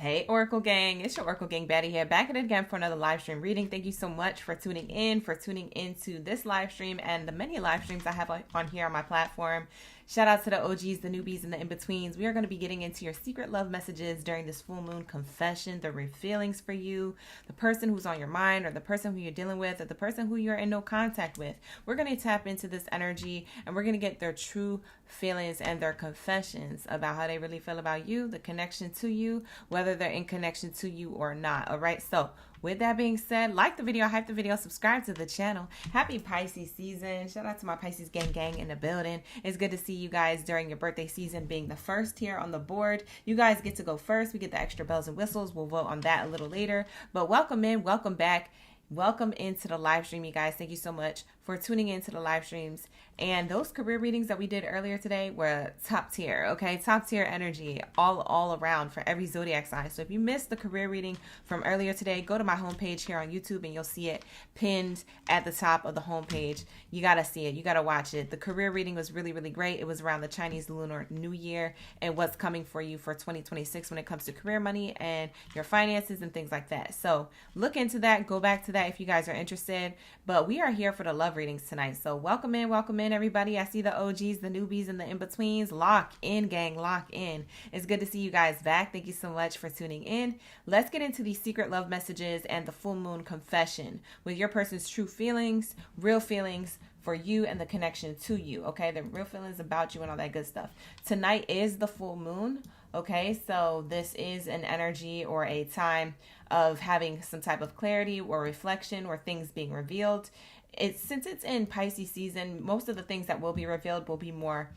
Hey Oracle Gang, it's your Oracle Gang Baddie here, back at it again for another live stream reading. Thank you so much for tuning into this live stream and the many live streams I have on here on my platform. Shout out to the OGs, the newbies, and the in-betweens. We are going to be getting into your secret love messages during this full moon confession, the real feelings for you, the person who's on your mind, or the person who you're dealing with, or the person who you're in no contact with. We're going to tap into this energy, and we're going to get their true feelings and their confessions about how they really feel about you, the connection to you, whether they're in connection to you or not. All right, so with that being said, like the video, hype the video, subscribe to the channel. Happy Pisces season. Shout out to my Pisces gang in the building. It's good to see you guys during your birthday season being the first here on the board. You guys get to go first. We get the extra bells and whistles. We'll vote on that a little later. But welcome in, welcome back. Welcome into the live stream, you guys. Thank you so much for tuning into the live streams. And those career readings that we did earlier today were top tier, okay? Top tier energy all around for every zodiac sign. So if you missed the career reading from earlier today, go to my homepage here on YouTube and you'll see it pinned at the top of the homepage. You got to see it. You got to watch it. The career reading was really, really great. It was around the Chinese Lunar New Year and what's coming for you for 2026 when it comes to career, money, and your finances and things like that. So look into that. Go back to that if you guys are interested. But we are here for the love readings tonight. So welcome in, everybody. I see the OGs, the newbies, and the in-betweens. Lock in, gang, lock in. It's good to see you guys back. Thank you so much for tuning in. Let's get into these secret love messages and the full moon confession with your person's true feelings, real feelings for you and the connection to you, okay? The real feelings about you and all that good stuff. Tonight is the full moon, okay? So this is an energy or a time of having some type of clarity or reflection or things being revealed. Since it's in Pisces season, most of the things that will be revealed will be more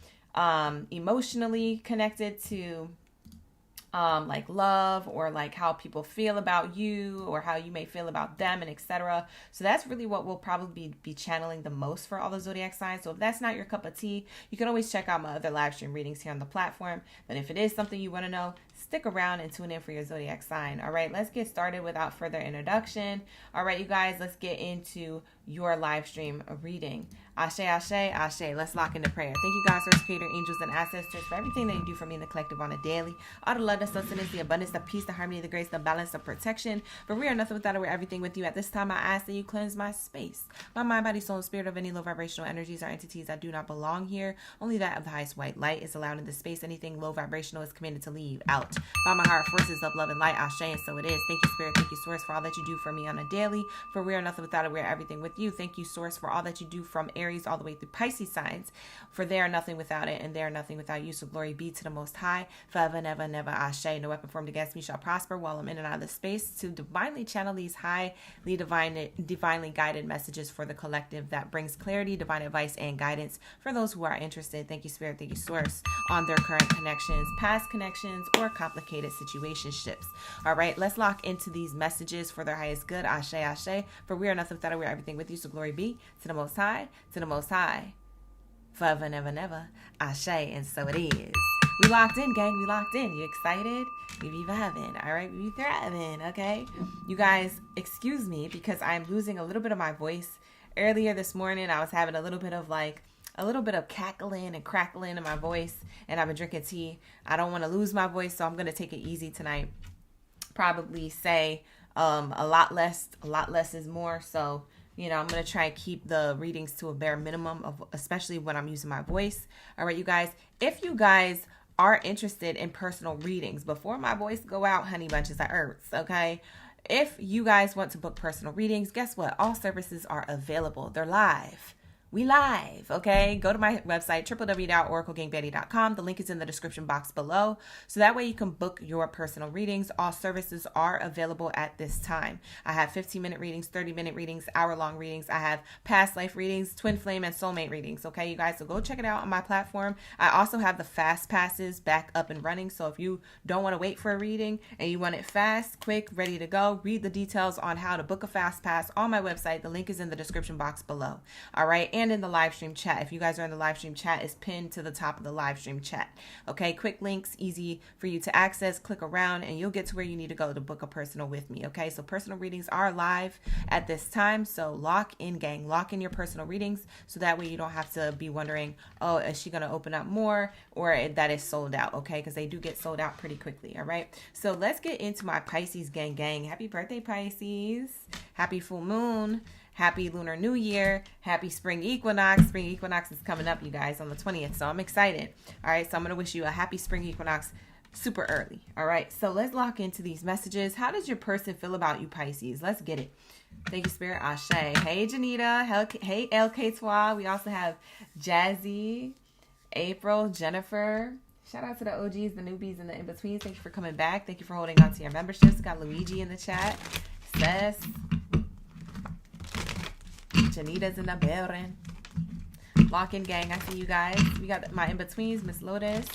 emotionally connected to like love or like how people feel about you or how you may feel about them and etc. So that's really what we'll probably be channeling the most for all the zodiac signs. So if that's not your cup of tea, you can always check out my other live stream readings here on the platform. But if it is something you want to know, stick around and tune in for your zodiac sign. All right, let's get started without further introduction. All right, you guys, let's get into your live stream reading. Ashe, ashe, ashe. Let's lock into prayer. Thank you, God, source, creator, angels, and ancestors for everything that you do for me in the collective on a daily. All the love, the sustenance, the abundance, the peace, the harmony, the grace, the balance, the protection. For we are nothing without it. We're everything with you. At this time, I ask that you cleanse my space, my mind, body, soul, and spirit of any low vibrational energies or entities that do not belong here. Only that of the highest white light is allowed in this space. Anything low vibrational is commanded to leave out. By my higher forces of love and light, Ashe, and so it is. Thank you, Spirit. Thank you, Source, for all that you do for me on a daily. For we are nothing without it. We are everything with you. Thank you, Source, for all that you do from Aries all the way through Pisces signs. For they are nothing without it, and they are nothing without you. So glory be to the Most High, forever and ever and ever. Ashe. No weapon formed against me shall prosper while I'm in and out of the space to divinely channel these highly divinely guided messages for the collective that brings clarity, divine advice, and guidance for those who are interested. Thank you, Spirit. Thank you, Source, on their current connections, past connections, or complicated situationships. All right, let's lock into these messages for their highest good. Ashe, ashe. For we are nothing without it. We are everything with you. So glory be to the Most High, to the Most High, forever and ever and ever. Ashe, and so it is. We locked in, gang. We locked in. You excited? We be vibing. All right, we be thriving. Okay, you guys, excuse me because I'm losing a little bit of my voice. Earlier this morning, I was having a little bit of cackling and crackling in my voice, and I've been drinking tea. I don't want to lose my voice, so I'm gonna take it easy tonight. Probably say a lot less is more. So I'm going to try and keep the readings to a bare minimum, especially when I'm using my voice. All right, you guys, if you guys are interested in personal readings, before my voice go out, honey bunches of earths, okay? If you guys want to book personal readings, guess what? All services are available. They're live. We live, okay? Go to my website, www.oraclegangbaddie.com. The link is in the description box below. So that way you can book your personal readings. All services are available at this time. I have 15-minute readings, 30-minute readings, hour-long readings. I have past life readings, twin flame, and soulmate readings, okay, you guys? So go check it out on my platform. I also have the fast passes back up and running. So if you don't want to wait for a reading and you want it fast, quick, ready to go, read the details on how to book a fast pass on my website. The link is in the description box below, all right? and in the live stream chat. If you guys are in the live stream chat, it's pinned to the top of the live stream chat. Okay, quick links, easy for you to access. Click around and you'll get to where you need to go to book a personal with me. Okay, so personal readings are live at this time. So lock in, gang. Lock in your personal readings so that way you don't have to be wondering, oh, is she going to open up more, or that is sold out? Okay, because they do get sold out pretty quickly. All right, so let's get into my Pisces gang. Happy birthday, Pisces. Happy full moon. Happy Lunar New Year. Happy Spring Equinox. Spring Equinox is coming up, you guys, on the 20th. So I'm excited. All right. So I'm going to wish you a happy Spring Equinox super early. All right. So let's lock into these messages. How does your person feel about you, Pisces? Let's get it. Thank you, Spirit. Ashe. Hey, Janita. Hey, LK2. We also have Jazzy, April, Jennifer. Shout out to the OGs, the newbies, and the in-betweens. Thank you for coming back. Thank you for holding on to your memberships. Got Luigi in the chat. Sess. Janita's in the building. Lock in, gang. I see you guys. We got my in-betweens, Miss Lotus.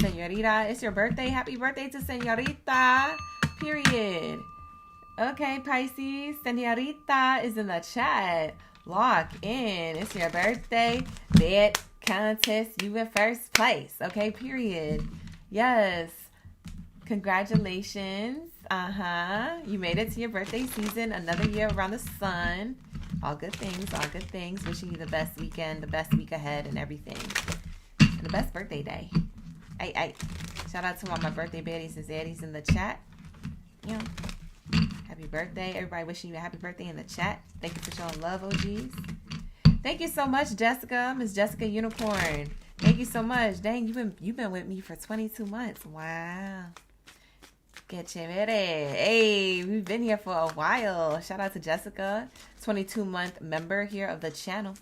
Senorita, it's your birthday. Happy birthday to Senorita. Period. Okay, Pisces. Senorita is in the chat. Lock in. It's your birthday. Bed contest. You in first place. Okay, period. Yes. Congratulations. You made it to your birthday season. Another year around the sun. All good things, all good things. Wishing you the best weekend, the best week ahead, and everything. And the best birthday day. Hey. Shout out to all my birthday baddies and zaddies in the chat. Yeah. Happy birthday. Everybody wishing you a happy birthday in the chat. Thank you for showing love, OGs. Thank you so much, Jessica. Miss Jessica Unicorn. Thank you so much. Dang, you've been with me for 22 months. Wow. Get chévere. Hey, we've been here for a while. Shout out to Jessica, 22-month member here of the channel.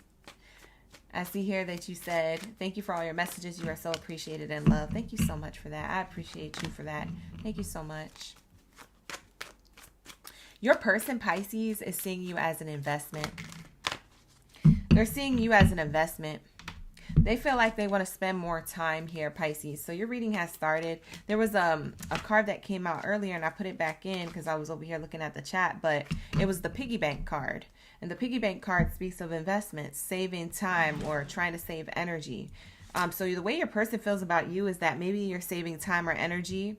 I see here that you said, thank you for all your messages. You are so appreciated and loved. Thank you so much for that. I appreciate you for that. Thank you so much. Your person, Pisces, is seeing you as an investment. They're seeing you as an investment. They feel like they want to spend more time here, Pisces. So your reading has started. There was a card that came out earlier, and I put it back in because I was over here looking at the chat, but it was the piggy bank card. And the piggy bank card speaks of investments, saving time, or trying to save energy. So the way your person feels about you is that maybe you're saving time or energy.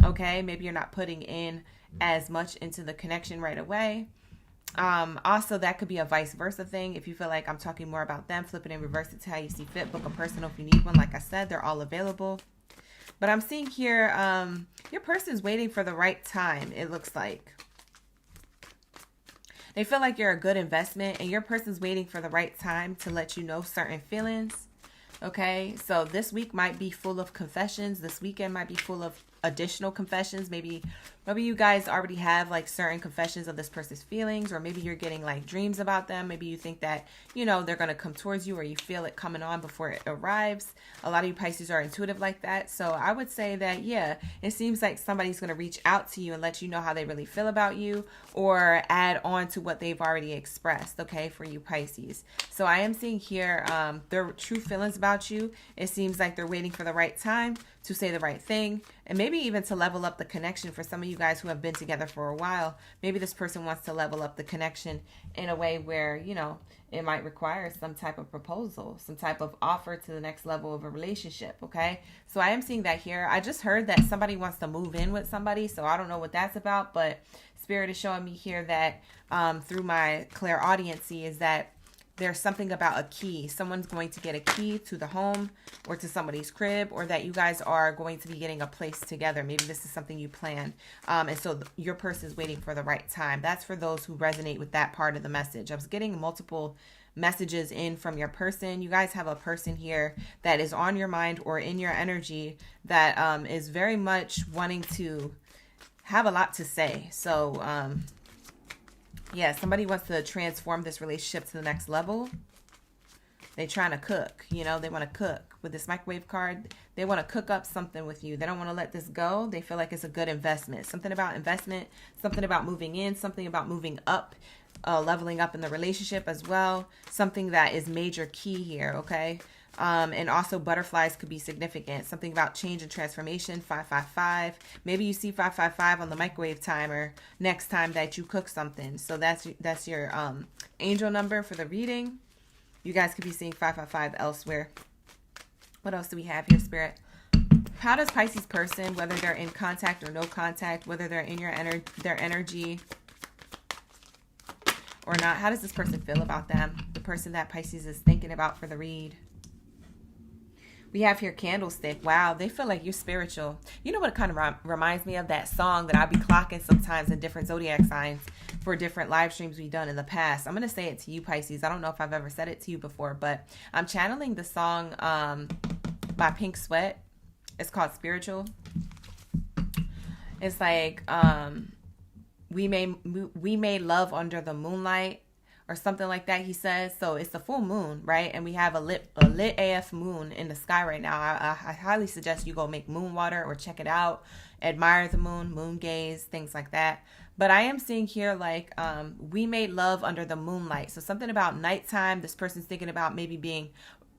Okay, maybe you're not putting in as much into the connection right away. Also, that could be a vice versa thing. If you feel like I'm talking more about them, flip it and reverse it to how you see fit. Book a personal if you need one. Like I said, they're all available. But I'm seeing here, your person's waiting for the right time, it looks like. They feel like you're a good investment, and your person's waiting for the right time to let you know certain feelings. Okay, so this week might be full of confessions. This weekend might be full of additional confessions. Maybe you guys already have like certain confessions of this person's feelings, or maybe you're getting like dreams about them. Maybe you think that, you know, they're going to come towards you, or you feel it coming on before it arrives. A lot of you Pisces are intuitive like that. So I would say that, yeah, it seems like somebody's going to reach out to you and let you know how they really feel about you, or add on to what they've already expressed. Okay, for you Pisces. So I am seeing here their true feelings about you. It seems like they're waiting for the right time to say the right thing, and maybe even to level up the connection. For some of you guys who have been together for a while, maybe this person wants to level up the connection in a way where, you know, it might require some type of proposal, some type of offer to the next level of a relationship. Okay, so I am seeing that here. I just heard that somebody wants to move in with somebody, so I don't know what that's about, but Spirit is showing me here that through my clairaudiency is that there's something about a key. Someone's going to get a key to the home or to somebody's crib, or that you guys are going to be getting a place together. Maybe this is something you plan. And so your person is waiting for the right time. That's for those who resonate with that part of the message. I was getting multiple messages in from your person. You guys have a person here that is on your mind or in your energy that is very much wanting to have a lot to say. So, yeah, somebody wants to transform this relationship to the next level. They're trying to cook, you know, they want to cook. With this microwave card, they want to cook up something with you. They don't want to let this go. They feel like it's a good investment. Something about investment, something about moving in, something about moving up, leveling up in the relationship as well. Something that is major key here, okay? And also butterflies could be significant. Something about change and transformation, 555. Maybe you see 555 on the microwave timer next time that you cook something. So that's your angel number for the reading. You guys could be seeing 555 elsewhere. What else do we have here, Spirit? How does Pisces person, whether they're in contact or no contact, whether they're in their energy or not, how does this person feel about them? The person that Pisces is thinking about for the read. We have here candlestick. Wow, they feel like you're spiritual. You know what it kind of reminds me of? That song that I'll be clocking sometimes in different zodiac signs for different live streams we've done in the past. I'm going to say it to you, Pisces. I don't know if I've ever said it to you before, but I'm channeling the song by Pink Sweat. It's called Spiritual. It's like we made love under the moonlight, or something like that, he says. So it's a full moon, right? And we have a lit AF moon in the sky right now. I highly suggest you go make moon water or check it out. Admire the moon, moon gaze, things like that. But I am seeing here like we made love under the moonlight. So something about nighttime. This person's thinking about maybe being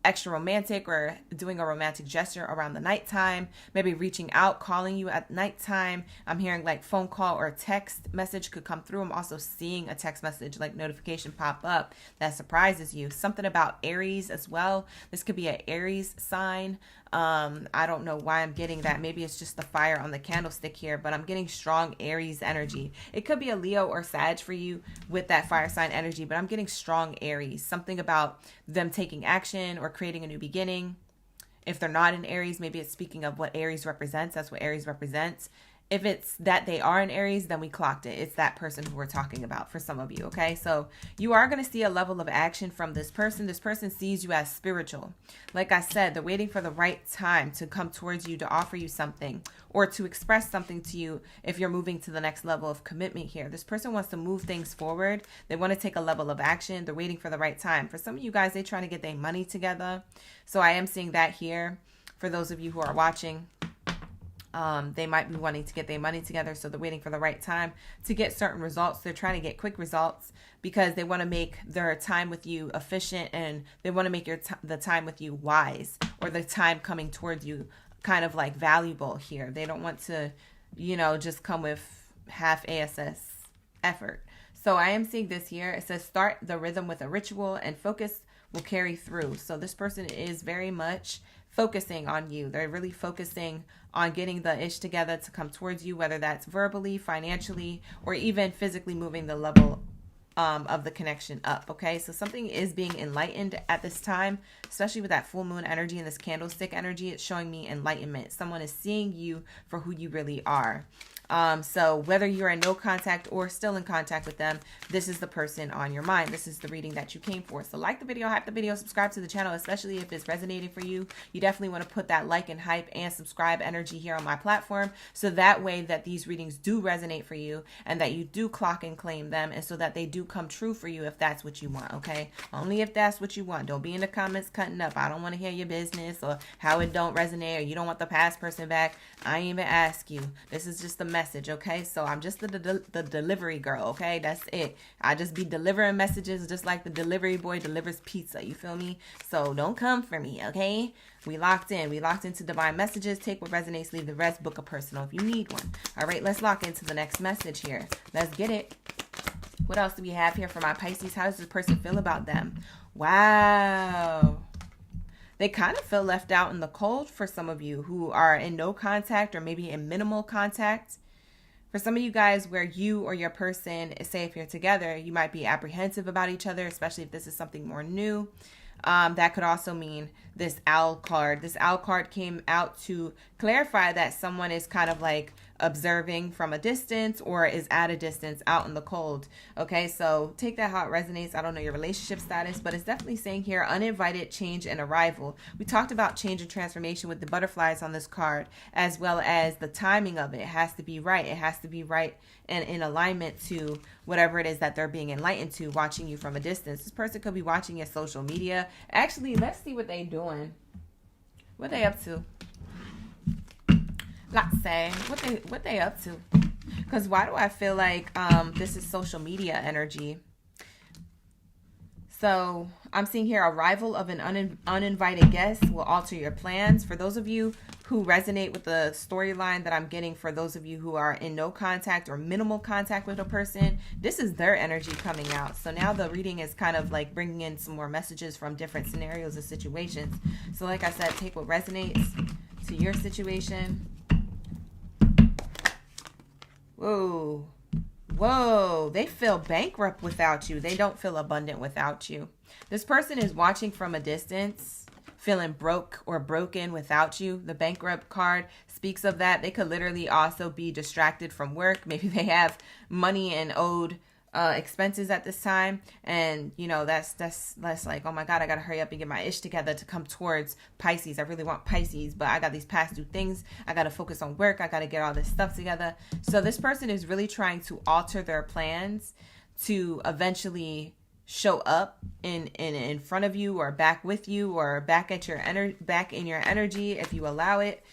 extra romantic or doing a romantic gesture around the nighttime, maybe reaching out, calling you at nighttime. I'm hearing like phone call or text message could come through. I'm also seeing a text message like notification pop up that surprises you. Something about Aries as well. This could be an Aries sign. I don't know why I'm getting that. Maybe it's just the fire on the candlestick here, but I'm getting strong Aries energy. It could be a Leo or Sag for you with that fire sign energy, but I'm getting strong Aries. Something about them taking action or creating a new beginning. If they're not in Aries, maybe it's speaking of what Aries represents. That's what Aries represents. If it's that they are in Aries, then we clocked it. It's that person who we're talking about for some of you, okay? So you are going to see a level of action from this person. This person sees you as spiritual. Like I said, they're waiting for the right time to come towards you, to offer you something, or to express something to you if you're moving to the next level of commitment here. This person wants to move things forward. They want to take a level of action. They're waiting for the right time. For some of you guys, they're trying to get their money together. So I am seeing that here for those of you who are watching. They might be wanting to get their money together, so they're waiting for the right time to get certain results. They're trying to get quick results because they want to make their time with you efficient, and they want to make the time with you wise, or the time coming towards you kind of like valuable here. They don't want to, just come with half ASS effort. So I am seeing this here. It says start the rhythm with a ritual and focus will carry through. So this person is very much focusing on you. They're really focusing on getting the ish together to come towards you, whether that's verbally, financially, or even physically moving the level of the connection up. Okay, so something is being enlightened at this time, especially with that full moon energy and this candlestick energy. It's showing me enlightenment. Someone is seeing you for who you really are. So whether you're in no contact or still in contact with them, this is the person on your mind. This is the reading that you came for. So like the video, hype the video, subscribe to the channel, especially if it's resonating for you. You definitely want to put that like and hype and subscribe energy here on my platform. So that way that these readings do resonate for you and that you do clock and claim them, and so that they do come true for you if that's what you want. Okay. Only if that's what you want. Don't be in the comments cutting up. I don't want to hear your business or how it don't resonate, or you don't want the past person back. I ain't even ask you. This is just a message, okay? So I'm just the delivery girl, okay? That's it. I just be delivering messages just like the delivery boy delivers pizza, you feel me? So don't come for me, okay? We locked in. We locked into divine messages. Take what resonates, leave the rest, book a personal if you need one. All right, let's lock into the next message here. Let's get it. What else do we have here for my Pisces? How does this person feel about them? Wow. They kind of feel left out in the cold for some of you who are in no contact or maybe in minimal contact. For some of you guys where you or your person, say if you're together, you might be apprehensive about each other, especially if this is something more new. That could also mean this owl card. This owl card came out to clarify that someone is kind of like observing from a distance or is at a distance out in the cold. Okay, so take that how it resonates. I don't know your relationship status, but it's definitely saying here uninvited change and arrival. We talked about change and transformation with the butterflies on this card, as well as the timing of it. It has to be right. It has to be right and in alignment to whatever it is that they're being enlightened to, watching you from a distance. This person could be watching your social media. Actually, let's see what they're doing. What they up to? Let's say what they up to. Because why do I feel like this is social media energy? So I'm seeing here arrival of an uninvited guest will alter your plans. For those of you who resonate with the storyline that I'm getting for those of you who are in no contact or minimal contact with a person, this is their energy coming out. So now the reading is kind of like bringing in some more messages from different scenarios and situations. So like I said, take what resonates to your situation. Whoa. Whoa. They feel bankrupt without you. They don't feel abundant without you. This person is watching from a distance, feeling broke or broken without you. The bankrupt card speaks of that. They could literally also be distracted from work. Maybe they have money and owed expenses at this time, and you know that's like, oh my god, I gotta hurry up and get my ish together to come towards Pisces. I really want Pisces, but I got these past due things. I gotta focus on work. I gotta get all this stuff together. So this person is really trying to alter their plans to eventually show up in front of you, or back with you, or back at your back in your energy if you allow it.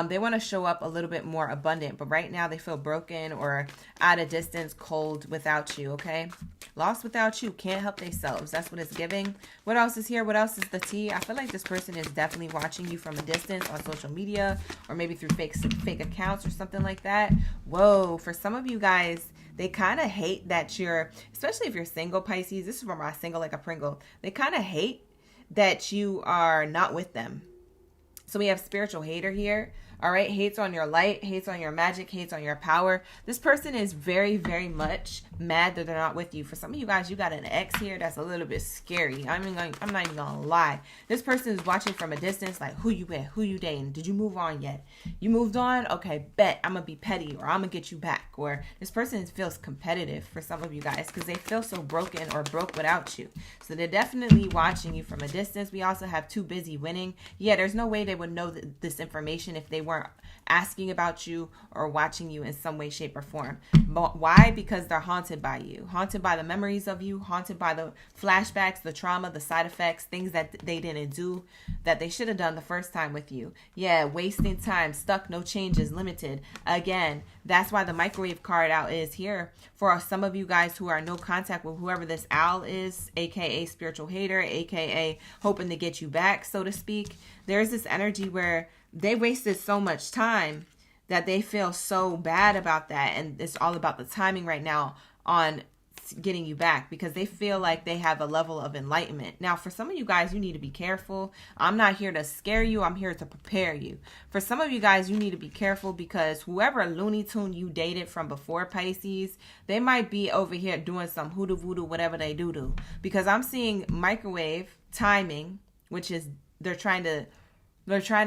They want to show up a little bit more abundant, but right now they feel broken or at a distance, cold without you, okay? Lost without you, can't help themselves. That's what it's giving. What else is here? What else is the tea? I feel like this person is definitely watching you from a distance on social media, or maybe through fake accounts or something like that. Whoa, for some of you guys, they kind of hate that you're, especially if you're single, Pisces. This is for my single like a Pringle. They kind of hate that you are not with them. So we have spiritual hater here. All right. Hates on your light, hates on your magic, hates on your power. This person is very, very much mad that they're not with you. For some of you guys, you got an ex here that's a little bit scary. I'm not even gonna lie. This person is watching from a distance, like, who you with, who you dating? Did you move on yet? You moved on? Okay, bet I'm gonna be petty, or I'm gonna get you back. Or this person feels competitive for some of you guys because they feel so broken or broke without you. So they're definitely watching you from a distance. We also have too busy winning. Yeah, there's no way they would know this information if they weren't asking about you or watching you in some way, shape, or form. But why? Because they're haunted by you, haunted by the memories of you, haunted by the flashbacks, the trauma, the side effects, things that they didn't do that they should have done the first time with you. Yeah, wasting time, stuck, no changes, limited. Again, that's why the microwave card out is here for some of you guys who are in no contact with whoever this owl is, aka spiritual hater, aka hoping to get you back, so to speak. There's this energy where they wasted so much time that they feel so bad about that. And it's all about the timing right now on getting you back, because they feel like they have a level of enlightenment. Now, for some of you guys, you need to be careful. I'm not here to scare you. I'm here to prepare you. For some of you guys, you need to be careful because whoever Looney Tune you dated from before, Pisces, they might be over here doing some hoodoo voodoo, whatever they do. Because I'm seeing microwave timing, which is they're trying to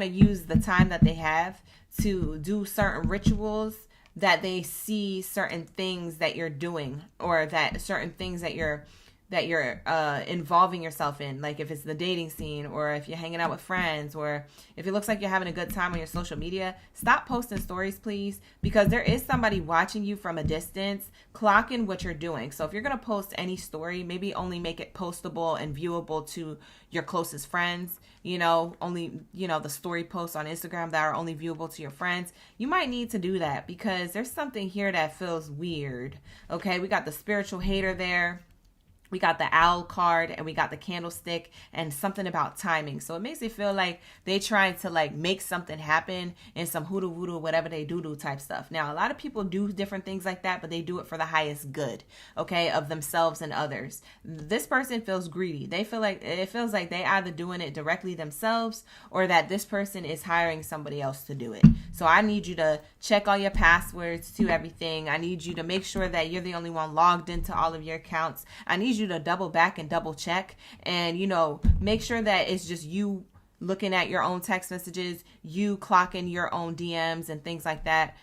use the time that they have to do certain rituals, that they see certain things that you're doing, or that certain things that you're involving yourself in, like if it's the dating scene, or if you're hanging out with friends, or if it looks like you're having a good time on your social media. Stop posting stories, please, because there is somebody watching you from a distance, clocking what you're doing. So if you're going to post any story, maybe only make it postable and viewable to your closest friends. Only, the story posts on Instagram that are only viewable to your friends. You might need to do that because there's something here that feels weird. Okay, we got the spiritual hater there. We got the owl card, and we got the candlestick, and something about timing. So it makes me feel like they trying to make something happen in some hoodoo voodoo, whatever they do type stuff. Now, a lot of people do different things like that, but they do it for the highest good, okay, of themselves and others. This person feels greedy. It feels like they either doing it directly themselves, or that this person is hiring somebody else to do it. So I need you to check all your passwords to everything. I need you to make sure that you're the only one logged into all of your accounts. I need you to double back and double check, and make sure that it's just you looking at your own text messages, you clocking your own DMs and things like that.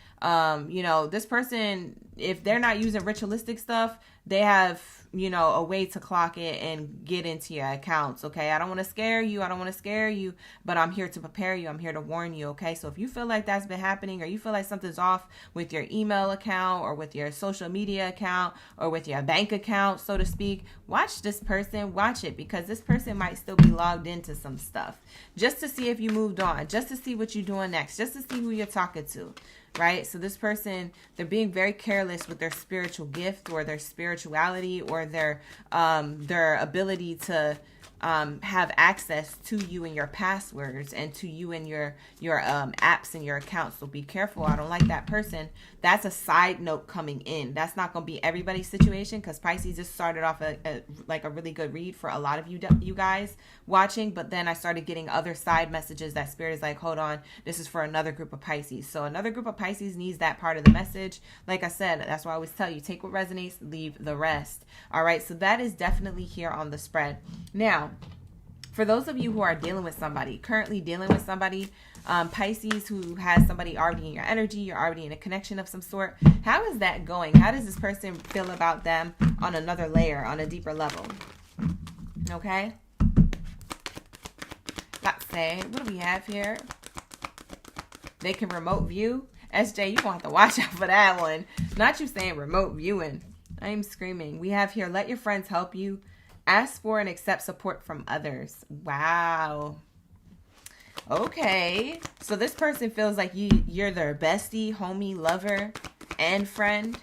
This person, if they're not using ritualistic stuff, they have a way to clock it and get into your accounts. Okay, I don't want to scare you, but I'm here to prepare you. I'm here to warn you. Okay, so if you feel like that's been happening, or you feel like something's off with your email account, or with your social media account, or with your bank account, so to speak, watch this person. Watch it, because this person might still be logged into some stuff, just to see if you moved on, just to see what you're doing next, just to see who you're talking to. Right? So this person, they're being very careless with their spiritual gift, or their spirituality, or their ability to have access to you and your passwords and to you and your apps and your accounts. So be careful. I don't like that person. That's a side note coming in. That's not going to be everybody's situation, because Pisces just started off a really good read for a lot of you guys watching. But then I started getting other side messages that Spirit is like, hold on, this is for another group of Pisces. So another group of Pisces needs that part of the message. Like I said, that's why I always tell you, take what resonates, leave the rest. All right. So that is definitely here on the spread. Now, for those of you who are dealing with somebody, currently dealing with somebody, Pisces who has somebody already in your energy, you're already in a connection of some sort. How is that going? How does this person feel about them on another layer, on a deeper level? Okay. Let's say, what do we have here? They can remote view. SJ, you're going to have to watch out for that one. Not you saying remote viewing. I'm screaming. We have here, let your friends help you. Ask for and accept support from others. Wow. Okay. So this person feels like you're their bestie, homie, lover, and friend.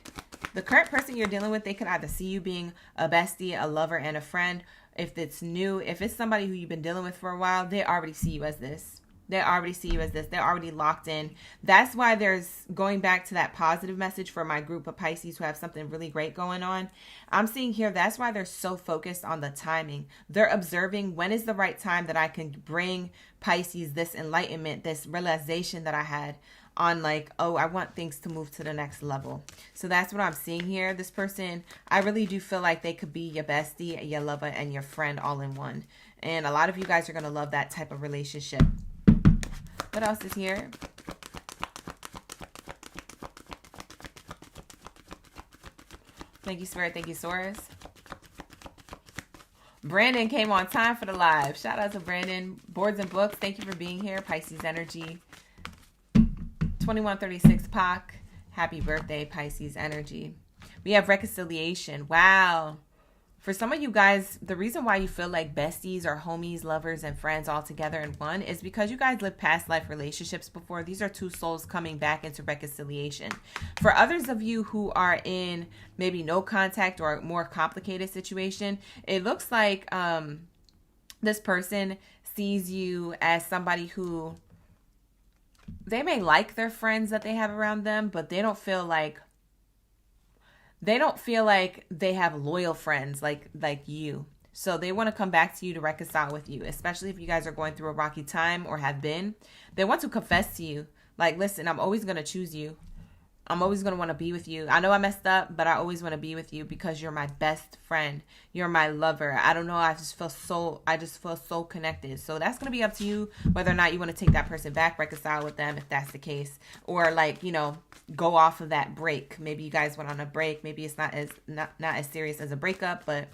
The current person you're dealing with, they could either see you being a bestie, a lover, and a friend. If it's new, if it's somebody who you've been dealing with for a while, they already see you as this. They already see you as this. They're already locked in. That's why there's going back to that positive message for my group of Pisces who have something really great going on. I'm seeing here, that's why they're so focused on the timing. They're observing when is the right time that I can bring Pisces this enlightenment, this realization that I had on like, oh, I want things to move to the next level. So that's what I'm seeing here. This person, I really do feel like they could be your bestie, your lover, and your friend all in one. And a lot of you guys are going to love that type of relationship. What else is here? Thank you, Spirit. Thank you, Source. Brandon came on time for the live. Shout out to Brandon. Boards and Books, thank you for being here. Pisces energy. 2136 Pac. Happy birthday, Pisces energy. We have reconciliation. Wow. For some of you guys, the reason why you feel like besties or homies, lovers, and friends all together in one is because you guys lived past life relationships before. These are two souls coming back into reconciliation. For others of you who are in maybe no contact or a more complicated situation, it looks like this person sees you as somebody who they may like their friends that they have around them, but they don't feel like they have loyal friends like you. So they want to come back to you to reconcile with you, especially if you guys are going through a rocky time or have been. They want to confess to you, like, listen, I'm always going to choose you. I'm always going to want to be with you. I know I messed up, but I always want to be with you because you're my best friend. You're my lover. I don't know. I just feel so connected. So that's going to be up to you whether or not you want to take that person back, reconcile with them if that's the case, or like, you know, go off of that break. Maybe you guys went on a break. Maybe it's not as serious as a breakup, but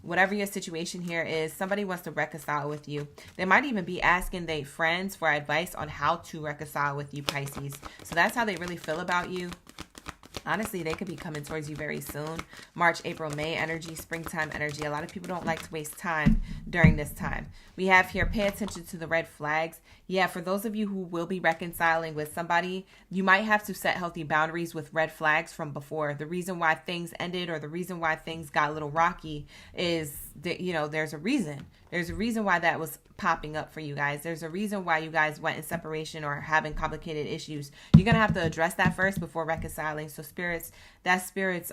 whatever your situation here is, somebody wants to reconcile with you. They might even be asking their friends for advice on how to reconcile with you, Pisces. So that's how they really feel about you. Honestly, they could be coming towards you very soon. March, April, May energy, springtime energy. A lot of people don't like to waste time during this time. We have here, pay attention to the red flags. Yeah, for those of you who will be reconciling with somebody, you might have to set healthy boundaries with red flags from before. The reason why things ended or the reason why things got a little rocky is that, you know, there's a reason. There's a reason why that was popping up for you guys. There's a reason why you guys went in separation or having complicated issues. You're going to have to address that first before reconciling. So that's Spirit's,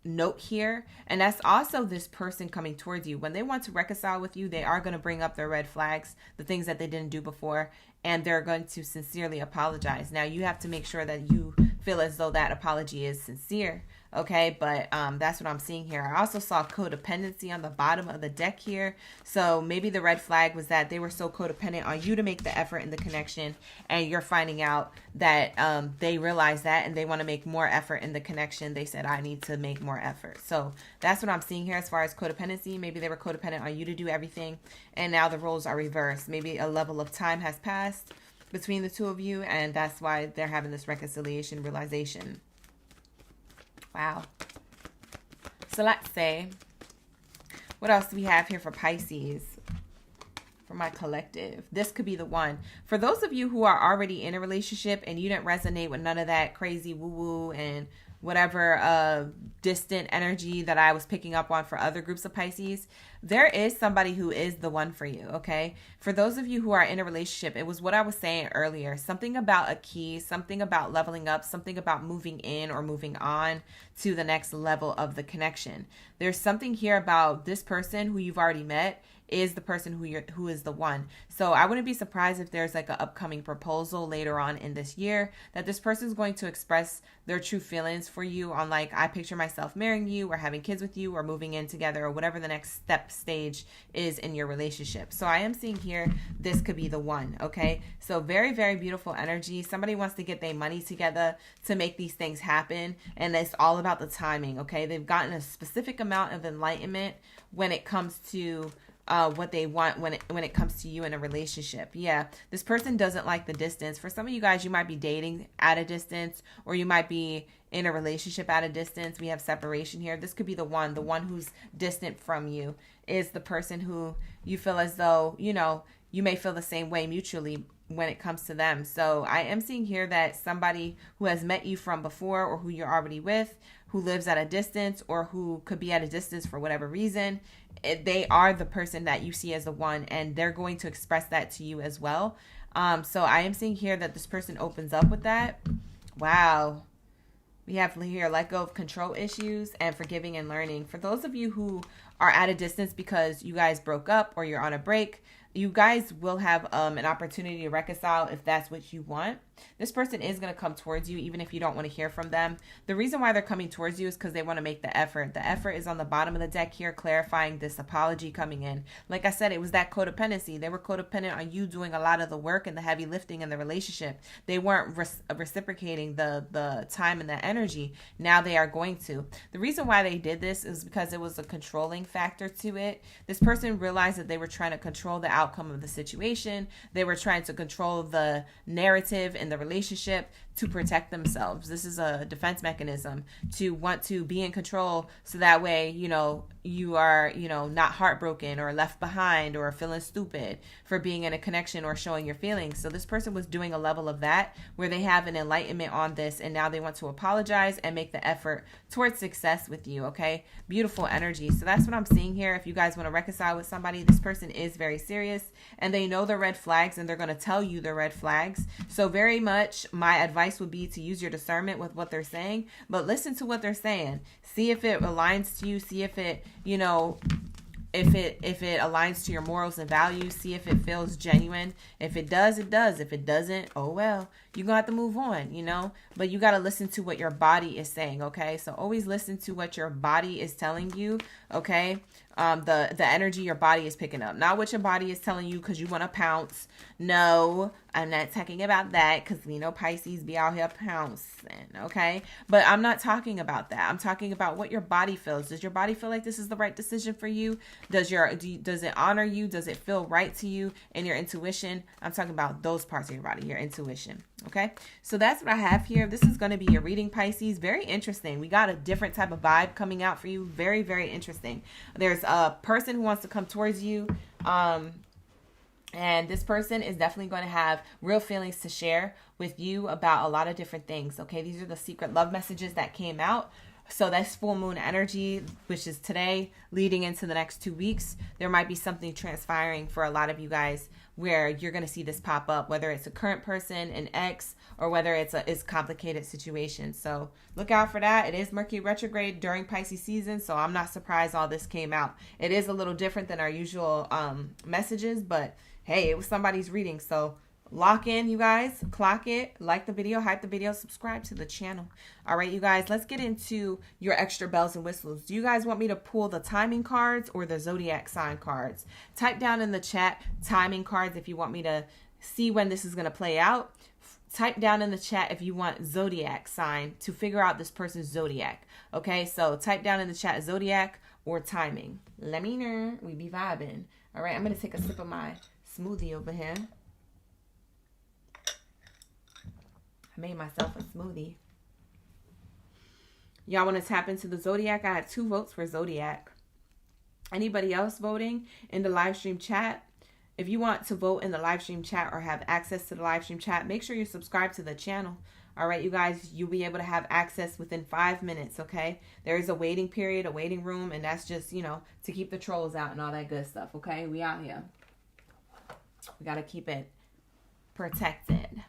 note here. And that's also this person coming towards you. When they want to reconcile with you, they are going to bring up their red flags, the things that they didn't do before, and they're going to sincerely apologize. Now, you have to make sure that you feel as though that apology is sincere. Okay, but that's what I'm seeing here. I also saw codependency on the bottom of the deck here. So maybe the red flag was that they were so codependent on you to make the effort in the connection, and you're finding out that they realize that and they want to make more effort in the connection. They said, I need to make more effort. So that's what I'm seeing here as far as codependency. Maybe they were codependent on you to do everything, and now the roles are reversed. Maybe a level of time has passed between the two of you, and that's why they're having this reconciliation realization. Wow. So let's say, what else do we have here for Pisces? For my collective. This could be the one. For those of you who are already in a relationship and you didn't resonate with none of that crazy woo-woo and whatever distant energy that I was picking up on for other groups of Pisces, there is somebody who is the one for you, okay? For those of you who are in a relationship, it was what I was saying earlier. Something about a key, something about leveling up, something about moving in or moving on to the next level of the connection. There's something here about this person who you've already met is the person who is the one. So I wouldn't be surprised if there's like an upcoming proposal later on in this year that this person is going to express their true feelings for you on, like, I picture myself marrying you or having kids with you or moving in together or whatever the next stage is in your relationship. So I am seeing here this could be the one, okay? So very, very beautiful energy. Somebody wants to get their money together to make these things happen, and it's all about the timing, okay? They've gotten a specific amount of enlightenment when it comes to what they want when it comes to you in a relationship. Yeah, this person doesn't like the distance. For some of you guys, you might be dating at a distance, or you might be in a relationship at a distance. We have separation here. This could be the one who's distant from you is the person who you feel as though, you know, you may feel the same way mutually when it comes to them. So I am seeing here that somebody who has met you from before, or who you're already with, who lives at a distance, or who could be at a distance for whatever reason, they are the person that you see as the one, and they're going to express that to you as well. So I am seeing here that this person opens up with that. Wow. We have here, let go of control issues and forgiving and learning. For those of you who are at a distance because you guys broke up or you're on a break, you guys will have an opportunity to reconcile if that's what you want. This person is going to come towards you even if you don't want to hear from them. The reason why they're coming towards you is because they want to make the effort. The effort is on the bottom of the deck here, clarifying this apology coming in. Like I said, it was that codependency. They were codependent on you doing a lot of the work and the heavy lifting in the relationship. They weren't reciprocating the time and the energy. Now they are going to. The reason why they did this is because it was a controlling factor to it. This person realized that they were trying to control the outcome of the situation. They were trying to control the narrative in the relationship to protect themselves. This is a defense mechanism to want to be in control, so that way, you know, you are, you know, not heartbroken or left behind or feeling stupid for being in a connection or showing your feelings. So this person was doing a level of that where they have an enlightenment on this, and now they want to apologize and make the effort towards success with you, okay? Beautiful energy. So that's what I'm seeing here. If you guys want to reconcile with somebody, this person is very serious, and they know the red flags, and they're going to tell you the red flags. So very much my advice would be to use your discernment with what they're saying, but listen to what they're saying. See if it aligns to you. See if it, you know, if it aligns to your morals and values. See if it feels genuine. If it does, it does. If it doesn't, oh well, you're gonna have to move on, you know. But you got to listen to what your body is saying, okay? So always listen to what your body is telling you, okay? The energy your body is picking up, not what your body is telling you because you want to pounce. No, I'm not talking about that, because we know Pisces be out here pouncing, okay? But I'm not talking about that. I'm talking about what your body feels. Does your body feel like this is the right decision for you? Does it honor you? Does it feel right to you and your intuition? I'm talking about those parts of your body, your intuition, okay? So that's what I have here. This is going to be your reading, Pisces. Very interesting. We got a different type of vibe coming out for you. Very, very interesting. There's a person who wants to come towards you, and this person is definitely going to have real feelings to share with you about a lot of different things, okay? These are the secret love messages that came out. So that's full moon energy, which is today leading into the next 2 weeks. There might be something transpiring for a lot of you guys where you're going to see this pop up, whether it's a current person, an ex, or whether it's a complicated situation. So look out for that. It is Mercury retrograde during Pisces season, so I'm not surprised all this came out. It is a little different than our usual messages, but hey, it was somebody's reading. So lock in, you guys. Clock it. Like the video, hype the video, subscribe to the channel. All right, you guys, let's get into your extra bells and whistles. Do you guys want me to pull the timing cards or the zodiac sign cards? Type down in the chat timing cards if you want me to see when this is going to play out. Type down in the chat if you want zodiac sign to figure out this person's zodiac. Okay, so type down in the chat zodiac or timing. Let me know. We be vibing. All right, I'm going to take a sip of my smoothie over here. I made myself a smoothie. Y'all want to tap into the zodiac? I had 2 votes for zodiac. Anybody else voting in the live stream chat? If you want to vote in the live stream chat or have access to the live stream chat, make sure you subscribe to the channel. All right, you guys, you'll be able to have access within 5 minutes, okay? There is a waiting period, a waiting room, and that's just, you know, to keep the trolls out and all that good stuff, okay? We out here. We got to keep it protected.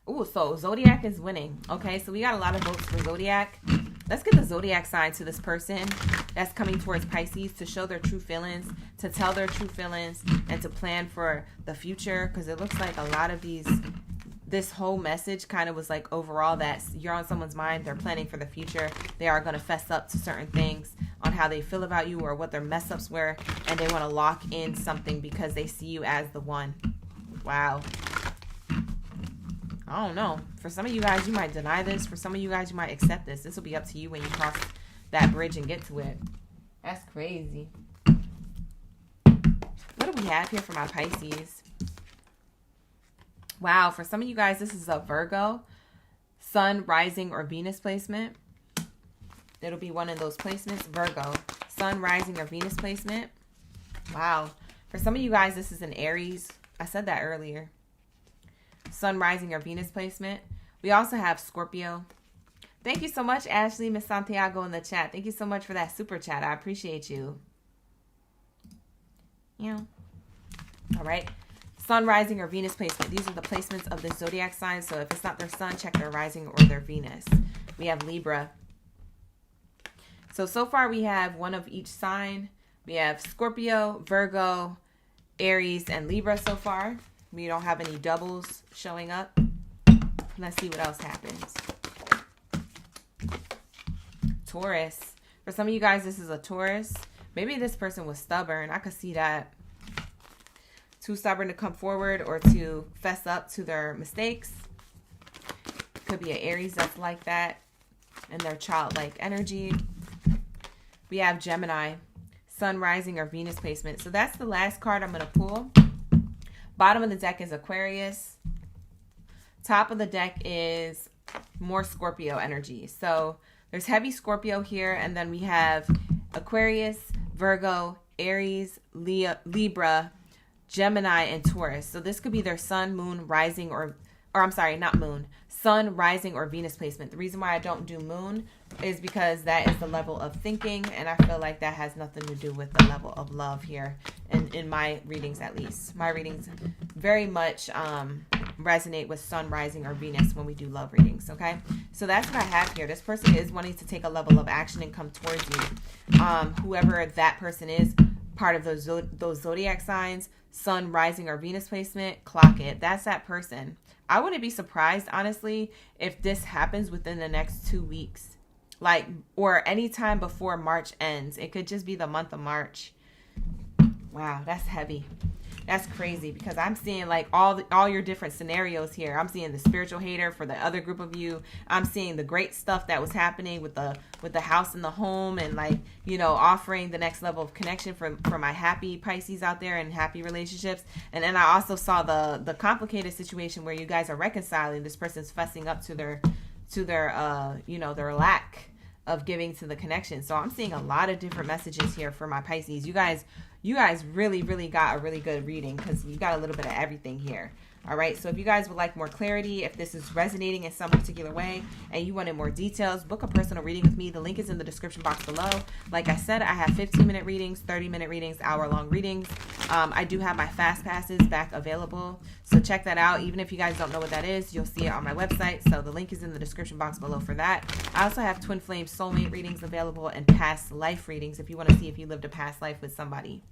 Ooh, so Zodiac is winning. Okay, so we got a lot of votes for Zodiac. Let's get the Zodiac sign to this person that's coming towards Pisces to show their true feelings, to tell their true feelings, and to plan for the future. Because it looks like a lot of this whole message kind of was like overall that you're on someone's mind. They're planning for the future. They are going to fess up to certain things on how they feel about you or what their mess ups were. And they want to lock in something because they see you as the one. Wow. I don't know. For some of you guys, you might deny this. For some of you guys, you might accept this. This will be up to you when you cross that bridge and get to it. That's crazy. What do we have here for my Pisces? Wow. For some of you guys, this is a Virgo, Sun, Rising, or Venus placement. It'll be one of those placements. Virgo, Sun, Rising, or Venus placement. Wow. For some of you guys, this is an Aries. I said that earlier. Sun, Rising, or Venus placement. We also have Scorpio. Thank you so much, Ashley, Miss Santiago in the chat. Thank you so much for that super chat. I appreciate you. Yeah. All right. Sun, Rising, or Venus placement. These are the placements of the zodiac signs. So if it's not their sun, check their rising or their Venus. We have Libra. So far we have one of each sign. We have Scorpio, Virgo, Aries, and Libra so far. We don't have any doubles showing up. Let's see what else happens. Taurus. For some of you guys, this is a Taurus. Maybe this person was stubborn. I could see that. Too stubborn to come forward or to fess up to their mistakes. Could be an Aries that's like that. And their childlike energy. We have Gemini. Sun, Rising, or Venus placement. So that's the last card I'm going to pull. Bottom of the deck is Aquarius. Top of the deck is more Scorpio energy. So there's heavy Scorpio here. And then we have Aquarius, Virgo, Aries, Libra, Gemini, and Taurus. So this could be their sun, moon, rising, or I'm sorry, not moon. Sun, rising, or Venus placement. The reason why I don't do moon is because that is the level of thinking, and I feel like that has nothing to do with the level of love here, and in my readings at least. My readings very much resonate with sun, rising, or Venus when we do love readings, okay? So that's what I have here. This person is wanting to take a level of action and come towards you. Whoever that person is, part of those zodiac signs, sun, rising, or Venus placement, clock it. That's that person. I wouldn't be surprised, honestly, if this happens within the next 2 weeks. Like, or any time before March ends. It could just be the month of March. Wow, that's heavy. That's crazy because I'm seeing like all your different scenarios here. I'm seeing the spiritual hater for the other group of you. I'm seeing the great stuff that was happening with the house and the home and like, you know, offering the next level of connection for my happy Pisces out there and happy relationships. And then I also saw the complicated situation where you guys are reconciling. This person's fessing up to their you know, their lack of giving to the connection. So I'm seeing a lot of different messages here for my Pisces. You guys really, really got a really good reading because you got a little bit of everything here. All right. So if you guys would like more clarity, if this is resonating in some particular way and you wanted more details, book a personal reading with me. The link is in the description box below. Like I said, I have 15-minute readings, 30-minute readings, hour-long readings. I do have my fast passes back available. So check that out. Even if you guys don't know what that is, you'll see it on my website. So the link is in the description box below for that. I also have twin flame soulmate readings available and past life readings if you want to see if you lived a past life with somebody.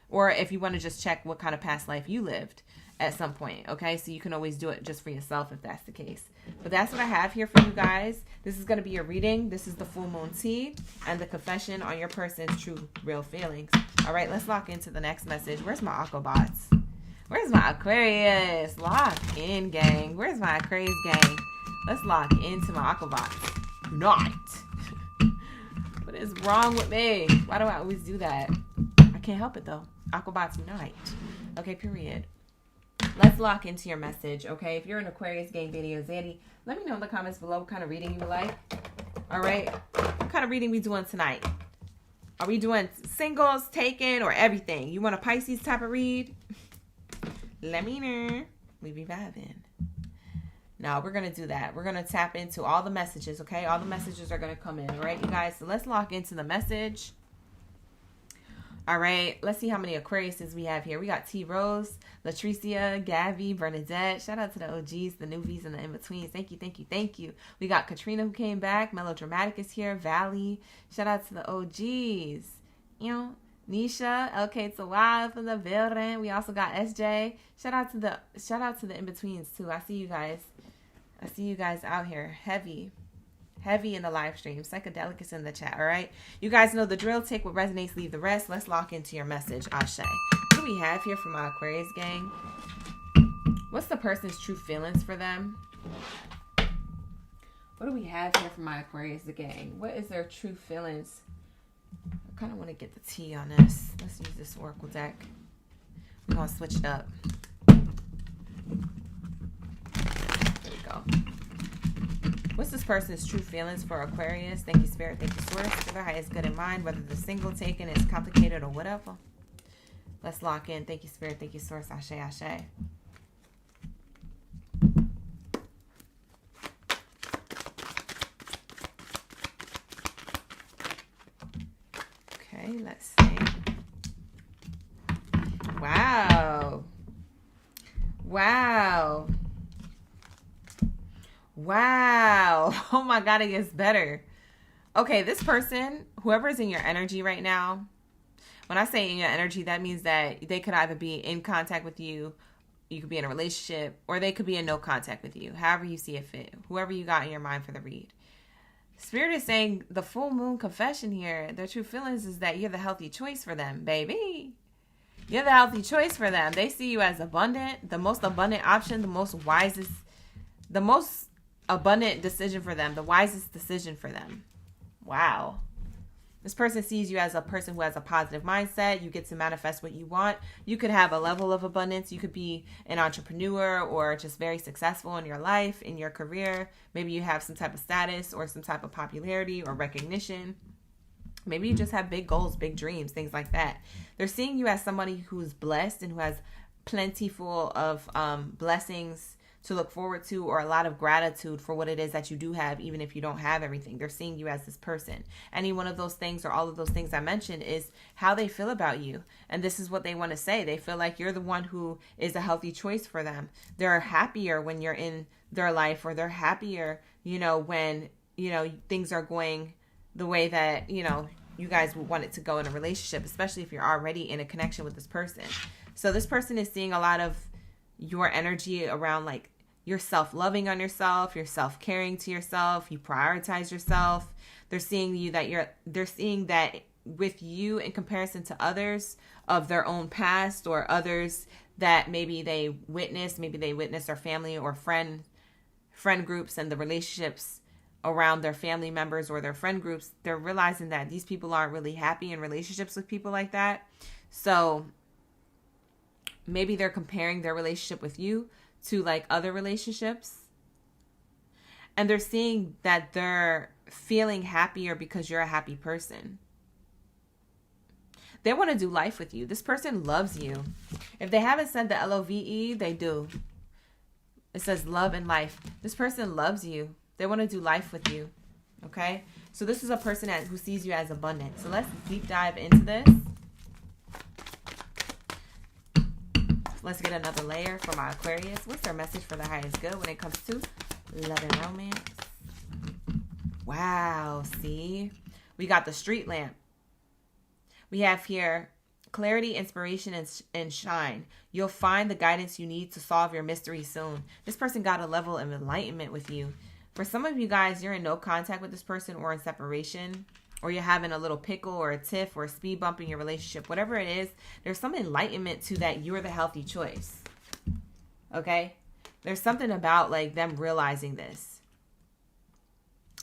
Or if you want to just check what kind of past life you lived at some point, okay? So you can always do it just for yourself if that's the case. But that's what I have here for you guys. This is going to be your reading. This is the full moon tea and the confession on your person's true, real feelings. All right, let's lock into the next message. Where's my Aquabots? Where's my Aquarius? Lock in, gang. Where's my Aquarius gang? Let's lock into my Aquabots. Unite. What is wrong with me? Why do I always do that? I can't help it, though. Aquabots unite. Okay, period. Let's lock into your message, okay? If you're an Aquarius gang video Zadie, let me know in the comments below what kind of reading you would like. All right? What kind of reading we doing tonight? Are we doing singles, taken, or everything? You want a Pisces type of read? Let me know. We be vibing. Now we're going to do that. We're going to tap into all the messages, okay? All the messages are going to come in, all right, you guys? So let's lock into the message. All right, let's see how many Aquariuses we have here. We got T. Rose, Latricia, Gabby, Bernadette. Shout out to the OGs, the newbies, and the in-betweens. Thank you, thank you, thank you. We got Katrina who came back. Melodramatic is here. Valley. Shout out to the OGs. You know, Nisha, LK to Wild from the building. We also got SJ. Shout out to the in-betweens too. I see you guys. I see you guys out here. Heavy in the live stream. Psychedelic is in the chat, all right? You guys know the drill. Take what resonates, leave the rest. Let's lock into your message, Ashe. What do we have here for my Aquarius gang? What's the person's true feelings for them? What do we have here for my Aquarius gang? What is their true feelings? I kind of want to get the tea on this. Let's use this Oracle deck. We're going to switch it up. There we go. What's this person's true feelings for Aquarius? Thank you, Spirit. Thank you, Source. For their highest good in mind, whether the single taken is complicated or whatever. Let's lock in. Thank you, Spirit. Thank you, Source. Ashe, Ashe. Okay, let's see. Wow. Wow. Wow. Oh my God, it gets better. Okay, this person, whoever's in your energy right now, when I say in your energy, that means that they could either be in contact with you, you could be in a relationship, or they could be in no contact with you, however you see it fit, whoever you got in your mind for the read. Spirit is saying the full moon confession here, their true feelings is that you're the healthy choice for them, baby. You're the healthy choice for them. They see you as abundant, the most abundant option, the most abundant decision for them, the wisest decision for them. Wow. This person sees you as a person who has a positive mindset. You get to manifest what you want. You could have a level of abundance. You could be an entrepreneur or just very successful in your life, in your career. Maybe you have some type of status or some type of popularity or recognition. Maybe you just have big goals, big dreams, things like that. They're seeing you as somebody who's blessed and who has plentiful of blessings to look forward to, or a lot of gratitude for what it is that you do have, even if you don't have everything. They're seeing you as this person. Any one of those things or all of those things I mentioned is how they feel about you. And this is what they want to say. They feel like you're the one who is a healthy choice for them. They're happier when you're in their life, or they're happier, when, things are going the way that, you guys would want it to go in a relationship, especially if you're already in a connection with this person. So this person is seeing a lot of your energy around like you're self-loving on yourself, you're self-caring to yourself, you prioritize yourself. They're seeing they're seeing that with you in comparison to others of their own past, or others that maybe they witness their family or friend groups and the relationships around their family members or their friend groups. They're realizing that these people aren't really happy in relationships with people like that. So maybe they're comparing their relationship with you to like other relationships. And they're seeing that they're feeling happier because you're a happy person. They want to do life with you. This person loves you. If they haven't said the LOVE, they do. It says love and life. This person loves you. They want to do life with you. Okay? So this is a person who sees you as abundant. So let's deep dive into this. Let's get another layer for my Aquarius. What's their message for the highest good when it comes to love and romance? Wow, see? We got the street lamp. We have here clarity, inspiration, and shine. You'll find the guidance you need to solve your mystery soon. This person got a level of enlightenment with you. For some of you guys, you're in no contact with this person or in separation, or you're having a little pickle or a tiff or a speed bump in your relationship. Whatever it is, there's some enlightenment to that you're the healthy choice. Okay? There's something about like them realizing this.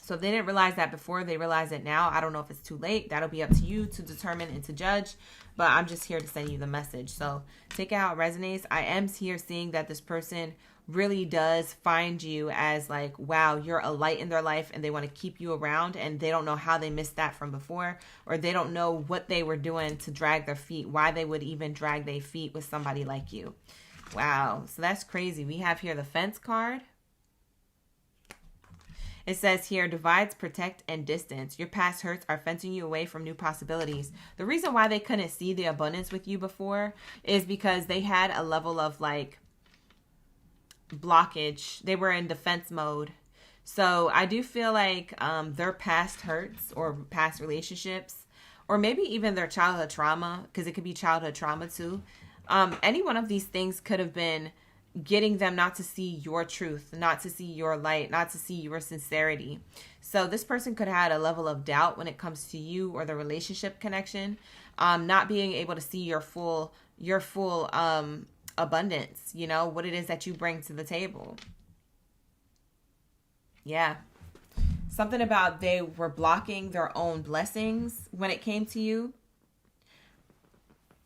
So if they didn't realize that before, they realize it now. I don't know if it's too late. That'll be up to you to determine and to judge. But I'm just here to send you the message. So take it how it resonates. I am here seeing that this person really does find you as like, wow, you're a light in their life, and they want to keep you around, and they don't know how they missed that from before, or they don't know what they were doing to drag their feet, why they would even drag their feet with somebody like you. Wow. So that's crazy. We have here the fence card. It says here, divides, protect, and distance. Your past hurts are fencing you away from new possibilities. The reason why they couldn't see the abundance with you before is because they had a level of like blockage. They were in defense mode. So I do feel like their past hurts or past relationships, or maybe even their childhood trauma, because it could be childhood trauma too. Any one of these things could have been getting them not to see your truth, not to see your light, not to see your sincerity. So this person could have had a level of doubt when it comes to you or the relationship connection, not being able to see your full abundance, you know, what it is that you bring to the table. Yeah. Something about they were blocking their own blessings when it came to you.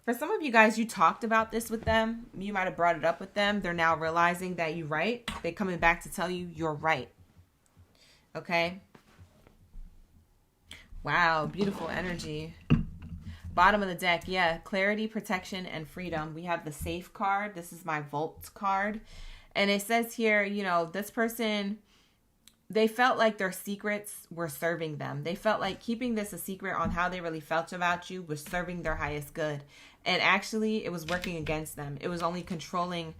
For some of you guys, you talked about this with them. You might have brought it up with them. They're now realizing that you're right. They're coming back to tell you you're right. Okay? Wow, beautiful energy. Bottom of the deck, yeah, clarity, protection, and freedom. We have the safe card. This is my vault card. And it says here, you know, this person, they felt like their secrets were serving them. They felt like keeping this a secret on how they really felt about you was serving their highest good. And actually, it was working against them. It was only controlling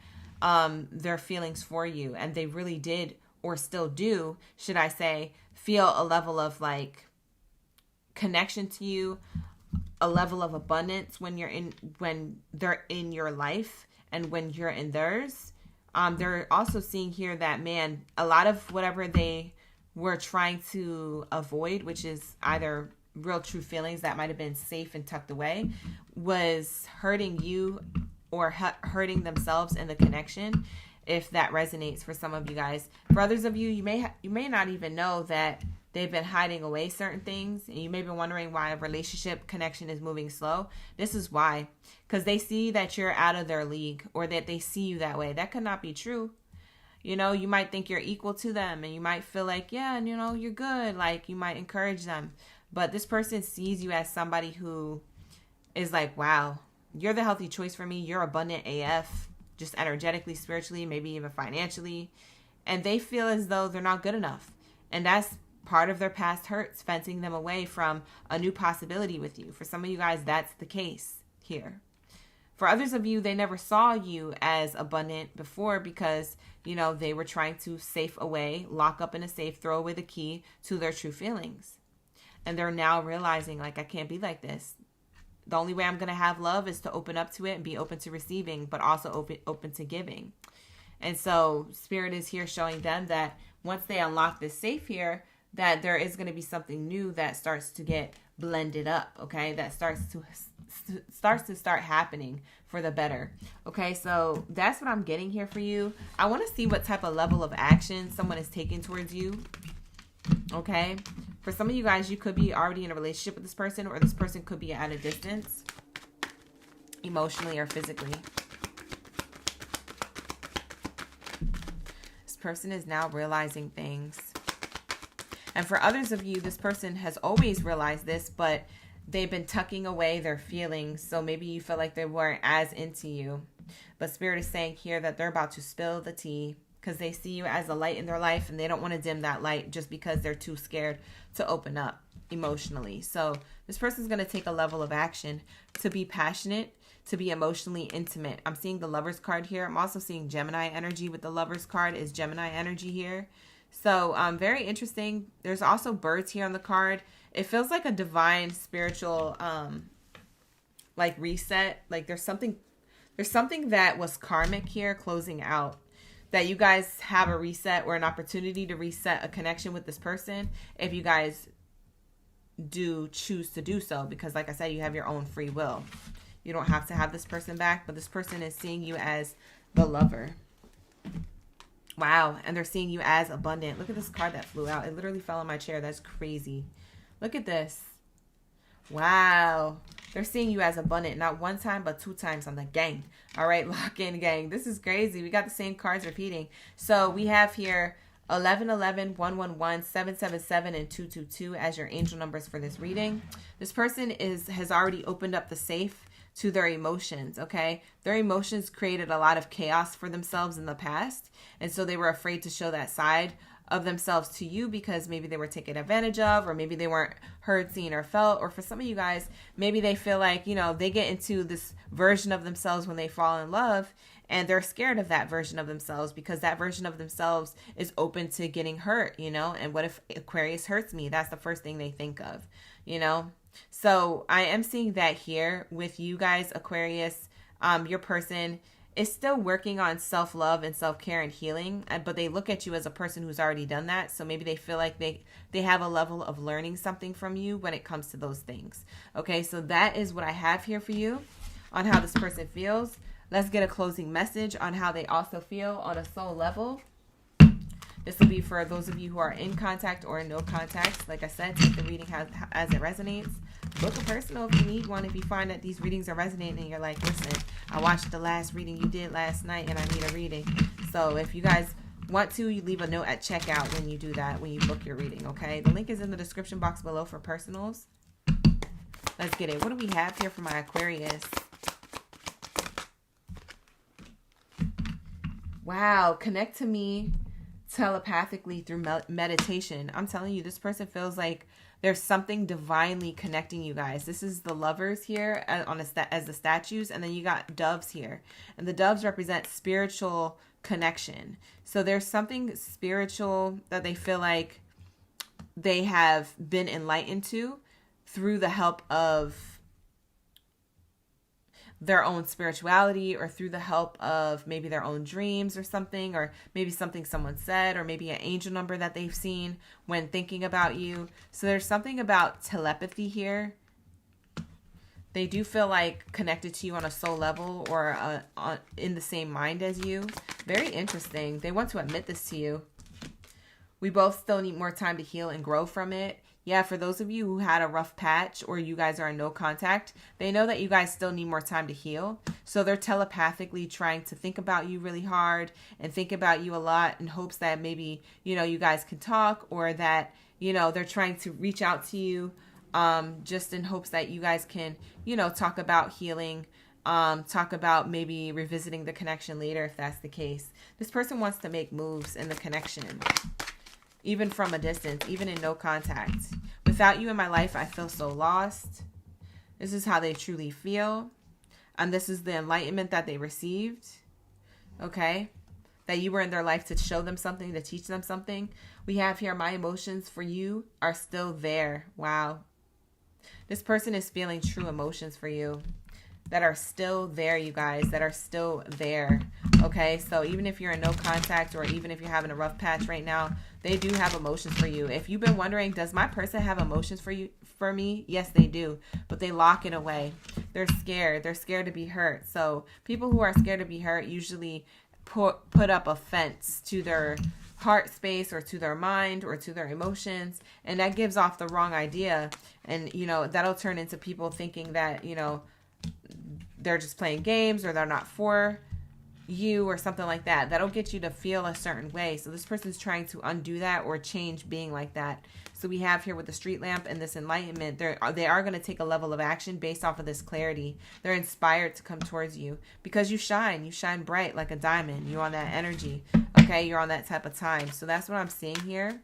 their feelings for you. And they really did, or still do, should I say, feel a level of like connection to you, a level of abundance when they're in your life and when you're in theirs. They're also seeing here that, man, a lot of whatever they were trying to avoid, which is either real true feelings that might have been safe and tucked away, was hurting you or hurting themselves in the connection, if that resonates for some of you guys. For others of you, you may not even know that they've been hiding away certain things, and you may be wondering why a relationship connection is moving slow. This is why. Because they see that you're out of their league, or that they see you that way. That could not be true. You know, you might think you're equal to them, and you might feel like, yeah, and you know, you're good. Like, you might encourage them. But this person sees you as somebody who is like, wow, you're the healthy choice for me. You're abundant AF, just energetically, spiritually, maybe even financially. And they feel as though they're not good enough. And that's part of their past hurts, fencing them away from a new possibility with you. For some of you guys, that's the case here. For others of you, they never saw you as abundant before because, you know, they were trying to safe away, lock up in a safe, throw away the key to their true feelings. And they're now realizing, like, I can't be like this. The only way I'm going to have love is to open up to it and be open to receiving, but also open to giving. And so Spirit is here showing them that once they unlock this safe here, that there is going to be something new that starts to get blended up, okay? That starts to start happening for the better, okay? So that's what I'm getting here for you. I want to see what type of level of action someone is taking towards you, okay? For some of you guys, you could be already in a relationship with this person, or this person could be at a distance, emotionally or physically. This person is now realizing things. And for others of you, this person has always realized this, but they've been tucking away their feelings. So maybe you feel like they weren't as into you. But Spirit is saying here that they're about to spill the tea because they see you as a light in their life, and they don't want to dim that light just because they're too scared to open up emotionally. So this person's going to take a level of action to be passionate, to be emotionally intimate. I'm seeing the Lover's card here. I'm also seeing Gemini energy with the Lover's card is Gemini energy here. So very interesting. There's also birds here on the card. It feels like a divine spiritual like reset. Like there's something that was karmic here closing out. That you guys have a reset or an opportunity to reset a connection with this person if you guys do choose to do so. Because like I said, you have your own free will. You don't have to have this person back, but this person is seeing you as the lover. Wow. And they're seeing you as abundant. Look at this card that flew out. It literally fell on my chair. That's crazy. Look at this. Wow. They're seeing you as abundant, not one time, but 2 times on the gang. All right, lock in, gang. This is crazy. We got the same cards repeating. So we have here 1111, 111, 777, and 222 as your angel numbers for this reading. This person has already opened up the safe to their emotions, okay? Their emotions created a lot of chaos for themselves in the past, and so they were afraid to show that side of themselves to you because maybe they were taken advantage of, or maybe they weren't heard, seen, or felt. Or for some of you guys, maybe they feel like, you know, they get into this version of themselves when they fall in love, and they're scared of that version of themselves because that version of themselves is open to getting hurt, you know? And what if Aquarius hurts me? That's the first thing they think of, you know? So I am seeing that here with you guys, Aquarius. Your person is still working on self-love and self-care and healing, but they look at you as a person who's already done that. So maybe they feel like they have a level of learning something from you when it comes to those things. Okay, so that is what I have here for you on how this person feels. Let's get a closing message on how they also feel on a soul level. This will be for those of you who are in contact or in no contact. Like I said, take the reading as it resonates. Book a personal if you need one. If you find that these readings are resonating and you're like, listen, I watched the last reading you did last night and I need a reading. So if you guys want to, you leave a note at checkout when you do that, when you book your reading, okay? The link is in the description box below for personals. Let's get it. What do we have here for my Aquarius? Wow, connect to me telepathically through meditation. I'm telling you, this person feels like there's something divinely connecting you guys. This is the lovers here as the statues, and then you got doves here. And the doves represent spiritual connection. So there's something spiritual that they feel like they have been enlightened to through the help of their own spirituality, or through the help of maybe their own dreams or something, or maybe something someone said, or maybe an angel number that they've seen when thinking about you. So there's something about telepathy here. They do feel like connected to you on a soul level, or in the same mind as you. Very interesting. They want to admit this to you. We both still need more time to heal and grow from it. Yeah, for those of you who had a rough patch, or you guys are in no contact, they know that you guys still need more time to heal. So they're telepathically trying to think about you really hard and think about you a lot in hopes that maybe, you know, you guys can talk, or that, you know, they're trying to reach out to you just in hopes that you guys can, you know, talk about healing, talk about maybe revisiting the connection later if that's the case. This person wants to make moves in the connection, even from a distance, even in no contact. Without you in my life, I feel so lost. This is how they truly feel. And this is the enlightenment that they received. Okay? That you were in their life to show them something, to teach them something. We have here, my emotions for you are still there. Wow. This person is feeling true emotions for you that are still there, you guys, that are still there. Okay, so even if you're in no contact, or even if you're having a rough patch right now, they do have emotions for you. If you've been wondering, does my person have emotions for me? Yes, they do, but they lock it away. They're scared. They're scared to be hurt. So people who are scared to be hurt usually put up a fence to their heart space, or to their mind, or to their emotions, and that gives off the wrong idea. And, you know, that'll turn into people thinking that, you know, they're just playing games, or they're not for you, or something like that. That'll get you to feel a certain way. So this person's trying to undo that or change being like that. So we have here with the street lamp and this enlightenment, they are going to take a level of action based off of this clarity. They're inspired to come towards you because you shine bright like a diamond. You're on that energy. Okay, you're on that type of time. So that's what I'm seeing here.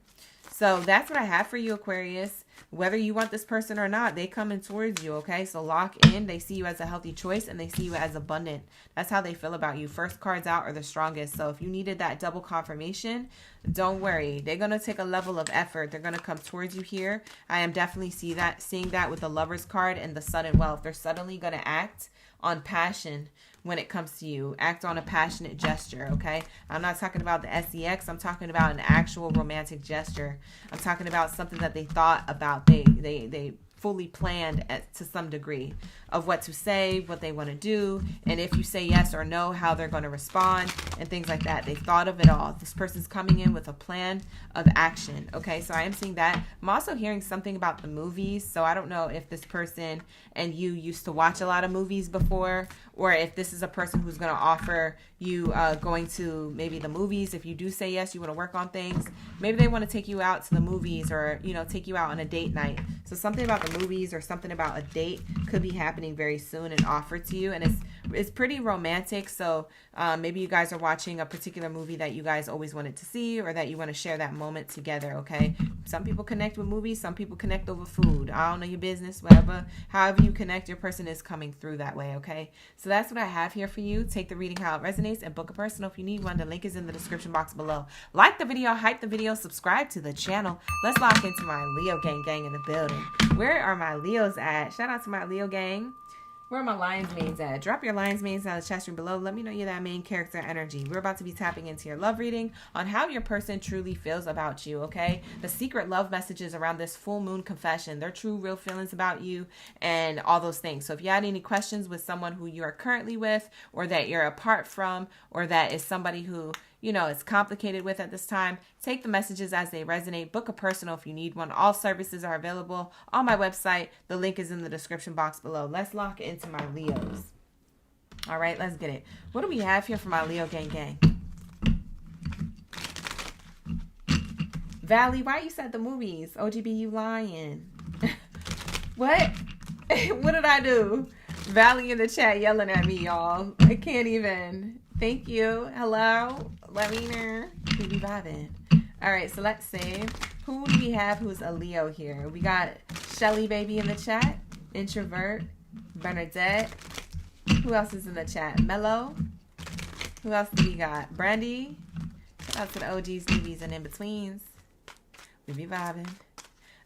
So that's what I have for you, Aquarius. Whether you want this person or not, they coming towards you, okay? So lock in. They see you as a healthy choice, and they see you as abundant. That's how they feel about you. First cards out are the strongest. So if you needed that double confirmation, don't worry. They're going to take a level of effort. They're going to come towards you here. I am definitely seeing that with the Lover's card and the sudden wealth. They're suddenly going to act on passion when it comes to you. Act on a passionate gesture, okay? I'm not talking about the sex. I'm talking about an actual romantic gesture. I'm talking about something that they thought about. They fully planned to some degree of what to say, what they want to do, and if you say yes or no, how they're going to respond, and things like that. They thought of it all. This person's coming in with a plan of action. Okay, so I am seeing that. I'm also hearing something about the movies. So I don't know if this person and you used to watch a lot of movies before, or if this is is a person who's going to offer you going to maybe the movies. If you do say yes, you want to work on things. Maybe they want to take you out to the movies, or, you know, take you out on a date night. So something about the movies or something about a date could be happening very soon and offered to you. And it's pretty romantic. So maybe you guys are watching a particular movie that you guys always wanted to see, or that you want to share that moment together. Okay. Some people connect with movies. Some people connect over food. I don't know your business, whatever. However you connect, your person is coming through that way. Okay. So that's what I have here for you. Take the reading how it resonates and book a personal if you need one. The link is in the description box below. Like the video, hype the video, subscribe to the channel. Let's lock into my Leo gang in the building. Where are my Leos at? Shout out to my Leo gang. Where are my Lions mains at? Drop your Lions mains down the chat stream below. Let me know you're that main character energy. We're about to be tapping into your love reading on how your person truly feels about you, okay? The secret love messages around this full moon confession, their true, real feelings about you, and all those things. So if you had any questions with someone who you are currently with, or that you're apart from, or that is somebody who, you know, it's complicated with at this time, take the messages as they resonate. Book a personal if you need one. All services are available on my website. The link is in the description box below. Let's lock into my Leos. All right, let's get it. What do we have here for my Leo gang? Valley, why you said the movies? OGB, you lying. What? What did I do? Valley in the chat yelling at me, y'all. I can't even. Thank you. Hello. Let me know. We be vibing. All right, so let's see. Who do we have who's a Leo here? We got Shelly baby in the chat. Introvert. Bernadette. Who else is in the chat? Mello. Who else do we got? Brandy. Shout out to the OGs, DBs, and in-betweens. We be vibing.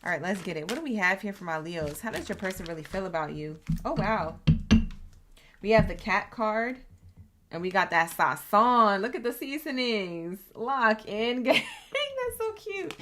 All right, let's get it. What do we have here for my Leos? How does your person really feel about you? Oh, wow. We have the cat card. And we got that sazon. Look at the seasonings. Lock in. That's so cute.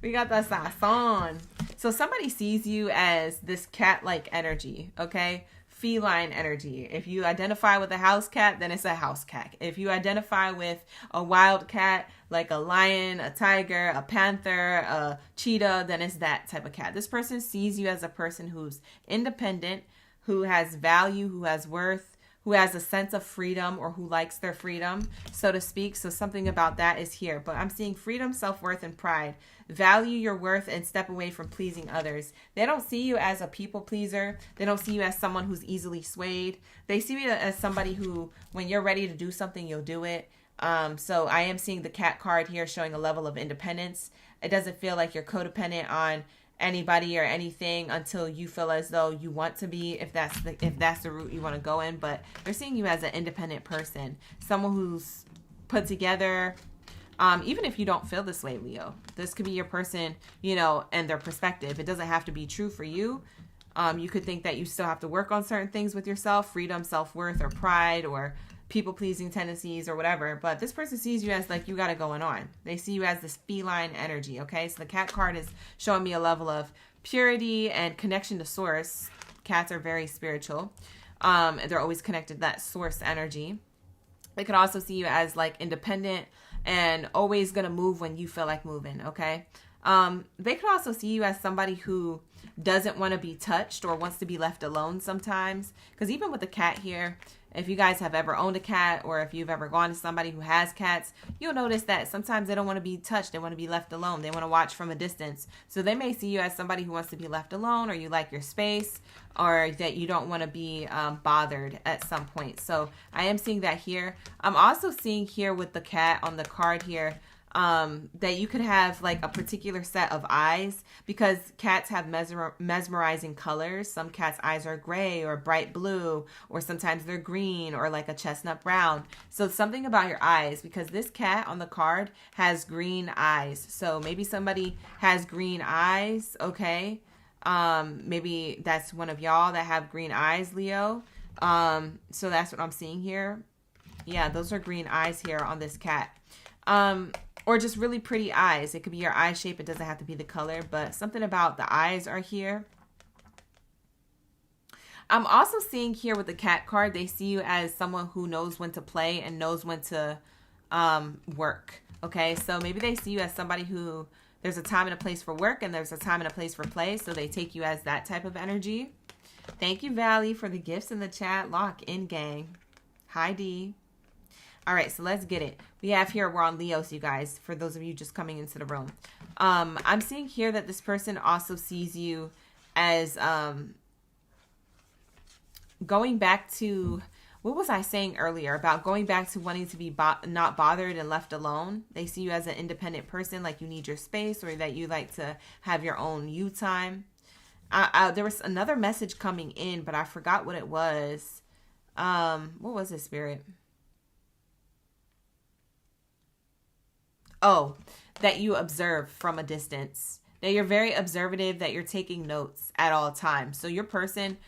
We got that sazon. So somebody sees you as this cat-like energy, okay? Feline energy. If you identify with a house cat, then it's a house cat. If you identify with a wild cat, like a lion, a tiger, a panther, a cheetah, then it's that type of cat. This person sees you as a person who's independent, who has value, who has worth, who has a sense of freedom, or who likes their freedom, so to speak. So something about that is here. But I'm seeing freedom, self-worth, and pride. Value your worth and step away from pleasing others. They don't see you as a people pleaser. They don't see you as someone who's easily swayed. They see you as somebody who, when you're ready to do something, you'll do it. So I am seeing the cat card here showing a level of independence. It doesn't feel like you're codependent on anybody or anything until you feel as though you want to be, if that's the route you want to go in. But they're seeing you as an independent person, someone who's put together. Even if you don't feel this way, Leo, this could be your person, you know, and their perspective. It doesn't have to be true for you. You could think that you still have to work on certain things with yourself, freedom, self-worth, or pride, or people-pleasing tendencies, or whatever. But this person sees you as like you got it going on. They see you as this feline energy, okay? So the cat card is showing me a level of purity and connection to source. Cats are very spiritual. They're always connected to that source energy. They could also see you as like independent and always going to move when you feel like moving, okay? They could also see you as somebody who doesn't want to be touched or wants to be left alone sometimes. Because even with the cat here, if you guys have ever owned a cat, or if you've ever gone to somebody who has cats, you'll notice that sometimes they don't want to be touched. They want to be left alone. They want to watch from a distance. So they may see you as somebody who wants to be left alone, or you like your space, or that you don't want to be bothered at some point. So I am seeing that here. I'm also seeing here with the cat on the card here, that you could have like a particular set of eyes, because cats have mesmerizing colors. Some cats' eyes are gray or bright blue, or sometimes they're green or like a chestnut brown. So something about your eyes, because this cat on the card has green eyes. So maybe somebody has green eyes, okay? Maybe that's one of y'all that have green eyes, Leo. So that's what I'm seeing here. Yeah, those are green eyes here on this cat. Or just really pretty eyes. It could be your eye shape. It doesn't have to be the color, but something about the eyes are here. I'm also seeing here with the cat card, they see you as someone who knows when to play and knows when to work. Okay, so maybe they see you as somebody who, there's a time and a place for work, and there's a time and a place for play. So they take you as that type of energy. Thank you, Valley, for the gifts in the chat. Lock in, gang. Hi, D. All right, so let's get it. We have here, we're on Leos, you guys, for those of you just coming into the room. I'm seeing here that this person also sees you as going back to, what was I saying earlier about going back to wanting to be not bothered and left alone? They see you as an independent person, like you need your space, or that you like to have your own you time. There was another message coming in, but I forgot what it was. What was it, Spirit? Oh, that you observe from a distance. That you're very observative, that you're taking notes at all times. So your person,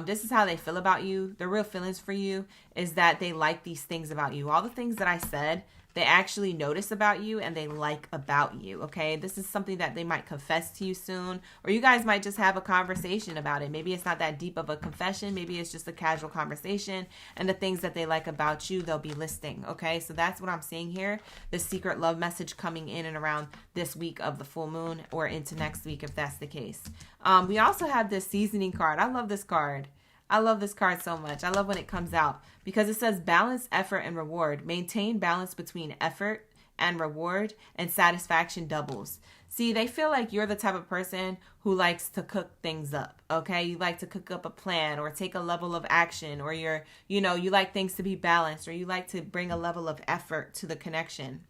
this is how they feel about you. The real feelings for you is that they like these things about you. All the things that I said, they actually notice about you and they like about you, okay? This is something that they might confess to you soon, or you guys might just have a conversation about it. Maybe it's not that deep of a confession. Maybe it's just a casual conversation, and the things that they like about you, they'll be listing, okay? So that's what I'm seeing here. The secret love message coming in and around this week of the full moon, or into next week if that's the case. We also have this seasoning card. I love this card. I love this card so much. I love when it comes out because it says balance, effort, and reward. Maintain balance between effort and reward, and satisfaction doubles. See, they feel like you're the type of person who likes to cook things up, okay? You like to cook up a plan or take a level of action, or you like things to be balanced, or you like to bring a level of effort to the connection.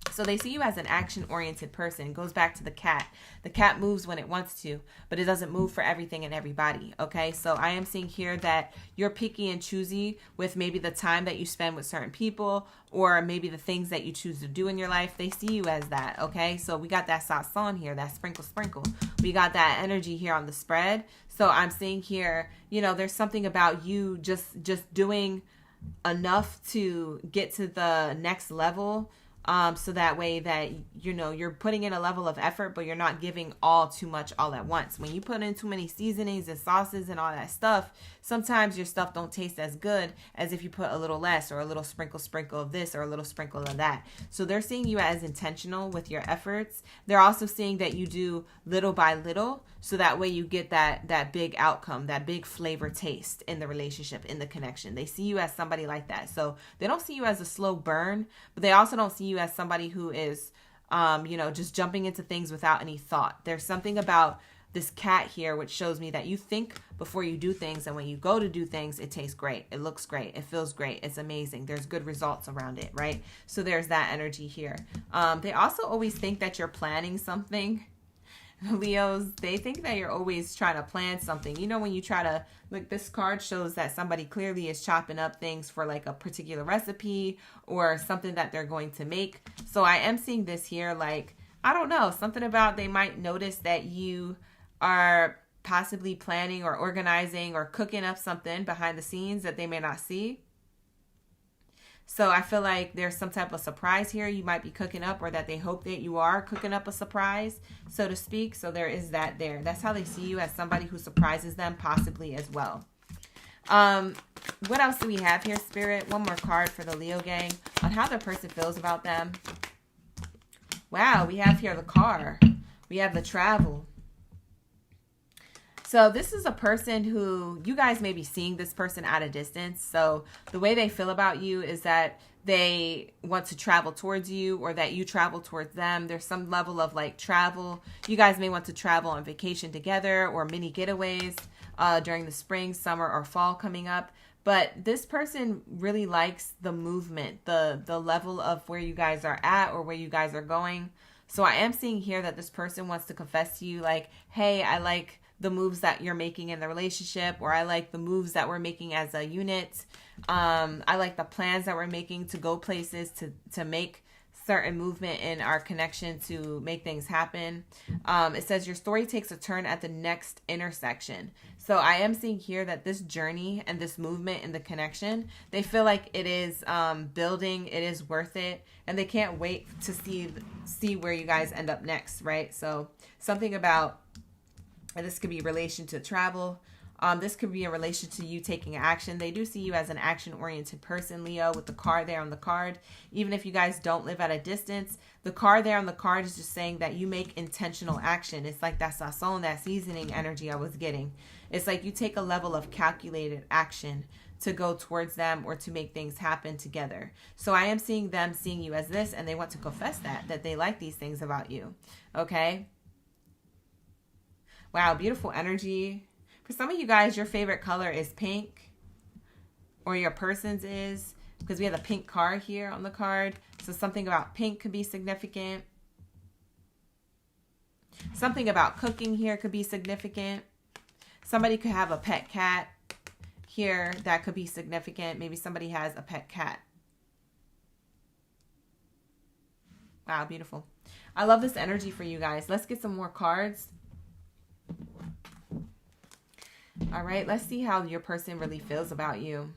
So they see you as an action-oriented person. It goes back to the cat. The cat moves when it wants to, but it doesn't move for everything and everybody, okay? So I am seeing here that you're picky and choosy with maybe the time that you spend with certain people, or maybe the things that you choose to do in your life. They see you as that, okay? So we got that sazon here, that sprinkle. We got that energy here on the spread. So I'm seeing here, there's something about you just doing enough to get to the next level. So that way that, you're putting in a level of effort, but you're not giving all too much all at once. When you put in too many seasonings and sauces and all that stuff, sometimes your stuff don't taste as good as if you put a little less, or a little sprinkle of this, or a little sprinkle of that. So they're seeing you as intentional with your efforts. They're also seeing that you do little by little, so that way you get that big outcome, that big flavor taste in the relationship, in the connection. They see you as somebody like that. So they don't see you as a slow burn, but they also don't see you as somebody who is, just jumping into things without any thought. There's something about this cat here which shows me that you think before you do things, and when you go to do things, it tastes great, it looks great, it feels great, it's amazing, there's good results around it, right? So there's that energy here. They also always think that you're planning something. Leos, they think that you're always trying to plan something. When you try to, like, this card shows that somebody clearly is chopping up things for like a particular recipe or something that they're going to make. So I am seeing this here, like, I don't know, something about they might notice that you are possibly planning or organizing or cooking up something behind the scenes that they may not see. So I feel like there's some type of surprise here you might be cooking up, or that they hope that you are cooking up a surprise, so to speak. So there is that there. That's how they see you, as somebody who surprises them, possibly as well. What else do we have here, Spirit? One more card for the Leo gang on how the person feels about them. Wow, we have here the car. We have the travel. So this is a person who, you guys may be seeing this person at a distance. So the way they feel about you is that they want to travel towards you, or that you travel towards them. There's some level of like travel. You guys may want to travel on vacation together, or mini getaways during the spring, summer, or fall coming up. But this person really likes the movement, the level of where you guys are at, or where you guys are going. So I am seeing here that this person wants to confess to you, like, hey, I like the moves that you're making in the relationship, or I like the moves that we're making as a unit. I like the plans that we're making to go places, to make certain movement in our connection, to make things happen. It says your story takes a turn at the next intersection. So I am seeing here that this journey and this movement in the connection, they feel like it is building, it is worth it, and they can't wait to see where you guys end up next, right? So something about, this could be relation to travel. This could be in relation to you taking action. They do see you as an action-oriented person, Leo, with the card there on the card. Even if you guys don't live at a distance, the card there on the card is just saying that you make intentional action. It's like that sazon, that seasoning energy I was getting. It's like you take a level of calculated action to go towards them or to make things happen together. So I am seeing them seeing you as this, and they want to confess that they like these things about you. Okay. Wow, beautiful energy. For some of you guys, your favorite color is pink, or your person's is, because we have a pink card here on the card. So something about pink could be significant. Something about cooking here could be significant. Somebody could have a pet cat here that could be significant. Maybe somebody has a pet cat. Wow, beautiful. I love this energy for you guys. Let's get some more cards. All right, let's see how your person really feels about you.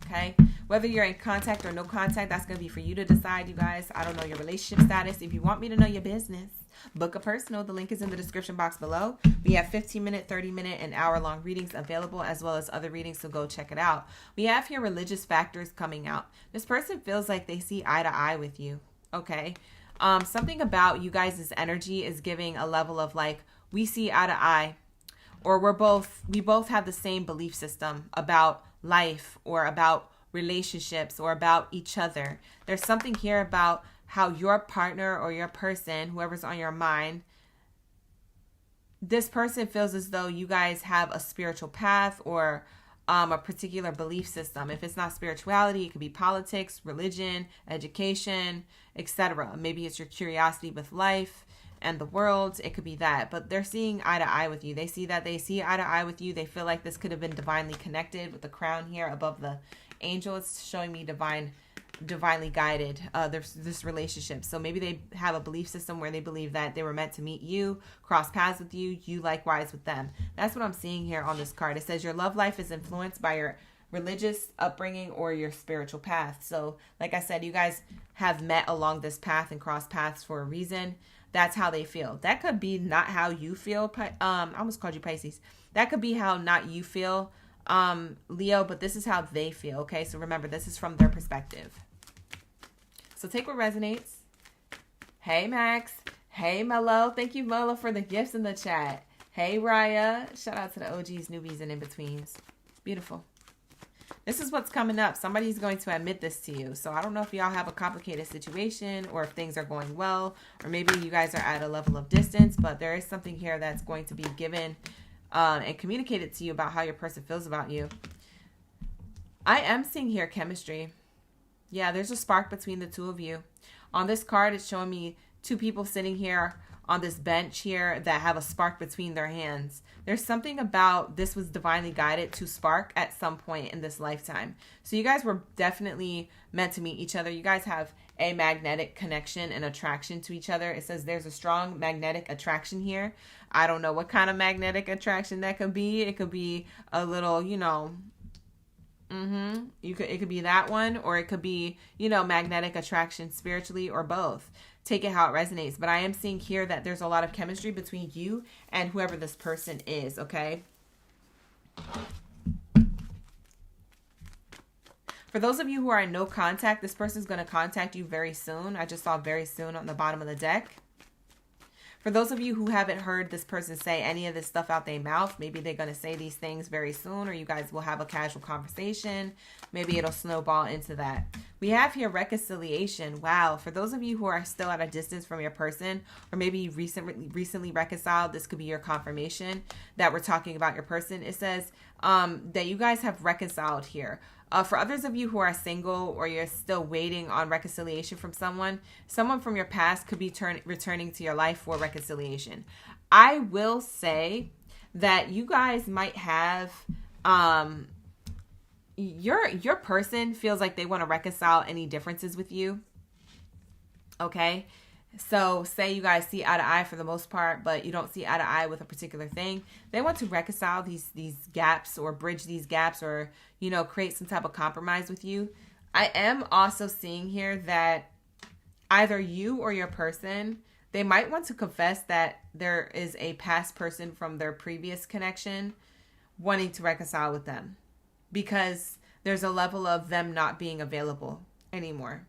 Okay, whether you're in contact or no contact, that's going to be for you to decide, you guys. I don't know your relationship status. If you want me to know your business, book a personal. The link is in the description box below. We have 15-minute, 30-minute, and hour-long readings available, as well as other readings, so go check it out. We have here religious factors coming out. This person feels like they see eye to eye with you. Okay. Something about you guys' energy is giving a level of like, we see eye to eye, or we both have the same belief system about life or about relationships or about each other. There's something here about how your partner or your person, whoever's on your mind, this person feels as though you guys have a spiritual path or a particular belief system. If it's not spirituality, it could be politics, religion, education, etc. Maybe it's your curiosity with life and the world. It could be that, but they're seeing eye to eye with you. They see eye to eye with you. They feel like this could have been divinely connected with the crown here above the angel. It's showing me divinely guided, this relationship. So maybe they have a belief system where they believe that they were meant to meet you, cross paths with you, you likewise with them. That's what I'm seeing here on this card. It says your love life is influenced by your religious upbringing or your spiritual path. So like I said, you guys have met along this path and crossed paths for a reason. That's how they feel. That could be not how you feel. I almost called you Pisces. That could be how not you feel, Leo, but this is how they feel. Okay, so remember, this is from their perspective. So take what resonates. Hey, Max. Hey, Mello. Thank you, Mello, for the gifts in the chat. Hey, Raya. Shout out to the OGs, newbies, and in-betweens. Beautiful. This is what's coming up. Somebody's going to admit this to you. So I don't know if y'all have a complicated situation or if things are going well, or maybe you guys are at a level of distance, but there is something here that's going to be given and communicated to you about how your person feels about you. I am seeing here chemistry. Yeah, there's a spark between the two of you. On this card, it's showing me two people sitting here on this bench here that have a spark between their hands. There's something about this was divinely guided to spark at some point in this lifetime. So you guys were definitely meant to meet each other. You guys have a magnetic connection and attraction to each other. It says there's a strong magnetic attraction here. I don't know what kind of magnetic attraction that could be. It could be a little, you know, it could be that one, or it could be, you know, magnetic attraction spiritually, or both. Take it how it resonates. But I am seeing here that there's a lot of chemistry between you and whoever this person is, okay? For those of you who are in no contact, this person is going to contact you very soon. I just saw very soon on the bottom of the deck. For those of you who haven't heard this person say any of this stuff out their mouth, maybe they're going to say these things very soon, or you guys will have a casual conversation. Maybe it'll snowball into that. We have here reconciliation. Wow. For those of you who are still at a distance from your person, or maybe you recently reconciled, this could be your confirmation that we're talking about your person. It says that you guys have reconciled here. For others of you who are single, or you're still waiting on reconciliation from someone from your past could be returning to your life for reconciliation. I will say that you guys might have, your person feels like they want to reconcile any differences with you. Okay. So say you guys see eye to eye for the most part, but you don't see eye to eye with a particular thing. They want to reconcile these gaps, or bridge these gaps, or, you know, create some type of compromise with you. I am also seeing here that either you or your person, they might want to confess that there is a past person from their previous connection wanting to reconcile with them, because there's a level of them not being available anymore.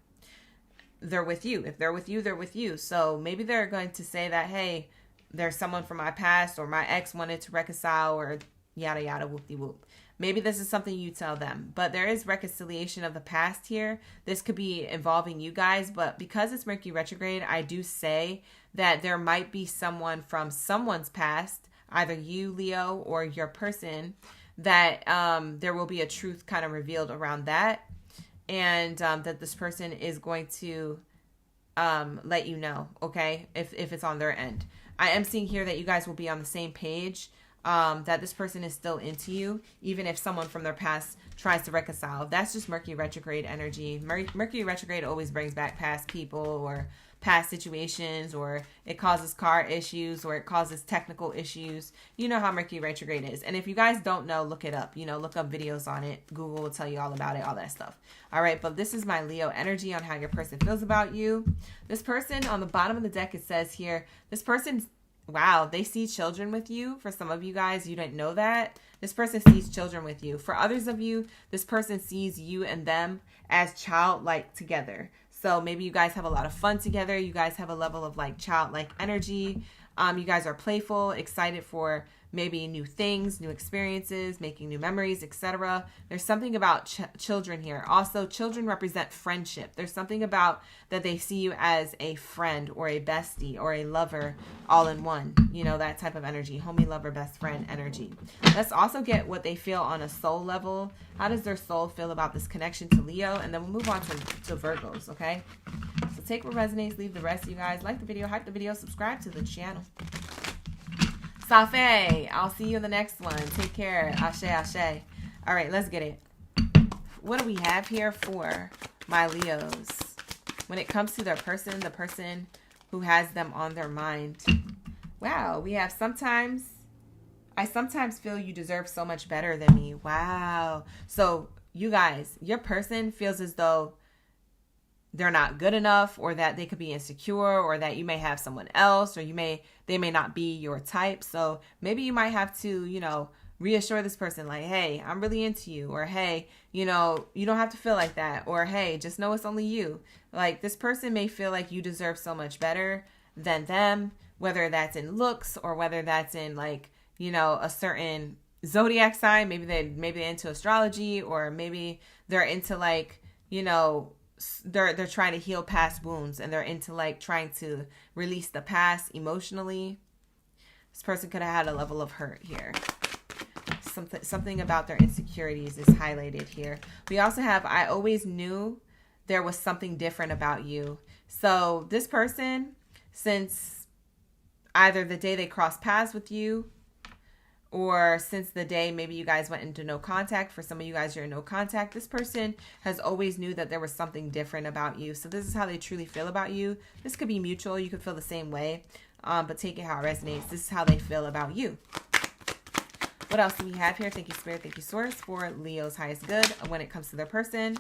They're with you. If they're with you, they're with you. So maybe they're going to say that, hey, there's someone from my past, or my ex wanted to reconcile, or yada yada whoop-de-whoop. Maybe this is something you tell them, but there is reconciliation of the past here. This could be involving you guys, but because it's Mercury retrograde, I do say that there might be someone from someone's past, either you, Leo, or your person, that there will be a truth kind of revealed around that, and that this person is going to let you know, okay, if it's on their end. I am seeing here that you guys will be on the same page, that this person is still into you, even if someone from their past tries to reconcile. That's just Mercury retrograde energy. Mercury retrograde always brings back past people or past situations, or it causes car issues, or it causes technical issues. You know how Mercury retrograde is. And if you guys don't know, look it up. Look up videos on it. Google will tell you all about it, all that stuff. All right, but this is my Leo energy on how your person feels about you. This person, on the bottom of the deck, it says here, this person's, wow, they see children with you. For some of you guys, you didn't know that. This person sees children with you. For others of you, this person sees you and them as childlike together. So maybe you guys have a lot of fun together. You guys have a level of like childlike energy. You guys are playful, excited for maybe new things, new experiences, making new memories, etc. There's something about children here. Also, children represent friendship. There's something about that they see you as a friend or a bestie or a lover all in one. That type of energy. Homie, lover, best friend energy. Let's also get what they feel on a soul level. How does their soul feel about this connection to Leo? And then we'll move on to Virgos, okay? So take what resonates, leave the rest. You guys like the video, hype the video, subscribe to the channel. Safe, I'll see you in the next one. Take care. Ashe, ashe. All right, let's get it. What do we have here for my Leos? When it comes to their person, the person who has them on their mind. Wow, we have I sometimes feel you deserve so much better than me. Wow. So you guys, your person feels as though they're not good enough, or that they could be insecure, or that you may have someone else, or they may not be your type. So maybe you might have to, reassure this person like, hey, I'm really into you, or hey, you don't have to feel like that, or hey, just know it's only you. Like, this person may feel like you deserve so much better than them, whether that's in looks or whether that's in like, a certain zodiac sign. Maybe they're into astrology, or maybe they're into like, they're trying to heal past wounds, and they're into like trying to release the past emotionally. This person could have had a level of hurt here. Something about their insecurities is highlighted here. We also have, I always knew there was something different about you. So this person, since either the day they crossed paths with you, or since the day maybe you guys went into no contact. For some of you guys, you're in no contact. This person has always knew that there was something different about you. So this is how they truly feel about you. This could be mutual. You could feel the same way, but take it how it resonates. This is how they feel about you. What else do we have here? Thank you, Spirit. Thank you, Source, for Leo's highest good when it comes to their person.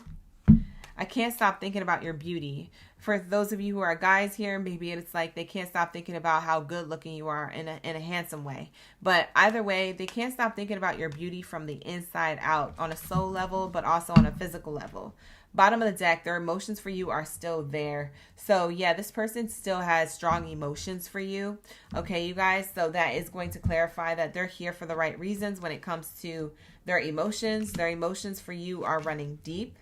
I can't stop thinking about your beauty. For those of you who are guys here, maybe it's like they can't stop thinking about how good looking you are in a handsome way. But either way, they can't stop thinking about your beauty from the inside out, on a soul level, but also on a physical level. Bottom of the deck, their emotions for you are still there. So yeah, this person still has strong emotions for you. Okay, you guys, so that is going to clarify that they're here for the right reasons when it comes to their emotions. Their emotions for you are running deep,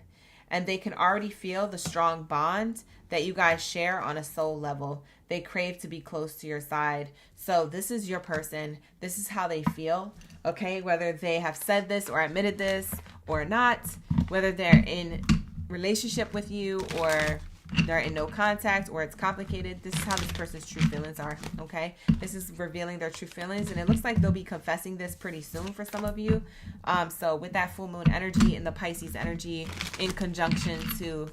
and they can already feel the strong bond that you guys share on a soul level. They crave to be close to your side. So this is your person. This is how they feel. Okay, whether they have said this or admitted this or not, whether they're in relationship with you or they're in no contact or it's complicated, this is how this person's true feelings are. Okay, this is revealing their true feelings, and it looks like they'll be confessing this pretty soon for some of you. So with that full moon energy and the Pisces energy in conjunction to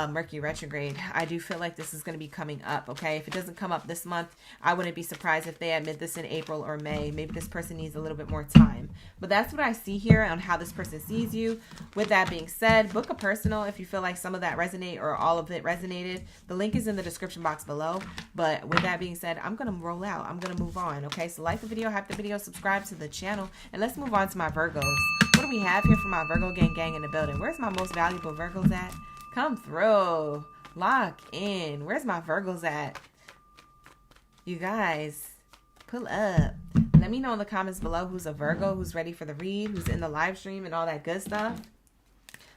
Mercury retrograde, I do feel like this is going to be coming up. Okay, if it doesn't come up this month, I wouldn't be surprised if they admit this in April or May. Maybe this person needs a little bit more time, but that's what I see here on how this person sees you. With that being said, book a personal if you feel like some of that resonate or all of it resonated. The link is in the description box below. But with that being said, I'm going to roll out. I'm going to move on. Okay, so like the video, hype the video, subscribe to the channel, and let's move on to my Virgos. What do we have here for my Virgo gang in the building? Where's my most valuable Virgos at? Come through. Lock in. Where's my Virgos at? You guys, pull up. Let me know in the comments below who's a Virgo, who's ready for the read, who's in the live stream and all that good stuff.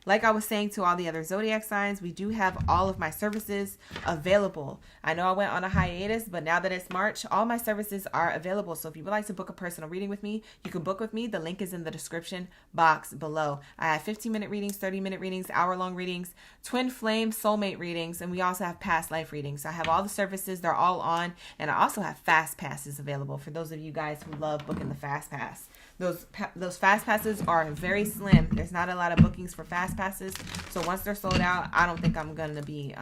Like I was saying to all the other zodiac signs, we do have all of my services available. I know I went on a hiatus, but now that it's March, all my services are available. So if you would like to book a personal reading with me, you can book with me. The link is in the description box below. I have 15-minute readings, 30-minute readings, hour-long readings, twin flame soulmate readings, and we also have past life readings. So I have all the services. They're all on. And I also have fast passes available for those of you guys who love booking the fast pass. Those fast passes are very slim. There's not a lot of bookings for fast passes. So once they're sold out, I don't think I'm going to be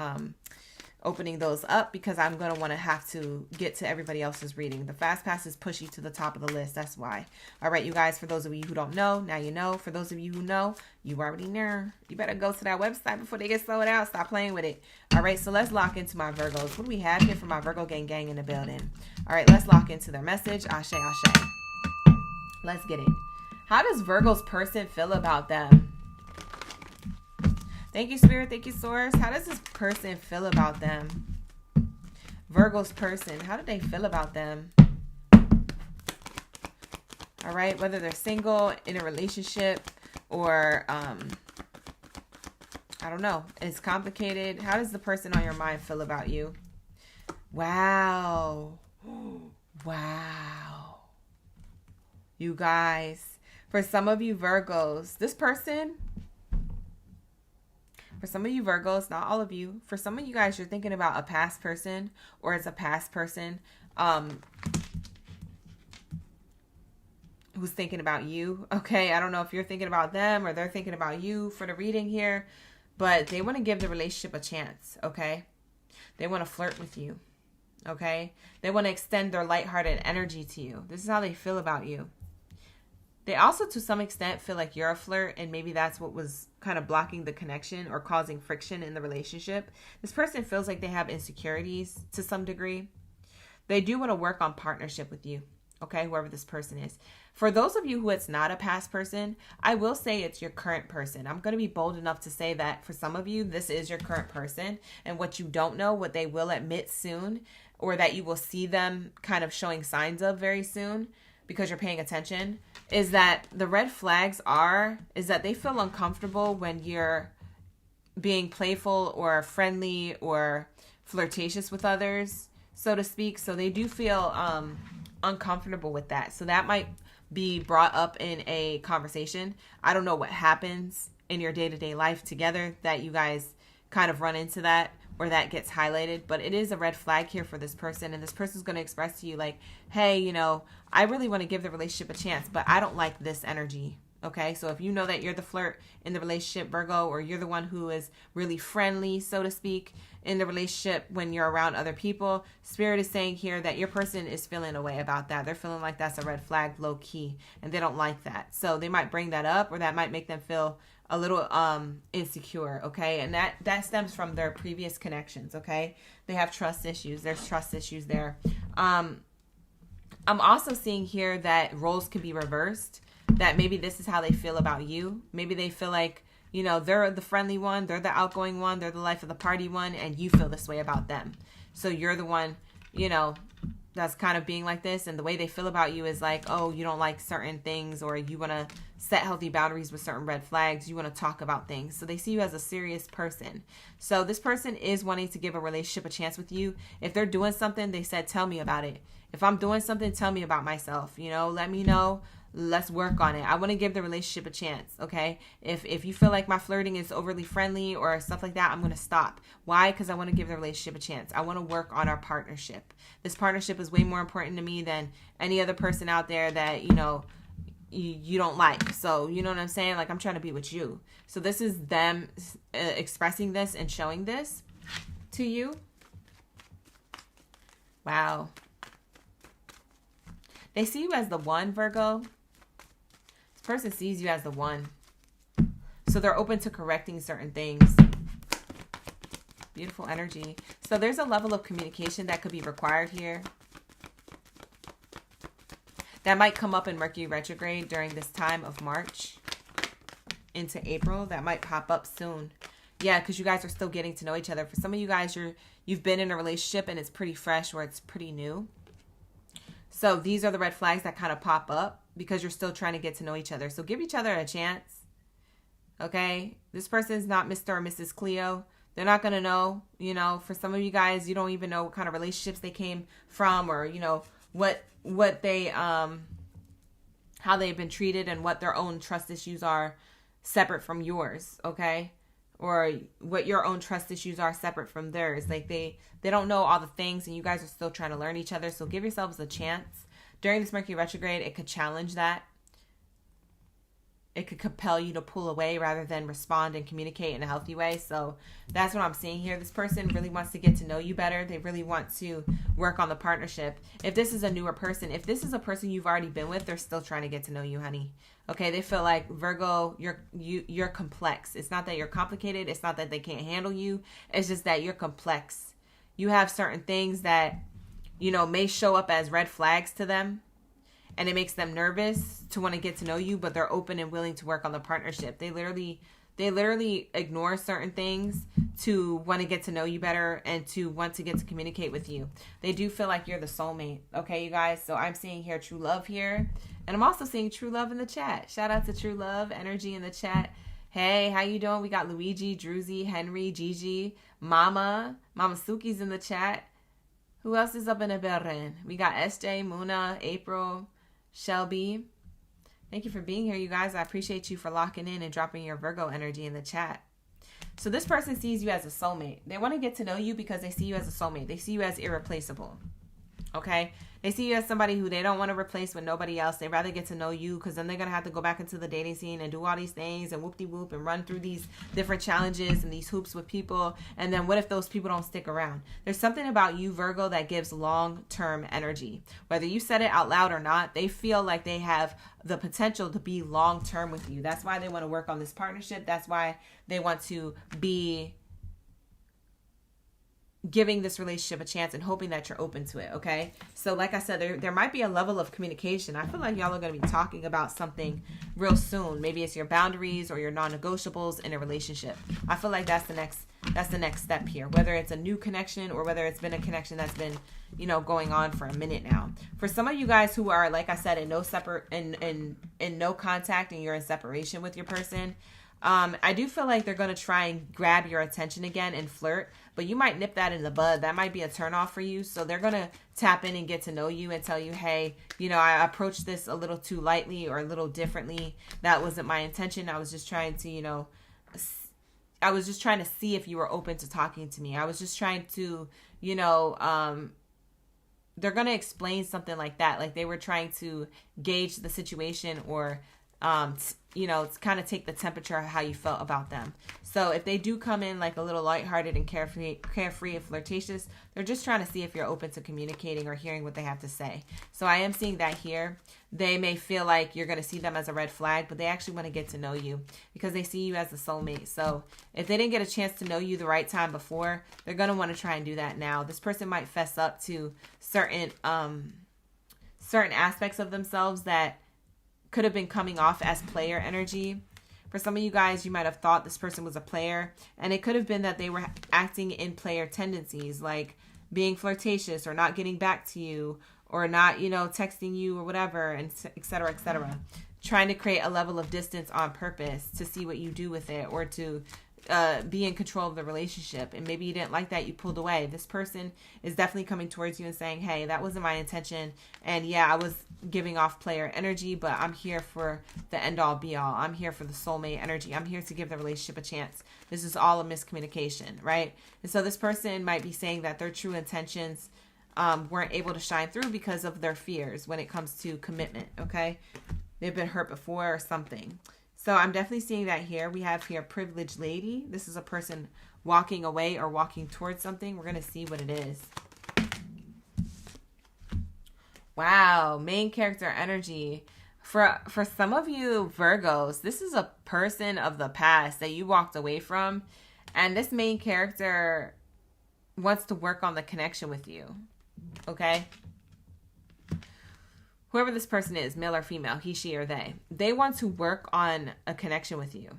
opening those up because I'm going to want to have to get to everybody else's reading. The fast pass is pushy to the top of the list. That's why. All right, you guys, for those of you who don't know, now you know. For those of you who know, you already know. You better go to that website before they get sold out. Stop playing with it. All right, so let's lock into my Virgos. What do we have here for my Virgo gang in the building? All right, let's lock into their message. Ashe, ashe. Let's get it. How does Virgo's person feel about them? Thank you, Spirit. Thank you, Source. How does this person feel about them? Virgo's person. How do they feel about them? All right. Whether they're single, in a relationship, or I don't know. It's complicated. How does the person on your mind feel about you? Wow. Wow. You guys, for some of you Virgos, this person, for some of you Virgos, not all of you, for some of you guys, you're thinking about a past person, or it's a past person who's thinking about you. Okay, I don't know if you're thinking about them or they're thinking about you for the reading here, but they want to give the relationship a chance, okay? They want to flirt with you, okay? They want to extend their lighthearted energy to you. This is how they feel about you. They also, to some extent, feel like you're a flirt, and maybe that's what was kind of blocking the connection or causing friction in the relationship. This person feels like they have insecurities to some degree. They do want to work on partnership with you, okay, whoever this person is. For those of you who it's not a past person, I will say it's your current person. I'm going to be bold enough to say that for some of you, this is your current person, and what you don't know, what they will admit soon, or that you will see them kind of showing signs of very soon, because you're paying attention, is that the red flags is that they feel uncomfortable when you're being playful or friendly or flirtatious with others, so to speak. So they do feel uncomfortable with that. So that might be brought up in a conversation. I don't know what happens in your day-to-day life together that you guys kind of run into that, or that gets highlighted, but it is a red flag here for this person, and this person's going to express to you like, hey, you know, I really want to give the relationship a chance, but I don't like this energy, okay? So if you know that you're the flirt in the relationship, Virgo, or you're the one who is really friendly, so to speak, in the relationship when you're around other people, Spirit is saying here that your person is feeling a way about that. They're feeling like that's a red flag, low key, and they don't like that. So they might bring that up, or that might make them feel a little insecure, okay? And that stems from their previous connections, okay? They have trust issues. There's trust issues there. I'm also seeing here that roles can be reversed, that maybe this is how they feel about you. Maybe they feel like, you know, they're the friendly one, they're the outgoing one, they're the life of the party one, and you feel this way about them. So you're the one, you know, that's kind of being like this, and the way they feel about you is like, oh, you don't like certain things, or you want to set healthy boundaries with certain red flags. You want to talk about things. So they see you as a serious person. So this person is wanting to give a relationship a chance with you. If they're doing something, they said, tell me about it. If I'm doing something, tell me about myself. You know, let me know. Let's work on it. I want to give the relationship a chance, okay? If you feel like my flirting is overly friendly or stuff like that, I'm going to stop. Why? Because I want to give the relationship a chance. I want to work on our partnership. This partnership is way more important to me than any other person out there that, you know, you don't like. So, you know what I'm saying? Like, I'm trying to be with you. So this is them expressing this and showing this to you. Wow. They see you as the one, Virgo. This person sees you as the one. So they're open to correcting certain things. Beautiful energy. So there's a level of communication that could be required here. That might come up in Mercury retrograde during this time of March into April. That might pop up soon. Yeah, because you guys are still getting to know each other. For some of you guys, you've been in a relationship and it's pretty fresh or it's pretty new. So these are the red flags that kind of pop up because you're still trying to get to know each other. So give each other a chance. Okay? This person's not Mr. or Mrs. Cleo. They're not going to know, you know, for some of you guys, you don't even know what kind of relationships they came from, or, you know, what they, how they've been treated and what their own trust issues are separate from yours. Okay? Or what your own trust issues are separate from theirs. Like they don't know all the things, and you guys are still trying to learn each other. So give yourselves a chance. During this Mercury retrograde, it could challenge that. It could compel you to pull away rather than respond and communicate in a healthy way. So that's what I'm seeing here. This person really wants to get to know you better. They really want to work on the partnership. If this is a newer person, if this is a person you've already been with, they're still trying to get to know you, honey. Okay, they feel like, Virgo, you're complex. It's not that you're complicated. It's not that they can't handle you. It's just that you're complex. You have certain things that, you know, may show up as red flags to them. And it makes them nervous to want to get to know you, but they're open and willing to work on the partnership. They literally ignore certain things to want to get to know you better and to want to get to communicate with you. They do feel like you're the soulmate. Okay, you guys? So I'm seeing here true love here. And I'm also seeing true love in the chat. Shout out to true love energy in the chat. Hey, how you doing? We got Luigi, Druzy, Henry, Gigi, Mama Suki's in the chat. Who else is up in the building? We got SJ, Muna, April, Shelby. Thank you for being here, you guys. I appreciate you for locking in and dropping your Virgo energy in the chat. So this person sees you as a soulmate. They want to get to know you because they see you as a soulmate. They see you as irreplaceable. Okay? They see you as somebody who they don't want to replace with nobody else. They rather get to know you because then they're going to have to go back into the dating scene and do all these things and whoop-de-whoop and run through these different challenges and these hoops with people. And then what if those people don't stick around? There's something about you, Virgo, that gives long-term energy. Whether you said it out loud or not, they feel like they have the potential to be long-term with you. That's why they want to work on this partnership. That's why they want to be giving this relationship a chance and hoping that you're open to it. Okay, so like I said, there might be a level of communication. I feel like y'all are going to be talking about something real soon. Maybe it's your boundaries or your non-negotiables in a relationship. I feel like that's the next step here, whether it's a new connection or whether it's been a connection that's been, you know, going on for a minute now. For some of you guys who are, like I said, in no contact and you're in separation with your person, I do feel like they're going to try and grab your attention again and flirt, but you might nip that in the bud. That might be a turnoff for you. So they're going to tap in and get to know you and tell you, hey, you know, I approached this a little too lightly or a little differently. That wasn't my intention. I was just trying to, you know, I was just trying to see if you were open to talking to me. I was just trying to, you know, they're going to explain something like that. Like they were trying to gauge the situation or, you know, it's kind of take the temperature of how you felt about them. So if they do come in like a little lighthearted and carefree and flirtatious, they're just trying to see if you're open to communicating or hearing what they have to say. So I am seeing that here. They may feel like you're going to see them as a red flag, but they actually want to get to know you because they see you as a soulmate. So if they didn't get a chance to know you the right time before, they're going to want to try and do that now. This person might fess up to certain aspects of themselves that could have been coming off as player energy. For some of you guys, you might have thought this person was a player, and it could have been that they were acting in player tendencies, like being flirtatious or not getting back to you or not, you know, texting you or whatever, and et cetera, trying to create a level of distance on purpose to see what you do with it or to be in control of the relationship. And maybe you didn't like that, you pulled away. This person is definitely coming towards you and saying, hey, that wasn't my intention, and yeah, I was giving off player energy, but I'm here for the end all be all. I'm here for the soulmate energy. I'm here to give the relationship a chance. This is all a miscommunication, right? And so this person might be saying that their true intentions weren't able to shine through because of their fears when it comes to commitment. Okay, they've been hurt before or something. So I'm definitely seeing that here. We have here privileged lady. This is a person walking away or walking towards something. We're going to see what it is. Wow. Main character energy. For some of you Virgos, this is a person of the past that you walked away from. And this main character wants to work on the connection with you. Okay? Whoever this person is, male or female, he, she, or they want to work on a connection with you.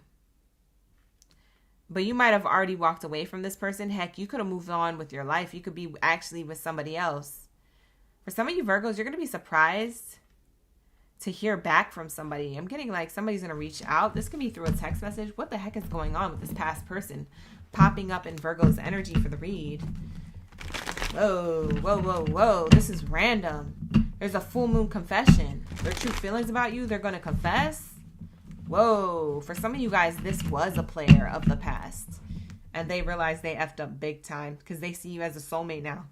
But you might have already walked away from this person. Heck, you could have moved on with your life. You could be actually with somebody else. For some of you Virgos, you're going to be surprised to hear back from somebody. I'm getting like somebody's going to reach out. This can be through a text message. What the heck is going on with this past person popping up in Virgo's energy for the read? Whoa, whoa, whoa, whoa. This is random. There's a full moon confession. Their true feelings about you, they're going to confess. Whoa. For some of you guys, this was a player of the past. And they realize they effed up big time because they see you as a soulmate now.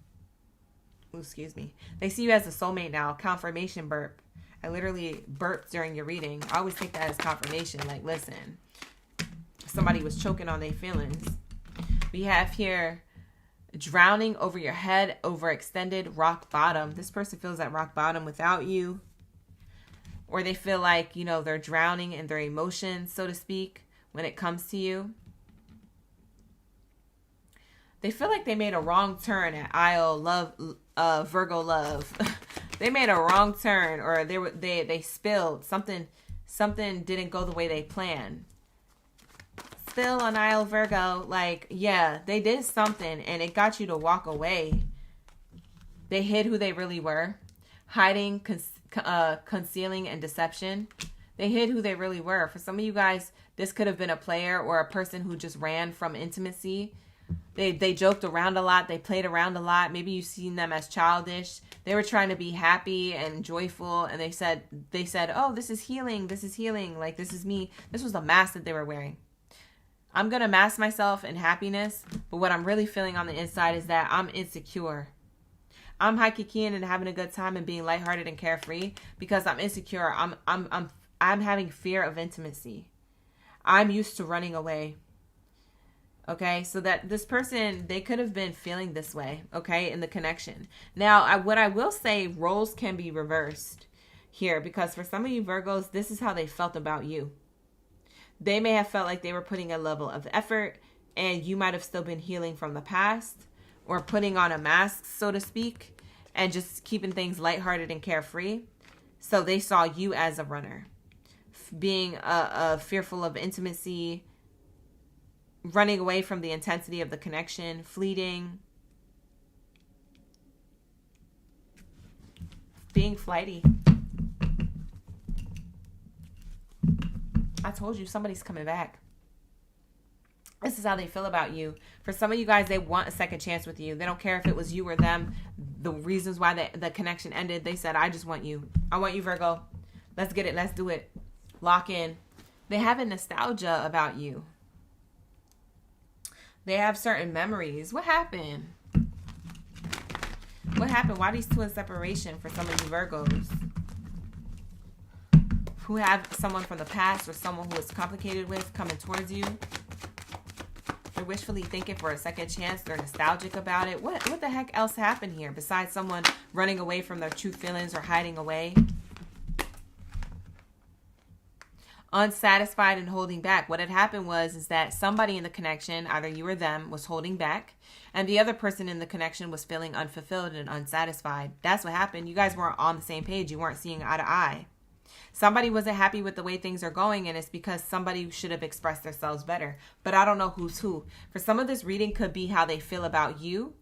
Ooh, excuse me. They see you as a soulmate now. Confirmation burp. I literally burped during your reading. I always take that as confirmation. Like, listen, somebody was choking on their feelings. We have here drowning over your head, overextended, rock bottom. This person feels at rock bottom without you. Or they feel like, you know, they're drowning in their emotions, so to speak, when it comes to you. They feel like they made a wrong turn at Virgo love. They made a wrong turn, or they spilled something. Something didn't go the way they planned. Spill on Isle Virgo, like, yeah, they did something and it got you to walk away. They hid who they really were, hiding, concealing, and deception. They hid who they really were. For some of you guys, this could have been a player or a person who just ran from intimacy. They joked around a lot. They played around a lot. Maybe you've seen them as childish. They were trying to be happy and joyful. And they said, oh, this is healing. This is healing. Like, this is me. This was the mask that they were wearing. I'm going to mask myself in happiness. But what I'm really feeling on the inside is that I'm insecure. I'm high-kicking and having a good time and being lighthearted and carefree because I'm insecure. I'm having fear of intimacy. I'm used to running away. Okay, so that this person, they could have been feeling this way, okay, in the connection. Now, what I will say, roles can be reversed here because for some of you Virgos, this is how they felt about you. They may have felt like they were putting a level of effort and you might have still been healing from the past or putting on a mask, so to speak, and just keeping things lighthearted and carefree. So they saw you as a runner, being fearful of intimacy, running away from the intensity of the connection, fleeting, being flighty. I told you somebody's coming back. This is how they feel about you. For some of you guys, they want a second chance with you. They don't care if it was you or them. The reasons why the connection ended, they said, I just want you. I want you, Virgo. Let's get it. Let's do it. Lock in. They have a nostalgia about you. They have certain memories. What happened? What happened? Why these two in separation for some of you Virgos? Who have someone from the past or someone who is complicated with coming towards you. They're wishfully thinking for a second chance. They're nostalgic about it. What the heck else happened here besides someone running away from their true feelings or hiding away? Unsatisfied and holding back. What had happened is that somebody in the connection, either you or them, was holding back, and the other person in the connection was feeling unfulfilled and unsatisfied. That's what happened. You guys weren't on the same page. You weren't seeing eye to eye. Somebody wasn't happy with the way things are going, and it's because somebody should have expressed themselves better. But I don't know who's who. For some of this reading could be how they feel about you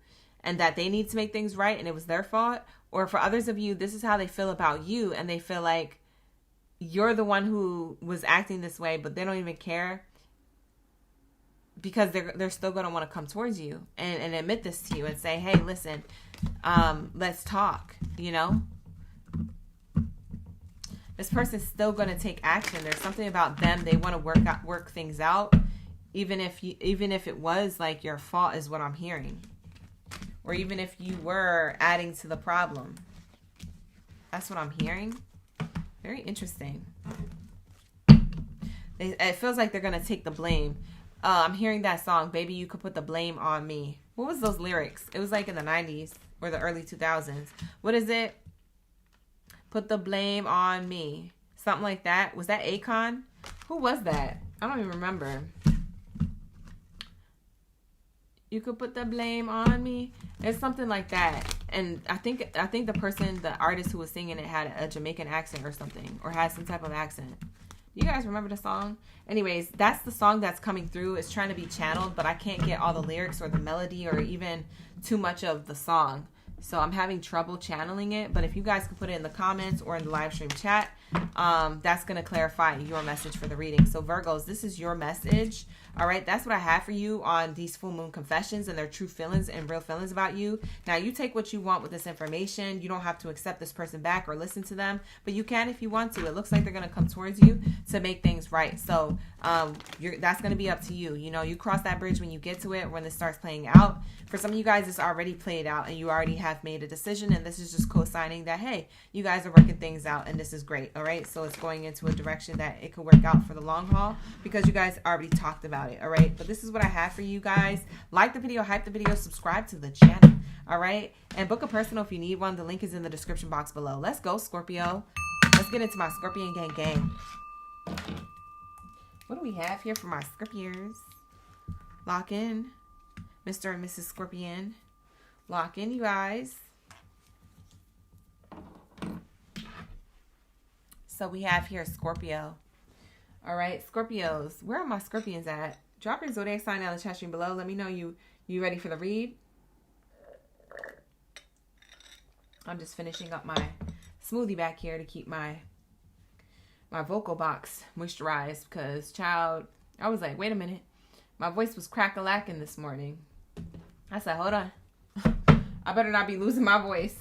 and that they need to make things right and it was their fault. Or for others of you, this is how they feel about you and they feel like you're the one who was acting this way, but they don't even care because they're still going to want to come towards you and admit this to you and say, hey, listen, let's talk, you know? This person's still going to take action. There's something about them. They want to work things out, even if it was like your fault is what I'm hearing. Or even if you were adding to the problem. That's what I'm hearing. Very interesting. It feels like they're going to take the blame. I'm hearing that song, Baby, You Could Put the Blame on Me. What was those lyrics? It was like in the 90s or the early 2000s. What is it? Put the blame on me. Something like that. Was that Akon? Who was that? I don't even remember. You could put the blame on me. It's something like that. And I think the artist who was singing it had a Jamaican accent or something, or had some type of accent. You guys remember the song? Anyways, that's the song that's coming through. It's trying to be channeled, but I can't get all the lyrics or the melody or even too much of the song. So I'm having trouble channeling it, but if you guys can put it in the comments or in the live stream chat, that's going to clarify your message for the reading. So Virgos, this is your message. All right, that's what I have for you on these full moon confessions and their true feelings and real feelings about you. Now, you take what you want with this information. You don't have to accept this person back or listen to them, but you can if you want to. It looks like they're going to come towards you to make things right. So that's going to be up to you. You know, you cross that bridge when you get to it, when this starts playing out. For some of you guys, it's already played out and you already have made a decision, and this is just co-signing that, hey, you guys are working things out and this is great. All right, so it's going into a direction that it could work out for the long haul because you guys already talked about it. All right, but this is what I have for you guys. Like the video, hype the video, subscribe to the channel. All right, and book a personal if you need one. The link is in the description box below. Let's go, Scorpio. Let's get into my Scorpion gang. What do we have here for my Scorpios? Lock in, Mr. and Mrs. Scorpion. Lock in, you guys. So we have here Scorpio. All right, Scorpios. Where are my Scorpions at? Drop your zodiac sign down in the chat stream below. Let me know you ready for the read. I'm just finishing up my smoothie back here to keep my vocal box moisturized because, child, I was like, wait a minute. My voice was crack-a-lacking this morning. I said, hold on. I better not be losing my voice.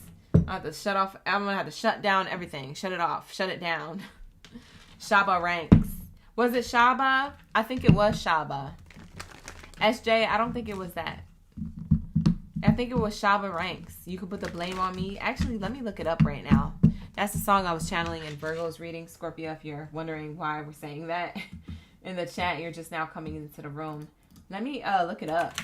I have to shut off. I'm going to have to shut down everything. Shut it off. Shut it down. Shaba ranks. Was it Shaba? I think it was Shaba. SJ, I don't think it was that. I think it was Shaba ranks. You could put the blame on me. Actually, let me look it up right now. That's the song I was channeling in Virgo's reading. Scorpio, if you're wondering why we're saying that in the chat, you're just now coming into the room. Let me look it up.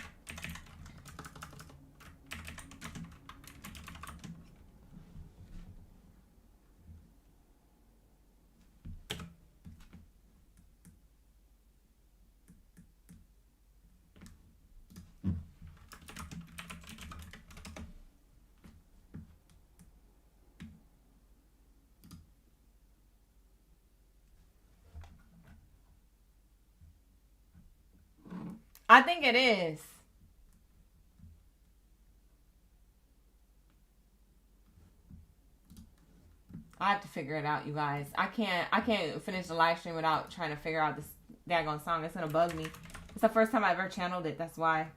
I think it is. I have to figure it out, you guys. I can't finish the live stream without trying to figure out this daggone song. It's gonna bug me. It's the first time I ever channeled it. That's why.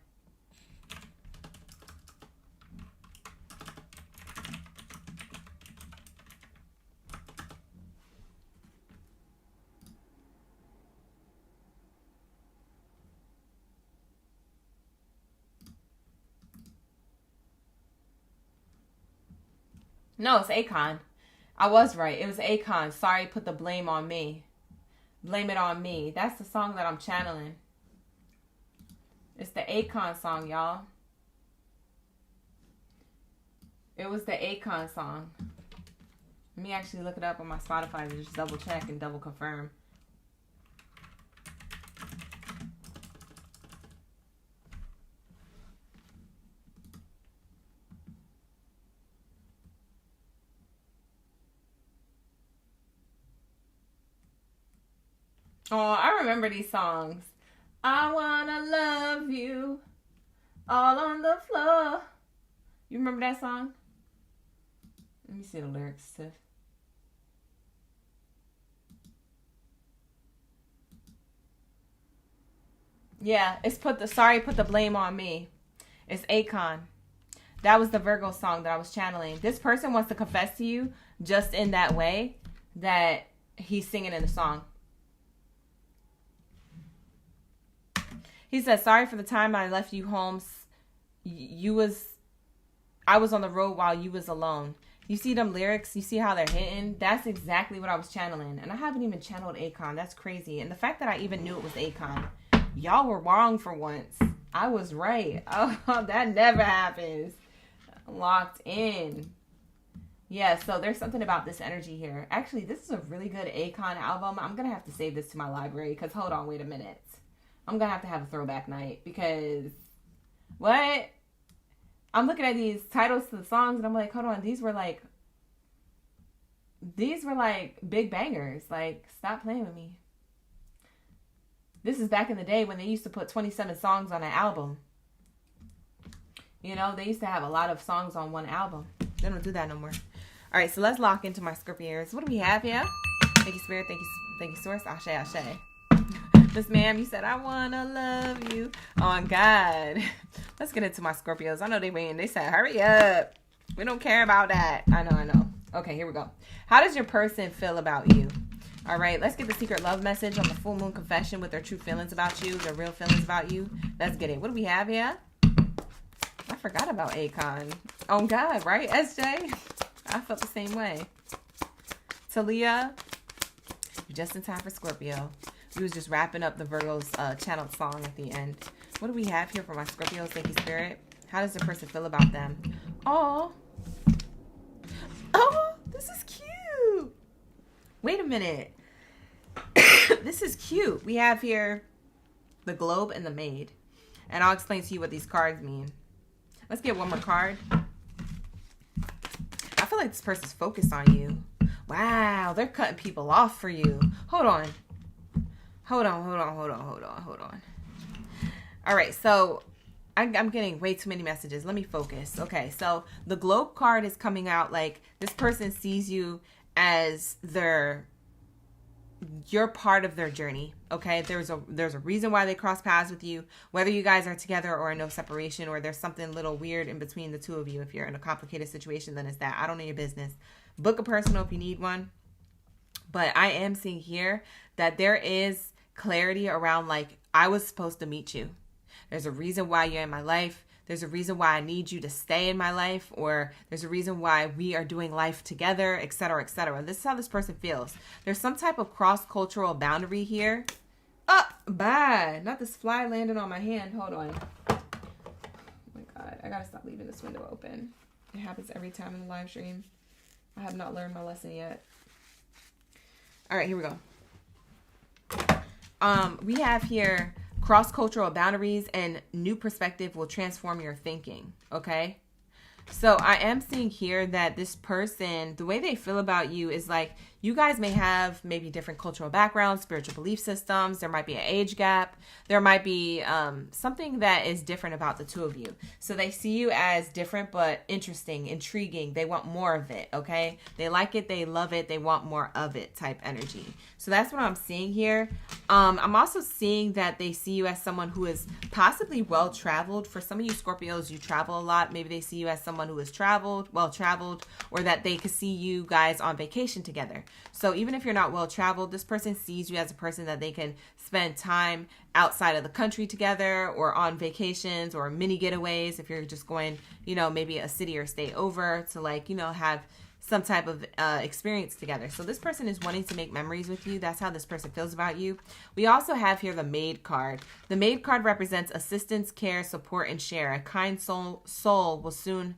No, it's Akon. I was right. It was Akon. Sorry, put the blame on me. Blame it on me. That's the song that I'm channeling. It's the Akon song, y'all. It was the Akon song. Let me actually look it up on my Spotify to just double check and double confirm. Oh, I remember these songs. I wanna love you all on the floor. You remember that song? Let me see the lyrics, Tiff. Yeah, it's put the blame on me. It's Akon. That was the Virgo song that I was channeling. This person wants to confess to you just in that way that he's singing in the song. He said, sorry for the time I left you home. I was on the road while you was alone. You see them lyrics? You see how they're hitting? That's exactly what I was channeling. And I haven't even channeled Akon. That's crazy. And the fact that I even knew it was Akon. Y'all were wrong for once. I was right. Oh, that never happens. Locked in. Yeah, so there's something about this energy here. Actually, this is a really good Akon album. I'm going to have to save this to my library because, hold on, wait a minute. I'm going to have a throwback night because, what? I'm looking at these titles to the songs and I'm like, hold on, these were like big bangers. Like, stop playing with me. This is back in the day when they used to put 27 songs on an album. You know, they used to have a lot of songs on one album. They don't do that no more. All right, so let's lock into my Scorpios. What do we have here? Thank you, Spirit. Thank you, Source. Ashe, ashe. Miss Ma'am, you said, I want to love you. Oh, God. Let's get into my Scorpios. I know they waiting. They said, hurry up. We don't care about that. I know. Okay, here we go. How does your person feel about you? All right, let's get the secret love message on the full moon confession with their true feelings about you, their real feelings about you. Let's get it. What do we have here? I forgot about Akon. Oh, God, right, SJ? I felt the same way. Talia, just in time for Scorpio. We was just wrapping up the Virgo's channeled song at the end. What do we have here for my Scorpios? Thank you, Spirit. How does the person feel about them? Oh, this is cute. Wait a minute. This is cute. We have here the Globe and the Maid. And I'll explain to you what these cards mean. Let's get one more card. I feel like this person's focused on you. Wow, they're cutting people off for you. Hold on. All right, so I'm getting way too many messages. Let me focus. Okay, so the Globe card is coming out like this person sees you as you're part of their journey. Okay, there's a reason why they cross paths with you, whether you guys are together or no separation, or there's something a little weird in between the two of you. If you're in a complicated situation, then it's that. I don't know your business. Book a personal if you need one. But I am seeing here that there is clarity around, like, I was supposed to meet you. There's a reason why you're in my life. There's a reason why I need you to stay in my life, or there's a reason why we are doing life together, etc., etc. This is how this person feels. There's some type of cross-cultural boundary here. Oh, bad. Not this fly landing on my hand. Hold on. Oh my God. I gotta stop leaving this window open. It happens every time in the live stream. I have not learned my lesson yet. All right, here we go. We have here cross-cultural boundaries and new perspective will transform your thinking. Okay. So I am seeing here that this person, the way they feel about you is like, you guys may have maybe different cultural backgrounds, spiritual belief systems. There might be an age gap. There might be something that is different about the two of you. So they see you as different, but interesting, intriguing. They want more of it, okay? They like it. They love it. They want more of it type energy. So that's what I'm seeing here. I'm also seeing that they see you as someone who is possibly well-traveled. For some of you Scorpios, you travel a lot. Maybe they see you as someone who is well-traveled, or that they could see you guys on vacation together. So even if you're not well-traveled, this person sees you as a person that they can spend time outside of the country together, or on vacations or mini getaways. If you're just going, maybe a city or state over to have some type of experience together. So this person is wanting to make memories with you. That's how this person feels about you. We also have here the Maid card. The Maid card represents assistance, care, support, and share. A kind soul will soon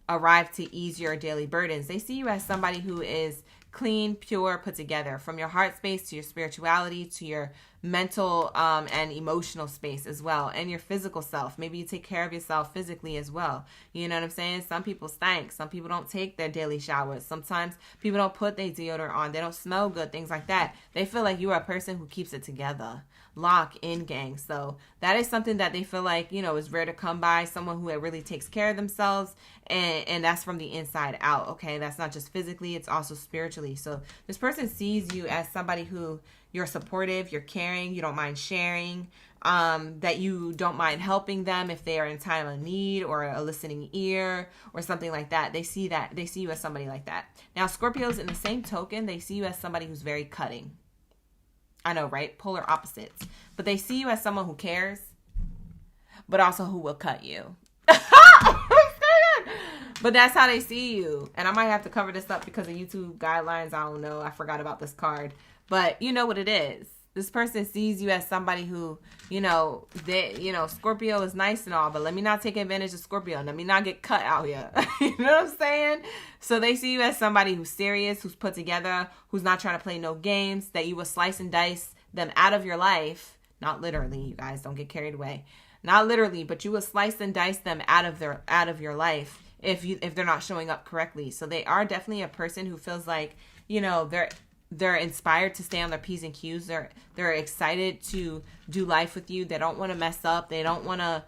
arrive to ease your daily burdens. They see you as somebody who is clean, pure, put together, from your heart space to your spirituality to your mental and emotional space as well, and your physical self. Maybe you take care of yourself physically as well. You know what I'm saying? Some people stank. Some people don't take their daily showers. Sometimes people don't put their deodorant on. They don't smell good, things like that. They feel like you are a person who keeps it together. Lock in, gang. So that is something that they feel like, is rare to come by. Someone who really takes care of themselves, and that's from the inside out. Okay, that's not just physically, it's also spiritually. So this person sees you as somebody who you're supportive, you're caring, you don't mind sharing, that you don't mind helping them if they are in time of need, or a listening ear or something like that. They see you as somebody like that. Now Scorpios, in the same token, they see you as somebody who's very cutting. I know, right? Polar opposites. But they see you as someone who cares, but also who will cut you. But that's how they see you. And I might have to cover this up because of YouTube guidelines. I don't know. I forgot about this card. But you know what it is. This person sees you as somebody who, Scorpio is nice and all, but let me not take advantage of Scorpio. Let me not get cut out here. You know what I'm saying? So they see you as somebody who's serious, who's put together, who's not trying to play no games, that you will slice and dice them out of your life. Not literally, you guys, don't get carried away. Not literally, but you will slice and dice them out of your life if they're not showing up correctly. So they are definitely a person who feels like, they're inspired to stay on their P's and Q's. They're excited to do life with you. They don't want to mess up. They don't want to,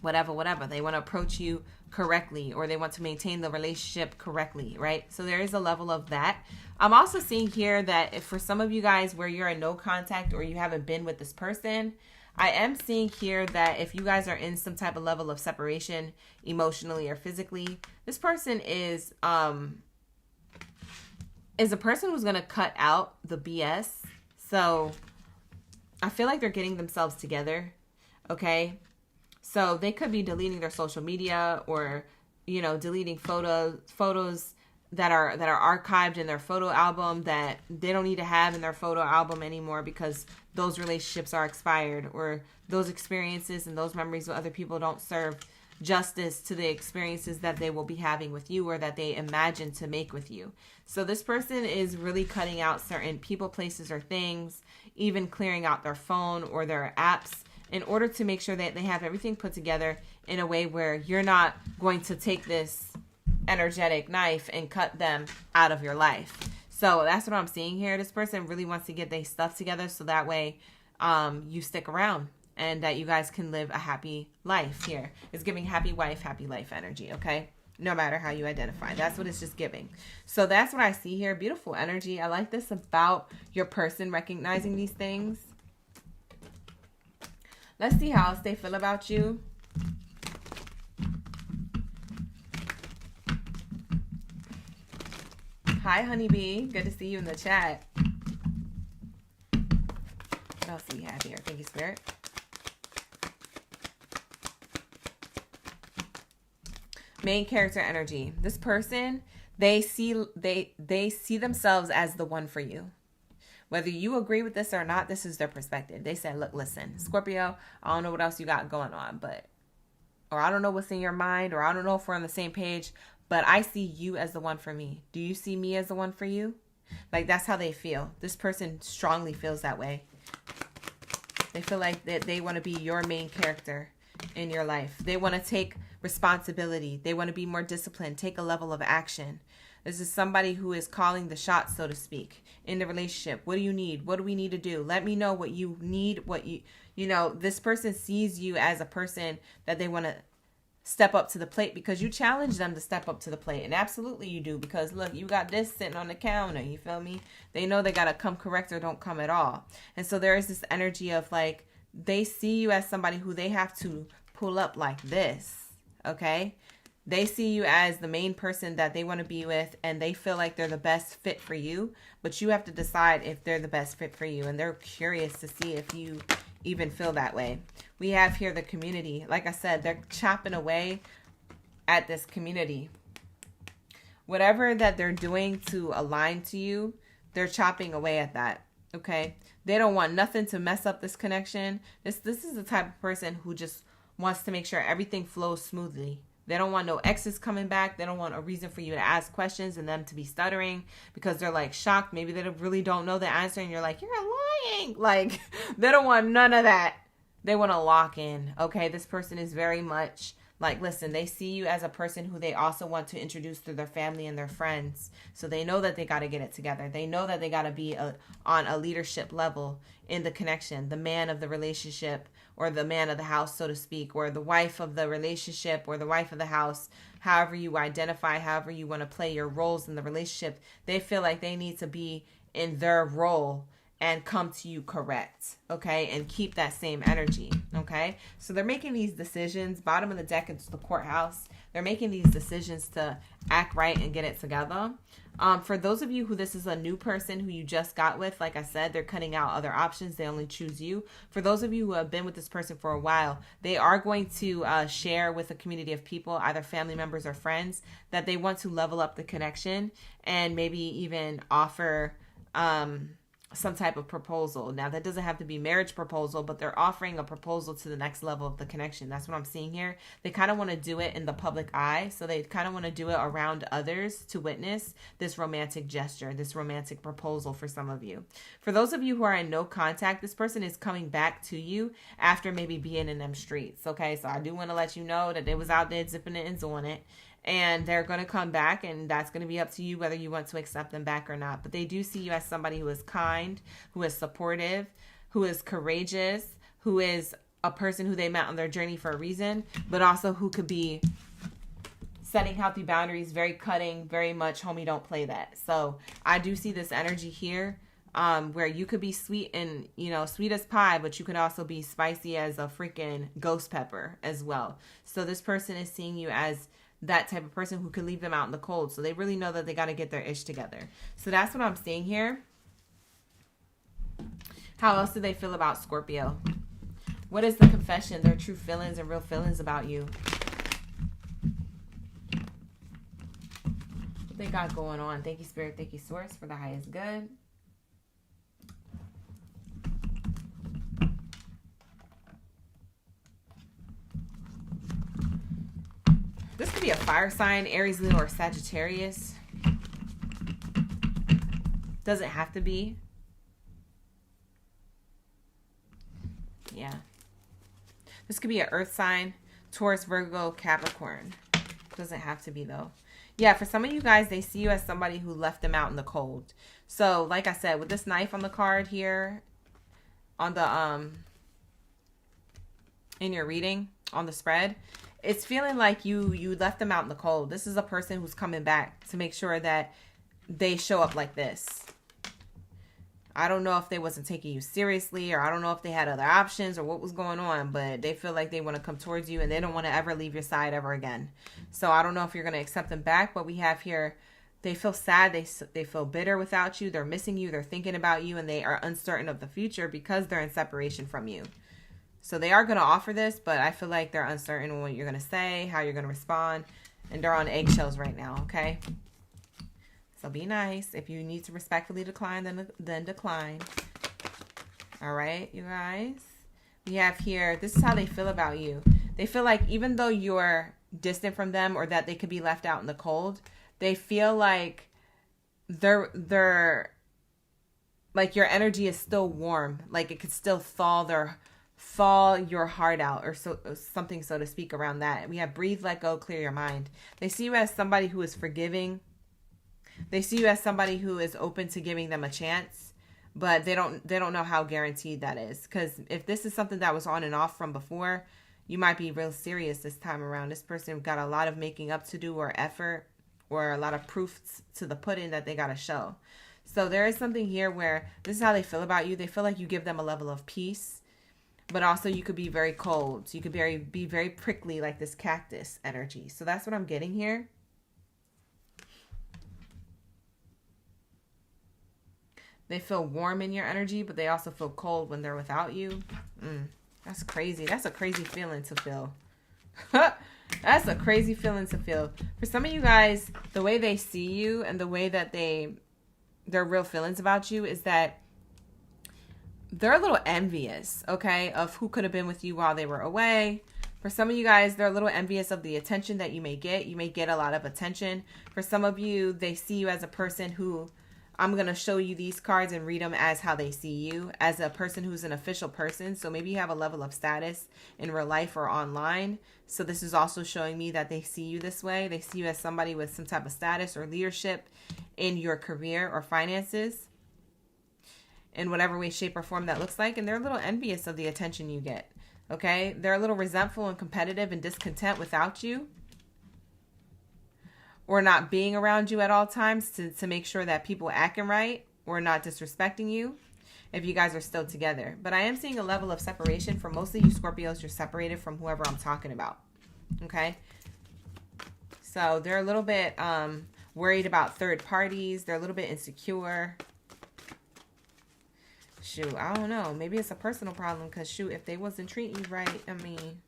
whatever. They want to approach you correctly, or they want to maintain the relationship correctly, right? So there is a level of that. I'm also seeing here that if for some of you guys where you're in no contact or you haven't been with this person, I am seeing here that if you guys are in some type of level of separation emotionally or physically, this person is a person who's going to cut out the BS. So I feel like they're getting themselves together. Okay. So they could be deleting their social media, or, deleting photos that are archived in their photo album that they don't need to have in their photo album anymore because those relationships are expired, or those experiences and those memories with other people don't serve justice to the experiences that they will be having with you, or that they imagine to make with you. So this person is really cutting out certain people, places, or things, even clearing out their phone or their apps, in order to make sure that they have everything put together in a way where you're not going to take this energetic knife and cut them out of your life. So that's what I'm seeing here. This person really wants to get their stuff together so that way you stick around and that you guys can live a happy life here. It's giving happy wife, happy life energy, okay? No matter how you identify. That's what it's just giving. So that's what I see here. Beautiful energy. I like this about your person recognizing these things. Let's see how else they feel about you. Hi, honeybee. Good to see you in the chat. What else do we have here? Thank you, Spirit. Main character energy. This person, they see themselves as the one for you. Whether you agree with this or not, this is their perspective. They said, look, listen, Scorpio, I don't know what else you got going on, or I don't know what's in your mind, or I don't know if we're on the same page, but I see you as the one for me. Do you see me as the one for you? Like, that's how they feel. This person strongly feels that way. They feel like that they want to be your main character in your life. They want to take responsibility. They want to be more disciplined, take a level of action. This is somebody who is calling the shots, so to speak, in the relationship. What do you need? What do we need to do? Let me know what you need, this person sees you as a person that they want to step up to the plate because you challenge them to step up to the plate. And absolutely you do, because look, you got this sitting on the counter, you feel me? They know they got to come correct or don't come at all. And so there is this energy of like, they see you as somebody who they have to pull up like this, okay? They see you as the main person that they want to be with, and they feel like they're the best fit for you, but you have to decide if they're the best fit for you, and they're curious to see if you even feel that way. We have here the community. Like I said, they're chopping away at this community. Whatever that they're doing to align to you, they're chopping away at that, okay? They don't want nothing to mess up this connection. This is the type of person who just wants to make sure everything flows smoothly. They don't want no exes coming back. They don't want a reason for you to ask questions and them to be stuttering because they're like shocked. Maybe they really don't know the answer and you're like, you're lying. Like, they don't want none of that. They want to lock in. Okay, this person is very much like, listen, they see you as a person who they also want to introduce to their family and their friends. So they know that they got to get it together. They know that they got to be on a leadership level in the connection, the man of the relationship, or the man of the house, so to speak, or the wife of the relationship, or the wife of the house, however you identify, however you want to play your roles in the relationship. They feel like they need to be in their role and come to you correct, okay, and keep that same energy, okay? So they're making these decisions. Bottom of the deck is the courthouse. They're making these decisions to act right and get it together. For those of you who this is a new person who you just got with, like I said, they're cutting out other options. They only choose you. For those of you who have been with this person for a while, they are going to share with a community of people, either family members or friends, that they want to level up the connection and maybe even offer some type of proposal. Now, that doesn't have to be marriage proposal, but they're offering a proposal to the next level of the connection. That's what I'm seeing here. They kind of want to do it in the public eye. So they kind of want to do it around others to witness this romantic gesture, this romantic proposal for some of you. For those of you who are in no contact, this person is coming back to you after maybe being in them streets. Okay, so I do want to let you know that they was out there zipping it and doing it. And they're going to come back, and that's going to be up to you whether you want to accept them back or not. But they do see you as somebody who is kind, who is supportive, who is courageous, who is a person who they met on their journey for a reason, but also who could be setting healthy boundaries, very cutting, very much homie, don't play that. So I do see this energy here where you could be sweet and, you know, sweet as pie, but you could also be spicy as a freaking ghost pepper as well. So this person is seeing you as that type of person who could leave them out in the cold. So they really know that they got to get their ish together. So that's what I'm seeing here. How else do they feel about Scorpio? What is the confession, their true feelings and real feelings about you? What they got going on? Thank you, Spirit. Thank you, Source, for the highest good. This could be a fire sign, Aries, Leo, or Sagittarius. Doesn't have to be. Yeah. This could be an earth sign, Taurus, Virgo, Capricorn. Doesn't have to be, though. Yeah, for some of you guys, they see you as somebody who left them out in the cold. So, like I said, with this knife on the card here, on the, in your reading, on the spread, it's feeling like you left them out in the cold. This is a person who's coming back to make sure that they show up like this. I don't know if they wasn't taking you seriously, or I don't know if they had other options or what was going on, but they feel like they want to come towards you and they don't want to ever leave your side ever again. So I don't know if you're going to accept them back, but we have here, they feel sad, they feel bitter without you, they're missing you, they're thinking about you, and they are uncertain of the future because they're in separation from you. So they are going to offer this, but I feel like they're uncertain on what you're going to say, how you're going to respond, and they're on eggshells right now, okay? So be nice. If you need to respectfully decline, then decline. All right, you guys? We have here, this is how they feel about you. They feel like even though you're distant from them or that they could be left out in the cold, they feel like they're like your energy is still warm. Like it could still thaw your heart out, or something, so to speak, around that. We have breathe, let go, clear your mind. They see you as somebody who is forgiving. They see you as somebody who is open to giving them a chance, but they don't know how guaranteed that is. Because if this is something that was on and off from before, you might be real serious this time around. This person got a lot of making up to do, or effort, or a lot of proofs to the pudding that they got to show. So there is something here where this is how they feel about you. They feel like you give them a level of peace, but also you could be very cold. You could be very prickly, like this cactus energy. So that's what I'm getting here. They feel warm in your energy, but they also feel cold when they're without you. That's crazy. That's a crazy feeling to feel. That's a crazy feeling to feel. For some of you guys, the way they see you and the way that their real feelings about you is that they're a little envious, okay, of who could have been with you while they were away. For some of you guys, they're a little envious of the attention that you may get. You may get a lot of attention. For some of you, they see you as a person who, I'm going to show you these cards and read them as how they see you, as a person who's an official person. So maybe you have a level of status in real life or online. So this is also showing me that they see you this way. They see you as somebody with some type of status or leadership in your career or finances, in whatever way, shape, or form that looks like. And they're a little envious of the attention you get. Okay? They're a little resentful and competitive and discontent without you, or not being around you at all times to make sure that people acting right or not disrespecting you if you guys are still together. But I am seeing a level of separation. For most of you Scorpios, you're separated from whoever I'm talking about. Okay? So they're a little bit worried about third parties. They're a little bit insecure. Shoot, I don't know. Maybe it's a personal problem because, shoot, if they wasn't treating you right, I mean,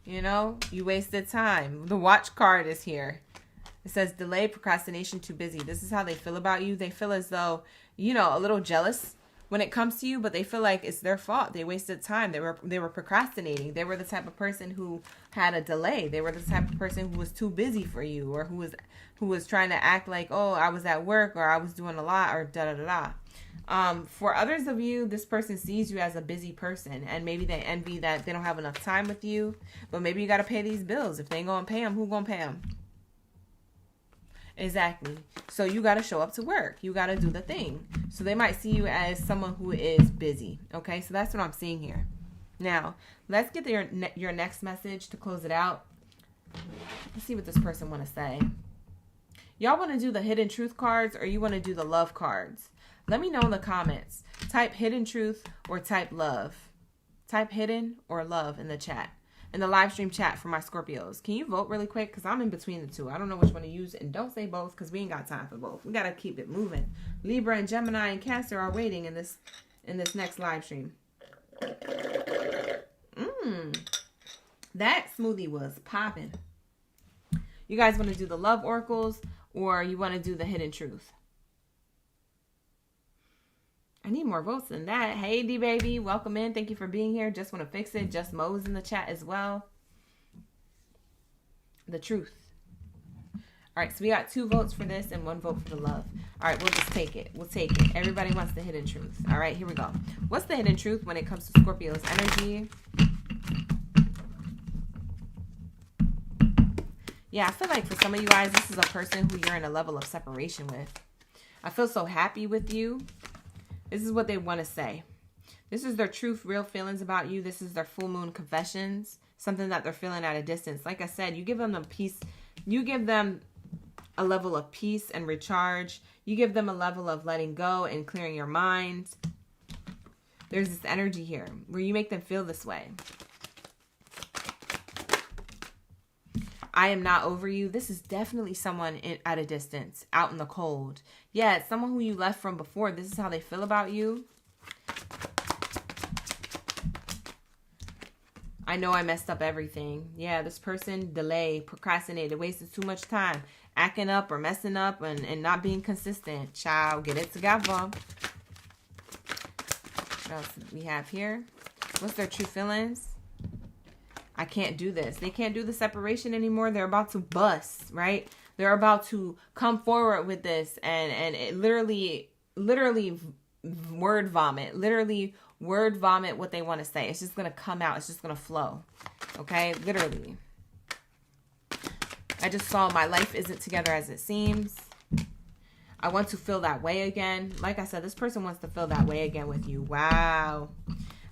you know, you wasted time. The watch card is here. It says delay, procrastination, too busy. This is how they feel about you. They feel as though, you know, a little jealous when it comes to you, but they feel like it's their fault. They wasted time. They were procrastinating. They were the type of person who had a delay. They were the type of person who was too busy for you, or who was trying to act like, oh, I was at work, or I was doing a lot, or da-da-da-da. For others of you, this person sees you as a busy person, and maybe they envy that they don't have enough time with you, but maybe you got to pay these bills. If they ain't going to pay them, who going to pay them? Exactly. So you got to show up to work. You got to do the thing. So they might see you as someone who is busy. Okay. So that's what I'm seeing here. Now, let's get your next message to close it out. Let's see what this person want to say. Y'all want to do the hidden truth cards or you want to do the love cards? Let me know in the comments. Type hidden truth or type love. Type hidden or love in the chat. In the live stream chat for my Scorpios. Can you vote really quick? Because I'm in between the two. I don't know which one to use. And don't say both because we ain't got time for both. We got to keep it moving. Libra and Gemini and Cancer are waiting in this next live stream. That smoothie was popping. You guys want to do the love oracles or you want to do the hidden truth? I need more votes than that. Hey, D baby, welcome in. Thank you for being here. Just want to fix it. Just Mo's in the chat as well. The truth. All right, so we got 2 votes for this and 1 vote for the love. All right, we'll just take it. We'll take it. Everybody wants the hidden truth. All right, here we go. What's the hidden truth when it comes to Scorpio's energy? Yeah, I feel like for some of you guys, this is a person who you're in a level of separation with. I feel so happy with you. This is what they want to say. This is their truth, real feelings about you. This is their full moon confessions. Something that they're feeling at a distance. Like I said, you give them a peace. You give them a level of peace and recharge. You give them a level of letting go and clearing your mind. There's this energy here where you make them feel this way. I am not over you. This is definitely someone at a distance, out in the cold. Yeah, it's someone who you left from before. This is how they feel about you. I know I messed up everything. Yeah, this person delayed, procrastinated, wasted too much time, acting up or messing up and not being consistent. Child, get it together. What else do we have here? What's their true feelings? I can't do this. They can't do the separation anymore. They're about to bust, right? They're about to come forward with this and it literally word vomit. Literally word vomit what they want to say. It's just going to come out. It's just going to flow. Okay? Literally. I just saw my life isn't together as it seems. I want to feel that way again. Like I said, this person wants to feel that way again with you. Wow.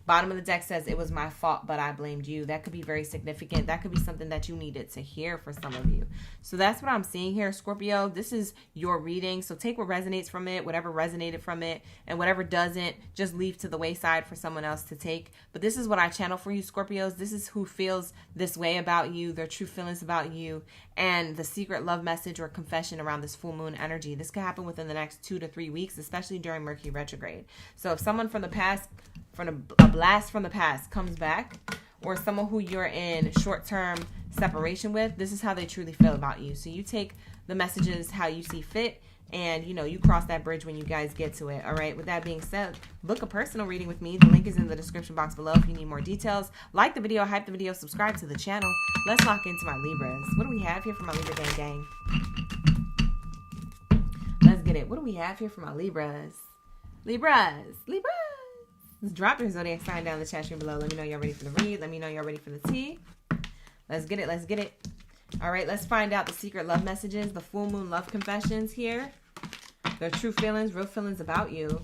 Bottom of the deck says, it was my fault, but I blamed you. That could be very significant. That could be something that you needed to hear for some of you. So that's what I'm seeing here, Scorpio. This is your reading. So take what resonates from it, whatever resonated from it, and whatever doesn't, just leave to the wayside for someone else to take. But this is what I channel for you, Scorpios. This is who feels this way about you, their true feelings about you, and the secret love message or confession around this full moon energy. This could happen within the next 2 to 3 weeks, especially during Mercury retrograde. So if someone from the past, from a blast from the past comes back, or someone who you're in short-term separation with, this is how they truly feel about you. So you take the messages how you see fit, and you cross that bridge when you guys get to it. All right, with that being said, book a personal reading with me. The link is in the description box below if you need more details. Like the video, hype the video, subscribe to the channel. Let's lock into my Libras. What do we have here for my Libra gang? Let's get it. What do we have here for my Libras? Libras. Let's drop your zodiac sign down in the chat stream below. Let me know you're ready for the read. Let me know you're ready for the tea. Let's get it. All right, let's find out the secret love messages, the full moon love confessions here. Their true feelings, real feelings about you.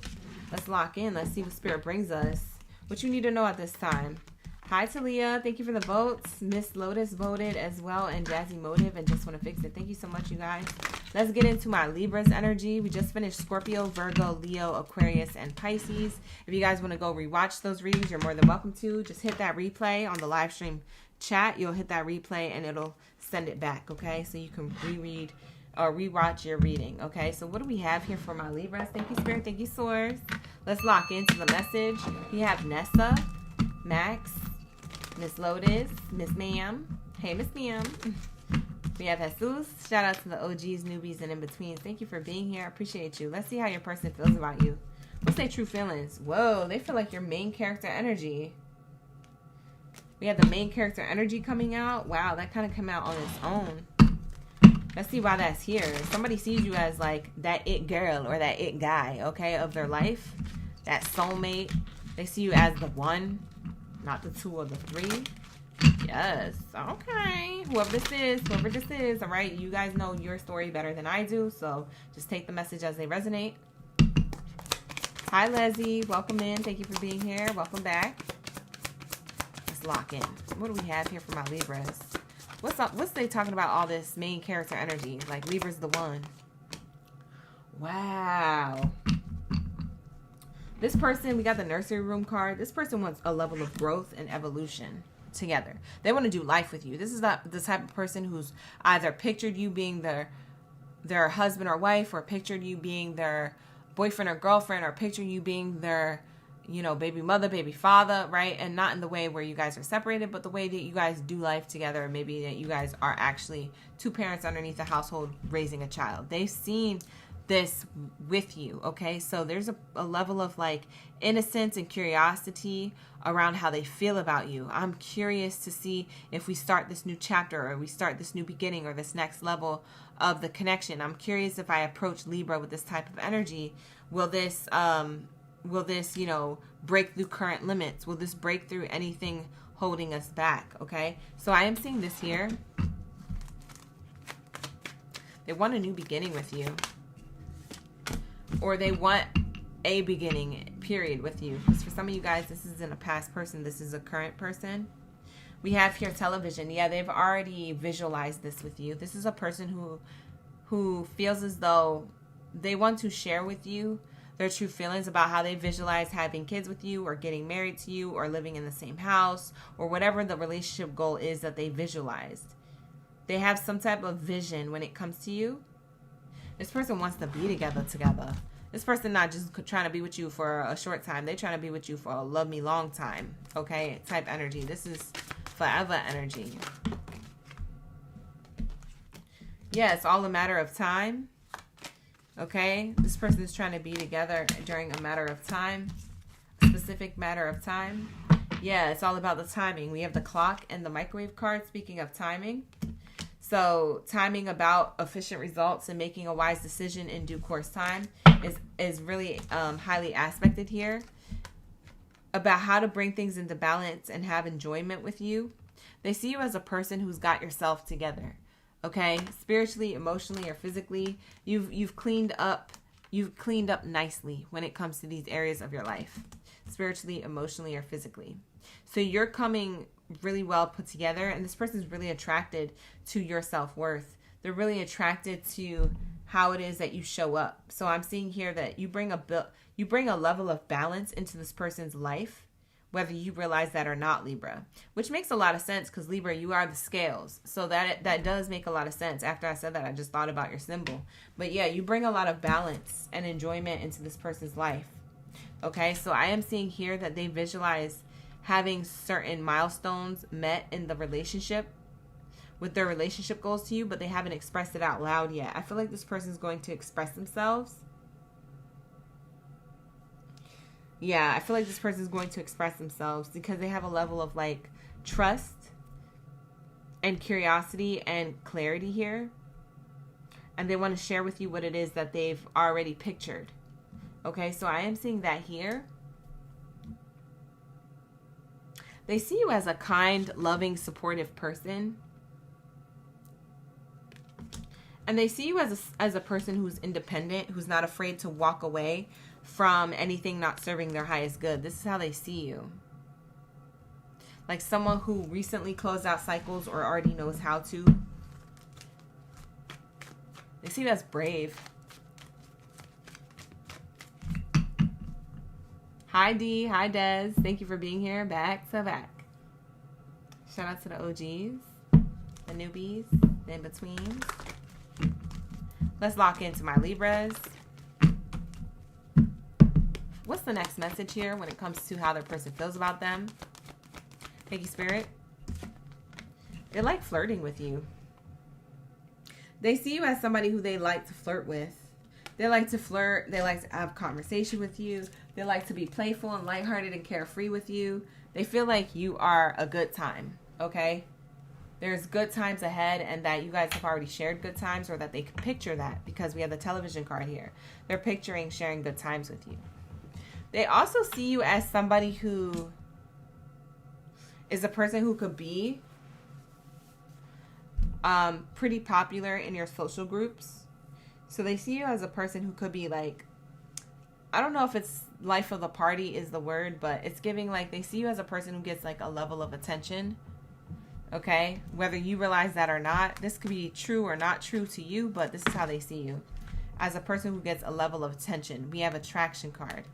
Let's lock in. Let's see what spirit brings us. What you need to know at this time. Hi, Talia. Thank you for the votes. Miss Lotus voted as well, and Jazzy Motive, and Just Want to Fix It. Thank you so much, you guys. Let's get into my Libras energy. We just finished Scorpio, Virgo, Leo, Aquarius, and Pisces. If you guys want to go rewatch those readings, you're more than welcome to. Just hit that replay on the live stream chat. You'll hit that replay, and it'll send it back, okay? So you can reread or rewatch your reading, okay? So what do we have here for my Libras? Thank you, Spirit. Thank you, Source. Let's lock into the message. We have Nessa, Max, Miss Lotus, Miss Ma'am. Hey, Miss Ma'am. We have Jesus. Shout out to the OGs, newbies, and in-betweens. Thank you for being here. I appreciate you. Let's see how your person feels about you. What's their true feelings? Whoa, they feel like your main character energy. We have the main character energy coming out. Wow, that kind of came out on its own. Let's see why that's here. Somebody sees you as like that it girl or that it guy, okay, of their life. That soulmate. They see you as the one, not the 2 or the 3. Yes. Okay. Whoever this is, all right? You guys know your story better than I do, so just take the message as they resonate. Hi, Leslie. Welcome in. Thank you for being here. Welcome back. Let's lock in. What do we have here for my Libras? What's up? What's they talking about all this main character energy? Like Libra's the one. Wow. This person, we got the nursery room card. This person wants a level of growth and evolution together. They want to do life with you. This is not the type of person who's either pictured you being their husband or wife, or pictured you being their boyfriend or girlfriend, or pictured you being their, you know, baby mother, baby father, right? And not in the way where you guys are separated, but the way that you guys do life together. Maybe that you guys are actually two parents underneath a household raising a child. They've seen this with you, okay? So there's a level of like innocence and curiosity around how they feel about you. I'm curious to see if we start this new chapter, or we start this new beginning, or this next level of the connection. I'm curious if I approach Libra with this type of energy, will this, you know, break through current limits? Will this break through anything holding us back, okay? So I am seeing this here. They want a new beginning with you. Or they want a beginning, period, with you. Because for some of you guys, this isn't a past person. This is a current person. We have here television. Yeah, they've already visualized this with you. This is a person who feels as though they want to share with you their true feelings about how they visualize having kids with you, or getting married to you, or living in the same house, or whatever the relationship goal is that they visualized. They have some type of vision when it comes to you. This person wants to be together. This person not just trying to be with you for a short time. They're trying to be with you for a love me long time. Okay? Type energy. This is forever energy. Yeah, it's all a matter of time. Okay? This person is trying to be together during a matter of time. A specific matter of time. Yeah, it's all about the timing. We have the clock and the microwave card. Speaking of timing. So timing about efficient results and making a wise decision in due course time is really highly aspected here. About how to bring things into balance and have enjoyment with you. They see you as a person who's got yourself together. Okay? Spiritually, emotionally, or physically. You've cleaned up nicely when it comes to these areas of your life. Spiritually, emotionally, or physically. So you're coming really well put together, and this person is really attracted to your self-worth. They're really attracted to how it is that you show up. So I'm seeing here that you bring a level of balance into this person's life, whether you realize that or not, Libra, which makes a lot of sense, because Libra, you are the scales. So that does make a lot of sense. After I said that, I just thought about your symbol. But yeah, you bring a lot of balance and enjoyment into this person's life. Okay, so I am seeing here that they visualize having certain milestones met in the relationship with their relationship goals to you, but they haven't expressed it out loud yet. I feel like this person is going to express themselves. Yeah, I feel like this person is going to express themselves because they have a level of like trust and curiosity and clarity here. And they want to share with you what it is that they've already pictured. Okay, so I am seeing that here. They see you as a kind, loving, supportive person. And they see you as a person who's independent, who's not afraid to walk away from anything not serving their highest good. This is how they see you. Like someone who recently closed out cycles or already knows how to. They see you as brave. Hi, D. Hi, Des. Thank you for being here. Back to back. Shout out to the OGs, the newbies, the in-betweens. Let's lock into my Libras. What's the next message here when it comes to how their person feels about them? Thank you, Spirit. They like flirting with you. They see you as somebody who they like to flirt with. They like to flirt. They like to have conversation with you. They like to be playful and lighthearted and carefree with you. They feel like you are a good time, okay? There's good times ahead, and that you guys have already shared good times, or that they can picture that because we have the television card here. They're picturing sharing good times with you. They also see you as somebody who is a person who could be pretty popular in your social groups. So they see you as a person who could be like I don't know if it's life of the party is the word, but it's giving like they see you as a person who gets like a level of attention. Okay, whether you realize that or not, this could be true or not true to you, but this is how they see you. As a person who gets a level of attention. We have attraction card.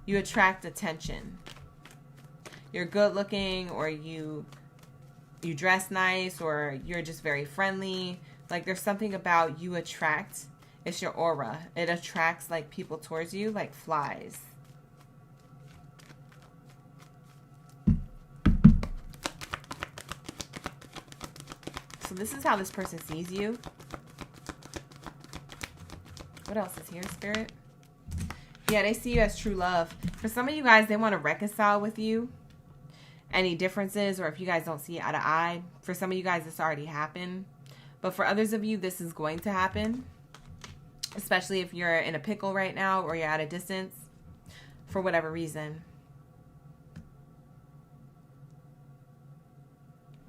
You attract attention. You're good looking, or you dress nice, or you're just very friendly. Like there's something about you attract. It's your aura. It attracts like people towards you like flies. So this is how this person sees you. What else is here, Spirit? Yeah, they see you as true love. For some of you guys, they want to reconcile with you. Any differences, or if you guys don't see eye to eye. For some of you guys, this already happened. But for others of you, this is going to happen. Especially if you're in a pickle right now, or you're at a distance. For whatever reason.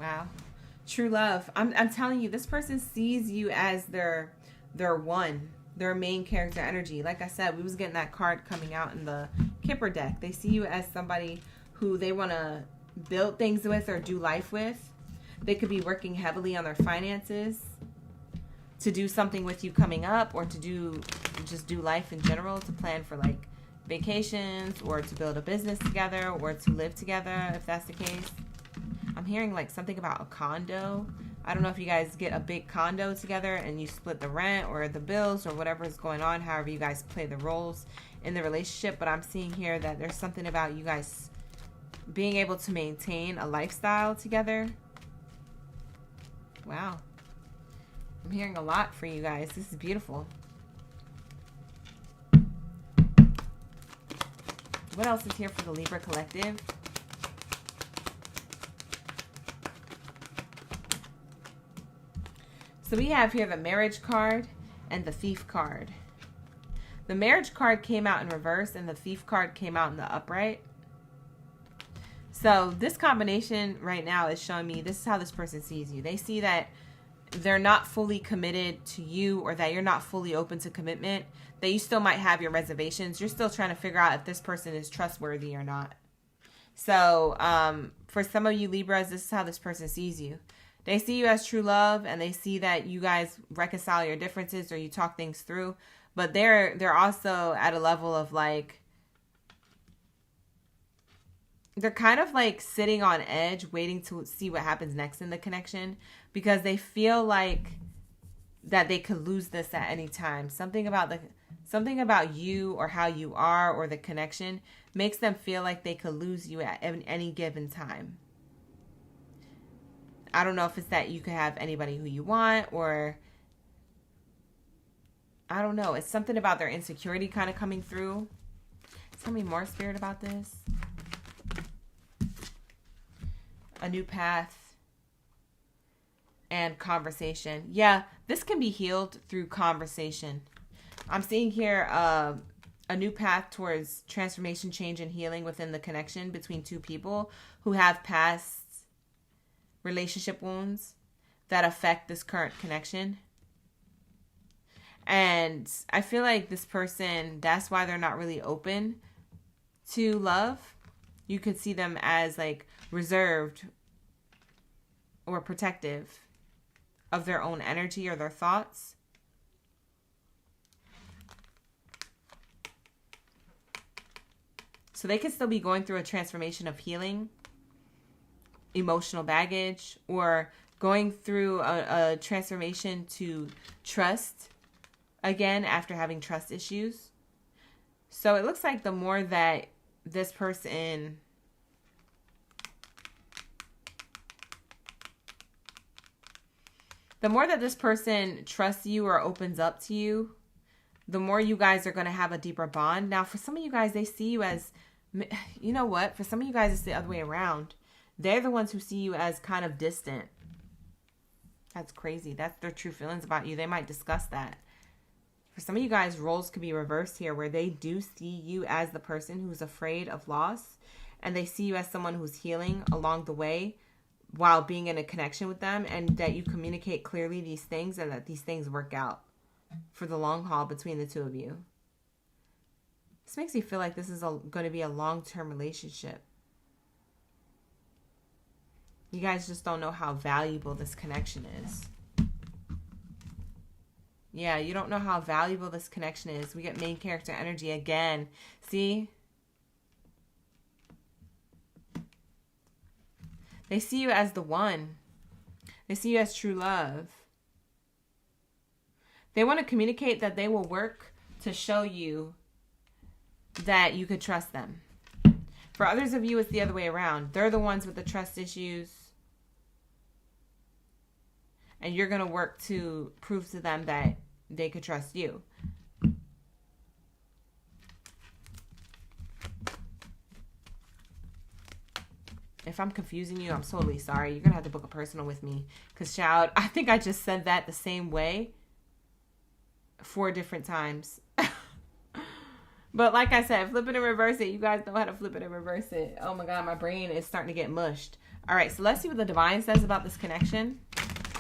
Wow. True love. I'm telling you, this person sees you as their one, their main character energy. Like I said, we was getting that card coming out in the Kipper deck. They see you as somebody who they want to build things with or do life with. They could be working heavily on their finances to do something with you coming up, or to just do life in general, to plan for like vacations, or to build a business together, or to live together if that's the case. I'm hearing like something about a condo. I don't know if you guys get a big condo together and you split the rent or the bills or whatever is going on, however you guys play the roles in the relationship. But I'm seeing here that there's something about you guys being able to maintain a lifestyle together. Wow. I'm hearing a lot for you guys. This is beautiful. What else is here for the Libra collective? So we have here the marriage card and the thief card. The marriage card came out in reverse and the thief card came out in the upright. So this combination right now is showing me this is how this person sees you. They see that they're not fully committed to you, or that you're not fully open to commitment, that you still might have your reservations. You're still trying to figure out if this person is trustworthy or not. So for some of you Libras, this is how this person sees you. They see you as true love, and they see that you guys reconcile your differences, or you talk things through. But they're also at a level of like, they're kind of like sitting on edge, waiting to see what happens next in the connection, because they feel like that they could lose this at any time. Something about you, or how you are, or the connection makes them feel like they could lose you at any given time. I don't know if it's that you could have anybody who you want, or I don't know. It's something about their insecurity kind of coming through. Tell me more, Spirit, about this. A new path and conversation. Yeah, this can be healed through conversation. I'm seeing here a new path towards transformation, change, and healing within the connection between two people who have past relationship wounds that affect this current connection. And I feel like this person, that's why they're not really open to love. You could see them as like reserved or protective of their own energy or their thoughts. So they could still be going through a transformation of healing, emotional baggage, or going through a transformation to trust again after having trust issues. So it looks like the more that this person trusts you or opens up to you, the more you guys are going to have a deeper bond. Now, for some of you guys, they see you as, you know what? For some of you guys, it's the other way around. They're the ones who see you as kind of distant. That's crazy. That's their true feelings about you. They might discuss that. For some of you guys, roles could be reversed here, where they do see you as the person who's afraid of loss, and they see you as someone who's healing along the way while being in a connection with them, and that you communicate clearly these things, and that these things work out for the long haul between the two of you. This makes me feel like this is going to be a long-term relationship. You guys just don't know how valuable this connection is. Yeah, you don't know how valuable this connection is. We get main character energy again. See? They see you as the one. They see you as true love. They want to communicate that they will work to show you that you could trust them. For others of you, it's the other way around. They're the ones with the trust issues. And you're going to work to prove to them that they could trust you. If I'm confusing you, I'm totally sorry. You're going to have to book a personal with me. Because, child, I think I just said that the same way 4 different times. But like I said, flip it and reverse it. You guys know how to flip it and reverse it. Oh my God, my brain is starting to get mushed. All right, so let's see what the divine says about this connection,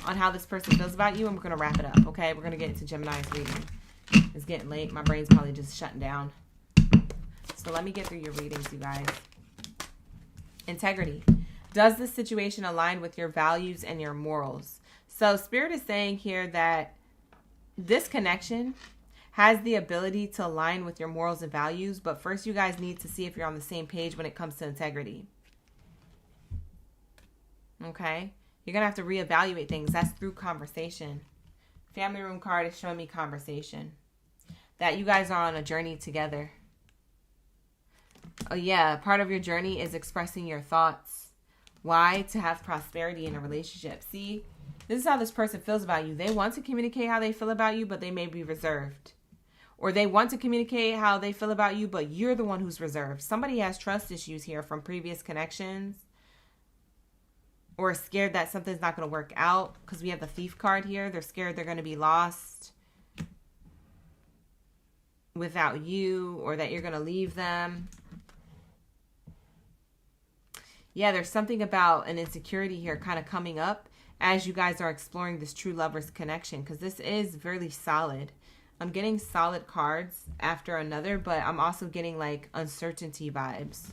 on how this person feels about you, and we're going to wrap it up, okay? We're going to get into Gemini's reading. It's getting late. My brain's probably just shutting down. So let me get through your readings, you guys. Integrity. Does this situation align with your values and your morals? So Spirit is saying here that this connection has the ability to align with your morals and values, but first you guys need to see if you're on the same page when it comes to integrity. Okay? You're going to have to reevaluate things. That's through conversation. Family room card is showing me conversation. That you guys are on a journey together. Oh yeah, part of your journey is expressing your thoughts. Why? To have prosperity in a relationship. See, this is how this person feels about you. They want to communicate how they feel about you, but they may be reserved. Or they want to communicate how they feel about you, but you're the one who's reserved. Somebody has trust issues here from previous connections. Or scared that something's not going to work out. Because we have the Thief card here. They're scared they're going to be lost without you. Or that you're going to leave them. Yeah, there's something about an insecurity here kind of coming up as you guys are exploring this true lover's connection. Because this is really solid. I'm getting solid cards after another, but I'm also getting like uncertainty vibes.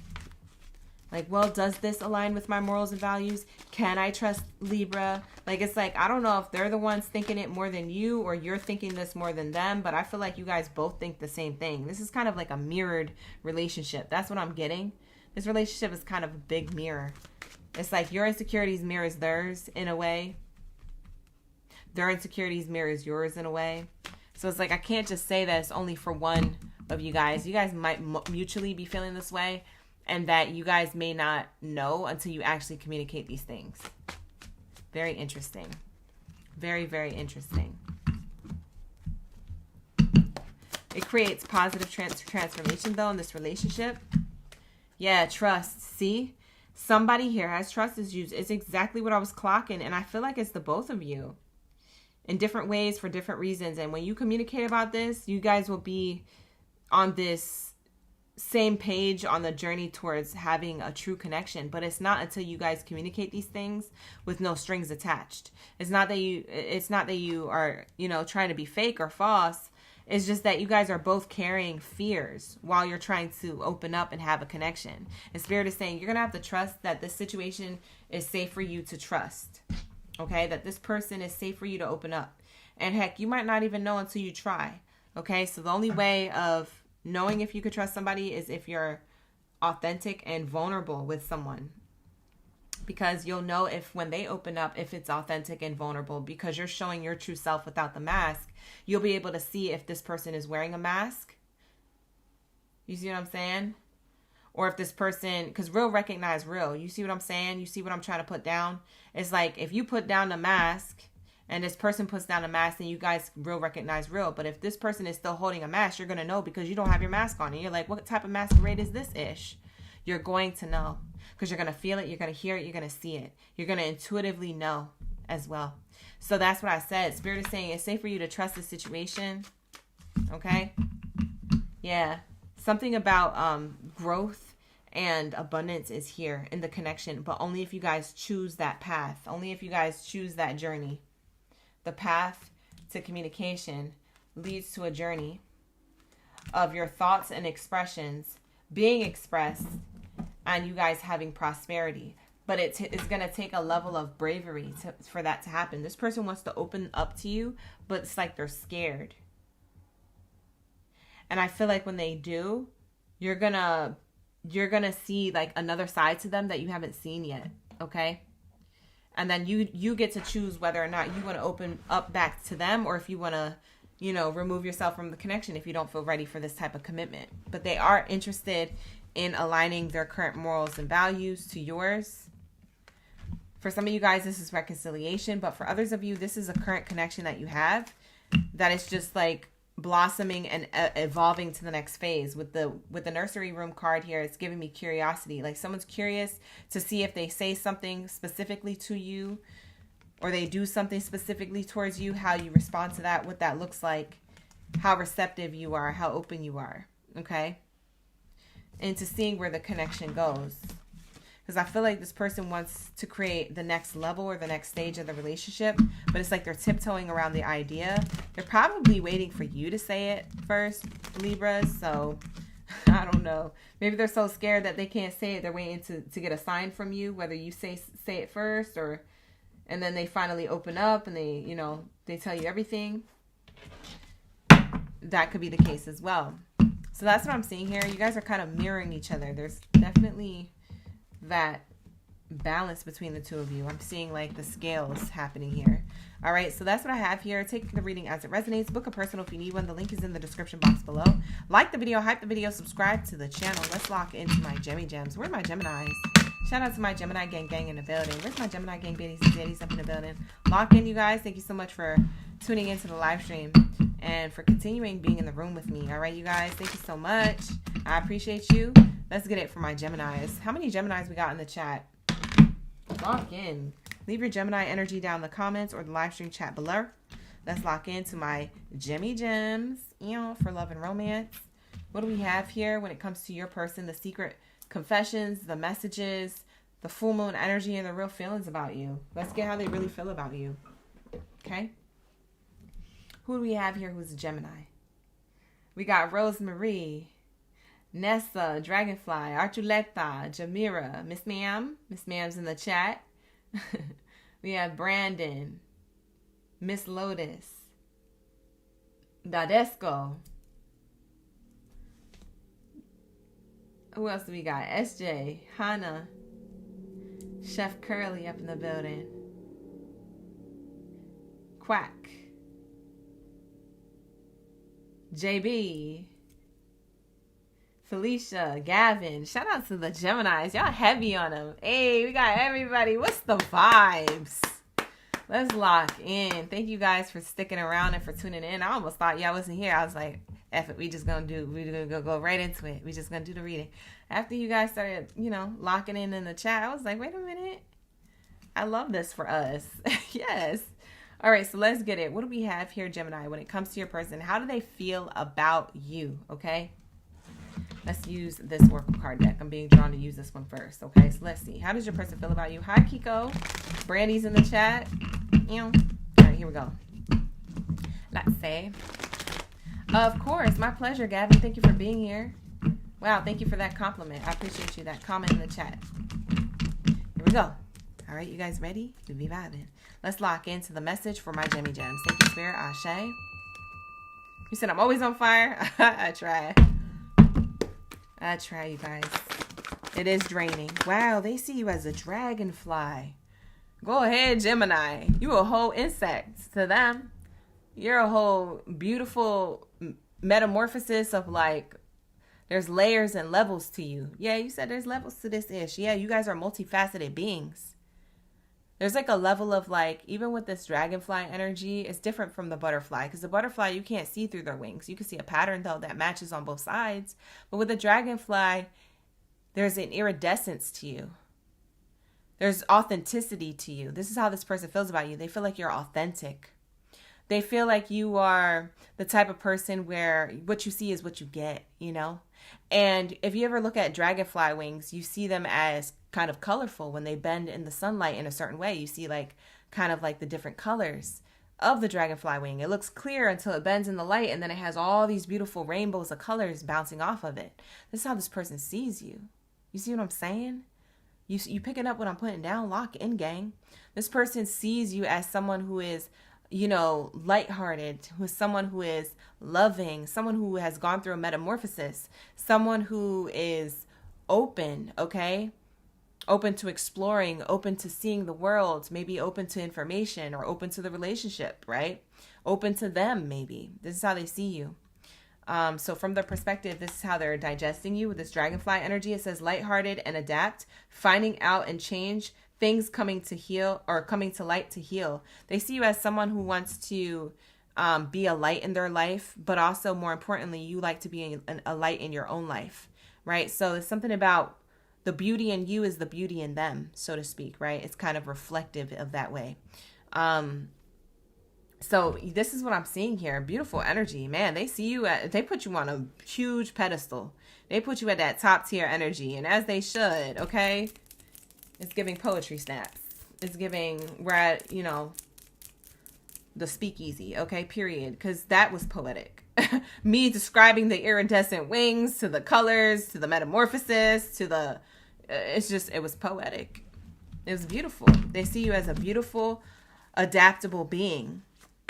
Like, well, does this align with my morals and values? Can I trust Libra? Like, it's like, I don't know if they're the ones thinking it more than you or you're thinking this more than them, but I feel like you guys both think the same thing. This is kind of like a mirrored relationship. That's what I'm getting. This relationship is kind of a big mirror. It's like your insecurities mirrors theirs in a way. Their insecurities mirrors yours in a way. So it's like, I can't just say that it's only for one of you guys. You guys might mutually be feeling this way, and that you guys may not know until you actually communicate these things. Very interesting. Very, very interesting. It creates positive transformation, though, in this relationship. Yeah, trust. See? Somebody here has trust issues. It's exactly what I was clocking, and I feel like it's the both of you. In different ways for different reasons. And when you communicate about this, you guys will be on this same page on the journey towards having a true connection. But it's not until you guys communicate these things with no strings attached. It's not that you are, trying to be fake or false. It's just that you guys are both carrying fears while you're trying to open up and have a connection. And Spirit is saying you're going to have to trust that this situation is safe for you to trust. Okay, that this person is safe for you to open up. And heck, you might not even know until you try. Okay, so the only way of knowing if you could trust somebody is if you're authentic and vulnerable with someone. Because you'll know if when they open up, if it's authentic and vulnerable, because you're showing your true self without the mask. You'll be able to see if this person is wearing a mask. You see what I'm saying? Or if this person, because real recognize real. You see what I'm saying? You see what I'm trying to put down? It's like if you put down the mask and this person puts down a mask, then you guys real recognize real. But if this person is still holding a mask, you're going to know because you don't have your mask on. And you're like, what type of masquerade is this ish? You're going to know because you're going to feel it. You're going to hear it. You're going to see it. You're going to intuitively know as well. So that's what I said. Spirit is saying it's safe for you to trust the situation. Okay? Yeah. Something about growth and abundance is here in the connection, but only if you guys choose that path. Only if you guys choose that journey. The path to communication leads to a journey of your thoughts and expressions being expressed and you guys having prosperity. But it's going to take a level of bravery for that to happen. This person wants to open up to you, but it's like they're scared. And I feel like when they do, you're going to see like another side to them that you haven't seen yet, okay? And then you get to choose whether or not you want to open up back to them, or if you want to, remove yourself from the connection if you don't feel ready for this type of commitment. But they are interested in aligning their current morals and values to yours. For some of you guys, this is reconciliation, but for others of you, this is a current connection that you have that is just like blossoming and evolving to the next phase. With the nursery room card here, it's giving me curiosity. Like someone's curious to see if they say something specifically to you, or they do something specifically towards you, how you respond to that, what that looks like, how receptive you are, how open you are, okay? And to seeing where the connection goes. Because I feel like this person wants to create the next level or the next stage of the relationship, but it's like they're tiptoeing around the idea. They're probably waiting for you to say it first, Libras. So I don't know. Maybe they're so scared that they can't say it. They're waiting to get a sign from you, whether you say it first, and then they finally open up and they tell you everything. That could be the case as well. So that's what I'm seeing here. You guys are kind of mirroring each other. There's definitely that balance between the two of you. I'm seeing like the scales happening here. All right, so that's what I have here. Take the reading as it resonates. Book a personal if you need one. The link is in the description box below. Like the video, hype the video, subscribe to the channel. Let's lock into my Gemmy Gems. Where are my Geminis? Shout out to my Gemini gang in the building. Where's my Gemini gang baddies and daddies up in the building? Lock in, you guys. Thank you so much for tuning into the live stream and for continuing being in the room with me. All right, you guys. Thank you so much. I appreciate you. Let's get it for my Geminis. How many Geminis we got in the chat? Lock in. Leave your Gemini energy down in the comments or the live stream chat below. Let's lock into my Gemmy Gems, for love and romance. What do we have here when it comes to your person? The secret confessions, the messages, the full moon energy, and the real feelings about you. Let's get how they really feel about you. Okay? Who do we have here who's a Gemini? We got Rosemarie, Nessa, Dragonfly, Archuleta, Jamira, Miss Ma'am. Miss Ma'am's in the chat. We have Brandon, Miss Lotus, Dadesco. Who else do we got? SJ, Hannah, Chef Curly up in the building. Quack. JB. Felicia, Gavin. Shout out to the Geminis. Y'all heavy on them. Hey, we got everybody. What's the vibes? Let's lock in. Thank you guys for sticking around and for tuning in. I almost thought y'all wasn't here. I was like, F it. We're gonna go right into it. We're just gonna do the reading. After you guys started, locking in the chat, I was like, wait a minute. I love this for us. Yes. All right, so let's get it. What do we have here, Gemini? When it comes to your person, how do they feel about you? Okay. Let's use this Oracle card deck. I'm being drawn to use this one first. Okay, so let's see. How does your person feel about you? Hi, Kiko. Brandy's in the chat. All right, here we go. Let's say. Of course, my pleasure, Gavin. Thank you for being here. Wow, thank you for that compliment. I appreciate you. That comment in the chat. Here we go. All right, you guys ready? We'll be vibing. Let's lock into the message for my Gemmy Gems. Thank you, Spirit. Ashe. You said I'm always on fire? I try. You guys. It is draining. Wow, they see you as a dragonfly. Go ahead, Gemini. You a whole insect to them. You're a whole beautiful metamorphosis of like, there's layers and levels to you. Yeah, you said there's levels to this ish. Yeah, you guys are multifaceted beings. There's like a level of like, even with this dragonfly energy, it's different from the butterfly. Because the butterfly, you can't see through their wings. You can see a pattern though that matches on both sides. But with the dragonfly, there's an iridescence to you. There's authenticity to you. This is how this person feels about you. They feel like you're authentic. They feel like you are the type of person where what you see is what you get, And if you ever look at dragonfly wings, you see them as kind of colorful when they bend in the sunlight in a certain way. You see like kind of like the different colors of the dragonfly wing. It looks clear until it bends in the light, and then it has all these beautiful rainbows of colors bouncing off of it. This is how this person sees you. You see what I'm saying? You picking up what I'm putting down? Lock in, gang. This person sees you as someone who is, lighthearted, who is someone who is loving, someone who has gone through a metamorphosis, someone who is open, okay? Open to exploring, open to seeing the world, maybe open to information or open to the relationship, right? Open to them, maybe. This is how they see you. So from their perspective, this is how they're digesting you with this dragonfly energy. It says lighthearted and adapt, finding out and change, things coming to heal or coming to light to heal. They see you as someone who wants to be a light in their life, but also more importantly, you like to be a light in your own life, right? So it's something about the beauty in you is the beauty in them, so to speak, right? It's kind of reflective of that way. So this is what I'm seeing here. Beautiful energy, man. They see you they put you on a huge pedestal. They put you at that top tier energy, and as they should, okay? It's giving poetry snaps. It's giving, we're at, the speakeasy, okay, period. Because that was poetic. Me describing the iridescent wings, to the colors, to the metamorphosis, to the, it was poetic. It was beautiful. They see you as a beautiful, adaptable being.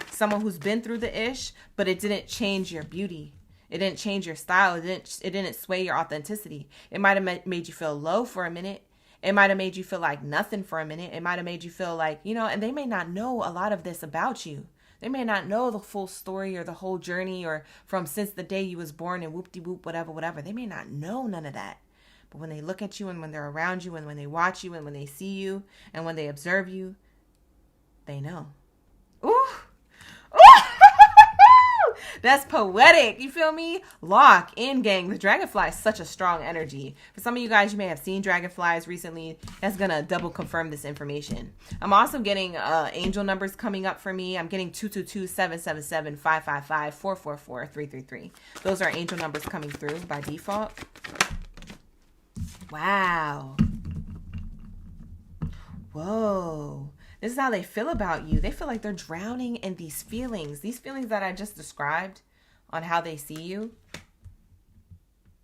Someone who's been through the ish, but it didn't change your beauty. It didn't change your style. It didn't sway your authenticity. It might have made you feel low for a minute. It might have made you feel like nothing for a minute. It might have made you feel like, and they may not know a lot of this about you. They may not know the full story or the whole journey or from since the day you was born and whoop-de-whoop, whatever. They may not know none of that. But when they look at you and when they're around you and when they watch you and when they see you and when they observe you, they know. Ooh! That's poetic. You feel me? Lock in, gang. The dragonfly is such a strong energy. For some of you guys, you may have seen dragonflies recently. That's going to double confirm this information. I'm also getting angel numbers coming up for me. I'm getting 222-777-555-444-333. Those are angel numbers coming through by default. Wow. Whoa. This is how they feel about you. They feel like they're drowning in these feelings that I just described on how they see you.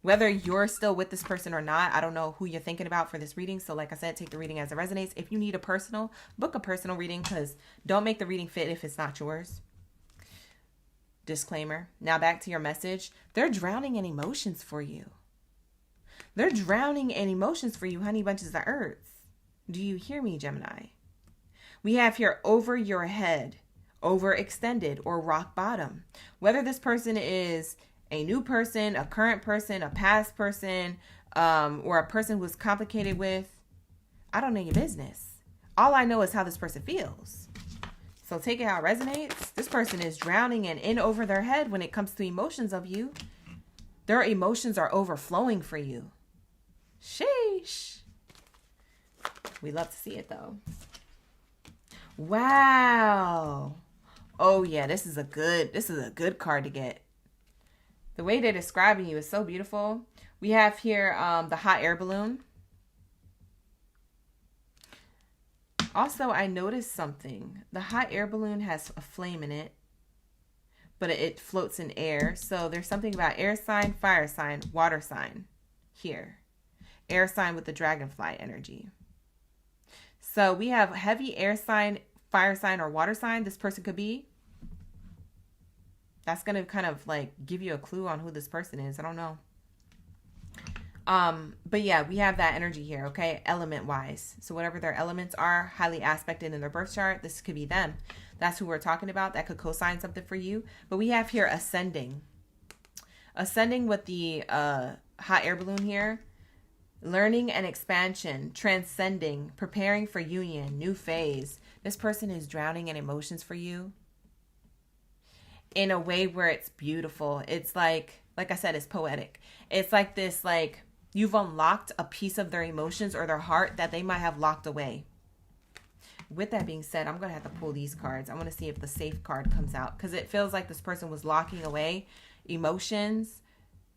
Whether you're still with this person or not, I don't know who you're thinking about for this reading. So like I said, take the reading as it resonates. If you need book a personal reading, because don't make the reading fit if it's not yours. Disclaimer. Now back to your message. They're drowning in emotions for you. They're drowning in emotions for you, honey bunches of earth. Do you hear me, Gemini? We have here over your head, overextended, or rock bottom. Whether this person is a new person, a current person, a past person, or a person who is complicated with, I don't know your business. All I know is how this person feels. So take it how it resonates. This person is drowning and in over their head when it comes to emotions of you. Their emotions are overflowing for you. Sheesh. We love to see it though. Wow. Oh yeah, this is a good card to get. The way they're describing you is so beautiful. We have here the hot air balloon. Also, I noticed something. The hot air balloon has a flame in it, but it floats in air. So there's something about air sign, fire sign, water sign here. Air sign with the dragonfly energy. So we have heavy air sign, fire sign, or water sign this person could be. That's going to kind of like give you a clue on who this person is. I don't know. But yeah, we have that energy here, okay? Element wise. So whatever their elements are, highly aspected in their birth chart, this could be them. That's who we're talking about. That could co-sign something for you. But we have here ascending. Ascending with the hot air balloon here. Learning and expansion, transcending, preparing for union, new phase. This person is drowning in emotions for you in a way where it's beautiful. It's like I said, it's poetic. It's like this, like you've unlocked a piece of their emotions or their heart that they might have locked away. With that being said, I'm going to have to pull these cards. I want to see if the safe card comes out because it feels like this person was locking away emotions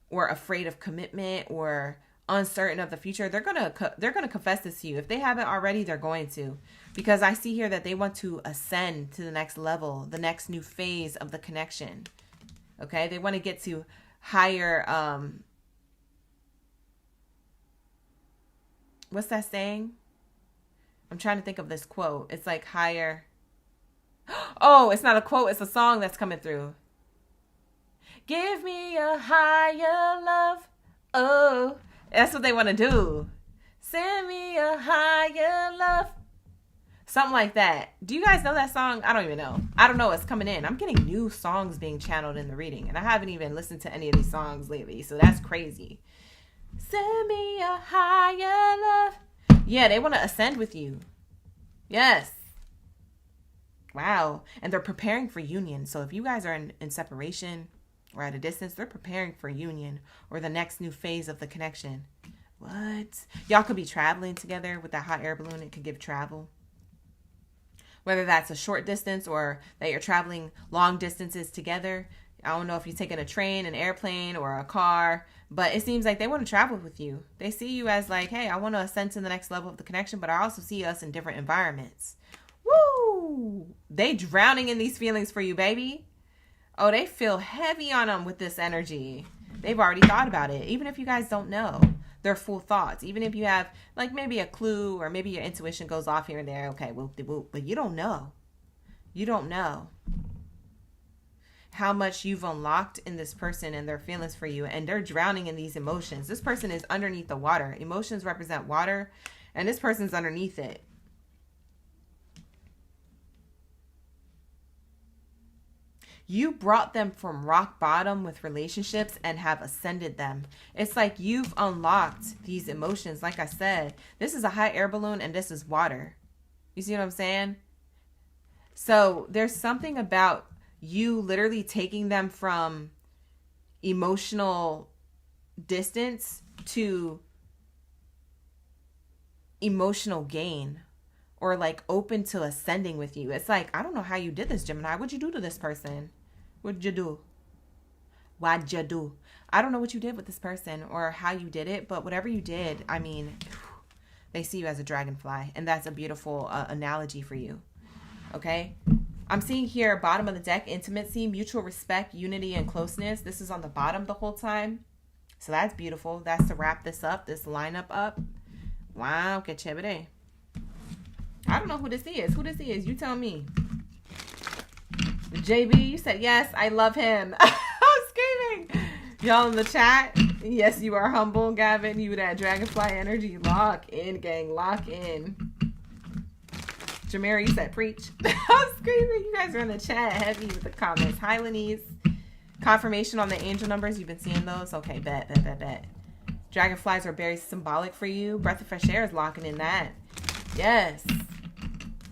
or afraid of commitment or uncertain of the future, they're gonna confess this to you. If they haven't already, they're going to, because I see here that they want to ascend to the next level, the next new phase of the connection. Okay, they want to get to higher. What's that saying? I'm trying to think of this quote. It's like higher. Oh, it's not a quote. It's a song that's coming through. Give me a higher love. Oh, that's what they want to do. Send me a higher love. Something like that. Do you guys know that song? I don't even know. I don't know. It's coming in. I'm getting new songs being channeled in the reading. And I haven't even listened to any of these songs lately. So that's crazy. Send me a higher love. Yeah, they want to ascend with you. Yes. Wow. And they're preparing for union. So if you guys are in separation or at a distance, they're preparing for union or the next new phase of the connection. What? Y'all could be traveling together with that hot air balloon. It could give travel. Whether that's a short distance or that you're traveling long distances together. I don't know if you're taking a train, an airplane, or a car, but it seems like they want to travel with you. They see you as like, hey, I want to ascend to the next level of the connection, but I also see us in different environments. Woo! They drowning in these feelings for you, baby. Oh, they feel heavy on them with this energy. They've already thought about it. Even if you guys don't know their full thoughts, even if you have like maybe a clue or maybe your intuition goes off here and there. Okay, whoop, but you don't know. You don't know how much you've unlocked in this person and their feelings for you, and they're drowning in these emotions. This person is underneath the water. Emotions represent water, and this person's underneath it. You brought them from rock bottom with relationships and have ascended them. It's like you've unlocked these emotions. Like I said, this is a hot air balloon and this is water. You see what I'm saying? So there's something about you literally taking them from emotional distance to emotional gain, or like open to ascending with you. It's like, I don't know how you did this, Gemini. What'd you do to this person? What'd you do? What'd you do? I don't know what you did with this person or how you did it, but whatever you did, I mean, they see you as a dragonfly, and that's a beautiful analogy for you. Okay? I'm seeing here, bottom of the deck, intimacy, mutual respect, unity, and closeness. This is on the bottom the whole time. So that's beautiful. That's to wrap this up, this lineup up. Wow, que chévere. I don't know who this is. Who this is? You tell me. JB, you said yes. I love him. I'm screaming. Y'all in the chat. Yes, you are humble, Gavin. You that dragonfly energy. Lock in, gang. Lock in. Jamira, you said preach. I'm screaming. You guys are in the chat heavy with the comments. Hi, Lenise. Confirmation on the angel numbers. You've been seeing those? Okay, bet. Dragonflies are very symbolic for you. Breath of fresh air is locking in that. Yes.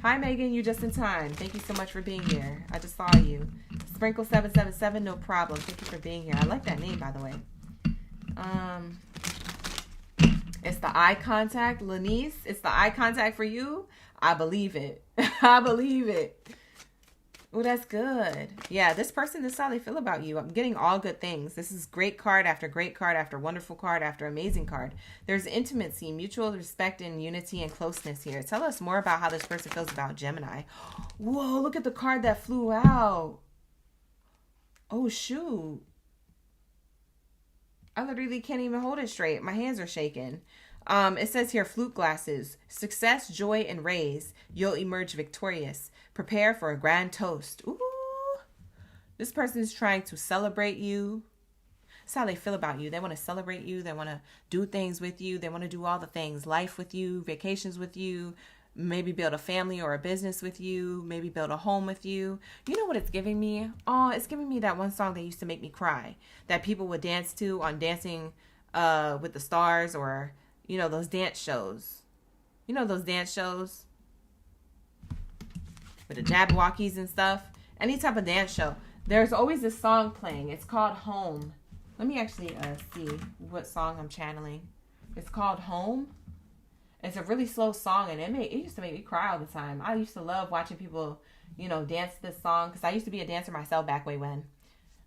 Hi, Megan. You just in time. Thank you so much for being here. I just saw you. Sprinkle 777. No problem. Thank you for being here. I like that name, by the way. It's the eye contact, Lenise. It's the eye contact for you. I believe it. I believe it. Oh, that's good. Yeah, this person, this is how they feel about you. I'm getting all good things. This is great card after wonderful card after amazing card. There's intimacy, mutual respect, and unity and closeness here. Tell us more about how this person feels about Gemini. Whoa, look at the card that flew out. Oh, shoot. I literally can't even hold it straight. My hands are shaking. It says here, flute glasses, success, joy, and raise. You'll emerge victorious. Prepare for a grand toast. Ooh, this person is trying to celebrate you. That's how they feel about you. They want to celebrate you. They want to do things with you. They want to do all the things, life with you, vacations with you, maybe build a family or a business with you, maybe build a home with you. You know what it's giving me? Oh, it's giving me that one song that used to make me cry, that people would dance to on Dancing with the Stars, or you know, those dance shows. You know those dance shows with the Jabberwockies and stuff. Any type of dance show. There's always this song playing. It's called Home. Let me actually see what song I'm channeling. It's called Home. It's a really slow song, and it used to make me cry all the time. I used to love watching people, you know, dance this song, because I used to be a dancer myself back way when.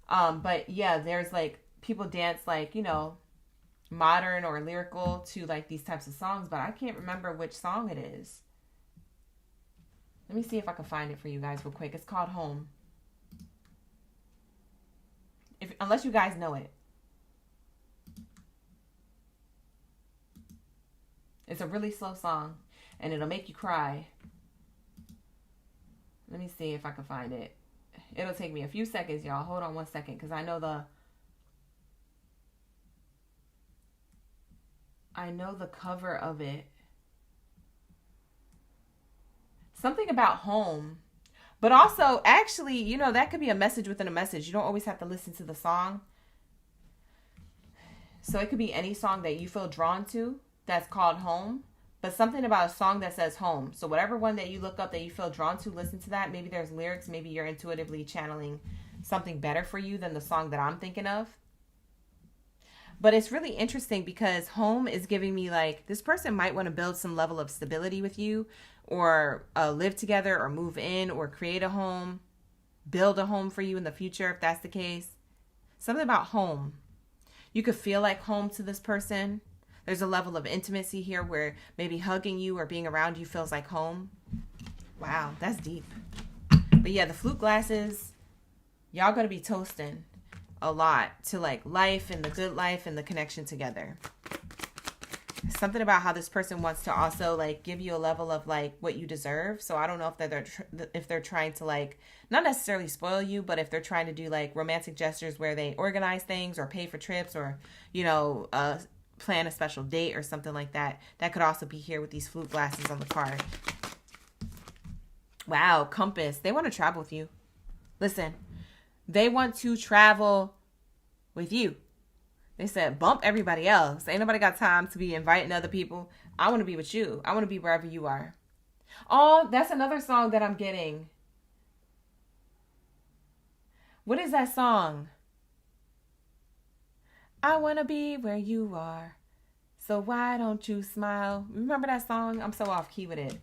But yeah, there's like people dance like, you know, modern or lyrical to like these types of songs, but I can't remember which song it is. Let me see if I can find it for you guys real quick. It's called Home. Unless you guys know it. It's a really slow song, and it'll make you cry. Let me see if I can find it. It'll take me a few seconds, y'all. Hold on one second, because I know the cover of it. Something about home. But also, actually, you know, that could be a message within a message. You don't always have to listen to the song. So it could be any song that you feel drawn to that's called Home. But something about a song that says home. So whatever one that you look up that you feel drawn to, listen to that. Maybe there's lyrics. Maybe you're intuitively channeling something better for you than the song that I'm thinking of. But it's really interesting because home is giving me like, this person might want to build some level of stability with you, or live together, or move in, or create a home, build a home for you in the future if that's the case. Something about home. You could feel like home to this person. There's a level of intimacy here where maybe hugging you or being around you feels like home. Wow, that's deep. But yeah, the flute glasses, y'all gonna be toasting a lot to like life and the good life and the connection together. Something about how this person wants to also like give you a level of like what you deserve. So I don't know if they're trying to like not necessarily spoil you, but if they're trying to do like romantic gestures where they organize things or pay for trips, or you know, plan a special date or something like that. That could also be here with these flute glasses on the card. Wow, compass. They want to travel with you. Listen, they want to travel with you. They said, bump everybody else. Ain't nobody got time to be inviting other people. I want to be with you. I want to be wherever you are. Oh, that's another song that I'm getting. What is that song? I want to be where you are. So why don't you smile? Remember that song? I'm so off key with it.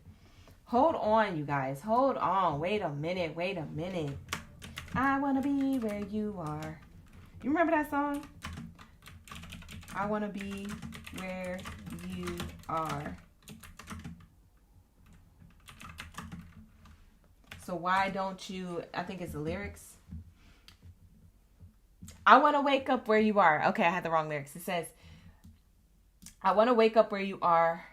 Hold on, you guys. Hold on. Wait a minute. I want to be where you are. You remember that song? I want to be where you are. So why don't you, I think it's the lyrics. I want to wake up where you are. Okay, I had the wrong lyrics. It says, I want to wake up where you are.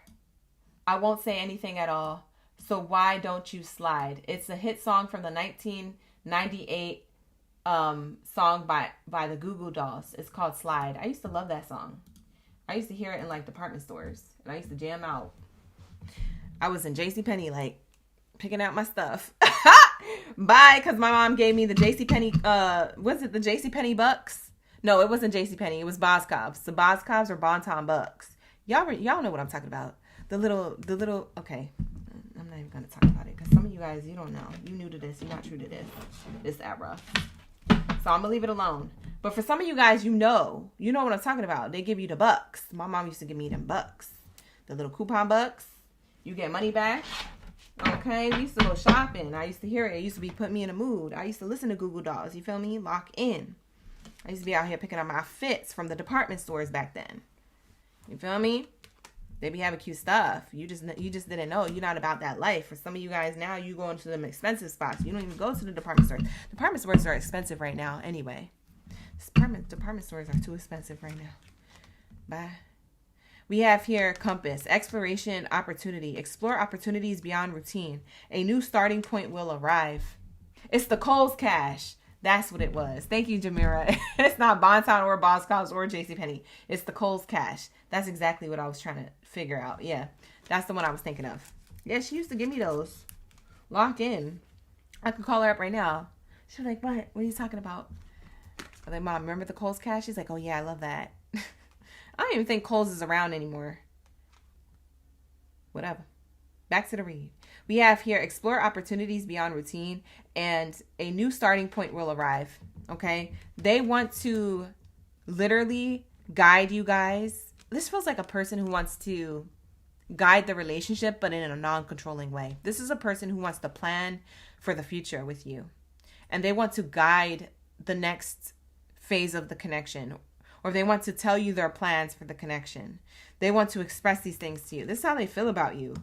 I won't say anything at all. So why don't you slide? It's a hit song from the 1998 song by the Goo Goo Dolls. It's called Slide. I used to love that song. I used to hear it in like department stores, and I used to jam out. I was in JCPenney like picking out my stuff. Bye, because my mom gave me the JCPenney, was it the JCPenney bucks? No, it wasn't JCPenney. It was Boscovs. The Boscovs or Bon-Ton bucks. Y'all know what I'm talking about. The little, okay. I'm not even going to talk about it because some of you guys, you don't know. You new to this. You're not true to this era. So I'm going to leave it alone. But for some of you guys, you know what I'm talking about. They give you the bucks. My mom used to give me them bucks. The little coupon bucks. You get money back. Okay, we used to go shopping. I used to hear it. It used to be put me in a mood. I used to listen to Goo Goo Dolls. You feel me? Lock in. I used to be out here picking up my fits from the department stores back then. You feel me? They be having cute stuff. You just didn't know. You're not about that life. For some of you guys now, you go into them expensive spots. You don't even go to the department stores. Department stores are expensive right now anyway. Department stores are too expensive right now. Bye. We have here compass, exploration, opportunity. Explore opportunities beyond routine. A new starting point will arrive. It's the Kohl's Cash. That's what it was. Thank you, Jamira. It's not Bon-Ton or Boscovs or JCPenney. It's the Kohl's Cash. That's exactly what I was trying to figure out. Yeah, that's the one I was thinking of. Yeah, she used to give me those. Locked in. I could call her up right now. She's like, what? What are you talking about? I'm like, Mom, remember the Kohl's Cash? She's like, oh, yeah, I love that. I don't even think Kohl's is around anymore. Whatever. Back to the read. We have here, explore opportunities beyond routine, and a new starting point will arrive. Okay? They want to literally guide you guys. This feels like a person who wants to guide the relationship, but in a non-controlling way. This is a person who wants to plan for the future with you. And they want to guide the next phase of the connection, or they want to tell you their plans for the connection. They want to express these things to you. This is how they feel about you.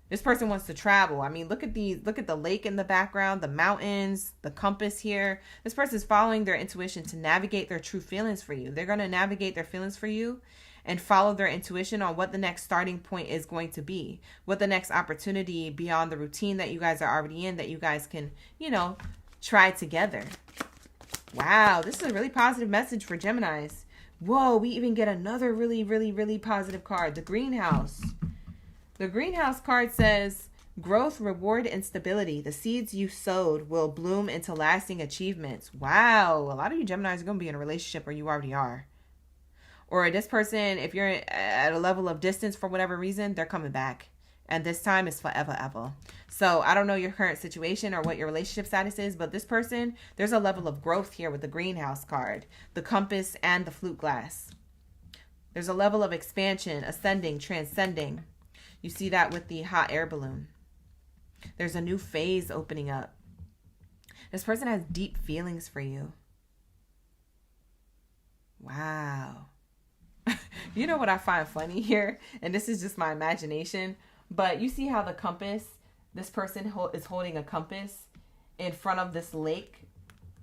This person wants to travel. I mean, look at the lake in the background, the mountains, the compass here. This person is following their intuition to navigate their true feelings for you. They're going to navigate their feelings for you and follow their intuition on what the next starting point is going to be, what the next opportunity beyond the routine that you guys are already in, that you guys can, try together. Wow, this is a really positive message for Geminis. Whoa, we even get another really, really, really positive card, the greenhouse. The greenhouse card says, growth, reward, and stability. The seeds you sowed will bloom into lasting achievements. Wow, a lot of you Geminis are going to be in a relationship, or you already are. Or this person, if you're at a level of distance for whatever reason, they're coming back. And this time is forever, ever. So I don't know your current situation or what your relationship status is, but this person, there's a level of growth here with the greenhouse card, the compass, and the flute glass. There's a level of expansion, ascending, transcending. You see that with the hot air balloon. There's a new phase opening up. This person has deep feelings for you. Wow. You know what I find funny here? And this is just my imagination. But you see how the compass, this person is holding a compass in front of this lake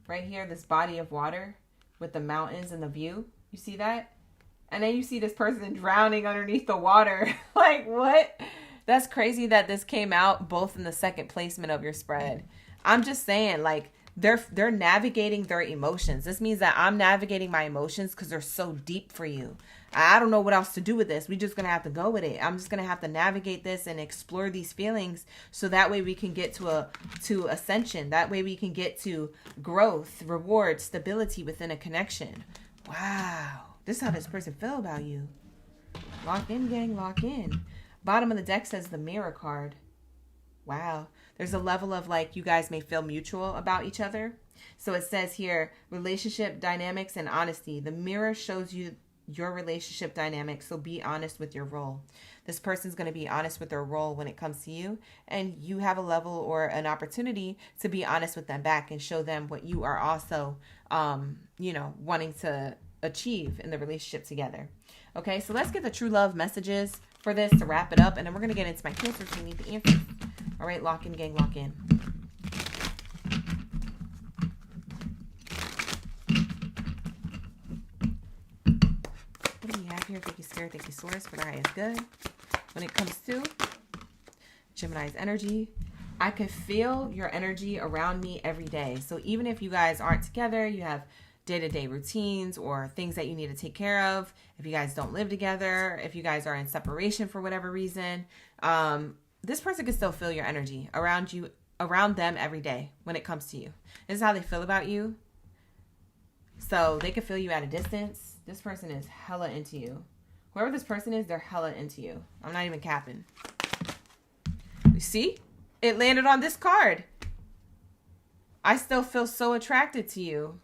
right here, this body of water with the mountains and the view. You see that? And then you see this person drowning underneath the water. Like, what? That's crazy that this came out both in the second placement of your spread. I'm just saying, like, they're navigating their emotions. This means that I'm navigating my emotions because they're so deep for you. I don't know what else to do with this. We're just going to have to go with it. I'm just going to have to navigate this and explore these feelings so that way we can get to ascension. That way we can get to growth, reward, stability within a connection. Wow. This is how this person feel about you. Lock in, gang, lock in. Bottom of the deck says the mirror card. Wow. There's a level of like you guys may feel mutual about each other. So it says here, relationship dynamics and honesty. The mirror shows you your relationship dynamics, so be honest with your role. This person's going to be honest with their role when it comes to you, and you have a level or an opportunity to be honest with them back and show them what you are also, wanting to achieve in the relationship together. Okay, so let's get the true love messages for this to wrap it up, and then we're going to get into my cancers. We need the answers. All right, lock in, gang, lock in. What do we have here? Thank you, Spirit. Thank you, Source, for the highest good. When it comes to Gemini's energy, I can feel your energy around me every day. So even if you guys aren't together, you have day-to-day routines or things that you need to take care of. If you guys don't live together, if you guys are in separation for whatever reason, this person can still feel your energy around you, around them every day when it comes to you. This is how they feel about you. So they can feel you at a distance. This person is hella into you. Whoever this person is, they're hella into you. I'm not even capping. You see? It landed on this card. I still feel so attracted to you.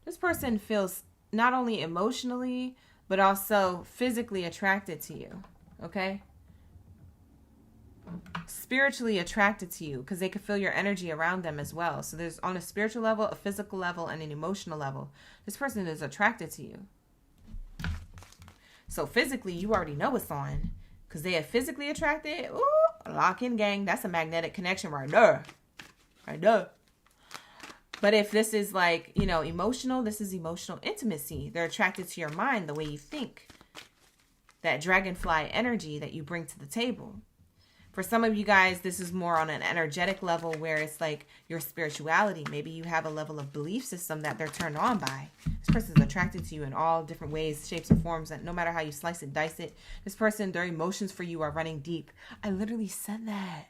This person feels not only emotionally, but also physically attracted to you. Okay? Spiritually attracted to you because they can feel your energy around them as well. So there's on a spiritual level, a physical level, and an emotional level. This person is attracted to you. So physically, you already know what's on because they are physically attracted. Ooh, lock in, gang. That's a magnetic connection right there. Right there. But if this is like, emotional, this is emotional intimacy. They're attracted to your mind, the way you think. That dragonfly energy that you bring to the table. For some of you guys, this is more on an energetic level where it's like your spirituality. Maybe you have a level of belief system that they're turned on by. This person is attracted to you in all different ways, shapes, and forms. That no matter how you slice it, dice it, this person, their emotions for you are running deep. I literally said that.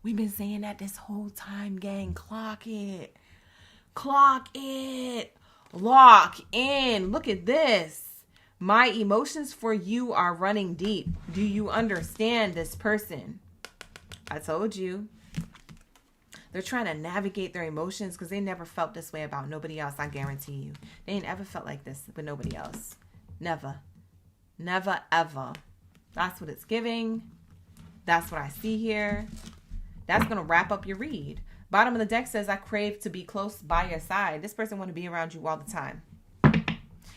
We've been saying that this whole time, gang. Clock it. Clock it. Lock in. Look at this. My emotions for you are running deep. Do you understand this person? I told you. They're trying to navigate their emotions because they never felt this way about nobody else. I guarantee you. They ain't ever felt like this with nobody else. Never. Never, ever. That's what it's giving. That's what I see here. That's going to wrap up your read. Bottom of the deck says, I crave to be close by your side. This person want to be around you all the time.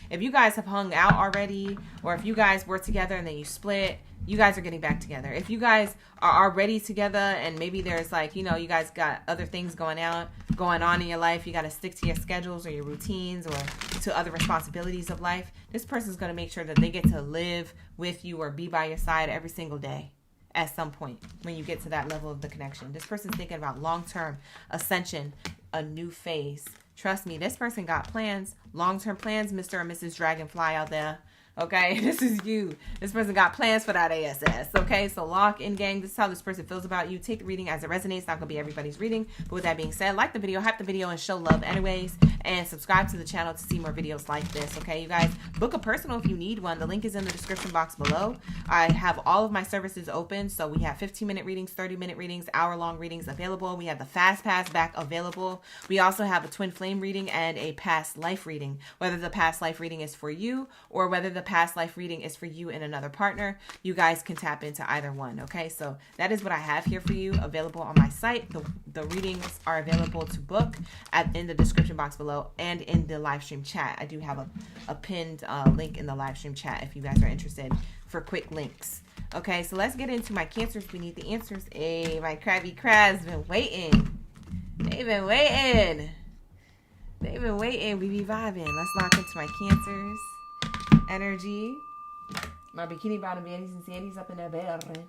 If you guys have hung out already, or if you guys were together and then you split, you guys are getting back together. If you guys are already together and maybe there's like, you know, you guys got other things going on in your life, you got to stick to your schedules or your routines or to other responsibilities of life, this person's going to make sure that they get to live with you or be by your side every single day at some point when you get to that level of the connection. This person's thinking about long-term ascension, a new phase. Trust me, this person got plans, long-term plans, Mr. and Mrs. Dragonfly out there. Okay, this is you. This person got plans for that ASS. Okay, so lock in, gang. This is how this person feels about you. Take the reading as it resonates. It's not going to be everybody's reading. But with that being said, like the video, hype the video, and show love anyways. And subscribe to the channel to see more videos like this. Okay, you guys, book a personal if you need one. The link is in the description box below. I have all of my services open. So we have 15-minute readings, 30-minute readings, hour-long readings available. We have the Fast Pass back available. We also have a twin flame reading and a past life reading. Whether the past life reading is for you or whether the past life reading is for you and another partner, you guys can tap into either one. Okay, so that is what I have here for you available on my site. The readings are available to book in the description box below and in the live stream chat. I do have a pinned link in the live stream chat if you guys are interested for quick links. Okay, so let's get into my Cancers. We need the answers. Hey, my crabby crabs been waiting. They've been waiting. They've been waiting. We be vibing. Let's lock into my Cancers energy. My bikini bottom Baddies and Sandies up in that bed.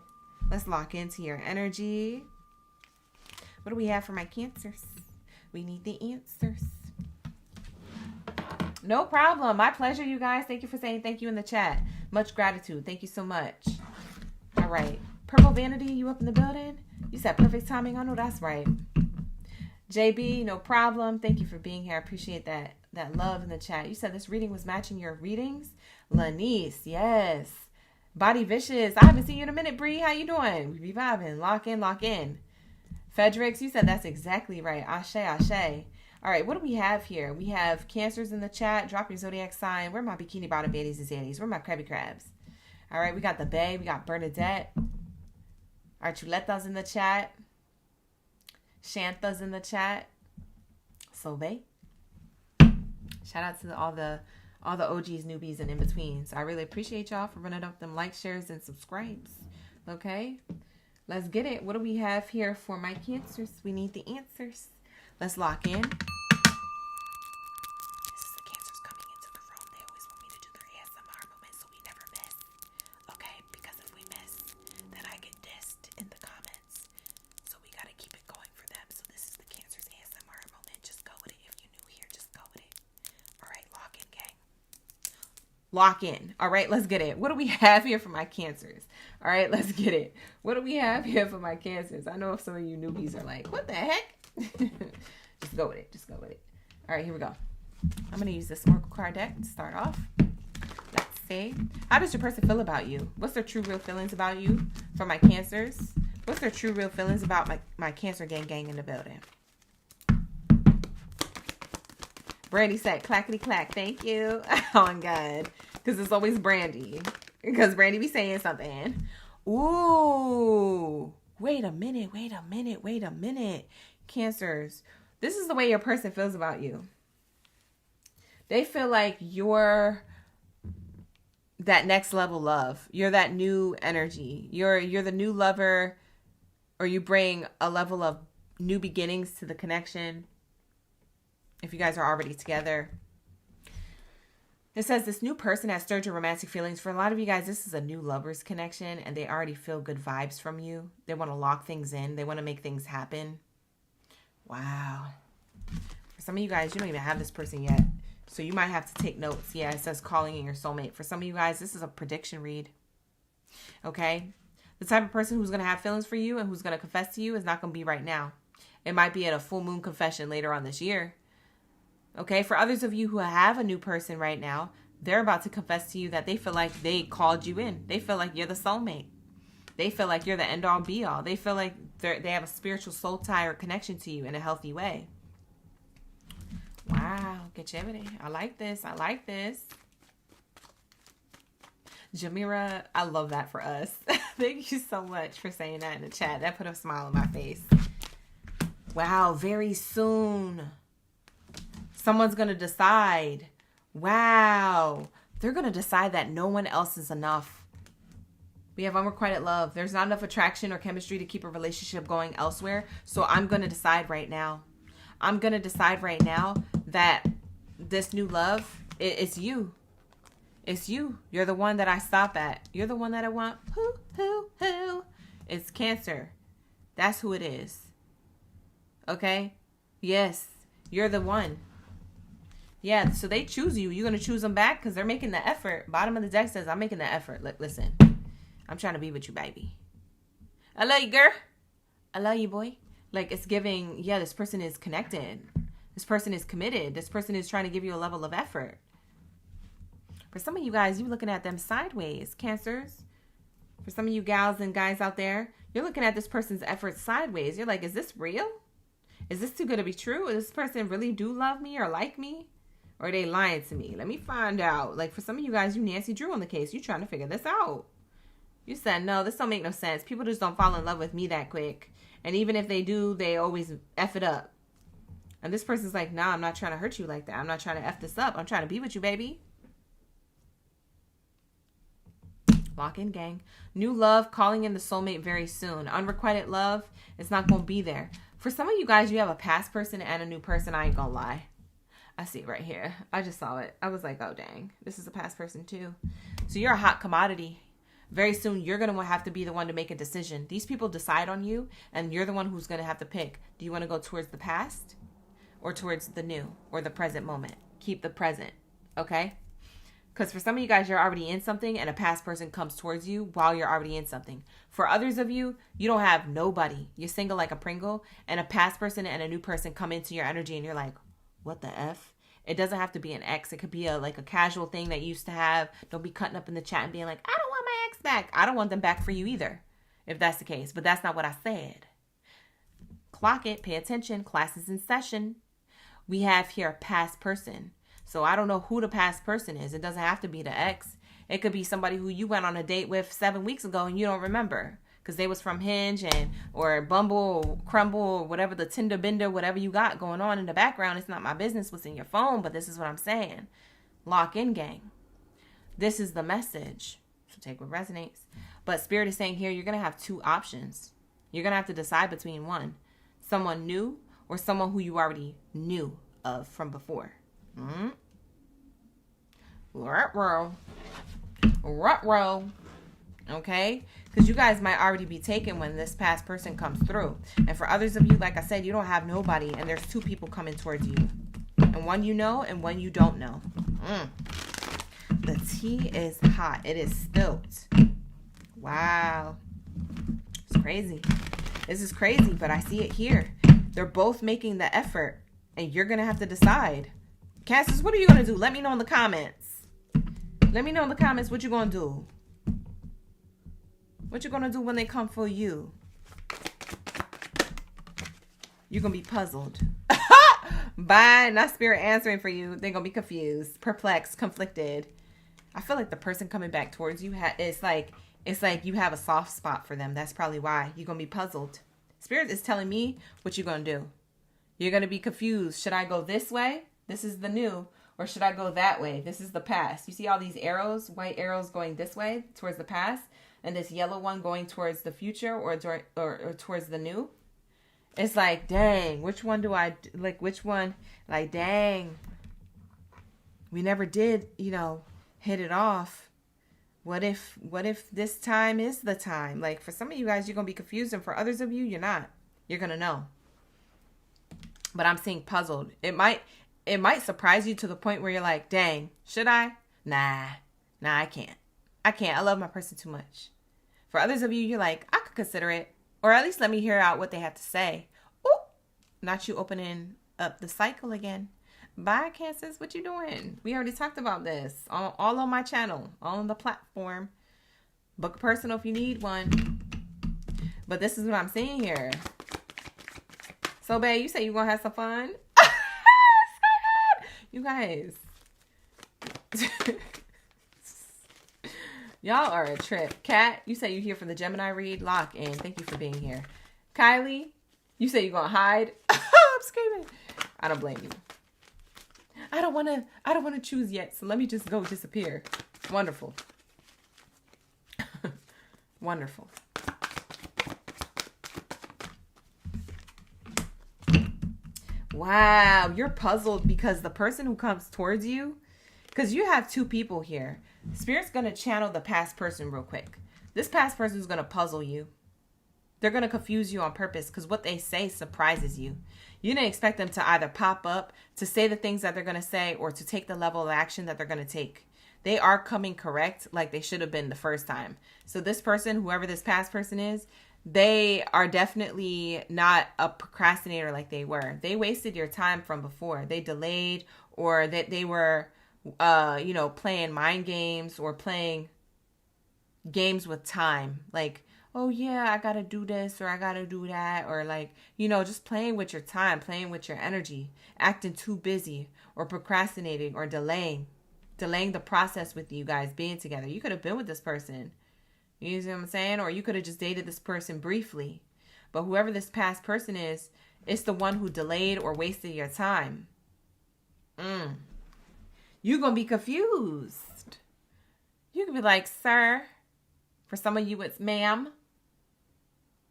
Let's lock into your energy. What do we have for my Cancers? We need the answers. No problem. My pleasure, you guys. Thank you for saying thank you in the chat. Much gratitude. Thank you so much. All right. Purple Vanity, you up in the building? You said perfect timing. I know that's right. JB, no problem. Thank you for being here. I appreciate that love in the chat. You said this reading was matching your readings. Lanice, yes. Body Vicious. I haven't seen you in a minute, Bree. How you doing? We be vibing. Lock in, lock in. Fedrix, you said that's exactly right. Ashe, ashe. All right, what do we have here? We have Cancers in the chat. Drop your zodiac sign. Where are my bikini bottom Baddies and Sandies? Where are my crabby crabs? All right, we got the Bay. We got Bernadette. Our Chuletas in the chat. Shanta's in the chat. Sobe. Shout out to all the OGs, newbies, and in-betweens. I really appreciate y'all for running up them likes, shares, and subscribes. Okay? Let's get it. What do we have here for my Cancers? We need the answers. Let's lock in. This is the Cancers coming into the room. They always want me to do their ASMR moment so we never miss. Okay? Because if we miss, then I get dissed in the comments. So we got to keep it going for them. So this is the Cancers ASMR moment. Just go with it. If you're new here, just go with it. All right, lock in, gang. Lock in. All right, let's get it. What do we have here for my Cancers? All right, let's get it. What do we have here for my Cancers? I know if some of you newbies are like, what the heck? Just go with it. Just go with it. All right, here we go. I'm going to use this Oracle card deck to start off. Let's see. How does your person feel about you? What's their true, real feelings about you for my Cancers? What's their true, real feelings about my Cancer gang in the building? Brandy said, clackety clack. Thank you. Oh, my God. Because it's always Brandy. Because Brandy be saying something. Ooh. Wait a minute. Wait a minute. Wait a minute. Cancers. This is the way your person feels about you. They feel like you're that next level love. You're that new energy. You're the new lover, or you bring a level of new beginnings to the connection. If you guys are already together. It says this new person has stirred your romantic feelings. For a lot of you guys, this is a new lover's connection and they already feel good vibes from you. They want to lock things in. They want to make things happen. Wow. For some of you guys, you don't even have this person yet. So you might have to take notes. Yeah, it says calling in your soulmate. For some of you guys, this is a prediction read. Okay? The type of person who's going to have feelings for you and who's going to confess to you is not going to be right now. It might be at a full moon confession later on this year. Okay, for others of you who have a new person right now, they're about to confess to you that they feel like they called you in. They feel like you're the soulmate. They feel like you're the end-all, be-all. They feel like they have a spiritual soul tie or connection to you in a healthy way. Wow, get chévere. I like this. I like this. Jamira, I love that for us. Thank you so much for saying that in the chat. That put a smile on my face. Wow, very soon. Someone's going to decide Wow. They're going to decide that no one else is enough. We have unrequited love. There's not enough attraction or chemistry to keep a relationship going elsewhere. So I'm going to decide right now. I'm going to decide right now that this new love, it's you. It's you. You're the one that I stop at. You're the one that I want. Who? It's Cancer. That's who it is. Okay? Yes. You're the one. Yeah, so they choose you. You're going to choose them back because they're making the effort. Bottom of the deck says, I'm making the effort. Look, listen. I'm trying to be with you, baby. I love you, girl. I love you, boy. Like, it's giving, yeah, this person is connected. This person is committed. This person is trying to give you a level of effort. For some of you guys, you're looking at them sideways, Cancers. For some of you gals and guys out there, you're looking at this person's efforts sideways. You're like, is this real? Is this too good to be true? Does this person really do love me or like me? Or are they lying to me? Let me find out. Like, for some of you guys, you Nancy Drew on the case. You trying to figure this out. You said, no, this don't make no sense. People just don't fall in love with me that quick. And even if they do, they always F it up. And this person's like, nah, I'm not trying to hurt you like that. I'm not trying to F this up. I'm trying to be with you, baby. Lock in, gang. New love, calling in the soulmate very soon. Unrequited love, it's not going to be there. For some of you guys, you have a past person and a new person. I ain't going to lie. I see it right here. I just saw it. I was like, oh, dang. This is a past person too. So you're a hot commodity. Very soon, you're going to have to be the one to make a decision. These people decide on you, and you're the one who's going to have to pick. Do you want to go towards the past or towards the new or the present moment? Keep the present, okay? Because for some of you guys, you're already in something, and a past person comes towards you while you're already in something. For others of you, you don't have nobody. You're single like a Pringle, and a past person and a new person come into your energy, and you're like, what the F? It doesn't have to be an ex. It could be a casual thing that you used to have. Don't be cutting up in the chat and being like, I don't want my ex back. I don't want them back for you either, if that's the case. But that's not what I said. Clock it. Pay attention. Class is in session. We have here a past person. So I don't know who the past person is. It doesn't have to be the ex. It could be somebody who you went on a date with 7 weeks ago and you don't remember. Because they was from Hinge or Bumble or Crumble or whatever, the Tinder bender, whatever you got going on in the background. It's not my business what's in your phone, but this is what I'm saying. Lock in, gang. This is the message. So take what resonates. But Spirit is saying here, you're going to have two options. You're going to have to decide between one. Someone new or someone who you already knew of from before. Ruh-roh. Okay? Because you guys might already be taken when this past person comes through. And for others of you, like I said, you don't have nobody. And there's two people coming towards you. And one you know and one you don't know. The tea is hot. It is spilt. Wow. It's crazy. This is crazy, but I see it here. They're both making the effort. And you're going to have to decide. Cancers, what are you going to do? Let me know in the comments. Let me know in the comments what you're going to do. What you going to do when they come for you? You're going to be puzzled. Bye. Not Spirit answering for you. They're going to be confused, perplexed, conflicted. I feel like the person coming back towards you, it's like you have a soft spot for them. That's probably why. You're going to be puzzled. Spirit is telling me what you're going to do. You're going to be confused. Should I go this way? This is the new. Or should I go that way? This is the past. You see all these arrows, white arrows going this way towards the past, and this yellow one going towards the future or towards the new. It's like, dang, which one do I like? Which one? Like, dang, we never did, hit it off. What if this time is the time? Like, for some of you guys, you're gonna be confused, and for others of you, you're not. You're gonna know. But I'm seeing puzzled. It might surprise you to the point where you're like, dang, should I? Nah, I can't. I love my person too much. For others of you, you're like, I could consider it. Or at least let me hear out what they have to say. Ooh, not you opening up the cycle again. Bye, Cancers. What you doing? We already talked about this. All on my channel. All on the platform. Book a personal if you need one. But this is what I'm seeing here. So, babe, you say you're going to have some fun? You guys. Y'all are a trip. Kat, you say you're here for the Gemini read. Lock in. Thank you for being here. Kylie, you say you're going to hide. I'm screaming. I don't blame you. I don't want to choose yet. So let me just go disappear. Wonderful. Wonderful. Wow, you're puzzled because the person who comes towards you, because you have two people here. Spirit's going to channel the past person real quick. This past person is going to puzzle you. They're going to confuse you on purpose because what they say surprises you. You didn't expect them to either pop up, to say the things that they're going to say, or to take the level of action that they're going to take. They are coming correct like they should have been the first time. So this person, whoever this past person is, they are definitely not a procrastinator like they were. They wasted your time from before. They delayed, or that they were, playing mind games or playing games with time. Like, oh yeah, I got to do this or I got to do that. Or like, just playing with your time, playing with your energy, acting too busy or procrastinating or delaying the process with you guys being together. You could have been with this person. You see what I'm saying? Or you could have just dated this person briefly. But whoever this past person is, it's the one who delayed or wasted your time. You're going to be confused. You could be like, sir, for some of you it's ma'am.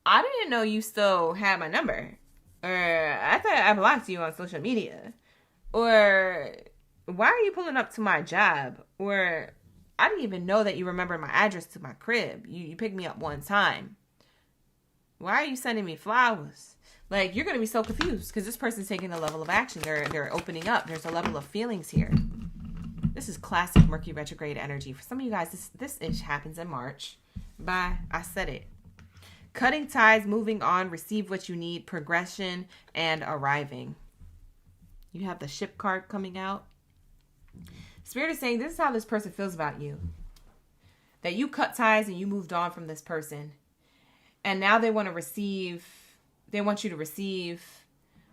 I didn't know you still had my number. Or I thought I blocked you on social media. Or why are you pulling up to my job? Or I didn't even know that you remember my address to my crib. You picked me up one time. Why are you sending me flowers? Like, you're going to be so confused because this person's taking a level of action. They're opening up. There's a level of feelings here. This is classic Mercury retrograde energy. For some of you guys, this ish happens in March. Bye. I said it. Cutting ties, moving on, receive what you need, progression, and arriving. You have the ship card coming out. Spirit is saying this is how this person feels about you. That you cut ties and you moved on from this person. And now they want you to receive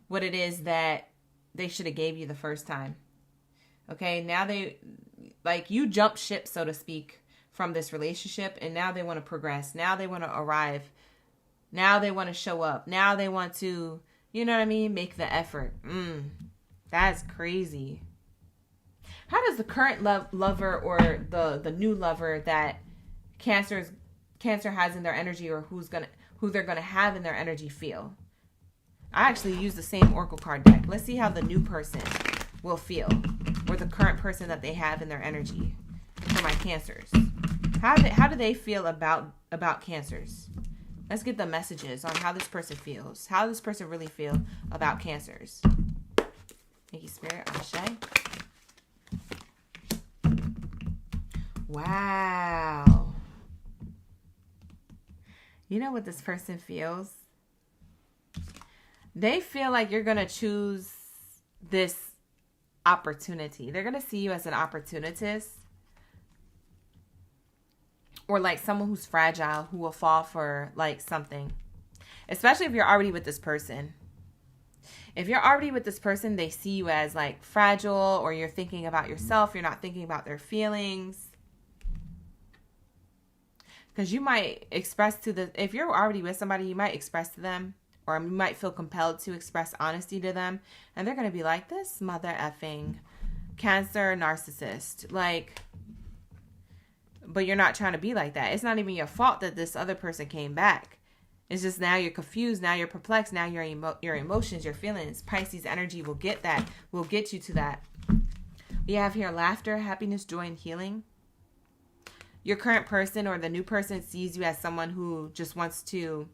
what it is that they should have gave you the first time. Okay, now you jumped ship, so to speak, from this relationship. And now they want to progress. Now they want to arrive. Now they want to show up. Now they want to, make the effort. That's crazy. How does the current lover or the new lover that Cancer has in their energy, or who they're gonna have in their energy, feel? I actually use the same Oracle card deck. Let's see how the new person will feel, or the current person that they have in their energy for my Cancers. How do they feel about Cancers? Let's get the messages on how this person feels. How does this person really feel about Cancers? Thank you, Spirit. Ashe. Wow. You know what this person feels? They feel like you're going to choose this opportunity. They're going to see you as an opportunist. Or like someone who's fragile, who will fall for like something. Especially if you're already with this person. If you're already with this person, they see you as like fragile, or you're thinking about yourself. You're not thinking about their feelings. Because you might express if you're already with somebody, you might express to them, or you might feel compelled to express honesty to them. And they're going to be like, this mother effing Cancer narcissist. Like, but you're not trying to be like that. It's not even your fault that this other person came back. It's just now you're confused. Now you're perplexed. Now your emotions, your feelings, Pisces energy will get you to that. We have here laughter, happiness, joy, and healing. Your current person or the new person sees you as someone who just wants to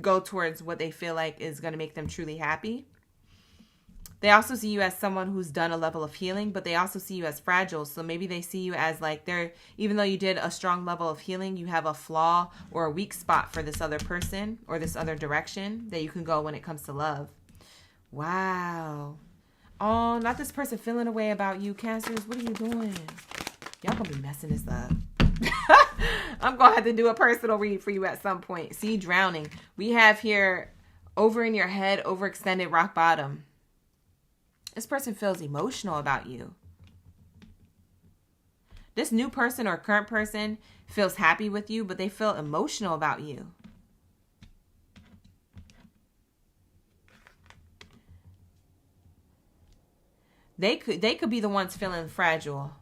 go towards what they feel like is going to make them truly happy. They also see you as someone who's done a level of healing, but they also see you as fragile. So maybe they see you as like even though you did a strong level of healing, you have a flaw or a weak spot for this other person or this other direction that you can go when it comes to love. Wow. Oh, not this person feeling a way about you, Cancers. What are you doing? Y'all gonna be messing this up. I'm gonna have to do a personal read for you at some point. See, drowning. We have here over in your head, overextended, rock bottom. This person feels emotional about you. This new person or current person feels happy with you, but they feel emotional about you. They could be the ones feeling fragile.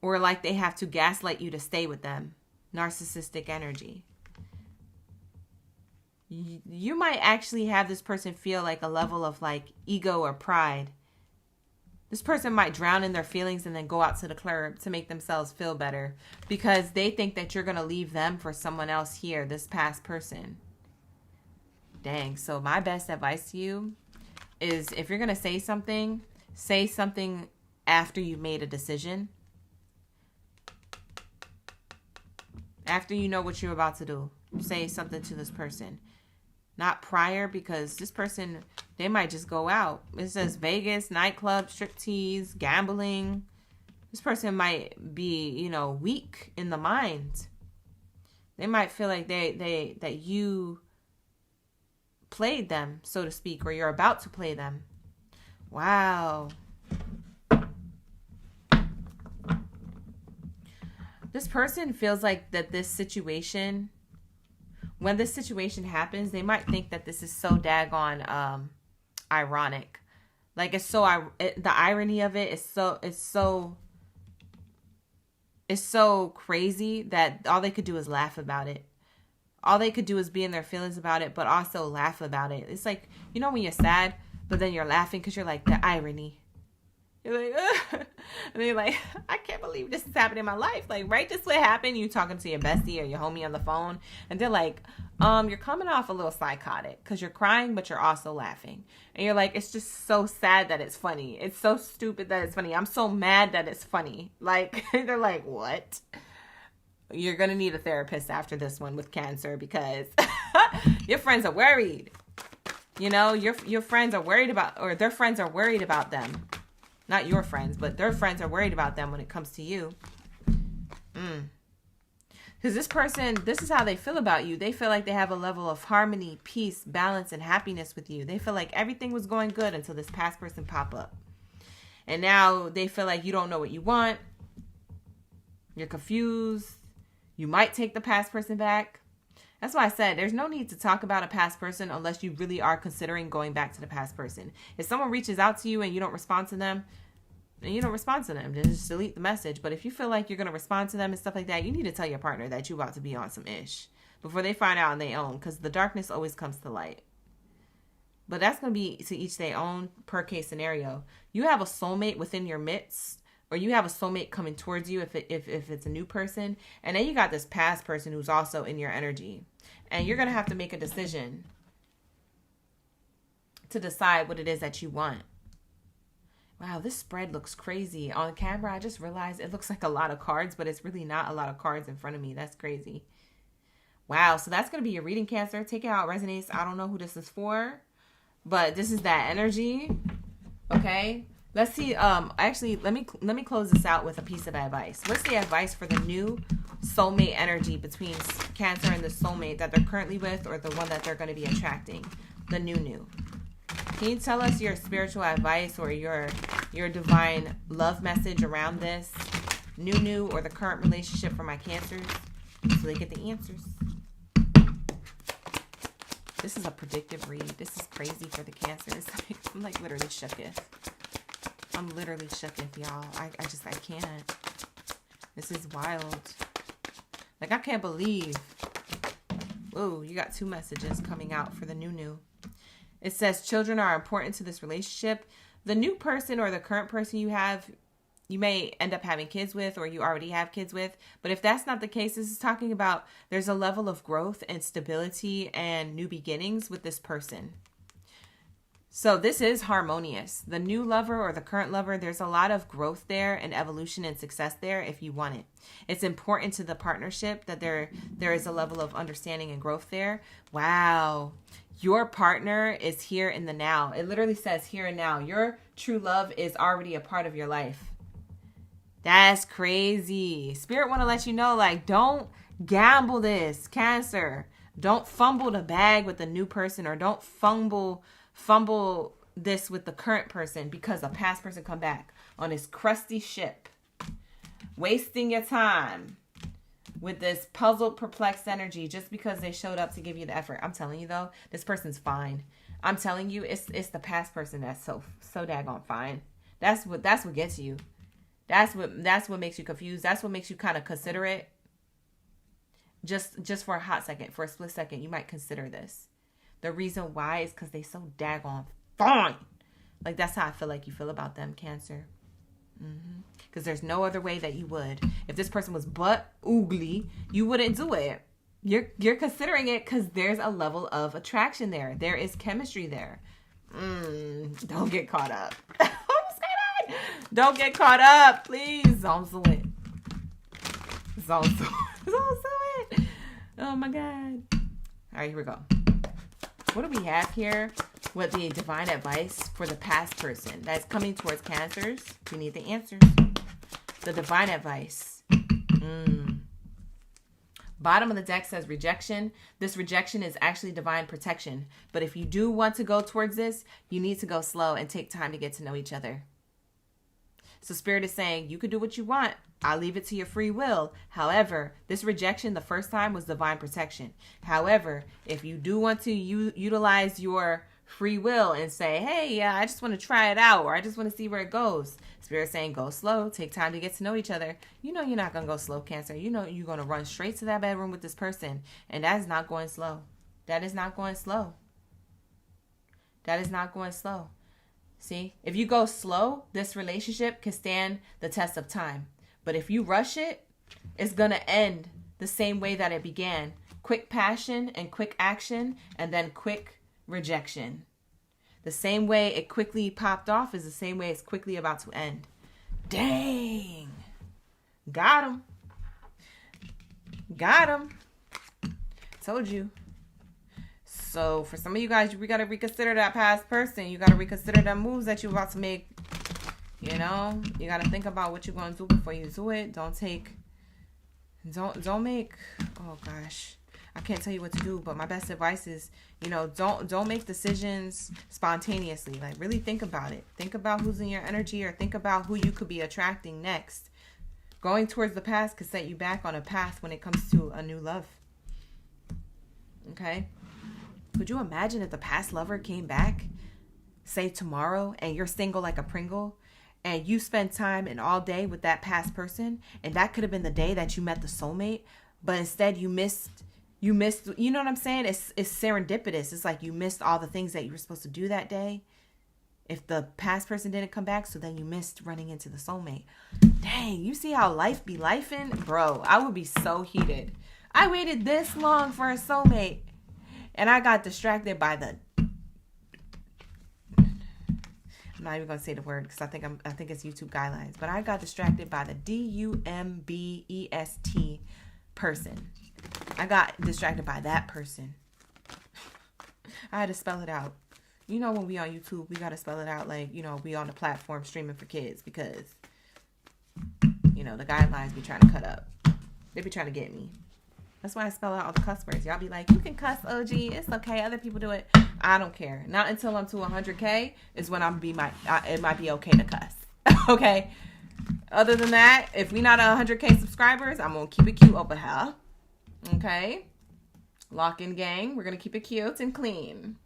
Or like they have to gaslight you to stay with them. Narcissistic energy. You might actually have this person feel like a level of like ego or pride. This person might drown in their feelings and then go out to the club to make themselves feel better because they think that you're going to leave them for someone else here, this past person. Dang. So my best advice to you is if you're going to say something after you made a decision. After you know what you're about to do. Say something to this person. Not prior, because this person, they might just go out. It says Vegas, nightclub, striptease, gambling. This person might be, weak in the mind. They might feel like that you played them, so to speak, or you're about to play them. Wow. This person feels like that this situation, when this situation happens, they might think that this is so daggone ironic. Like the irony of it is so crazy that all they could do is laugh about it. All they could do is be in their feelings about it, but also laugh about it. It's like, when you're sad, but then you're laughing because you're like, the irony. You're like, ugh. And you're like, I can't believe this is happening in my life. Like, right, this would happen. You talking to your bestie or your homie on the phone, and they're like, you're coming off a little psychotic because you're crying, but you're also laughing. And you're like, it's just so sad that it's funny. It's so stupid that it's funny. I'm so mad that it's funny. Like, they're like, what? You're going to need a therapist after this one with Cancer because your friends are worried. Your friends are worried about, or their friends are worried about them. Not your friends, but their friends are worried about them when it comes to you. Because this person, this is how they feel about you. They feel like they have a level of harmony, peace, balance, and happiness with you. They feel like everything was going good until this past person pop up. And now they feel like you don't know what you want. You're confused. You might take the past person back. That's why I said there's no need to talk about a past person unless you really are considering going back to the past person. If someone reaches out to you and you don't respond to them, then you don't respond to them. Then just delete the message. But if you feel like you're going to respond to them and stuff like that, you need to tell your partner that you're about to be on some ish before they find out on their own, because the darkness always comes to light. But that's going to be to each their own per case scenario. You have a soulmate within your midst, or you have a soulmate coming towards you if it's a new person. And then you got this past person who's also in your energy. And you're going to have to make a decision to decide what it is that you want. Wow, this spread looks crazy. On camera, I just realized it looks like a lot of cards, but it's really not a lot of cards in front of me. That's crazy. Wow, so that's going to be your reading, Cancer. Take it how it resonates. I don't know who this is for, but this is that energy. Okay? Let's see. Actually, let me close this out with a piece of advice. What's the advice for the new soulmate energy between Cancer and the soulmate that they're currently with, or the one that they're going to be attracting? The new. Can you tell us your spiritual advice or your divine love message around this new or the current relationship for my Cancers, so they get the answers? This is a predictive read. This is crazy for the Cancers. I'm like literally shooketh. I'm literally shooketh, y'all. I can't. This is wild. Like, I can't believe. Whoa, you got 2 messages coming out for the new. It says children are important to this relationship. The new person or the current person you have, you may end up having kids with, or you already have kids with. But if that's not the case, this is talking about there's a level of growth and stability and new beginnings with this person. So this is harmonious. The new lover or the current lover, there's a lot of growth there and evolution and success there if you want it. It's important to the partnership that there is a level of understanding and growth there. Wow. Your partner is here in the now. It literally says here and now. Your true love is already a part of your life. That's crazy. Spirit want to let you know, like, don't gamble this, Cancer. Don't fumble the bag with the new person, or don't fumble this with the current person because a past person come back on his crusty ship, wasting your time with this puzzled, perplexed energy just because they showed up to give you the effort. I'm telling you though, this person's fine. I'm telling you, it's the past person that's so daggone fine. That's what gets you. That's what makes you confused. That's what makes you kind of consider it. Just for a hot second, for a split second, you might consider this. The reason why is because they so daggone fine. Like, that's how I feel like you feel about them, Cancer. Because there's no other way that you would. If this person was butt oogly, you wouldn't do it. You're considering it because there's a level of attraction there. There is chemistry there. Don't get caught up. I'm scared. Don't get caught up, please. Don't do it. Don't do it. Oh my God. All right, here we go. What do we have here with the divine advice for the past person that's coming towards Cancers? We need the answers. The divine advice. Bottom of the deck says rejection. This rejection is actually divine protection. But if you do want to go towards this, you need to go slow and take time to get to know each other. So Spirit is saying, you can do what you want. I'll leave it to your free will. However, this rejection the first time was divine protection. However, if you do want to utilize your free will and say, hey, yeah, I just want to try it out, or I just want to see where it goes. Spirit saying, go slow, take time to get to know each other. You know you're not going to go slow, Cancer. You know you're going to run straight to that bedroom with this person. And that is not going slow. That is not going slow. That is not going slow. See, if you go slow, this relationship can stand the test of time. But if you rush it, it's going to end the same way that it began. Quick passion and quick action, and then quick rejection. The same way it quickly popped off is the same way it's quickly about to end. Dang. Got him. Got him. Told you. So for some of you guys, we got to reconsider that past person. You got to reconsider the moves that you're about to make. You know, you got to think about what you're going to do before you do it. Don't make, oh gosh, I can't tell you what to do, but my best advice is, you know, don't make decisions spontaneously. Like, really think about it. Think about who's in your energy, or think about who you could be attracting next. Going towards the past could set you back on a path when it comes to a new love. Okay? Could you imagine if the past lover came back, say tomorrow, and you're single like a Pringle, and you spend time and all day with that past person, and that could have been the day that you met the soulmate, but instead you missed, you know what I'm saying? It's serendipitous. It's like you missed all the things that you were supposed to do that day. If the past person didn't come back, so then you missed running into the soulmate. Dang, you see how life be lifing? Bro, I would be so heated. I waited this long for a soulmate, and I got distracted by the... I'm not even going to say the word because I think it's YouTube guidelines. But I got distracted by the DUMBEST person. I got distracted by that person. I had to spell it out. You know, when we on YouTube, we got to spell it out like, you know, we on the platform streaming for kids because, you know, the guidelines be trying to cut up. They be trying to get me. That's why I spell out all the cuss words. Y'all be like, you can cuss, OG. It's okay. Other people do it. I don't care. Not until I'm to 100K is when it might be okay to cuss. Okay. Other than that, if we not 100K subscribers, I'm going to keep it cute over here. Okay. Lock in gang. We're going to keep it cute and clean.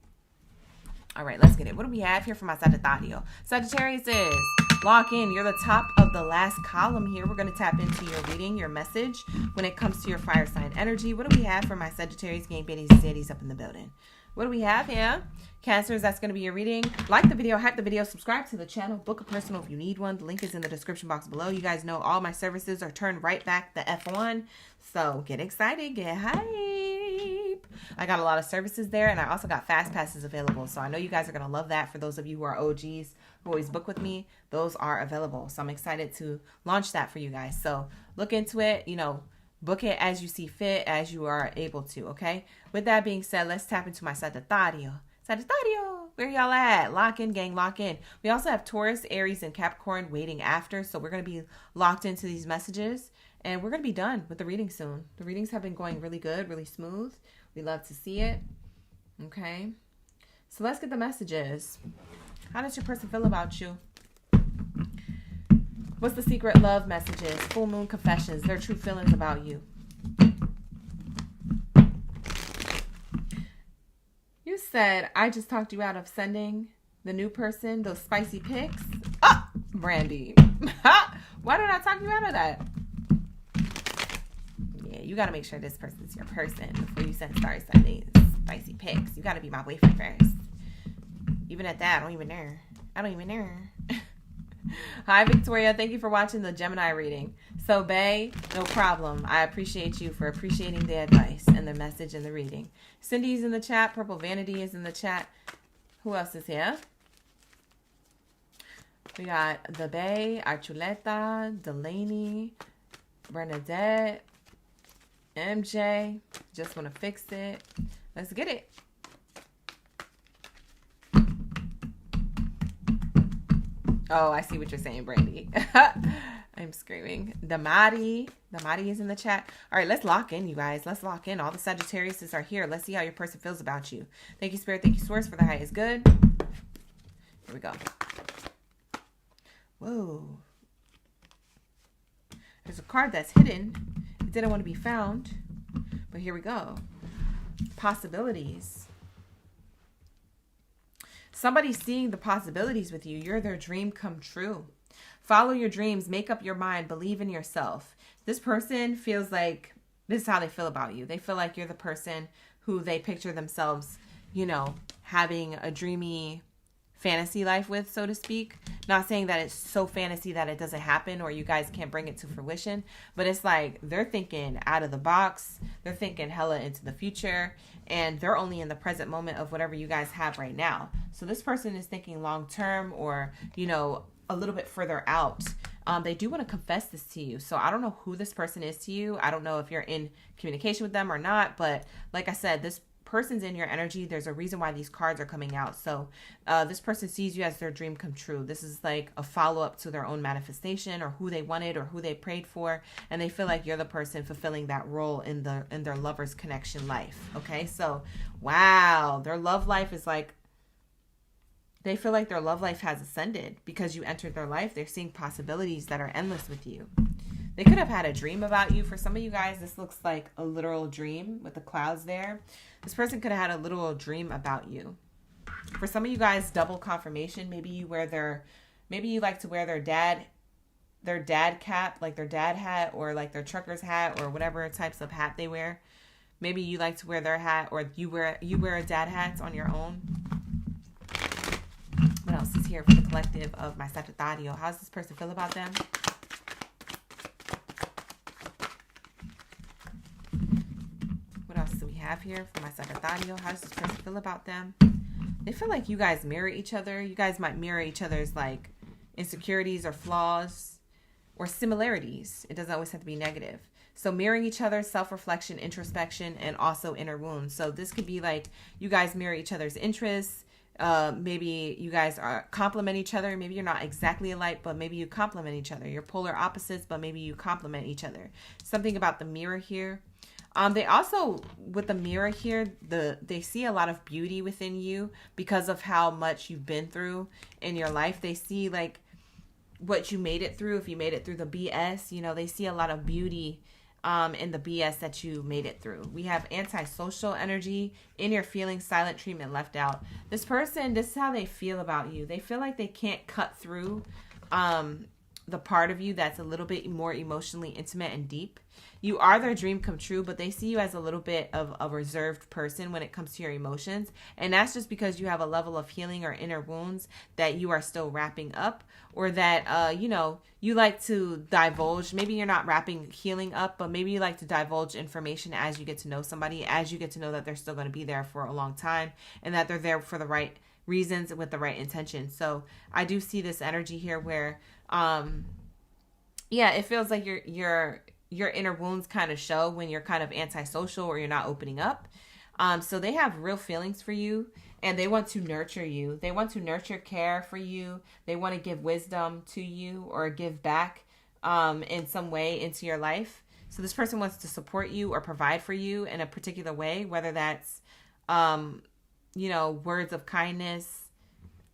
All right, let's get it. What do we have here for my Sagittario? Sagittarius is lock in. You're the top of the last column here. We're going to tap into your reading, your message when it comes to your fire sign energy. What do we have for my Sagittarius gang Baddies and Zaddies up in the building? What do we have here? Cancers, that's going to be your reading. Like the video, hype the video, subscribe to the channel, book a personal if you need one. The link is in the description box below. You guys know all my services are turned right back the F on. So get excited, get hype. I got a lot of services there, and I also got fast passes available. So I know you guys are going to love that. For those of you who are OGs who always book with me, those are available. So I'm excited to launch that for you guys. So look into it, you know, book it as you see fit, as you are able to, okay? With that being said, let's tap into my Sagittario. Sagittario, where y'all at? Lock in, gang, lock in. We also have Taurus, Aries, and Capricorn waiting after. So we're going to be locked into these messages. And we're going to be done with the reading soon. The readings have been going really good, really smooth. We love to see it. Okay. So let's get the messages. How does your person feel about you? What's the secret love messages? Full moon confessions. Their true feelings about you. You said, I just talked you out of sending the new person those spicy pics. Oh, Brandy. Why did I talk you out of that? Yeah, you got to make sure this person's your person before you start sending spicy pics. You got to be my boyfriend first. Even at that, I don't even know. Hi, Victoria. Thank you for watching the Gemini reading. So, Bae, no problem. I appreciate you for appreciating the advice and the message and the reading. Cindy's in the chat. Purple Vanity is in the chat. Who else is here? We got the Bae, Archuleta, Delaney, Bernadette, MJ. Just want to fix it. Let's get it. Oh, I see what you're saying, Brandy. I'm screaming. The Maddie is in the chat. All right, let's lock in, you guys. Let's lock in. All the Sagittariuses are here. Let's see how your person feels about you. Thank you, Spirit. Thank you, Source, for the highest good. Here we go. Whoa. There's a card that's hidden. It didn't want to be found. But here we go. Possibilities. Somebody's seeing the possibilities with you. You're their dream come true. Follow your dreams. Make up your mind. Believe in yourself. This person feels like this is how they feel about you. They feel like you're the person who they picture themselves, you know, having a dreamy fantasy life with, so to speak. Not saying that it's so fantasy that it doesn't happen or you guys can't bring it to fruition, but it's like they're thinking out of the box. They're thinking hella into the future, and they're only in the present moment of whatever you guys have right now. So this person is thinking long term, or, you know, a little bit further out. They do want to confess this to you. So I don't know who this person is to you. I don't know if you're in communication with them or not, but like I said, this person's in your energy. There's a reason why these cards are coming out. So this person sees you as their dream come true. This is like a follow-up to their own manifestation, or who they wanted, or who they prayed for, and they feel like you're the person fulfilling that role in their lover's connection life. Okay, so wow, their love life is like, they feel like their love life has ascended because you entered their life. They're seeing possibilities that are endless with you. They could have had a dream about you. For some of you guys, this looks like a literal dream with the clouds there. This person could have had a literal dream about you. For some of you guys, double confirmation. Maybe you like to wear their dad cap, like their dad hat, or like their trucker's hat, or whatever types of hat they wear. Maybe you like to wear their hat, or you wear a dad hat on your own. What else is here for the collective of my Sagittario? How does this person feel about them? What else do we have here for my Sagittario? How does this person feel about them? They feel like you guys mirror each other. You guys might mirror each other's like insecurities or flaws or similarities. It doesn't always have to be negative. So mirroring each other, self-reflection, introspection, and also inner wounds. So this could be like you guys mirror each other's interests. Maybe you guys complement each other. Maybe you're not exactly alike, but maybe you complement each other. You're polar opposites, but maybe you complement each other. Something about the mirror here. They also, with the mirror here, they see a lot of beauty within you because of how much you've been through in your life. They see like what you made it through. If you made it through the BS, you know, they see a lot of beauty in the BS that you made it through. We have antisocial energy, in your feelings, silent treatment, left out. This person, this is how they feel about you. They feel like they can't cut through the part of you that's a little bit more emotionally intimate and deep. You are their dream come true, but they see you as a little bit of a reserved person when it comes to your emotions. And that's just because you have a level of healing or inner wounds that you are still wrapping up, or that, you know, you like to divulge. Maybe you're not wrapping healing up, but maybe you like to divulge information as you get to know somebody, as you get to know that they're still going to be there for a long time and that they're there for the right reasons with the right intention. So I do see this energy here where, yeah, it feels like your inner wounds kind of show when you're kind of antisocial or you're not opening up. So they have real feelings for you, and they want to nurture you. They want to nurture, care for you. They want to give wisdom to you or give back in some way into your life. So this person wants to support you or provide for you in a particular way, whether that's, you know, words of kindness,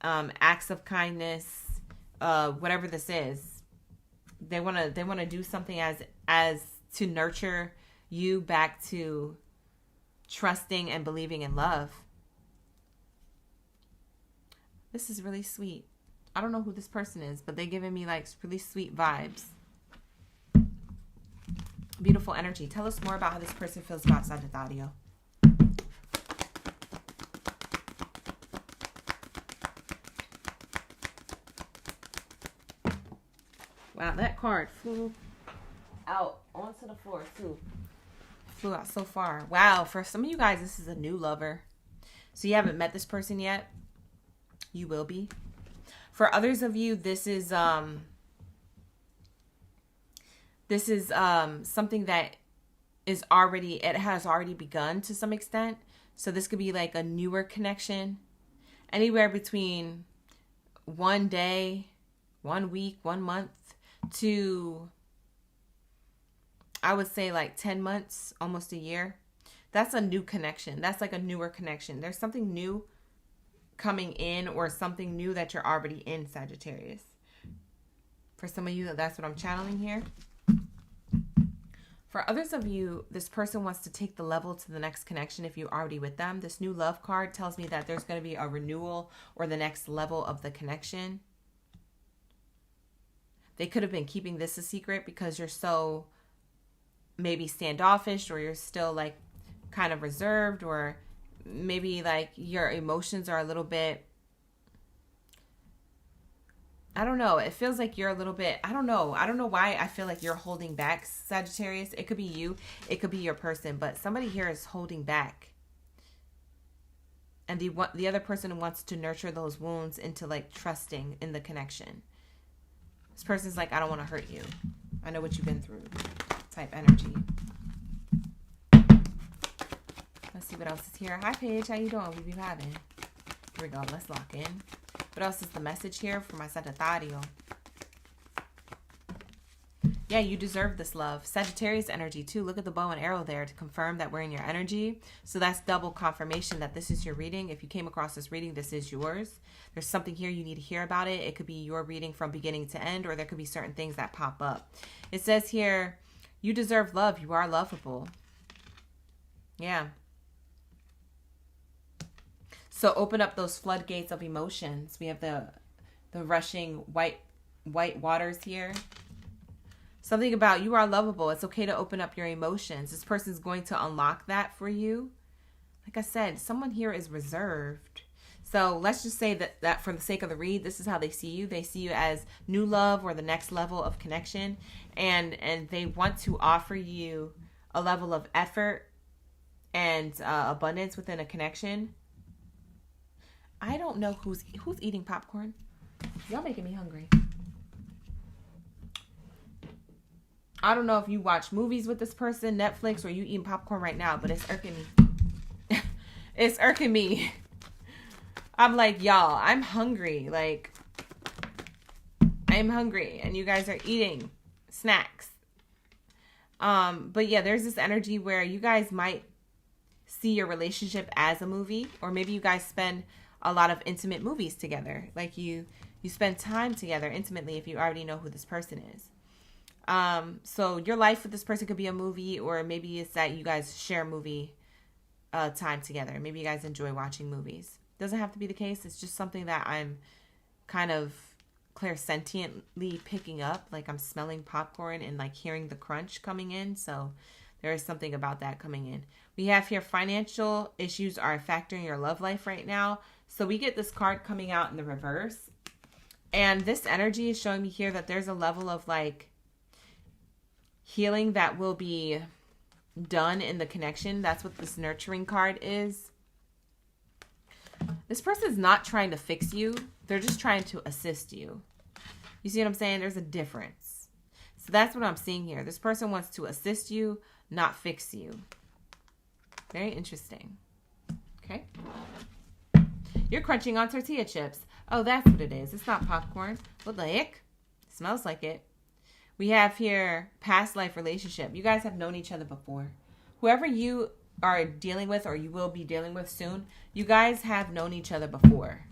acts of kindness, whatever this is. They want to do something as to nurture you back to trusting and believing in love. This is really sweet. I don't know who this person is, but they're giving me like really sweet vibes. Beautiful energy. Tell us more about how this person feels about Sagittario. Wow, that card flew out onto the floor too. Flew out so far. Wow, for some of you guys, this is a new lover. So you haven't met this person yet. You will be. For others of you, this is something that is already, it has already begun to some extent. So this could be like a newer connection. Anywhere between 1 day, 1 week, 1 month to, I would say like 10 months, almost a year. That's a new connection. That's like a newer connection. There's something new coming in, or something new that you're already in, Sagittarius. For some of you, that's what I'm channeling here. For others of you, this person wants to take the level to the next connection if you're already with them. This new love card tells me that there's going to be a renewal or the next level of the connection. They could have been keeping this a secret because you're so maybe standoffish, or you're still like kind of reserved, or maybe like your emotions are a little bit, I don't know. It feels like you're a little bit, I don't know why I feel like you're holding back, Sagittarius. It could be you. It could be your person, but somebody here is holding back. And the other person wants to nurture those wounds into like trusting in the connection. This person's like, I don't want to hurt you. I know what you've been through type energy. Let's see what else is here. Hi, Paige. How you doing? We be vibing. Here we go. Let's lock in. What else is the message here for my Sagittario? Yeah, you deserve this love. Sagittarius energy too. Look at the bow and arrow there to confirm that we're in your energy. So that's double confirmation that this is your reading. If you came across this reading, this is yours. There's something here you need to hear about it. It could be your reading from beginning to end, or there could be certain things that pop up. It says here, you deserve love. You are lovable. Yeah. So open up those floodgates of emotions. We have the rushing white waters here. Something about you are lovable. It's okay to open up your emotions. This person's going to unlock that for you. Like I said, someone here is reserved. So let's just say that for the sake of the read, this is how they see you. They see you as new love, or the next level of connection. And they want to offer you a level of effort and abundance within a connection. I don't know who's eating popcorn. Y'all making me hungry. I don't know if you watch movies with this person, Netflix, or you eating popcorn right now, but it's irking me. It's irking me. I'm like, y'all, I'm hungry. Like, I'm hungry, and you guys are eating snacks. But yeah, there's this energy where you guys might see your relationship as a movie, or maybe you guys spend a lot of intimate movies together. Like you spend time together intimately if you already know who this person is. So your life with this person could be a movie, or maybe it's that you guys share movie time together. Maybe you guys enjoy watching movies. Doesn't have to be the case. It's just something that I'm kind of clairsentiently picking up. Like I'm smelling popcorn and like hearing the crunch coming in. So there is something about that coming in. We have here financial issues are a factor in your love life right now. So we get this card coming out in the reverse. And this energy is showing me here that there's a level of like healing that will be done in the connection. That's what this nurturing card is. This person is not trying to fix you. They're just trying to assist you. You see what I'm saying? There's a difference. So that's what I'm seeing here. This person wants to assist you, not fix you. Very interesting. Okay. You're crunching on tortilla chips. Oh, that's what it is. It's not popcorn. What the heck? It smells like it. We have here past life relationship. You guys have known each other before. Whoever you are dealing with, or you will be dealing with soon, you guys have known each other before.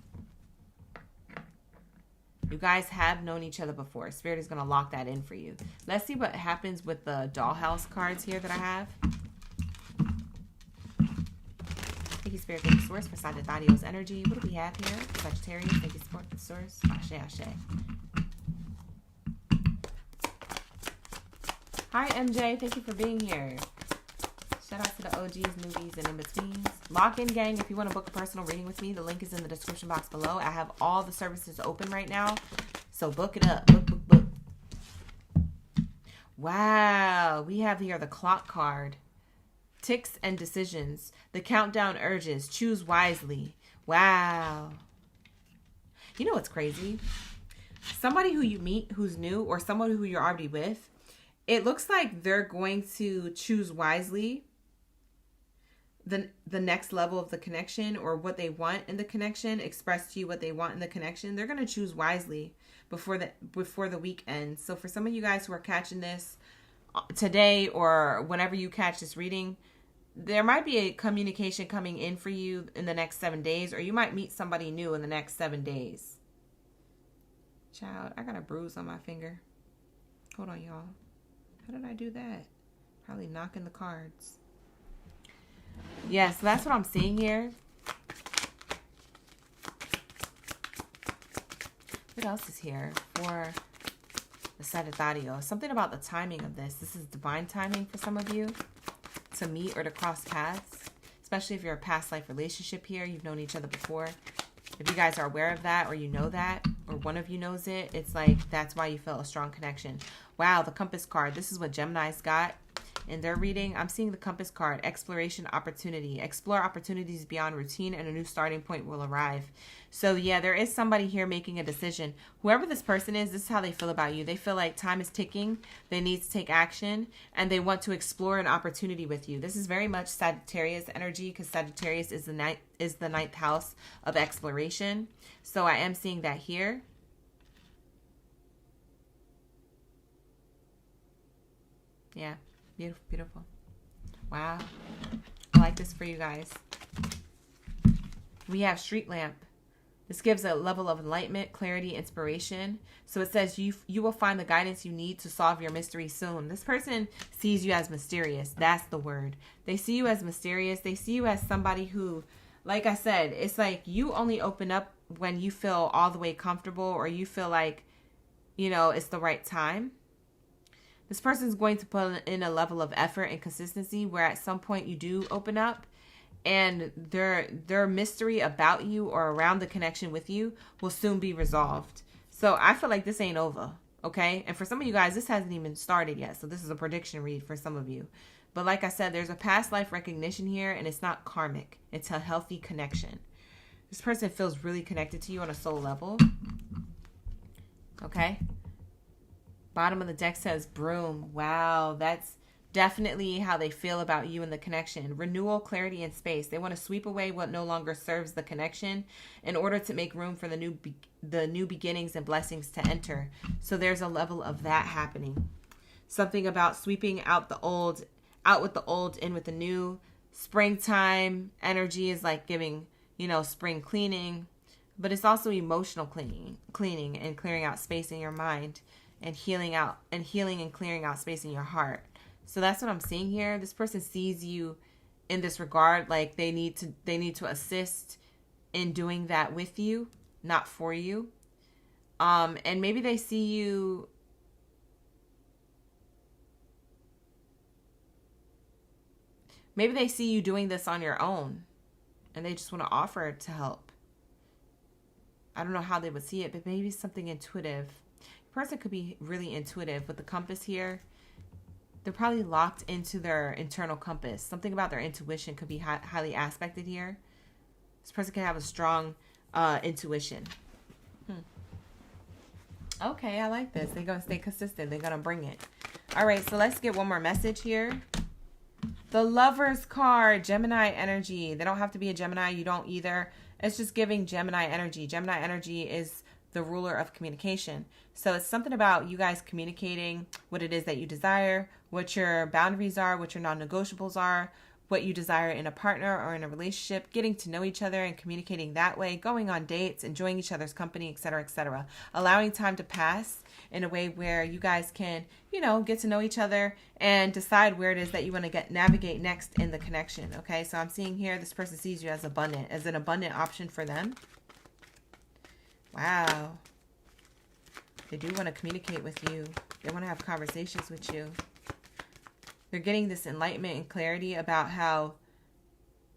You guys have known each other before. Spirit is going to lock that in for you. Let's see what happens with the dollhouse cards here that I have. I think he's Spirit, thank you, Source, for Sagittarius energy. What do we have here? Sagittarius, thank you, Source. Ashe, ashe. Hi, MJ. Thank you for being here. Shout out to the OGs, newbies, and in-betweens. Lock in, gang. If you want to book a personal reading with me, the link is in the description box below. I have all the services open right now, so book it up. Book, book, book. Wow. We have here the clock card. Ticks and decisions. The countdown urges. Choose wisely. Wow. You know what's crazy? Somebody who you meet who's new, or someone who you're already with, it looks like they're going to choose wisely the next level of the connection, or what they want in the connection, express to you what they want in the connection. They're going to choose wisely before the week ends. So for some of you guys who are catching this today, or whenever you catch this reading, there might be a communication coming in for you in the next 7 days, or you might meet somebody new in the next 7 days. Child, I got a bruise on my finger. Hold on, y'all. How did I do that? Probably knocking the cards. Yeah, so that's what I'm seeing here. What else is here for the Sagittarius? Something about the timing of this. This is divine timing for some of you to meet or to cross paths, especially if you're a past life relationship here. You've known each other before. If you guys are aware of that, or you know that, or one of you knows it, it's like that's why you feel a strong connection. Wow, the Compass card. This is what Gemini's got in their reading. I'm seeing the Compass card. Exploration, opportunity. Explore opportunities beyond routine, and a new starting point will arrive. So yeah, there is somebody here making a decision. Whoever this person is, this is how they feel about you. They feel like time is ticking. They need to take action, and they want to explore an opportunity with you. This is very much Sagittarius energy, because Sagittarius is the ninth house of exploration. So I am seeing that here. Yeah, beautiful, beautiful. Wow. I like this for you guys. We have street lamp. This gives a level of enlightenment, clarity, inspiration. So it says you will find the guidance you need to solve your mystery soon. This person sees you as mysterious. That's the word. They see you as mysterious. They see you as somebody who, like I said, it's like you only open up when you feel all the way comfortable, or you feel like, you know, it's the right time. This person is going to put in a level of effort and consistency where at some point you do open up, and their mystery about you or around the connection with you will soon be resolved. So I feel like this ain't over, okay? And for some of you guys, this hasn't even started yet. So this is a prediction read for some of you. But like I said, there's a past life recognition here, and it's not karmic. It's a healthy connection. This person feels really connected to you on a soul level, okay? Bottom of the deck says broom. Wow, that's definitely how they feel about you and the connection. Renewal, clarity, and space. They want to sweep away what no longer serves the connection in order to make room for the new beginnings and blessings to enter. So there's a level of that happening. Something about sweeping out the old, out with the old, in with the new. Springtime energy is like giving, you know, spring cleaning, but it's also emotional cleaning and clearing out space in your mind, and healing and clearing out space in your heart. So that's what I'm seeing here. This person sees you in this regard, like they need to assist in doing that with you, not for you. And maybe they see you doing this on your own, and they just want to offer to help. I don't know how they would see it, but maybe something intuitive. Person could be really intuitive with the compass here. They're probably locked into their internal compass. Something about their intuition could be highly aspected here. This person can have a strong intuition. Okay, I like this. They're going to stay consistent. They're going to bring it. All right, so let's get one more message here. The Lover's card, Gemini energy. They don't have to be a Gemini. You don't either. It's just giving Gemini energy. Gemini energy is the ruler of communication. So it's something about you guys communicating what it is that you desire, what your boundaries are, what your non-negotiables are, what you desire in a partner or in a relationship, getting to know each other and communicating that way, going on dates, enjoying each other's company, etc., etc. Allowing time to pass in a way where you guys can, you know, get to know each other and decide where it is that you want to navigate next in the connection. Okay, so I'm seeing here this person sees you as abundant, as an abundant option for them. Wow. They do want to communicate with you. They want to have conversations with you. They're getting this enlightenment and clarity about how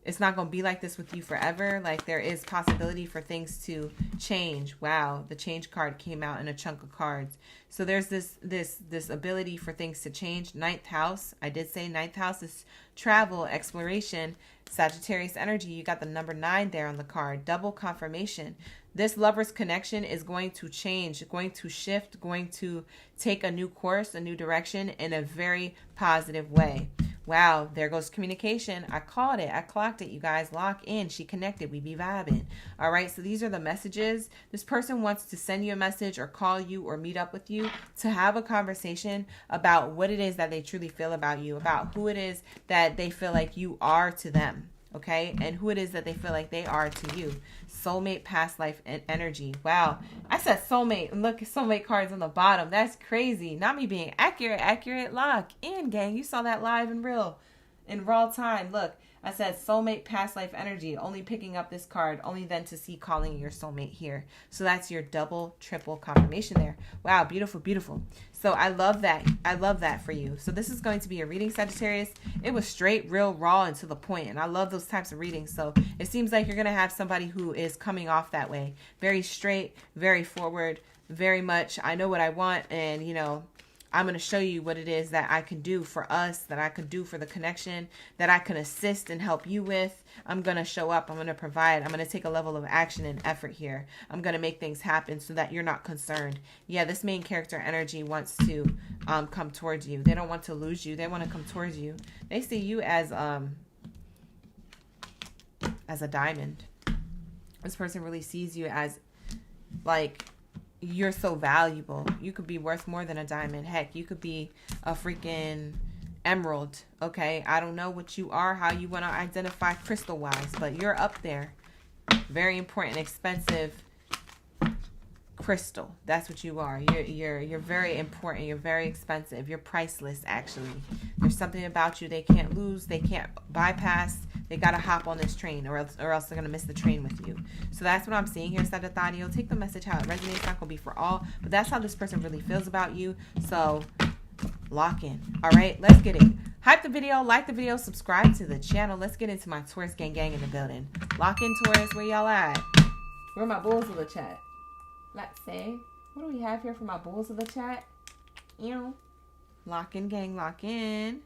it's not going to be like this with you forever. Like, there is possibility for things to change. Wow, the change card came out in a chunk of cards. So there's this ability for things to change. Ninth house, I did say ninth house is travel, exploration, Sagittarius energy. You got the number 9 there on the card. Double confirmation. This lover's connection is going to change, going to shift, going to take a new course, a new direction in a very positive way. Wow, there goes communication. I called it. I clocked it, you guys. Lock in. She connected. We be vibing. All right, so these are the messages. This person wants to send you a message or call you or meet up with you to have a conversation about what it is that they truly feel about you, about who it is that they feel like you are to them. Okay, and who it is that they feel like they are to you. Soulmate, past life, and energy. Wow, I said soulmate, and look at soulmate cards on the bottom. That's crazy. Not me being accurate. Lock in, gang. You saw that live and real, in raw time. Look, I said soulmate, past life, energy. Only picking up this card, only then to see calling your soulmate here. So that's your double, triple confirmation there. Wow, beautiful, beautiful. So I love that. I love that for you. So this is going to be a reading, Sagittarius. It was straight, real, raw, and to the point. And I love those types of readings. So it seems like you're going to have somebody who is coming off that way. Very straight, very forward, very much, I know what I want. And, you know, I'm going to show you what it is that I can do for us, that I can do for the connection, that I can assist and help you with. I'm going to show up. I'm going to provide. I'm going to take a level of action and effort here. I'm going to make things happen so that you're not concerned. Yeah, this main character energy wants to come towards you. They don't want to lose you. They want to come towards you. They see you as a diamond. This person really sees you as, like, you're so valuable. You could be worth more than a diamond. Heck, you could be a freaking emerald. Okay, I don't know what you are, how you want to identify crystal wise, but you're up there. Very important, expensive crystal. That's what you are. You're very important. You're very expensive. You're priceless, actually. There's something about you they can't lose. They can't bypass. They got to hop on this train or else they're going to miss the train with you. So that's what I'm seeing here, Sagittario. Take the message how it resonates. It's not going to be for all, but that's how this person really feels about you. So lock in. All right, let's get it. Hype the video, like the video, subscribe to the channel. Let's get into my Taurus gang in the building. Lock in, Taurus. Where y'all at? Where are my bulls of the chat? Let's see. What do we have here for my bulls of the chat? Lock in, gang. Lock in.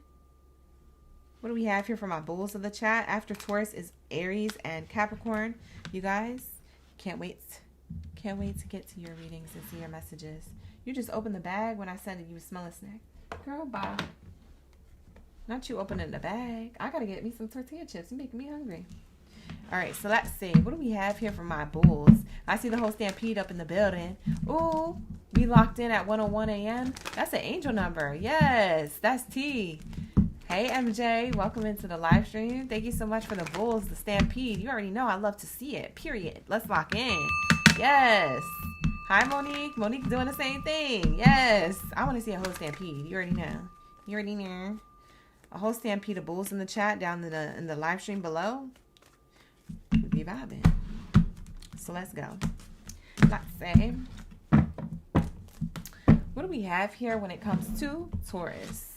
What do we have here for my bulls of the chat? After Taurus is Aries and Capricorn. You guys, can't wait to get to your readings and see your messages. You just opened the bag when I said that you would smell a snack. Girl, bye. Not you opening the bag. I gotta get me some tortilla chips. You're making me hungry. All right, so let's see. What do we have here for my bulls? I see the whole stampede up in the building. Ooh, we locked in at 1:01 a.m. That's an angel number. Yes, that's T. Hey, MJ. Welcome into the live stream. Thank you so much for the bulls, the stampede. You already know I love to see it, period. Let's lock in. Yes. Hi, Monique. Monique doing the same thing. Yes. I want to see a whole stampede. You already know. You already know. A whole stampede of bulls in the chat down in the live stream below. We'd be vibing. So let's go. Let's see. What do we have here when it comes to Taurus?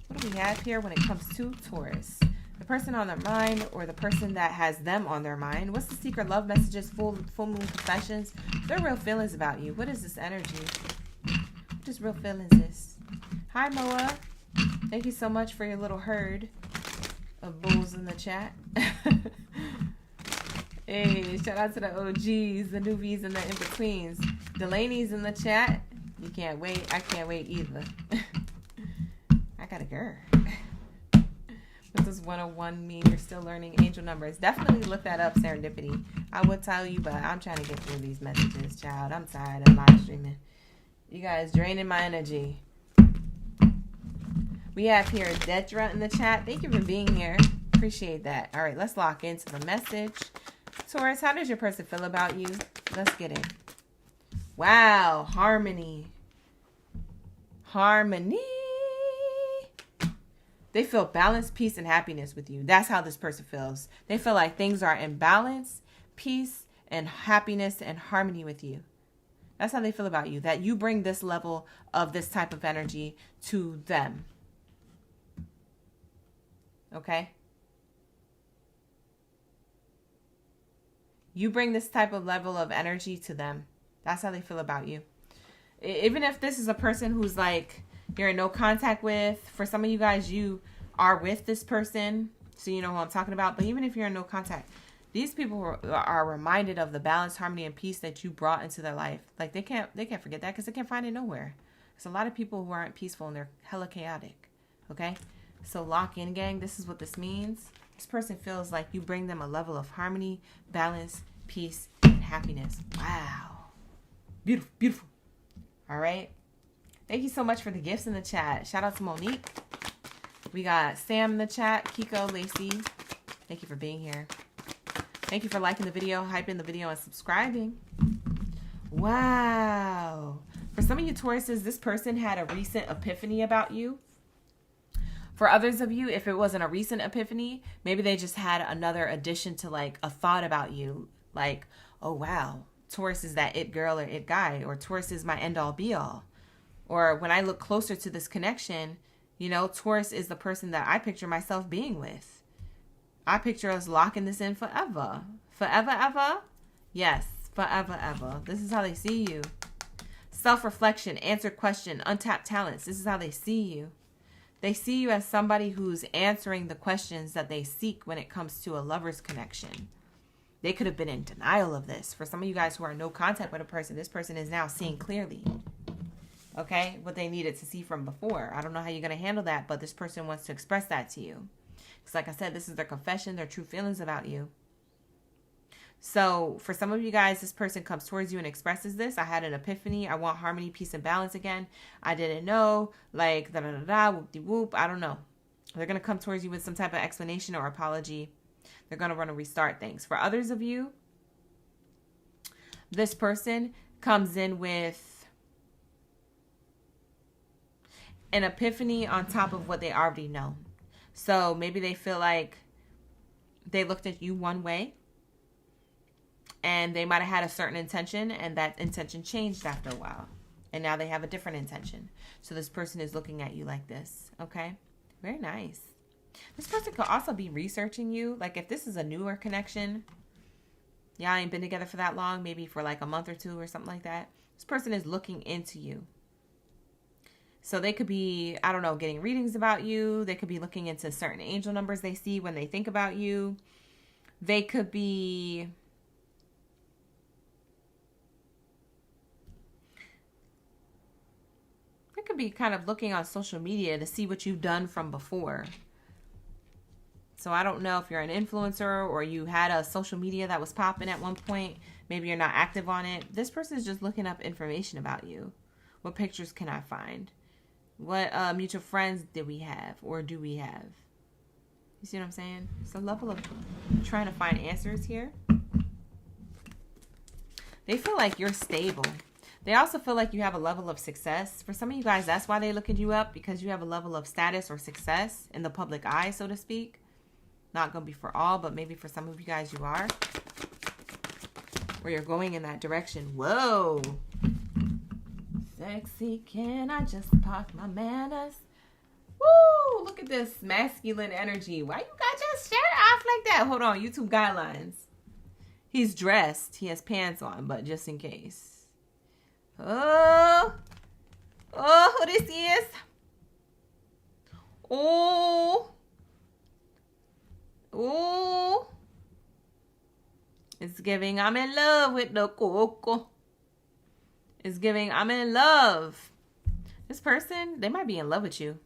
What do we have here when it comes to Taurus? The person on their mind or the person that has them on their mind. What's the secret love messages, full moon confessions? Their real feelings about you. What is this energy? What is real feelings is? Hi, Moa. Thank you so much for your little herd of bulls in the chat. Hey, shout out to the OGs, the newbies, and the in-betweens. Delaney's in the chat. You can't wait. I can't wait either. I got a girl. What does 101 mean? You're still learning angel numbers. Definitely look that up, serendipity. I would tell you, but I'm trying to get through these messages, child. I'm tired of live streaming. You guys draining my energy. We have here Dedra in the chat. Thank you for being here. Appreciate that. All right, let's lock into the message. Taurus, how does your person feel about you? Let's get it. Wow, harmony. Harmony. They feel balance, peace, and happiness with you. That's how this person feels. They feel like things are in balance, peace, and happiness and harmony with you. That's how they feel about you. That you bring this level of this type of energy to them. Okay? You bring this type of level of energy to them. That's how they feel about you. Even if this is a person who's like you're in no contact with, for some of you guys, you are with this person, so you know who I'm talking about. But even if you're in no contact, these people are reminded of the balance, harmony, and peace that you brought into their life. Like they can't forget that because they can't find it nowhere. There's a lot of people who aren't peaceful and they're hella chaotic. Okay, so lock in, gang. This is what this means. This person feels like you bring them a level of harmony, balance, peace, and happiness. Wow, beautiful, beautiful. All right. Thank you so much for the gifts in the chat. Shout out to Monique. We got Sam in the chat. Kiko, Lacey. Thank you for being here. Thank you for liking the video, hyping the video, and subscribing. Wow. For some of you Tauruses, this person had a recent epiphany about you. For others of you, if it wasn't a recent epiphany, maybe they just had another addition to like a thought about you. Like, oh, wow, Taurus is that it girl or it guy, or Taurus is my end all be all. Or when I look closer to this connection, you know, Taurus is the person that I picture myself being with. I picture us locking this in forever. Forever, ever? Yes, forever, ever. This is how they see you. Self-reflection, answer question, untapped talents. This is how they see you. They see you as somebody who's answering the questions that they seek when it comes to a lover's connection. They could have been in denial of this. For some of you guys who are in no contact with a person, this person is now seeing clearly. Okay, what they needed to see from before. I don't know how you're going to handle that, but this person wants to express that to you. Because like I said, this is their confession, their true feelings about you. So for some of you guys, this person comes towards you and expresses this. I had an epiphany. I want harmony, peace, and balance again. I didn't know, like, da-da-da-da, whoop-de-whoop. I don't know. They're going to come towards you with some type of explanation or apology. They're going to want to restart things. For others of you, this person comes in with an epiphany on top of what they already know. So maybe they feel like they looked at you one way and they might have had a certain intention and that intention changed after a while. And now they have a different intention. So this person is looking at you like this. Okay. Very nice. This person could also be researching you. Like if this is a newer connection, y'all ain't been together for that long, maybe for like a month or two or something like that. This person is looking into you. So they could be, I don't know, getting readings about you. They could be looking into certain angel numbers they see when they think about you. They could be kind of looking on social media to see what you've done from before. So I don't know if you're an influencer or you had a social media that was popping at one point. Maybe you're not active on it. This person is just looking up information about you. What pictures can I find? What mutual friends did we have or do we have? You see what I'm saying? It's a level of trying to find answers here. They feel like you're stable. They also feel like you have a level of success. For some of you guys, that's why they looking you up, because you have a level of status or success in the public eye, so to speak. Not going to be for all, but maybe for some of you guys you are. Or you're going in that direction. Whoa. Sexy, can I just park my manners? Woo! Look at this masculine energy. Why you got your shirt off like that? Hold on, YouTube guidelines. He's dressed. He has pants on, but just in case. Oh, who this is? Oh, it's giving I'm in love with the coco. It's giving I'm in love. This person, they might be in love with you.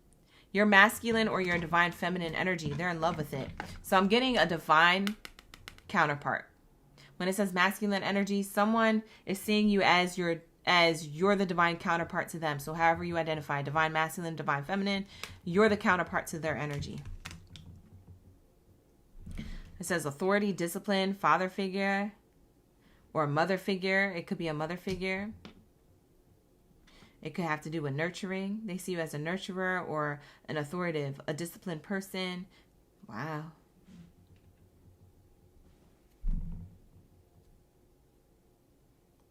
Your masculine or your divine feminine energy, they're in love with it. So I'm getting a divine counterpart. When it says masculine energy, someone is seeing you as your as you're the divine counterpart to them. So however you identify, divine masculine, divine feminine, you're the counterpart to their energy. It says authority, discipline, father figure, or mother figure. It could be a mother figure. It could have to do with nurturing. They see you as a nurturer or an authoritative, a disciplined person. Wow.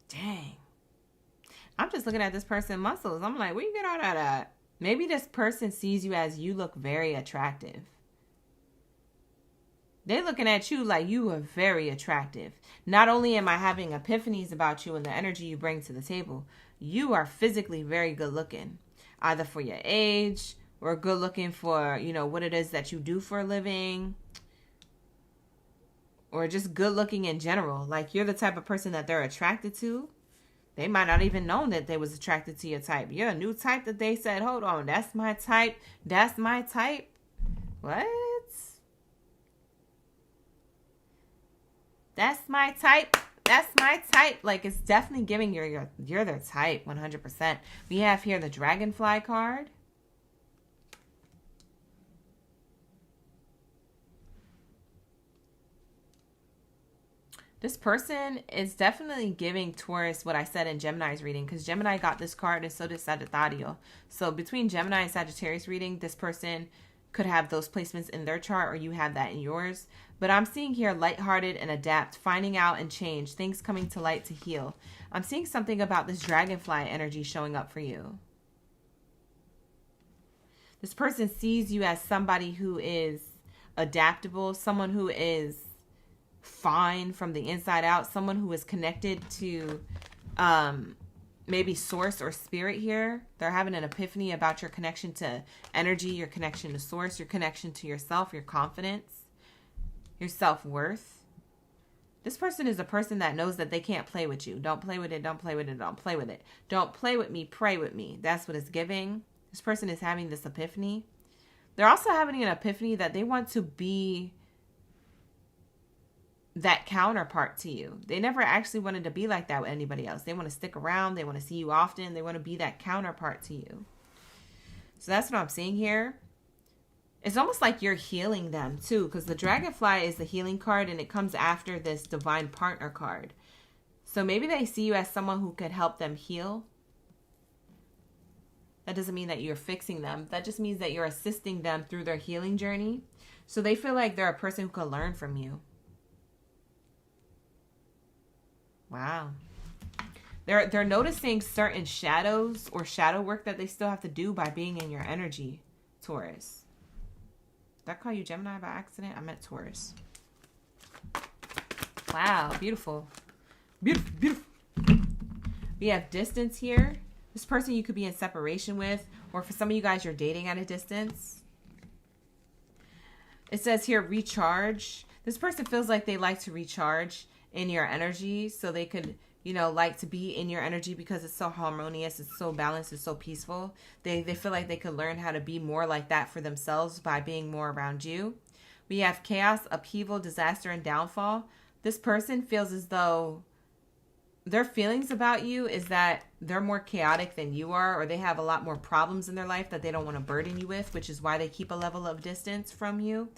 Dang. I'm just looking at this person's muscles. I'm like, where you get all that at? Maybe this person sees you as you look very attractive. They're looking at you like you are very attractive. Not only am I having epiphanies about you and the energy you bring to the table, you are physically very good looking. Either for your age or good looking for, you know, what it is that you do for a living. Or just good looking in general. Like you're the type of person that they're attracted to. They might not even know that they was attracted to your type. You're a new type that they said, hold on, that's my type. That's my type. What? That's my type. That's my type. Like it's definitely giving you're their type 100%. We have here the dragonfly card. This person is definitely giving Taurus what I said in Gemini's reading, because Gemini got this card and so did Sagittario. So between Gemini and Sagittarius reading, this person could have those placements in their chart or you have that in yours. But I'm seeing here lighthearted and adapt, finding out and change, things coming to light to heal. I'm seeing something about this dragonfly energy showing up for you. This person sees you as somebody who is adaptable, someone who is fine from the inside out, someone who is connected to maybe source or spirit here. They're having an epiphany about your connection to energy, your connection to source, your connection to yourself, your confidence, your self-worth. This person is a person that knows that they can't play with you. Don't play with it, don't play with it, don't play with it. Don't play with me, pray with me. That's what it's giving. This person is having this epiphany. They're also having an epiphany that they want to be that counterpart to you. They never actually wanted to be like that with anybody else. They want to stick around. They want to see you often. They want to be that counterpart to you. So that's what I'm seeing here. It's almost like you're healing them too, because the dragonfly is the healing card and it comes after this divine partner card. So maybe they see you as someone who could help them heal. That doesn't mean that you're fixing them. That just means that you're assisting them through their healing journey. So they feel like they're a person who can learn from you. Wow. They're noticing certain shadows or shadow work that they still have to do by being in your energy, Taurus. Did I call you Gemini by accident? I meant Taurus. Wow, beautiful. Beautiful, beautiful. We have distance here. This person you could be in separation with, or for some of you guys, you're dating at a distance. It says here, recharge. This person feels like they like to recharge in your energy, so they could, you know, like to be in your energy because it's so harmonious, it's so balanced, it's so peaceful. They feel like they could learn how to be more like that for themselves by being more around you. We have chaos, upheaval, disaster, and downfall. This person feels as though their feelings about you is that they're more chaotic than you are, or they have a lot more problems in their life that they don't want to burden you with, which is why they keep a level of distance from you.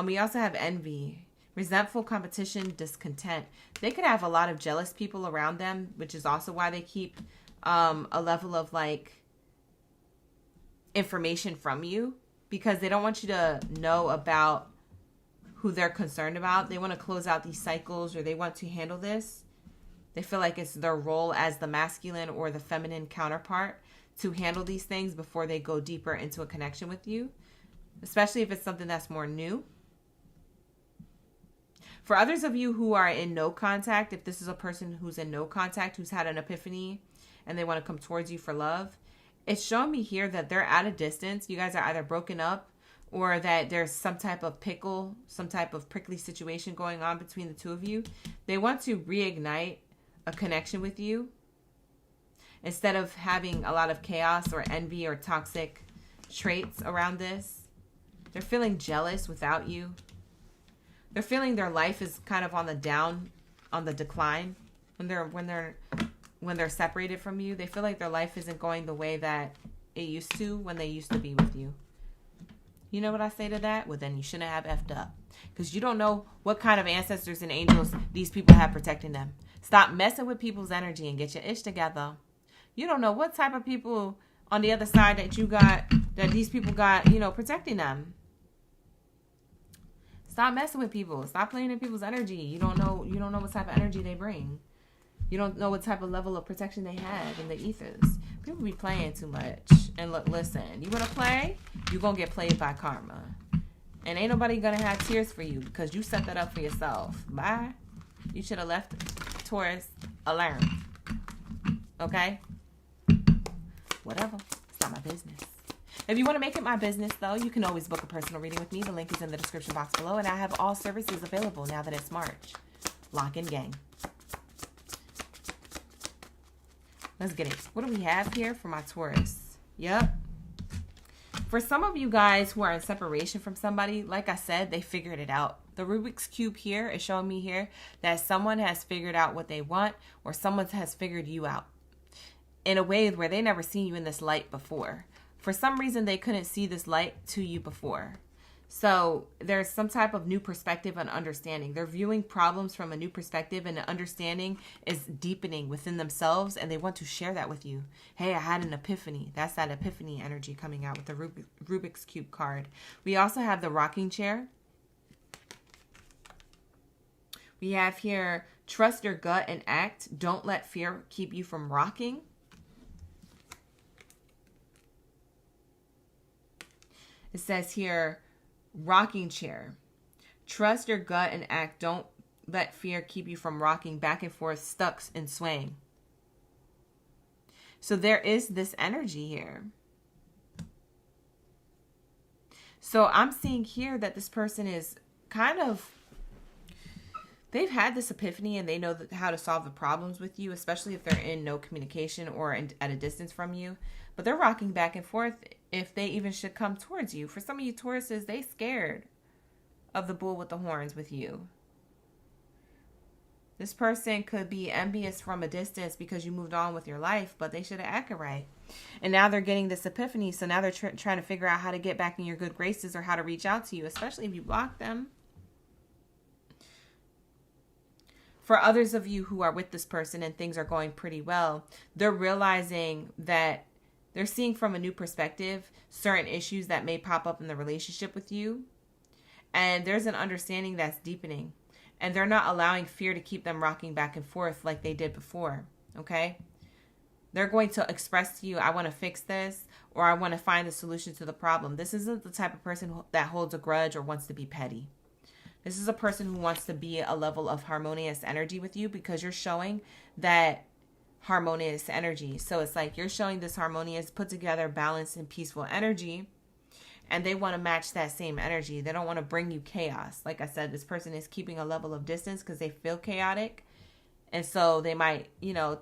We also have envy, resentful, competition, discontent. They could have a lot of jealous people around them, which is also why they keep a level of like information from you, because they don't want you to know about who they're concerned about. They want to close out these cycles, or they want to handle this. They feel like it's their role as the masculine or the feminine counterpart to handle these things before they go deeper into a connection with you, especially if it's something that's more new. For others of you who are in no contact, if this is a person who's in no contact, who's had an epiphany and they want to come towards you for love, it's showing me here that they're at a distance. You guys are either broken up or that there's some type of pickle, some type of prickly situation going on between the two of you. They want to reignite a connection with you instead of having a lot of chaos or envy or toxic traits around this. They're feeling jealous without you. They're feeling their life is kind of on the decline when they're when they're separated from you, they feel like their life isn't going the way that it used to when they used to be with you. You know what I say to that? Well, then you shouldn't have effed up. Because you don't know what kind of ancestors and angels these people have protecting them. Stop messing with people's energy and get your ish together. You don't know what type of people on the other side that you got, that these people got, you know, protecting them. Stop messing with people. Stop playing in people's energy. You don't know what type of energy they bring. You don't know what type of level of protection they have in the ethers. People be playing too much. And look, listen, you want to play? You're going to get played by karma. And ain't nobody going to have tears for you because you set that up for yourself. Bye. You should have left Taurus alone. Okay? Whatever. It's not my business. If you want to make it my business, though, you can always book a personal reading with me. The link is in the description box below. And I have all services available now that it's March. Lock in, gang. Let's get it. What do we have here for my Taurus? Yep. For some of you guys who are in separation from somebody, like I said, they figured it out. The Rubik's Cube here is showing me here that someone has figured out what they want, or someone has figured you out in a way where they never seen you in this light before. For some reason, they couldn't see this light to you before. So there's some type of new perspective and understanding. They're viewing problems from a new perspective, and the understanding is deepening within themselves, and they want to share that with you. Hey, I had an epiphany. That's that epiphany energy coming out with the Rubik's Cube card. We also have the rocking chair. We have here, trust your gut and act. Don't let fear keep you from rocking. It says here, rocking chair. Trust your gut and act. Don't let fear keep you from rocking back and forth, stuck and swaying. So there is this energy here. So I'm seeing here that this person is kind of, they've had this epiphany and they know how to solve the problems with you, especially if they're in no communication or at a distance from you. But they're rocking back and forth if they even should come towards you. For some of you Tauruses, they scared of the bull with the horns with you. This person could be envious from a distance because you moved on with your life, but they should have acted right. And now they're getting this epiphany, so now they're trying to figure out how to get back in your good graces or how to reach out to you, especially if you block them. For others of you who are with this person and things are going pretty well, they're realizing that they're seeing from a new perspective certain issues that may pop up in the relationship with you. And there's an understanding that's deepening. And they're not allowing fear to keep them rocking back and forth like they did before. Okay? They're going to express to you, I want to fix this, or I want to find a solution to the problem. This isn't the type of person that holds a grudge or wants to be petty. This is a person who wants to be a level of harmonious energy with you because you're showing that harmonious energy. So it's like you're showing this harmonious, put together, balanced, and peaceful energy, and they want to match that same energy. They don't want to bring you chaos. Like I said, this person is keeping a level of distance because they feel chaotic, and so they might,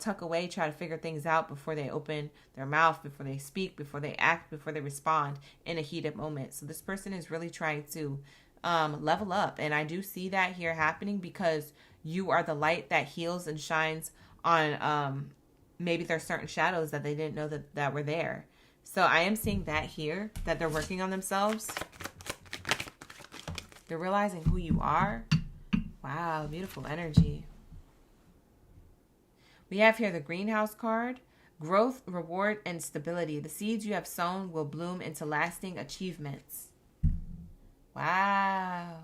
tuck away, try to figure things out before they open their mouth, before they speak, before they act, before they respond in a heated moment. So this person is really trying to level up, and I do see that here happening because you are the light that heals and shines on maybe there's certain shadows that they didn't know that were there. So I am seeing that here, that they're working on themselves. They're realizing who you are. Wow, beautiful energy. We have here the greenhouse card. Growth, reward, and stability. The seeds you have sown will bloom into lasting achievements. Wow.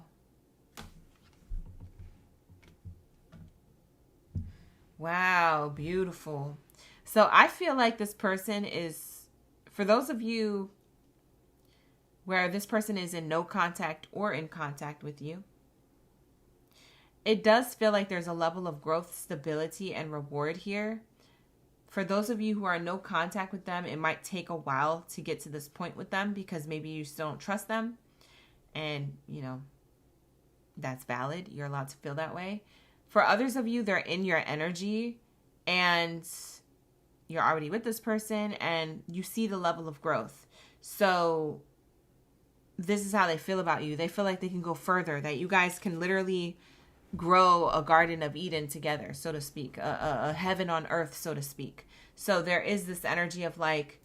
Wow, beautiful. So I feel like this person is, for those of you where this person is in no contact or in contact with you, it does feel like there's a level of growth, stability, and reward here. For those of you who are in no contact with them, it might take a while to get to this point with them because maybe you still don't trust them. And, that's valid. You're allowed to feel that way. For others of you, they're in your energy and you're already with this person and you see the level of growth. So this is how they feel about you. They feel like they can go further, that you guys can literally grow a garden of Eden together, so to speak, a heaven on earth, so to speak. So there is this energy of like,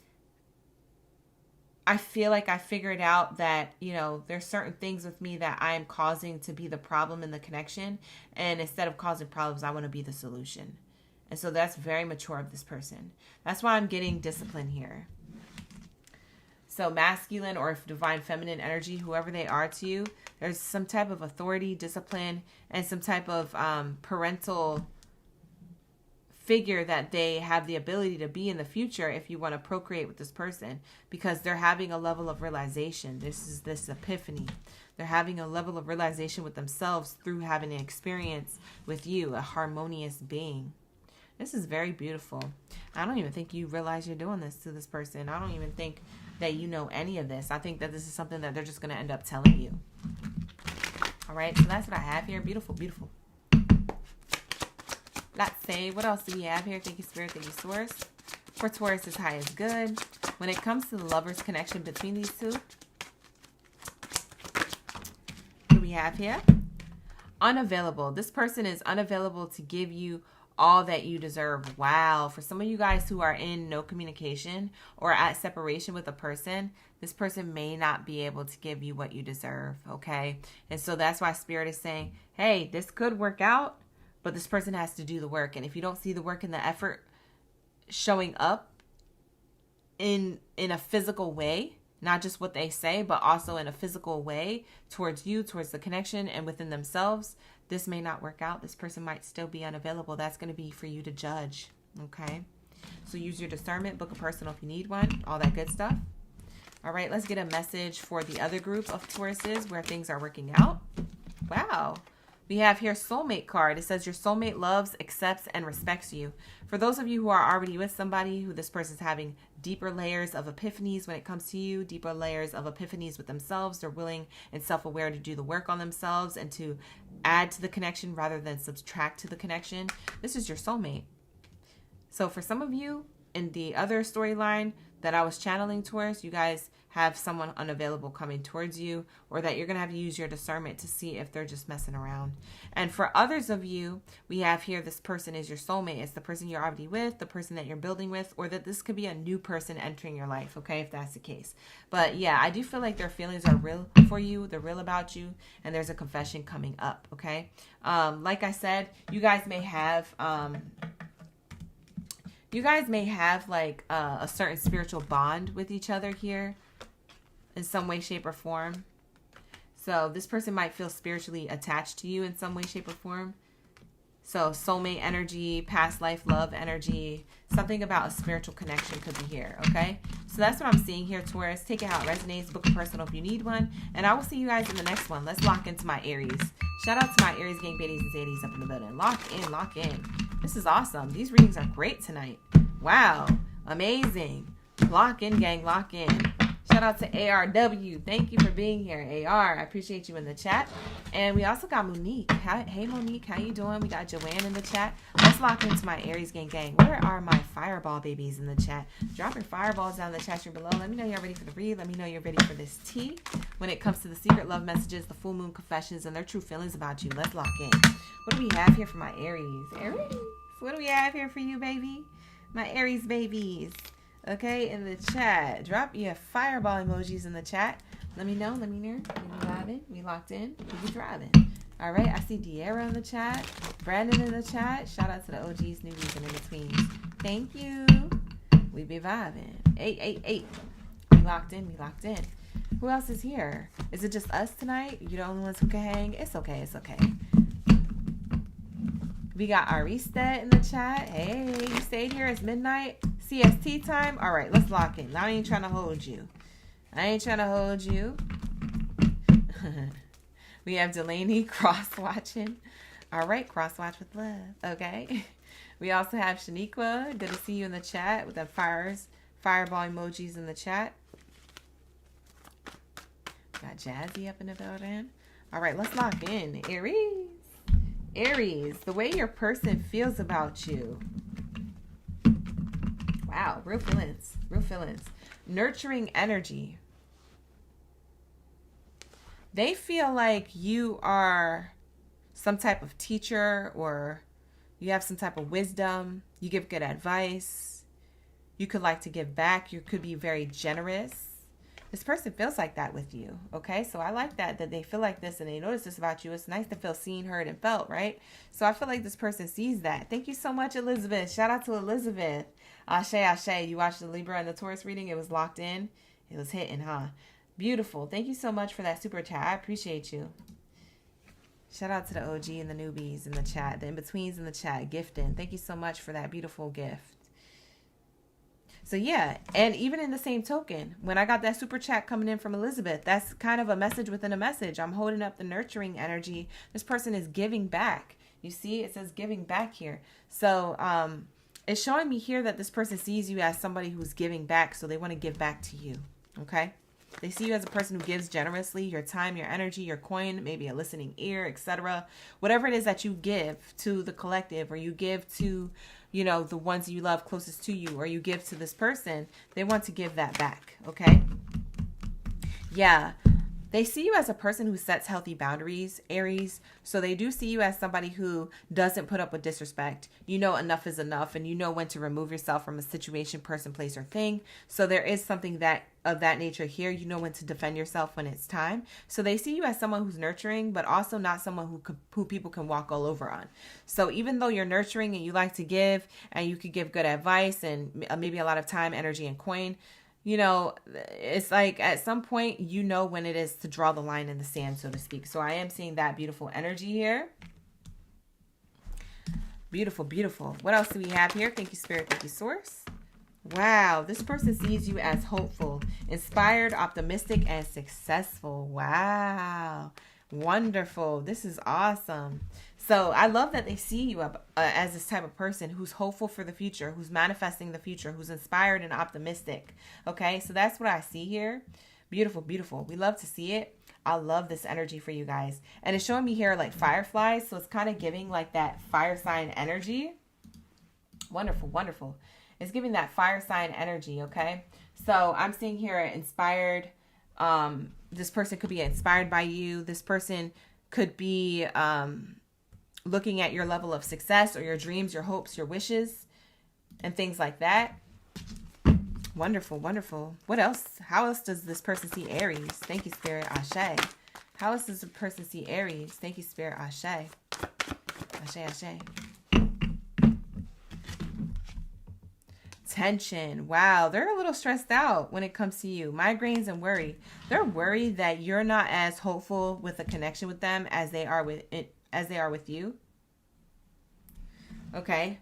I feel like I figured out that, you know, there's certain things with me that I am causing to be the problem in the connection. And instead of causing problems, I want to be the solution. And so that's very mature of this person. That's why I'm getting discipline here. So masculine or divine feminine energy, whoever they are to you, there's some type of authority, discipline, and some type of parental figure that they have the ability to be in the future if you want to procreate with this person, because they're having a level of realization. This is this epiphany. They're having a level of realization with themselves through having an experience with you, a harmonious being. This is very beautiful. I don't even think you realize you're doing this to this person. I don't even think that you know any of this. I think that this is something that they're just going to end up telling you. All right, so that's what I have here. Beautiful, beautiful. Let's say, what else do we have here? Thank you, Spirit. Thank you, Source. For Taurus, is high is good. When it comes to the lover's connection between these two, what do we have here? Unavailable. This person is unavailable to give you all that you deserve. Wow. For some of you guys who are in no communication or at separation with a person, this person may not be able to give you what you deserve. Okay. And so that's why Spirit is saying, hey, this could work out, but this person has to do the work. And if you don't see the work and the effort showing up in a physical way, not just what they say, but also in a physical way towards you, towards the connection and within themselves, this may not work out. This person might still be unavailable. That's going to be for you to judge. Okay. So use your discernment, book a personal if you need one, all that good stuff. All right. Let's get a message for the other group of Tauruses where things are working out. Wow. We have here soulmate card. It says your soulmate loves, accepts, and respects you. For those of you who are already with somebody who this person's having deeper layers of epiphanies when it comes to you, deeper layers of epiphanies with themselves, they're willing and self-aware to do the work on themselves and to add to the connection rather than subtract to the connection. This is your soulmate. So for some of you in the other storyline that I was channeling towards, you guys have someone unavailable coming towards you, or that you're going to have to use your discernment to see if they're just messing around. And for others of you, we have here this person is your soulmate. It's the person you're already with, the person that you're building with, or that this could be a new person entering your life, okay, if that's the case. But yeah, I do feel like their feelings are real for you, they're real about you, and there's a confession coming up, okay? Like I said, you guys may have like a certain spiritual bond with each other here in some way, shape, or form. So this person might feel spiritually attached to you in some way, shape, or form. So soulmate energy, past life love energy, something about a spiritual connection could be here, okay? So that's what I'm seeing here, Taurus. Take it how it resonates. Book a personal if you need one. And I will see you guys in the next one. Let's lock into my Aries. Shout out to my Aries gang, Baddies and Zadies up in the building. Lock in, lock in. This is awesome. These readings are great tonight. Wow. Amazing. Lock in, gang. Lock in. Shout out to ARW. Thank you for being here, AR. I appreciate you in the chat. And we also got Monique. Hey, Monique. How you doing? We got Joanne in the chat. Let's lock into my Aries gang. Where are my fireball babies in the chat? Drop your fireballs down in the chat room below. Let me know you're ready for the read. Let me know you're ready for this tea. When it comes to the secret love messages, the full moon confessions, and their true feelings about you, let's lock in. What do we have here for my Aries? Aries? What do we have here for you, baby? My Aries babies. Okay, in the chat. Drop your fireball emojis in the chat. Let me know. We vibing. We locked in. We be driving. All right. I see De'Ara in the chat. Brandon in the chat. Shout out to the OGs, newbies, and in-betweens. Thank you. We be vibing. 888. We locked in. Who else is here? Is it just us tonight? You the only ones who can hang? It's okay. We got Arista in the chat. Hey, you stayed here. It's midnight. CST time. All right, let's lock in. I ain't trying to hold you. We have Delaney cross-watching. All right, cross-watch with love. Okay. We also have Shaniqua. Good to see you in the chat with the fireball emojis in the chat. Got Jazzy up in the building. All right, let's lock in. Aries, the way your person feels about you. Wow, real feelings. Nurturing energy. They feel like you are some type of teacher, or you have some type of wisdom. You give good advice. You could like to give back. You could be very generous. This person feels like that with you, okay? So I like that they feel like this and they notice this about you. It's nice to feel seen, heard, and felt, right? So I feel like this person sees that. Thank you so much, Elizabeth. Shout out to Elizabeth. Ashe, Ashe. You watched the Libra and the Taurus reading. It was locked in. It was hitting, huh? Beautiful. Thank you so much for that super chat. I appreciate you. Shout out to the OG and the newbies in the chat, the in-betweens in the chat, gifting. Thank you so much for that beautiful gift. So yeah, and even in the same token, when I got that super chat coming in from Elizabeth, that's kind of a message within a message. I'm holding up the nurturing energy. This person is giving back. You see, it says giving back here. So it's showing me here that this person sees you as somebody who's giving back. So they want to give back to you. Okay. They see you as a person who gives generously, your time, your energy, your coin, maybe a listening ear, etc. Whatever it is that you give to the collective, or you give to, you know, the ones you love closest to you, or you give to this person, they want to give that back. Okay. Yeah. They see you as a person who sets healthy boundaries, Aries. So they do see you as somebody who doesn't put up with disrespect. You know enough is enough, and you know when to remove yourself from a situation, person, place, or thing. So there is something that of that nature here. You know when to defend yourself when it's time. So they see you as someone who's nurturing, but also not someone who people can walk all over on. So even though you're nurturing and you like to give, and you could give good advice and maybe a lot of time, energy, and coin, you know, it's like at some point, you know when it is to draw the line in the sand, so to speak. So I am seeing that beautiful energy here. Beautiful, beautiful. What else do we have here? Thank you, Spirit. Thank you, Source. Wow. This person sees you as hopeful, inspired, optimistic, and successful. Wow. Wonderful. This is awesome. So I love that they see you as this type of person who's hopeful for the future, who's manifesting the future, who's inspired and optimistic. Okay, so that's what I see here. Beautiful, beautiful. We love to see it. I love this energy for you guys. And it's showing me here like fireflies. So it's kind of giving like that fire sign energy. Wonderful, wonderful. It's giving that fire sign energy, okay? So I'm seeing here inspired. This person could be inspired by you. This person could be looking at your level of success, or your dreams, your hopes, your wishes, and things like that. Wonderful, wonderful. What else? How else does this person see Aries? Thank you, Spirit. Ashe. How else does the person see Aries? Thank you, Spirit. Ashe. Ashe, Ashe. Tension. Wow, they're a little stressed out when it comes to you. Migraines and worry. They're worried that you're not as hopeful with a connection with them as they are with it, as they are with you. Okay.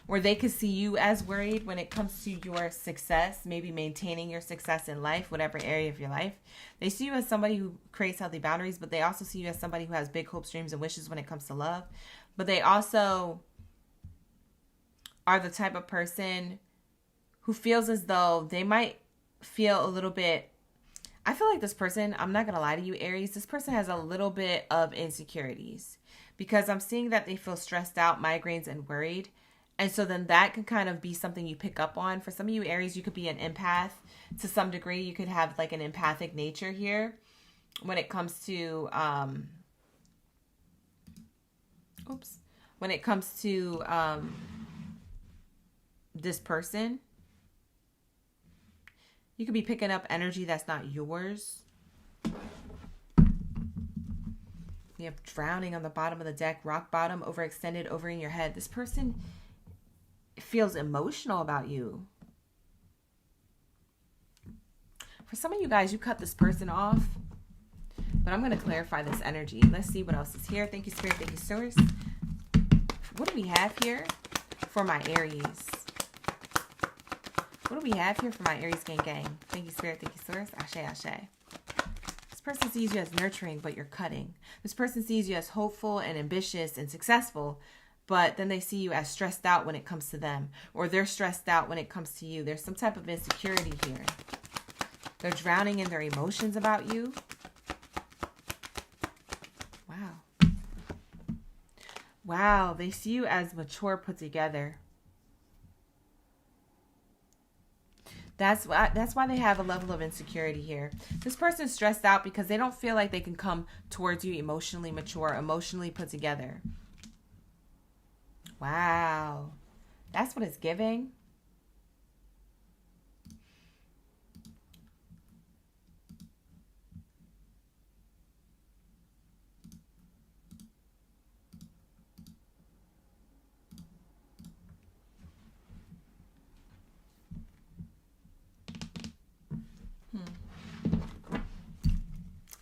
Or they could see you as worried when it comes to your success, maybe maintaining your success in life, whatever area of your life. They see you as somebody who creates healthy boundaries, but they also see you as somebody who has big hopes, dreams, and wishes when it comes to love. But they also are the type of person who feels as though they might feel a little bit, I feel like this person, I'm not going to lie to you, Aries, this person has a little bit of insecurities, because I'm seeing that they feel stressed out, migraines, and worried. And so then that can kind of be something you pick up on. For some of you, Aries, you could be an empath to some degree. You could have like an empathic nature here when it comes to, when it comes to, this person. You could be picking up energy that's not yours. You have drowning on the bottom of the deck, rock bottom, overextended, over in your head. This person feels emotional about you. For some of you guys, you cut this person off, but I'm going to clarify this energy. Let's see what else is here. Thank you, Spirit. Thank you, Source. What do we have here for my Aries? What do we have here for my Aries gang? Thank you, Spirit. Thank you, Source. Ashe, Ashe. This person sees you as nurturing, but you're cutting. This person sees you as hopeful and ambitious and successful, but then they see you as stressed out when it comes to them, or they're stressed out when it comes to you. There's some type of insecurity here. They're drowning in their emotions about you. Wow. Wow, they see you as mature, put together. That's why they have a level of insecurity here. This person's stressed out because they don't feel like they can come towards you emotionally mature, emotionally put together. Wow. That's what it's giving.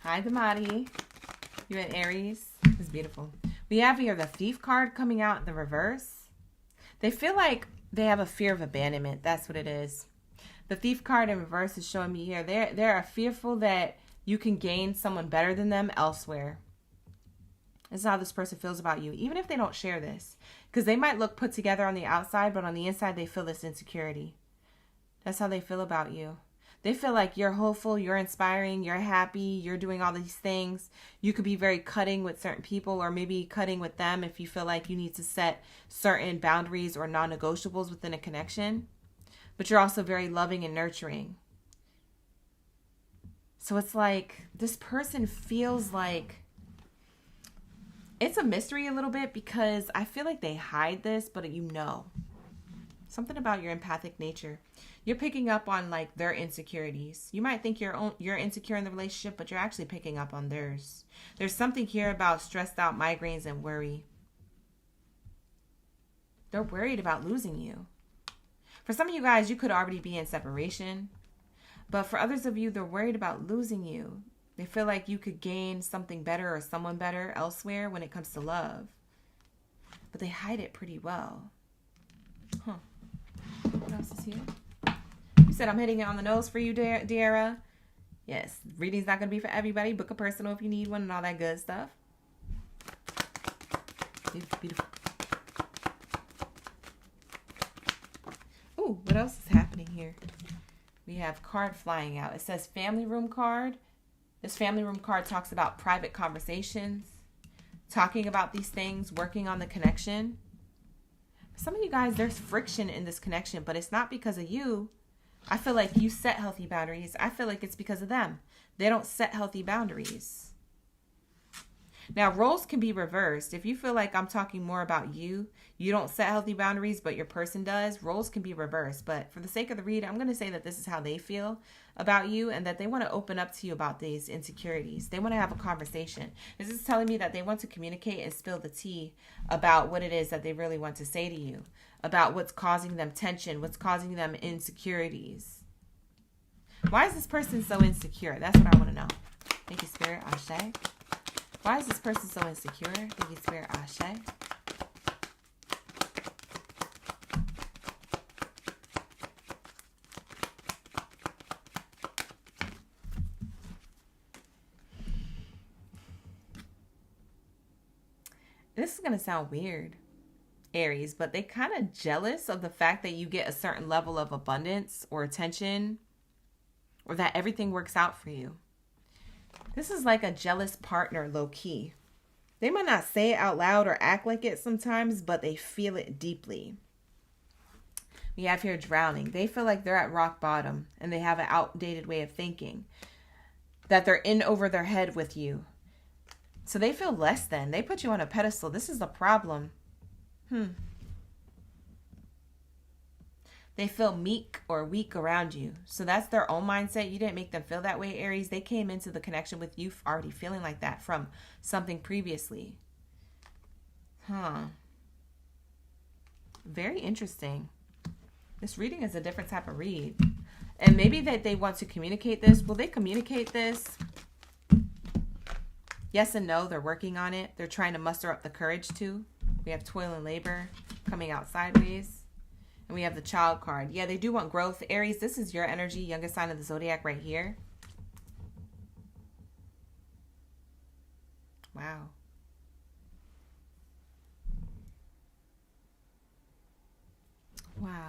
Hi, Baddie. You in Aries? It's beautiful. We have here the Thief card coming out in the reverse. They feel like they have a fear of abandonment. That's what it is. The Thief card in reverse is showing me here. They're fearful that you can gain someone better than them elsewhere. This is how this person feels about you, even if they don't share this. Because they might look put together on the outside, but on the inside they feel this insecurity. That's how they feel about you. They feel like you're hopeful, you're inspiring, you're happy, you're doing all these things. You could be very cutting with certain people, or maybe cutting with them if you feel like you need to set certain boundaries or non-negotiables within a connection. But you're also very loving and nurturing. So it's like this person feels like it's a mystery a little bit, because I feel like they hide this, but you know. Something about your empathic nature. You're picking up on like their insecurities. You might think you're insecure in the relationship, but you're actually picking up on theirs. There's something here about stressed out migraines and worry. They're worried about losing you. For some of you guys, you could already be in separation. But for others of you, they're worried about losing you. They feel like you could gain something better or someone better elsewhere when it comes to love. But they hide it pretty well. Huh. What else is here? You said I'm hitting it on the nose for you, Deara. Yes, reading's not going to be for everybody. Book a personal if you need one and all that good stuff. Beautiful. Ooh, what else is happening here? We have card flying out. It says family room card. This family room card talks about private conversations, talking about these things, working on the connection. Some of you guys, there's friction in this connection, but it's not because of you. I feel like you set healthy boundaries. I feel like it's because of them. They don't set healthy boundaries. Now, roles can be reversed. If you feel like I'm talking more about you, you don't set healthy boundaries, but your person does, roles can be reversed. But for the sake of the read, I'm going to say that this is how they feel about you, and that they want to open up to you about these insecurities. They want to have a conversation. This is telling me that they want to communicate and spill the tea about what it is that they really want to say to you, about what's causing them tension, what's causing them insecurities. Why is this person so insecure? That's what I want to know. Thank you, Spirit. Ashe. Why is this person so insecure? Thank you, Spirit. Ashe. This is going to sound weird, Aries, but they kind of jealous of the fact that you get a certain level of abundance or attention, or that everything works out for you. This is like a jealous partner, low key. They might not say it out loud or act like it sometimes, but they feel it deeply. We have here drowning. They feel like they're at rock bottom and they have an outdated way of thinking, that they're in over their head with you. So they feel less than. They put you on a pedestal. This is the problem. They feel meek or weak around you. So that's their own mindset. You didn't make them feel that way, Aries. They came into the connection with you already feeling like that from something previously. Very interesting. This reading is a different type of read. And maybe that they want to communicate this. Will they communicate this? Yes and no. They're working on it. They're trying to muster up the courage to. We have toil and labor coming out sideways. And we have the child card. Yeah, they do want growth. Aries, this is your energy, youngest sign of the zodiac right here. Wow. Wow.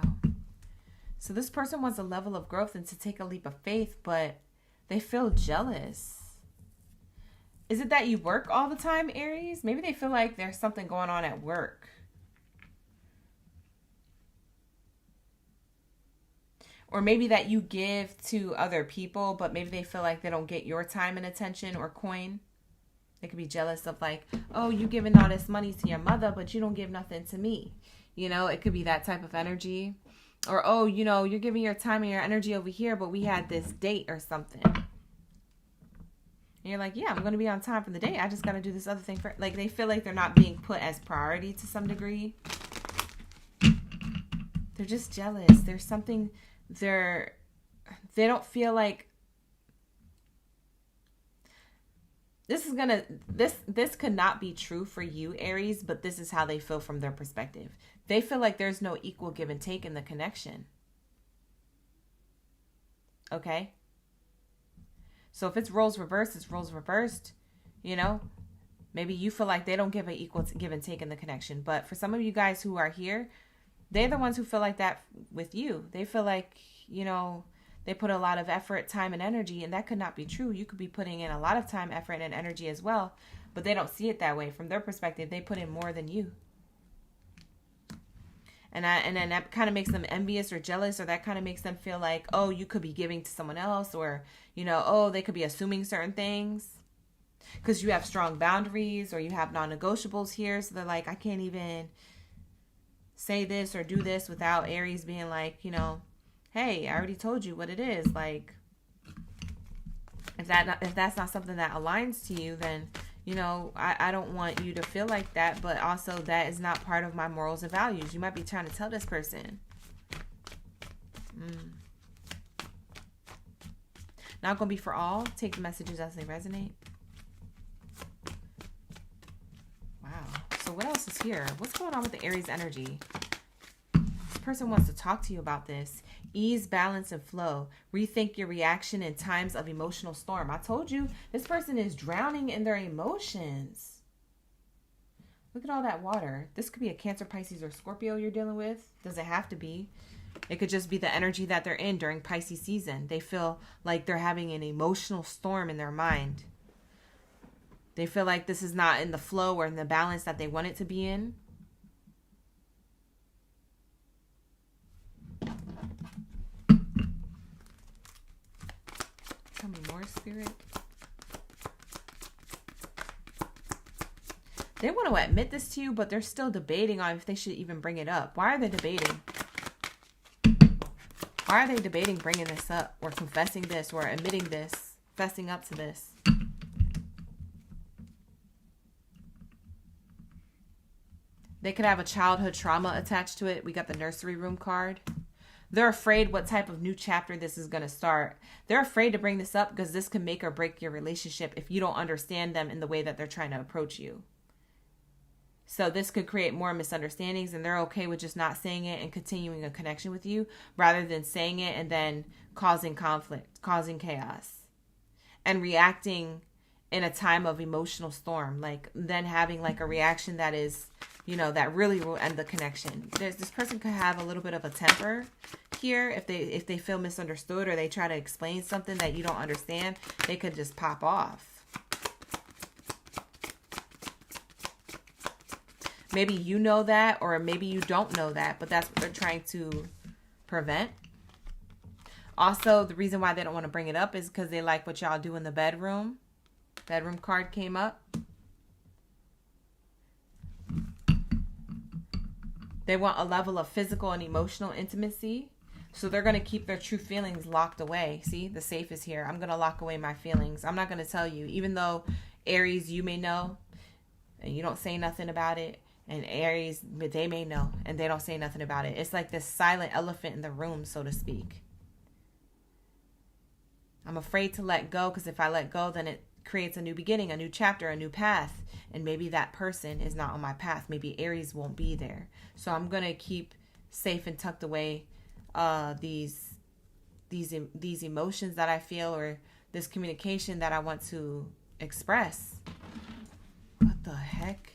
So this person wants a level of growth and to take a leap of faith, but they feel jealous. Is it that you work all the time, Aries? Maybe they feel like there's something going on at work. Or maybe that you give to other people, but maybe they feel like they don't get your time and attention or coin. They could be jealous of like, oh, you giving all this money to your mother, but you don't give nothing to me. You know, it could be that type of energy. Or, oh, you know, you're giving your time and your energy over here, but we had this date or something. And you're like, yeah, I'm going to be on time for the date. I just got to do this other thing. Like, they feel like they're not being put as priority to some degree. They're just jealous. There's something, they don't feel like, this could not be true for you, Aries, but this is how they feel from their perspective. They feel like there's no equal give and take in the connection. Okay? So if it's roles reversed, it's roles reversed. You know? Maybe you feel like they don't give an equal give and take in the connection. But for some of you guys who are here, they're the ones who feel like that with you. They feel like, you know, they put a lot of effort, time, and energy, and that could not be true. You could be putting in a lot of time, effort, and energy as well, but they don't see it that way. From their perspective, they put in more than you. And then that kind of makes them envious or jealous, or that kind of makes them feel like, oh, you could be giving to someone else, or, you know, oh, they could be assuming certain things because you have strong boundaries or you have non-negotiables here. So they're like, I can't even say this or do this without Aries being like, you know, hey, I already told you what it is. Like, if that's not something that aligns to you, then, you know, I don't want you to feel like that, but also that is not part of my morals and values. You might be trying to tell this person. Not going to be for all. Take the messages as they resonate. Wow. So what else is here? What's going on with the Aries energy? This person wants to talk to you about this. Ease, balance, and flow. Rethink your reaction in times of emotional storm. I told you, this person is drowning in their emotions. Look at all that water. This could be a Cancer, Pisces, or Scorpio you're dealing with. Doesn't have to be. It could just be the energy that they're in during Pisces season. They feel like they're having an emotional storm in their mind. They feel like this is not in the flow or in the balance that they want it to be in. Tell me more, Spirit. They want to admit this to you, but they're still debating on if they should even bring it up. Why are they debating? Why are they debating bringing this up or confessing this or admitting this, fessing up to this? They could have a childhood trauma attached to it. We got the nursery room card. They're afraid what type of new chapter this is going to start. They're afraid to bring this up because this can make or break your relationship if you don't understand them in the way that they're trying to approach you. So this could create more misunderstandings, and they're okay with just not saying it and continuing a connection with you rather than saying it and then causing conflict, causing chaos, and reacting in a time of emotional storm, like then having like a reaction that is, you know, that really will end the connection. This person could have a little bit of a temper here if they feel misunderstood or they try to explain something that you don't understand. They could just pop off. Maybe you know that, or maybe you don't know that, but that's what they're trying to prevent. Also, the reason why they don't want to bring it up is because they like what y'all do in the bedroom. Bedroom card came up. They want a level of physical and emotional intimacy. So they're going to keep their true feelings locked away. See, the safe is here. I'm going to lock away my feelings. I'm not going to tell you, even though Aries, you may know, and you don't say nothing about it. And Aries, they may know, and they don't say nothing about it. It's like this silent elephant in the room, so to speak. I'm afraid to let go, because if I let go, then it creates a new beginning, a new chapter, a new path. And maybe that person is not on my path. Maybe Aries won't be there. So I'm going to keep safe and tucked away these emotions that I feel, or this communication that I want to express. What the heck?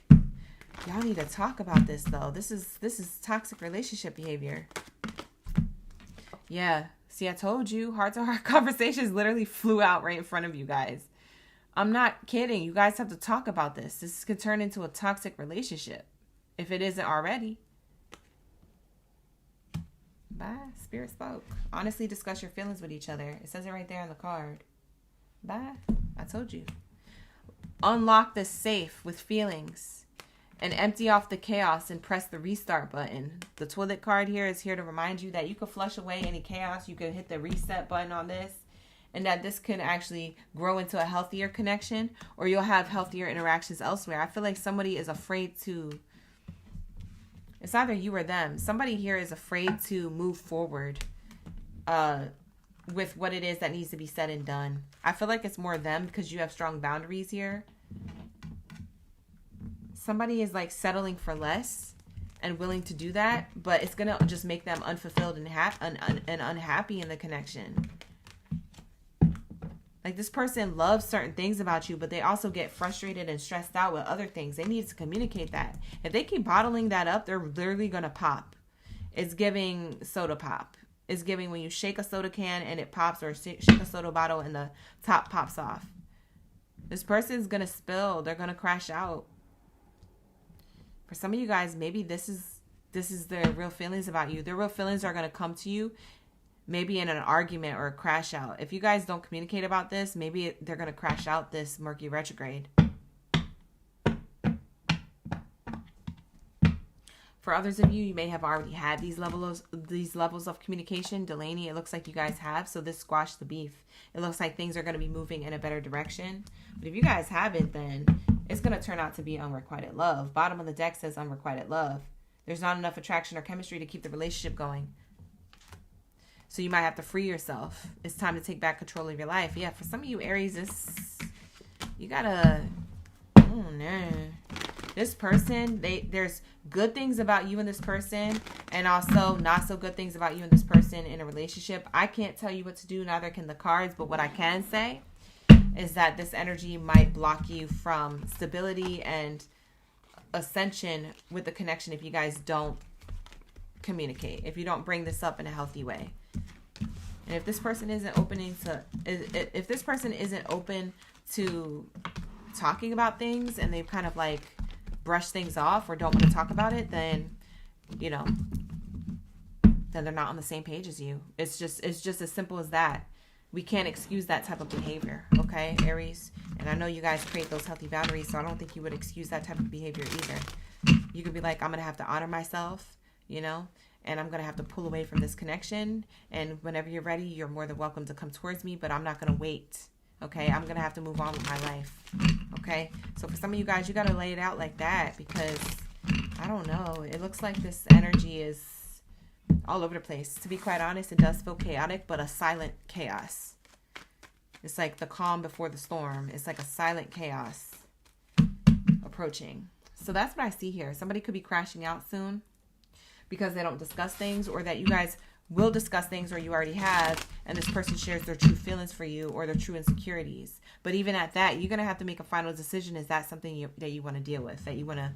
Y'all need to talk about this, though. This is toxic relationship behavior. Yeah. See, I told you, heart-to-heart conversations literally flew out right in front of you guys. I'm not kidding. You guys have to talk about this. This could turn into a toxic relationship if it isn't already. Bye. Spirit spoke. Honestly discuss your feelings with each other. It says it right there on the card. Bye. I told you. Unlock the safe with feelings and empty off the chaos and press the restart button. The toilet card here is here to remind you that you can flush away any chaos. You can hit the reset button on this, and that this can actually grow into a healthier connection, or you'll have healthier interactions elsewhere. I feel like somebody is afraid to, it's either you or them. Somebody here is afraid to move forward with what it is that needs to be said and done. I feel like it's more them because you have strong boundaries here. Somebody is like settling for less and willing to do that, but it's going to just make them unfulfilled and unhappy in the connection. Like, this person loves certain things about you, but they also get frustrated and stressed out with other things. They need to communicate that. If they keep bottling that up, they're literally going to pop. It's giving soda pop. It's giving when you shake a soda can and it pops, or shake a soda bottle and the top pops off. This person's going to spill. They're going to crash out. For some of you guys, maybe this is their real feelings about you. Their real feelings are going to come to you maybe in an argument or a crash out. If you guys don't communicate about this, maybe they're going to crash out this Mercury retrograde. For others of you, you may have already had these levels of communication. Delaney, it looks like you guys have. So this squashed the beef. It looks like things are going to be moving in a better direction. But if you guys haven't, then it's going to turn out to be unrequited love. Bottom of the deck says unrequited love. There's not enough attraction or chemistry to keep the relationship going. So you might have to free yourself. It's time to take back control of your life. Yeah, for some of you, Aries, you gotta, oh no. This person, there's good things about you and this person, and also not so good things about you and this person in a relationship. I can't tell you what to do, neither can the cards, but what I can say is that this energy might block you from stability and ascension with the connection if you guys don't communicate, if you don't bring this up in a healthy way. And if this person isn't if this person isn't open to talking about things, and they've kind of like brushed things off or don't want to talk about it, then, you know, then they're not on the same page as you. It's just as simple as that. We can't excuse that type of behavior, okay, Aries? And I know you guys create those healthy boundaries, so I don't think you would excuse that type of behavior either. You could be like, I'm going to have to honor myself, you know, and I'm going to have to pull away from this connection. And whenever you're ready, you're more than welcome to come towards me, but I'm not going to wait, okay? I'm going to have to move on with my life, okay? So for some of you guys, you got to lay it out like that, because, I don't know, it looks like this energy is all over the place. To be quite honest, it does feel chaotic, but a silent chaos. It's like the calm before the storm. It's like a silent chaos approaching. So that's what I see here. Somebody could be crashing out soon because they don't discuss things, or that you guys will discuss things, or you already have, and this person shares their true feelings for you or their true insecurities. But even at that, you're going to have to make a final decision. Is that something that you want to deal with, that you want to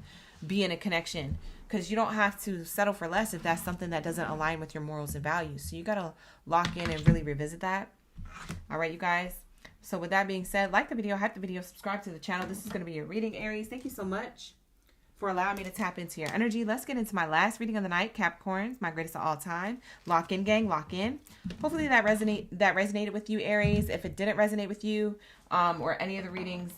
be in a connection? Because you don't have to settle for less if that's something that doesn't align with your morals and values. So you got to lock in and really revisit that. All right, you guys. So with that being said, like the video, hype the video, subscribe to the channel. This is going to be your reading, Aries. Thank you so much for allowing me to tap into your energy. Let's get into my last reading of the night, Capricorns, my greatest of all time. Lock in, gang, lock in. Hopefully that resonated with you, Aries. If it didn't resonate with you, or any of the readings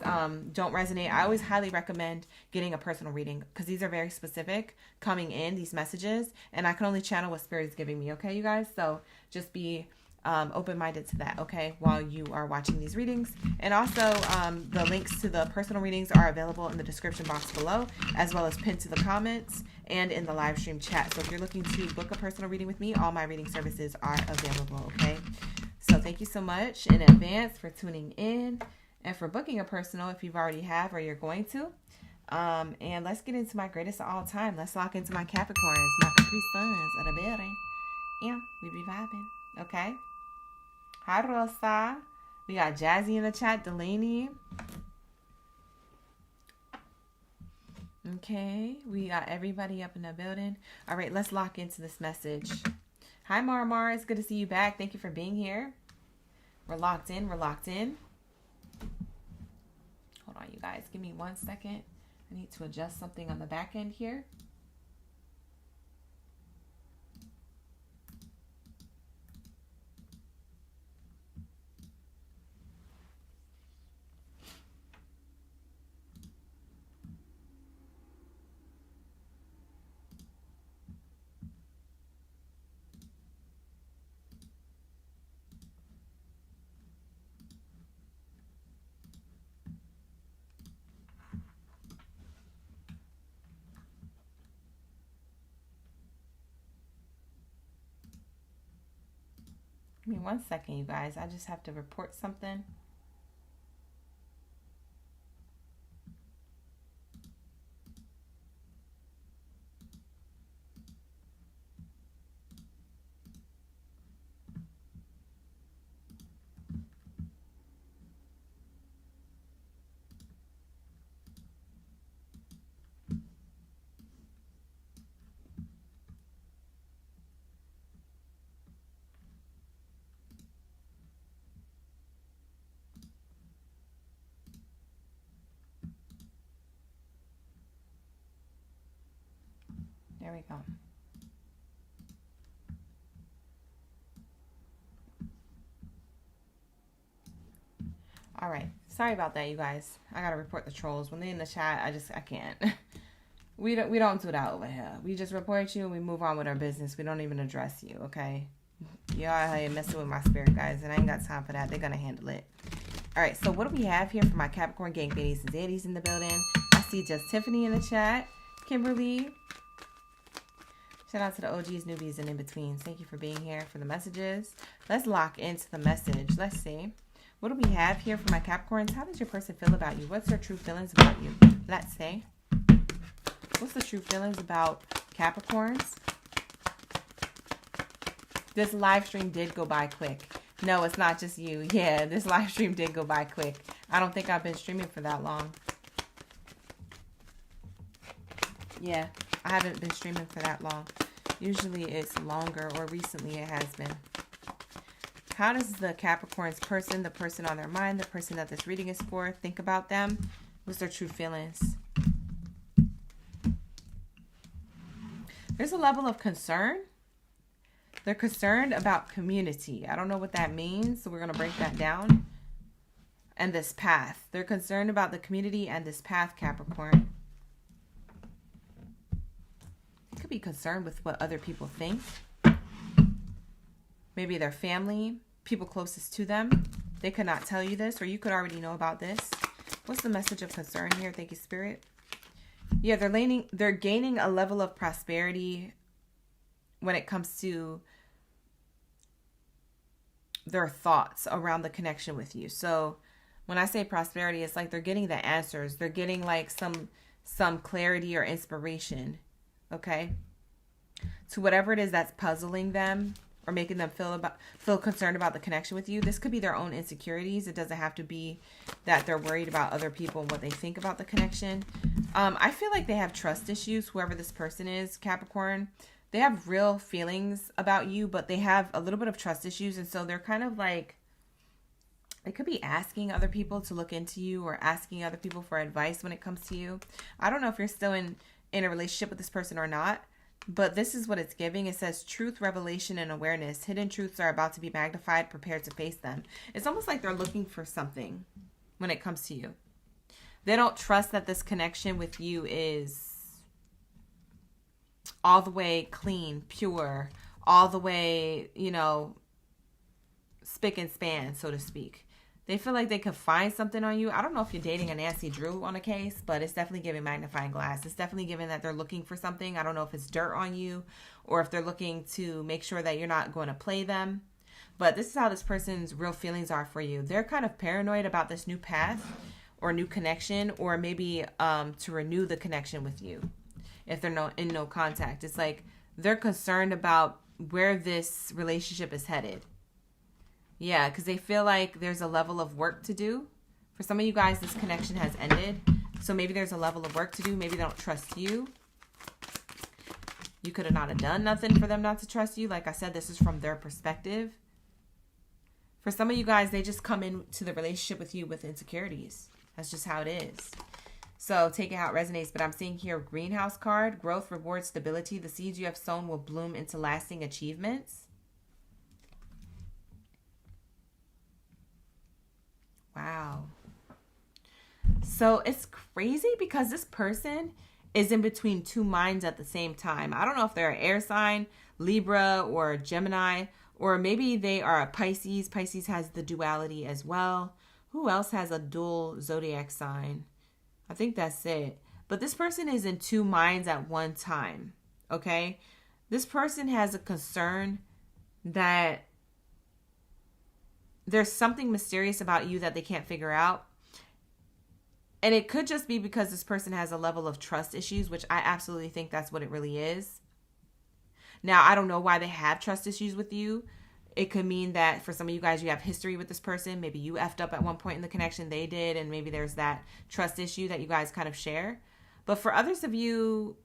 don't resonate, I always highly recommend getting a personal reading, because these are very specific coming in, these messages, and I can only channel what Spirit is giving me, okay, you guys? So just be open-minded to that, okay, while you are watching these readings. And also the links to the personal readings are available in the description box below, as well as pinned to the comments and in the live stream chat. So if you're looking to book a personal reading with me, all my reading services are available, okay? So thank you so much in advance for tuning in and for booking a personal if you've already have or you're going to. And let's get into my greatest of all time. Let's lock into my Capricorns, my Capri Suns of the building. Yeah, we be vibing, okay? Hi, Rosa. We got Jazzy in the chat. Delaney. Okay. We got everybody up in the building. All right. Let's lock into this message. Hi, Mar. It's good to see you back. Thank you for being here. We're locked in. We're locked in. Hold on, you guys. Give me 1 second. I need to adjust something on the back end here. Give me 1 second, you guys. I just have to report something. There we go. All right. Sorry about that, you guys. I gotta report the trolls. When they're in the chat, I can't. We don't do that over here. We just report you and we move on with our business. We don't even address you, okay? Y'all out here messing with my spirit, guys, and I ain't got time for that. They're gonna handle it. All right, so what do we have here for my Capricorn gang? Baddies and Zaddies in the building. I see just Tiffany in the chat. Kimberly. Shout out to the OGs, newbies, and in-betweens. Thank you for being here for the messages. Let's lock into the message. Let's see. What do we have here for my Capricorns? How does your person feel about you? What's their true feelings about you? Let's see. What's the true feelings about Capricorns? This live stream did go by quick. No, it's not just you. Yeah, this live stream did go by quick. I don't think I've been streaming for that long. Yeah, I haven't been streaming for that long. Usually it's longer, or recently it has been. How does the Capricorn's person, the person on their mind, the person that this reading is for, think about them? What's their true feelings? There's a level of concern. They're concerned about community. I don't know what that means, so we're going to break that down. And this path. They're concerned about the community and this path, Capricorn. Could be concerned with what other people think. Maybe their family, people closest to them. They could not tell you this, or you could already know about this. What's the message of concern here? Thank you, Spirit. Yeah, they're gaining a level of prosperity when it comes to their thoughts around the connection with you. So when I say prosperity, it's like they're getting the answers. They're getting like some clarity or inspiration, okay, to whatever it is that's puzzling them or making them feel concerned about the connection with you. This could be their own insecurities. It doesn't have to be that they're worried about other people and what they think about the connection. I feel like they have trust issues, whoever this person is, Capricorn. They have real feelings about you, but they have a little bit of trust issues. And so they're kind of like, they could be asking other people to look into you or asking other people for advice when it comes to you. I don't know if you're still in a relationship with this person or not, but this is what it's giving. It says truth, revelation, and awareness. Hidden truths are about to be magnified. Prepare to face them. It's almost like they're looking for something when it comes to you. They don't trust that this connection with you is all the way clean, pure, all the way, you know, spick and span, so to speak. They feel like they could find something on you. I don't know if you're dating a Nancy Drew on a case, but it's definitely giving magnifying glass. It's definitely giving that they're looking for something. I don't know if it's dirt on you or if they're looking to make sure that you're not going to play them. But this is how this person's real feelings are for you. They're kind of paranoid about this new path or new connection, or maybe to renew the connection with you if they're in no contact. It's like they're concerned about where this relationship is headed. Yeah, because they feel like there's a level of work to do. For some of you guys, this connection has ended. So maybe there's a level of work to do. Maybe they don't trust you. You could have not have done nothing for them not to trust you. Like I said, this is from their perspective. For some of you guys, they just come into the relationship with you with insecurities. That's just how it is. So take it how it resonates. But I'm seeing here greenhouse card, growth, reward, stability. The seeds you have sown will bloom into lasting achievements. Wow. So it's crazy because this person is in between two minds at the same time. I don't know if they're an air sign, Libra or Gemini, or maybe they are a Pisces. Pisces has the duality as well. Who else has a dual zodiac sign? I think that's it. But this person is in two minds at one time. Okay? This person has a concern that there's something mysterious about you that they can't figure out. And it could just be because this person has a level of trust issues, which I absolutely think that's what it really is. Now, I don't know why they have trust issues with you. It could mean that for some of you guys, you have history with this person. Maybe you effed up at one point in the connection, they did, and maybe there's that trust issue that you guys kind of share. But for others of you,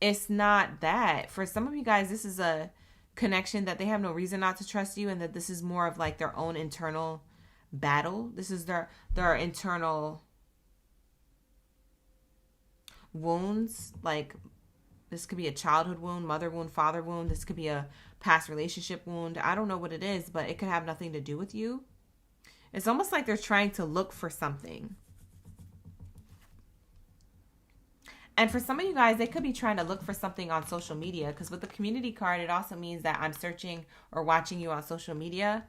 it's not that. For some of you guys, this is a connection that they have no reason not to trust you, and that this is more of like their own internal battle. This is their internal wounds. Like, this could be a childhood wound, mother wound, father wound. This could be a past relationship wound. I don't know what it is, but it could have nothing to do with you. It's almost like they're trying to look for something. And for some of you guys, they could be trying to look for something on social media, because with the community card, it also means that I'm searching or watching you on social media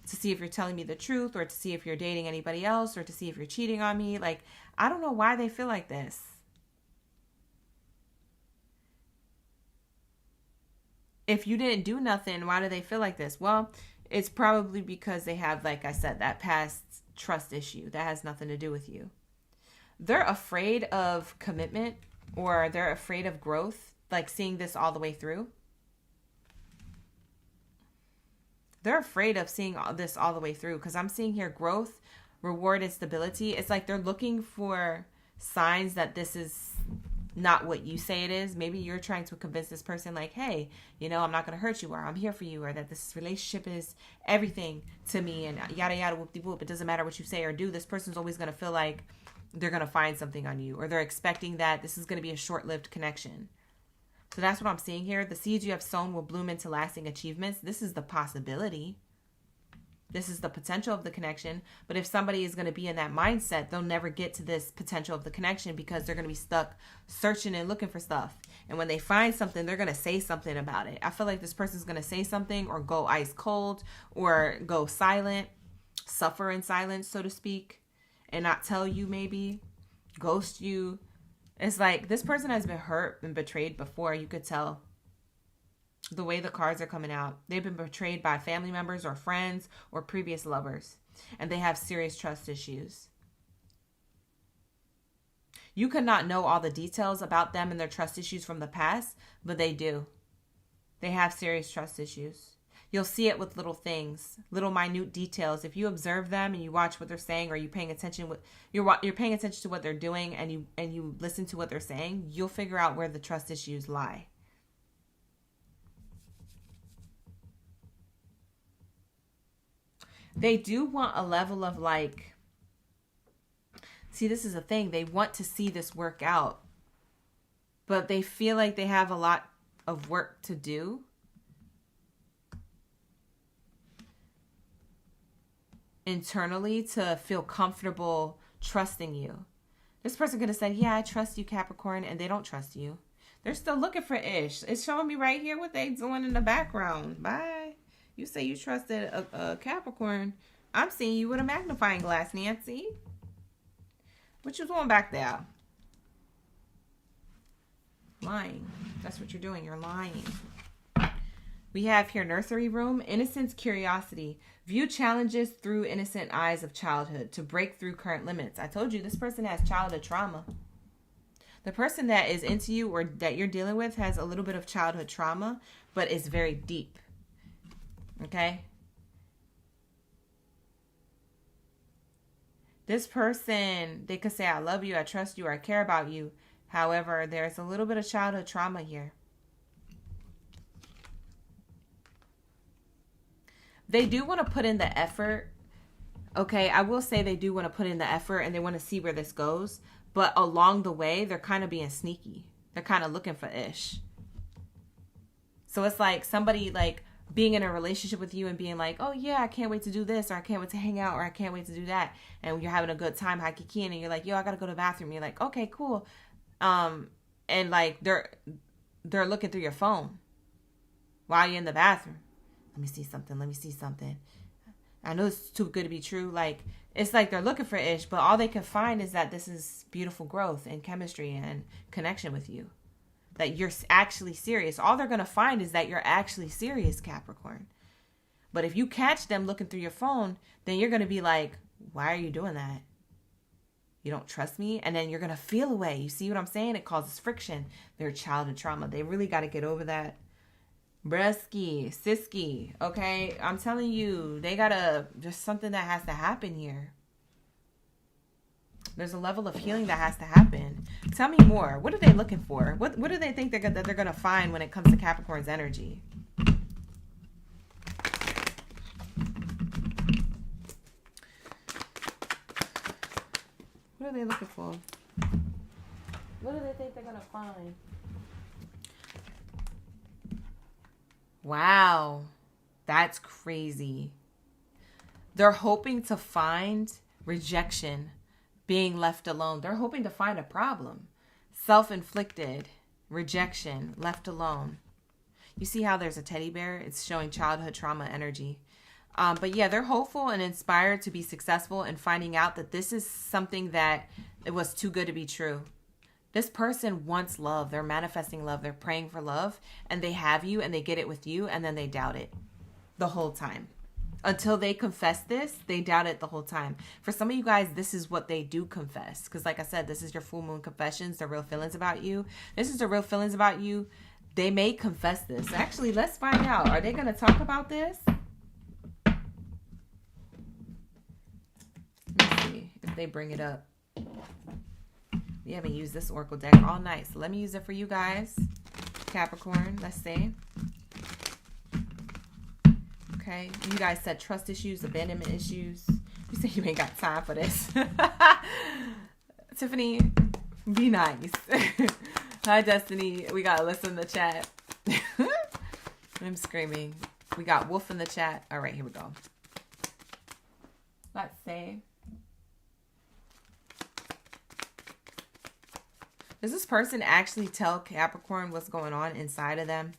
to see if you're telling me the truth, or to see if you're dating anybody else, or to see if you're cheating on me. Like, I don't know why they feel like this. If you didn't do nothing, why do they feel like this? Well, it's probably because they have, like I said, that past trust issue that has nothing to do with you. They're afraid of commitment, or they're afraid of growth, like seeing this all the way through. They're afraid of seeing this all the way through, because I'm seeing here growth, reward, and stability. It's like they're looking for signs that this is not what you say it is. Maybe you're trying to convince this person, like, hey, you know, I'm not going to hurt you, or I'm here for you, or that this relationship is everything to me, and yada yada whoop de whoop. It doesn't matter what you say or do. This person's always going to feel like they're going to find something on you, or they're expecting that this is going to be a short-lived connection. So that's what I'm seeing here. The seeds you have sown will bloom into lasting achievements. This is the possibility. This is the potential of the connection. But if somebody is going to be in that mindset, they'll never get to this potential of the connection, because they're going to be stuck searching and looking for stuff. And when they find something, they're going to say something about it. I feel like this person's going to say something, or go ice cold, or go silent, suffer in silence, so to speak, and not tell you, maybe ghost you. It's like this person has been hurt and betrayed before. You could tell the way the cards are coming out. They've been betrayed by family members or friends or previous lovers, and they have serious trust issues. You could not know all the details about them and their trust issues from the past, but they do. They have serious trust issues. You'll see it with little things, little minute details. If you observe them and you watch what they're saying, or you're paying attention you're paying attention to what they're doing, and you listen to what they're saying, you'll figure out where the trust issues lie. They do want a level of like, see, this is the thing. They want to see this work out, but they feel like they have a lot of work to do. Internally, to feel comfortable trusting you. This person could have said, yeah, I trust you, Capricorn, and they don't trust you. They're still looking for ish. It's showing me right here what they doing in the background. Bye. You say you trusted a Capricorn. I'm seeing you with a magnifying glass, Nancy. What you doing back there? Lying. That's what you're doing. You're lying. We have here nursery room, innocence, curiosity. View challenges through innocent eyes of childhood to break through current limits. I told you this person has childhood trauma. The person that is into you or that you're dealing with has a little bit of childhood trauma, but it's very deep. Okay? This person, they could say, I love you, I trust you, or I care about you. However, there's a little bit of childhood trauma here. They do want to put in the effort. Okay, I will say they do want to put in the effort, and they want to see where this goes. But along the way, they're kind of being sneaky. They're kind of looking for ish. So it's like somebody like being in a relationship with you and being like, oh yeah, I can't wait to do this, or I can't wait to hang out, or I can't wait to do that. And you're having a good time, hikey and you're like, yo, I gotta go to the bathroom. You're like, okay, cool. And like they're looking through your phone while you're in the bathroom. Let me see something. I know it's too good to be true. Like, it's like they're looking for ish, but all they can find is that this is beautiful growth and chemistry and connection with you. That you're actually serious. All they're going to find is that you're actually serious, Capricorn. But if you catch them looking through your phone, then you're going to be like, why are you doing that? You don't trust me? And then you're going to feel away. You see what I'm saying? It causes friction. Their childhood trauma. They really got to get over that. Brusky, sisky, okay? I'm telling you, there's something that has to happen here. There's a level of healing that has to happen. Tell me more. What are they looking for? What do they think that they're going to find when it comes to Capricorn's energy? What are they looking for? What do they think they're going to find? Wow. That's crazy. They're hoping to find rejection, being left alone. They're hoping to find a problem. Self-inflicted, rejection, left alone. You see how there's a teddy bear? It's showing childhood trauma energy. But yeah, they're hopeful and inspired to be successful and finding out that this is something that it was too good to be true. This person wants love. They're manifesting love. They're praying for love. And they have you and they get it with you. And then they doubt it the whole time. Until they confess this, they doubt it the whole time. For some of you guys, this is what they do confess. Because like I said, this is your full moon confessions. The real feelings about you. This is the real feelings about you. They may confess this. Actually, let's find out. Are they going to talk about this? Let's see if they bring it up. We haven't used this oracle deck all night, so let me use it for you guys. Capricorn, let's see. Okay, you guys said trust issues, abandonment issues. You say you ain't got time for this. Tiffany, be nice. Hi, Destiny. We got Alyssa in the chat. I'm screaming. We got Wolf in the chat. All right, here we go. Let's see. Does this person actually tell Capricorn what's going on inside of them?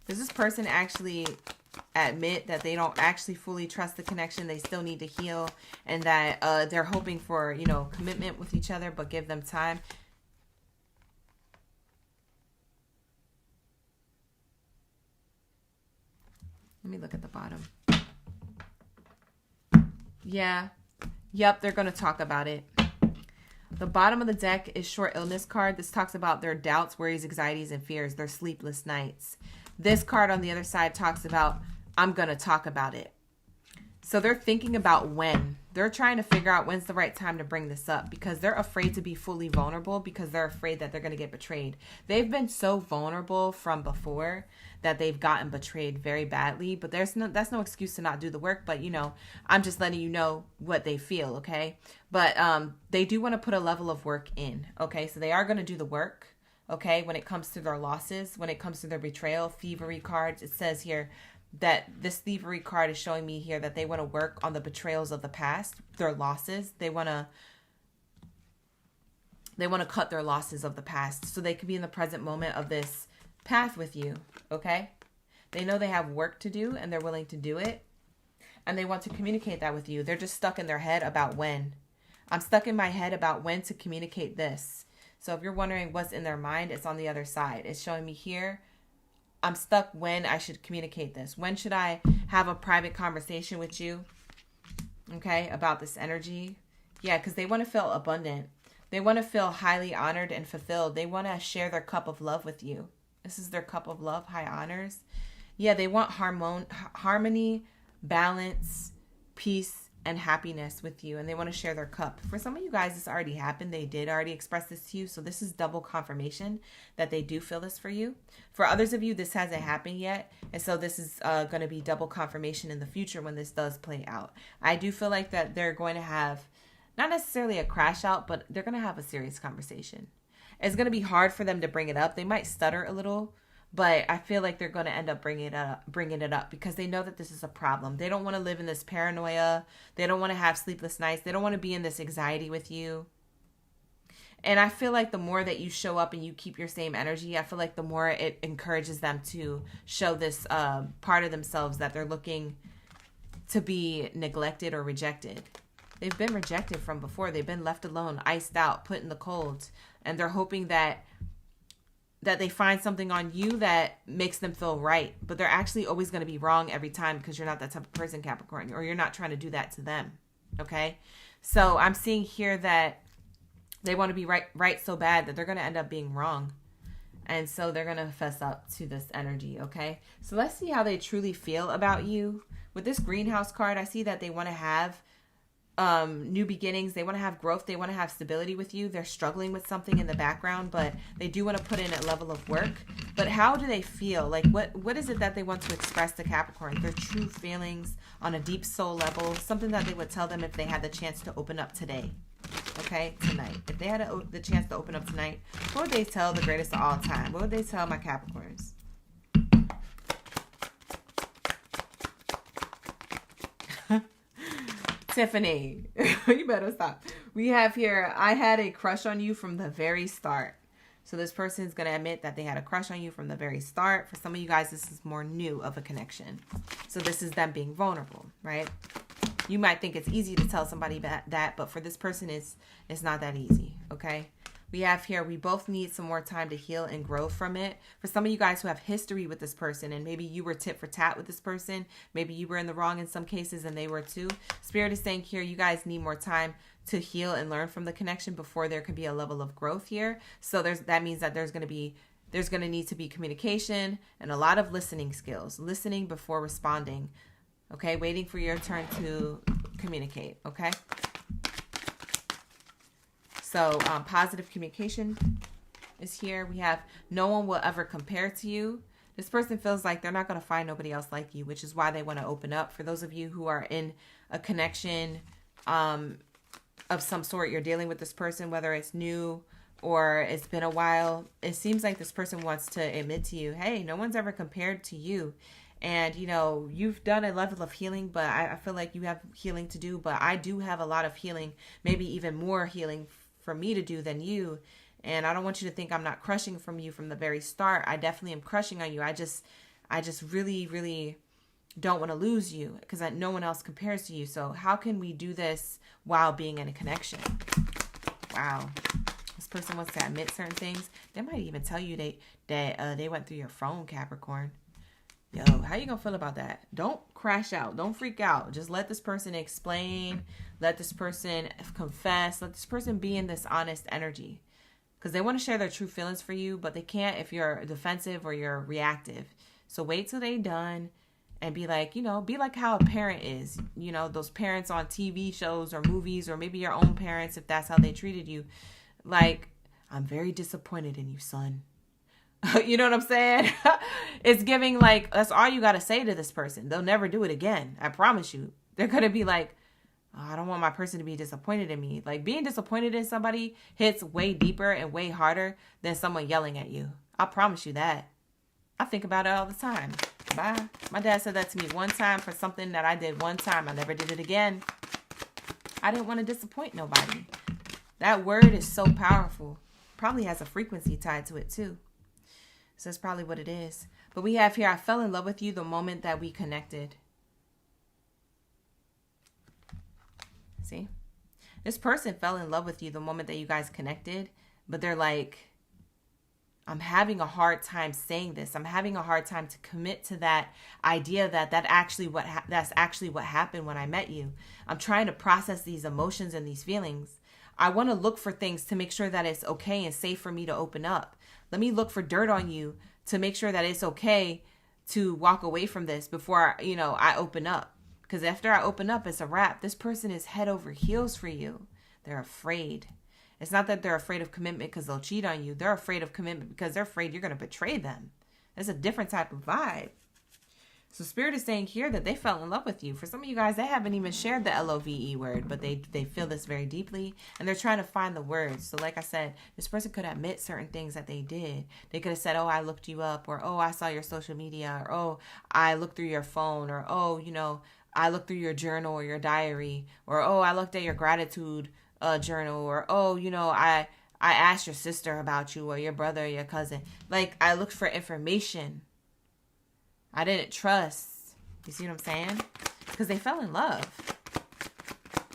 Does this person actually admit that they don't actually fully trust the connection? They still need to heal, and that they're hoping for, you know, commitment with each other, but give them time. Let me look at the bottom. Yeah. Yep, they're going to talk about it. The bottom of the deck is short illness card. This talks about their doubts, worries, anxieties, and fears, their sleepless nights. This card on the other side talks about, I'm going to talk about it. So they're thinking about when. They're trying to figure out when's the right time to bring this up, because they're afraid to be fully vulnerable, because they're afraid that they're going to get betrayed. They've been so vulnerable from before that they've gotten betrayed very badly, but that's no excuse to not do the work. But, you know, I'm just letting you know what they feel, okay? But they do want to put a level of work in, okay? So they are going to do the work, okay, when it comes to their losses, when it comes to their betrayal, thievery cards. It says here that this thievery card is showing me here that they want to work on the betrayals of the past, their losses. They want to cut their losses of the past so they can be in the present moment of this path with you, okay? They know they have work to do and they're willing to do it, and they want to communicate that with you. They're just stuck in their head about when. I'm stuck in my head about when to communicate this. So if you're wondering what's in their mind, it's on the other side. It's showing me here, I'm stuck when I should communicate this. When should I have a private conversation with you, okay, about this energy? Yeah, because they want to feel abundant. They want to feel highly honored and fulfilled. They want to share their cup of love with you. This is their cup of love, high honors. Yeah, they want harmony, balance, peace, and happiness with you, and they want to share their cup. For some of you guys, this already happened. They did already express this to you, so this is double confirmation that they do feel this for you. For others of you, this hasn't happened yet, and so this is going to be double confirmation in the future when this does play out. I do feel like that they're going to have, not necessarily a crash out, but they're going to have a serious conversation. It's going to be hard for them to bring it up. They might stutter a little, but I feel like they're going to end up bringing it up because they know that this is a problem. They don't want to live in this paranoia. They don't want to have sleepless nights. They don't want to be in this anxiety with you. And I feel like the more that you show up and you keep your same energy, I feel like the more it encourages them to show this part of themselves that they're looking to be neglected or rejected. They've been rejected from before. They've been left alone, iced out, put in the cold. And they're hoping that that they find something on you that makes them feel right, but they're actually always going to be wrong every time because you're not that type of person, Capricorn, or you're not trying to do that to them. Okay. So I'm seeing here that they want to be right so bad that they're going to end up being wrong. And so they're going to fess up to this energy. Okay. So let's see how they truly feel about you. With this greenhouse card, I see that they want to have new beginnings. They want to have growth. They want to have stability with you. They're struggling with something in the background, but they do want to put in a level of work. But how do they feel? Like what is it that they want to express to Capricorn? Their true feelings on a deep soul level, something that they would tell them if they had the chance to open up today. Okay, tonight. If they had the chance to open up tonight, what would they tell the greatest of all time? What would they tell my Capricorns? Tiffany, you better stop. We have here, I had a crush on you from the very start. So this person is going to admit that they had a crush on you from the very start. For some of you guys, this is more new of a connection. So this is them being vulnerable, right? You might think it's easy to tell somebody that, but for this person, it's not that easy, okay? We have here, we both need some more time to heal and grow from it. For some of you guys who have history with this person, and maybe you were tit for tat with this person, maybe you were in the wrong in some cases and they were too. Spirit is saying here, you guys need more time to heal and learn from the connection before there can be a level of growth here. So that means that there's going to need to be communication and a lot of listening skills, listening before responding. Okay, waiting for your turn to communicate, okay? So positive communication is here. We have no one will ever compare to you. This person feels like they're not going to find nobody else like you, which is why they want to open up. For those of you who are in a connection of some sort, you're dealing with this person, whether it's new or it's been a while, it seems like this person wants to admit to you, hey, no one's ever compared to you. And, you know, you've done a level of healing, but I feel like you have healing to do. But I do have a lot of healing, maybe even more healing for me to do than you. And I don't want you to think I'm not crushing from you from the very start. I definitely am crushing on you. I just really, really don't want to lose you because no one else compares to you. So how can we do this while being in a connection? Wow. This person wants to admit certain things. They might even tell you that they went through your phone, Capricorn. Yo, how you gonna feel about that? Don't crash out. Don't freak out. Just let this person explain. Let this person confess. Let this person be in this honest energy. Because they want to share their true feelings for you, but they can't if you're defensive or you're reactive. So wait till they're done and be like, you know, be like how a parent is. You know, those parents on TV shows or movies, or maybe your own parents if that's how they treated you. Like, I'm very disappointed in you, son. You know what I'm saying? It's giving like, that's all you got to say to this person. They'll never do it again. I promise you. They're going to be like, oh, I don't want my person to be disappointed in me. Like being disappointed in somebody hits way deeper and way harder than someone yelling at you. I promise you that. I think about it all the time. Bye. My dad said that to me one time for something that I did one time. I never did it again. I didn't want to disappoint nobody. That word is so powerful. Probably has a frequency tied to it too. So that's probably what it is. But we have here, I fell in love with you the moment that we connected. See? This person fell in love with you the moment that you guys connected. But they're like, I'm having a hard time saying this. I'm having a hard time to commit to that idea that that's actually what happened when I met you. I'm trying to process these emotions and these feelings. I want to look for things to make sure that it's okay and safe for me to open up. Let me look for dirt on you to make sure that it's okay to walk away from this before, I open up. Because after I open up, it's a wrap. This person is head over heels for you. They're afraid. It's not that they're afraid of commitment because they'll cheat on you. They're afraid of commitment because they're afraid you're going to betray them. That's a different type of vibe. So Spirit is saying here that they fell in love with you. For some of you guys, they haven't even shared the LOVE word, but they feel this very deeply, and they're trying to find the words. So like I said, this person could admit certain things that they did. They could have said, oh, I looked you up, or oh, I saw your social media, or oh, I looked through your phone, or oh, I looked through your journal or your diary, or oh, I looked at your gratitude journal, or oh, I asked your sister about you, or your brother, or your cousin. Like, I looked for information. I didn't trust. You see what I'm saying? Because they fell in love.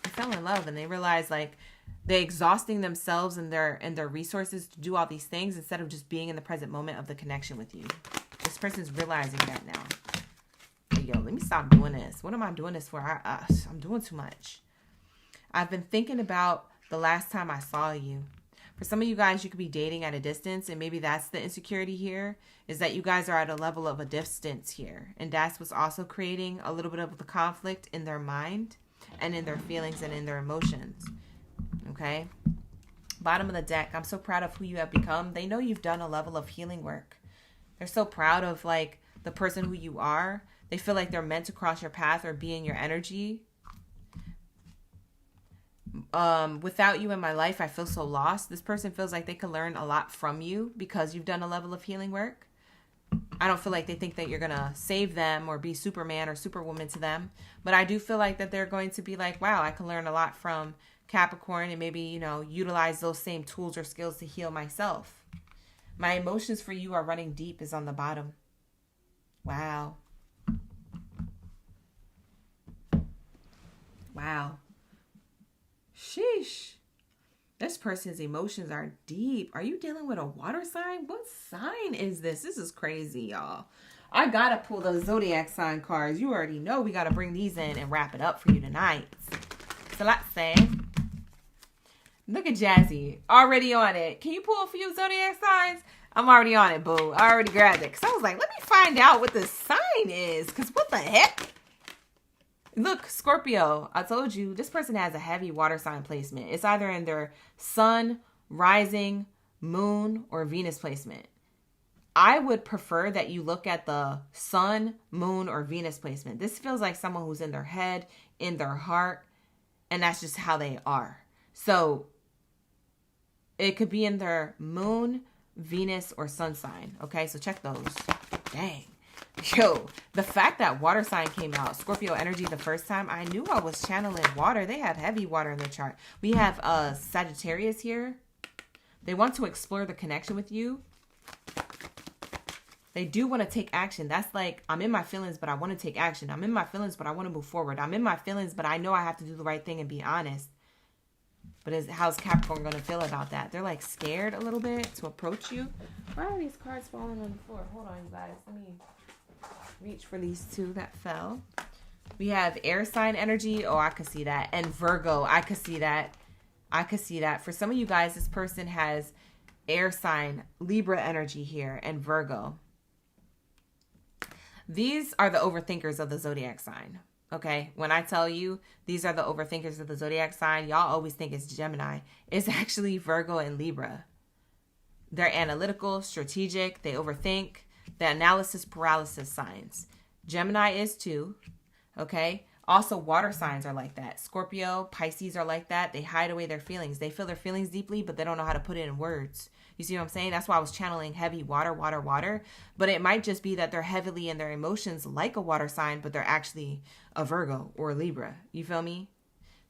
They fell in love and they realized, like, They exhausting themselves and their resources to do all these things instead of just being in the present moment of the connection with you. This person's realizing that now. Hey, yo, let me stop doing this. What am I doing this for? I'm doing too much. I've been thinking about the last time I saw you. For some of you guys, you could be dating at a distance, and maybe that's the insecurity here, is that you guys are at a level of a distance here. And that's what's also creating a little bit of the conflict in their mind and in their feelings and in their emotions. Okay? Bottom of the deck, I'm so proud of who you have become. They know you've done a level of healing work. They're so proud of like the person who you are. They feel like they're meant to cross your path or be in your energy. Without you in my life, I feel so lost. This person feels like they can learn a lot from you because you've done a level of healing work. I don't feel like they think that you're going to save them or be Superman or Superwoman to them. But I do feel like that they're going to be like, wow, I can learn a lot from Capricorn and maybe, you know, utilize those same tools or skills to heal myself. My emotions for you are running deep is on the bottom. Wow. Wow. Sheesh. This person's emotions are deep. Are you dealing with a water sign? What sign is this? This is crazy, y'all. I gotta pull those Zodiac sign cards. You already know we gotta bring these in and wrap it up for you tonight. So let's say, look at Jazzy. Already on it. Can you pull a few Zodiac signs? I'm already on it, boo. I already grabbed it. Because I was like, let me find out what this sign is. Because what the heck? Look, Scorpio, I told you, this person has a heavy water sign placement. It's either in their sun, rising, moon, or Venus placement. I would prefer that you look at the sun, moon, or Venus placement. This feels like someone who's in their head, in their heart, and that's just how they are. So it could be in their moon, Venus, or sun sign. Okay, so check those. Dang. Yo, the fact that water sign came out, Scorpio energy the first time, I knew I was channeling water. They have heavy water in their chart. We have Sagittarius here. They want to explore the connection with you. They do want to take action. That's like, I'm in my feelings, but I want to take action. I'm in my feelings, but I want to move forward. I'm in my feelings, but I know I have to do the right thing and be honest. But how's Capricorn going to feel about that? They're like scared a little bit to approach you. Why are these cards falling on the floor? Hold on, you guys. Let me reach for these two that fell. We have air sign energy. Oh, I could see that. And Virgo. I could see that. I could see that. For some of you guys, this person has air sign, Libra energy here, and Virgo. These are the overthinkers of the zodiac sign. Okay, when I tell you these are the overthinkers of the zodiac sign, y'all always think it's Gemini. It's actually Virgo and Libra. They're analytical, strategic, they overthink. The analysis paralysis signs. Gemini is too. Okay. Also, water signs are like that. Scorpio, Pisces are like that. They hide away their feelings. They feel their feelings deeply, but they don't know how to put it in words. You see what I'm saying? That's why I was channeling heavy water. But it might just be that they're heavily in their emotions like a water sign, but they're actually a Virgo or a Libra. You feel me?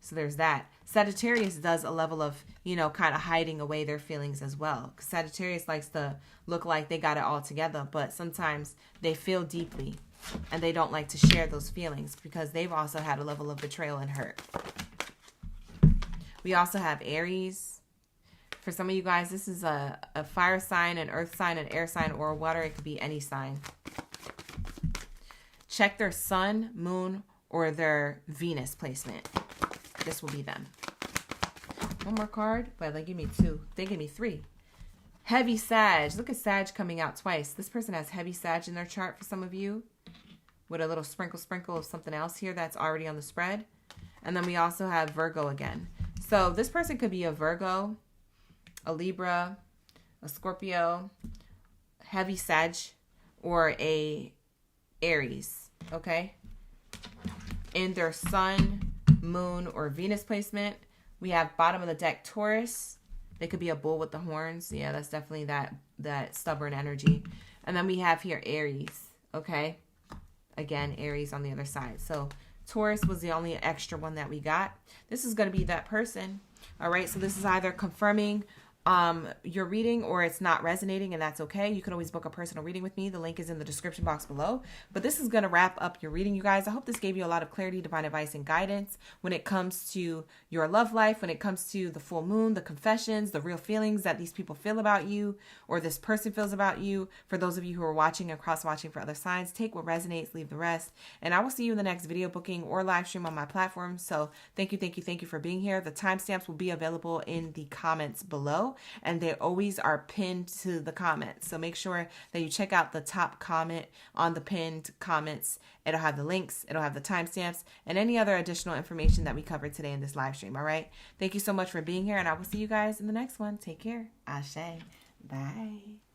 So there's that. Sagittarius does a level of, you know, kind of hiding away their feelings as well. Sagittarius likes to look like they got it all together, but sometimes they feel deeply and they don't like to share those feelings because they've also had a level of betrayal and hurt. We also have Aries. For some of you guys, this is a fire sign, an earth sign, an air sign, or a water. It could be any sign. Check their sun, moon, or their Venus placement. This will be them. One more card. Well, they give me two. They give me three. Heavy Sag. Look at Sag coming out twice. This person has heavy Sag in their chart for some of you. With a little sprinkle of something else here that's already on the spread. And then we also have Virgo again. So this person could be a Virgo, a Libra, a Scorpio, heavy Sag, or a Aries. Okay? In their sun, moon, or Venus placement, we have bottom of the deck Taurus. They could be a bull with the horns. Yeah, that's definitely that stubborn energy. And then we have here Aries. Okay? Again, Aries on the other side. So Taurus was the only extra one that we got. This is going to be that person. All right? So this is either confirming your reading or it's not resonating, and that's okay. You can always book a personal reading with me. The link is in the description box below. But this is going to wrap up your reading, you guys. I hope this gave you a lot of clarity, divine advice, and guidance when it comes to your love life, when it comes to the full moon, the confessions, the real feelings that these people feel about you or this person feels about you. For those of you who are watching and cross-watching for other signs, take what resonates, leave the rest. And I will see you in the next video booking or live stream on my platform. So thank you for being here. The timestamps will be available in the comments below, and they always are pinned to the comments. So make sure that you check out the top comment on the pinned comments. It'll have the links, it'll have the timestamps, and any other additional information that we covered today in this live stream. All right. Thank you so much for being here, and I will see you guys in the next one. Take care. Ashe. Bye.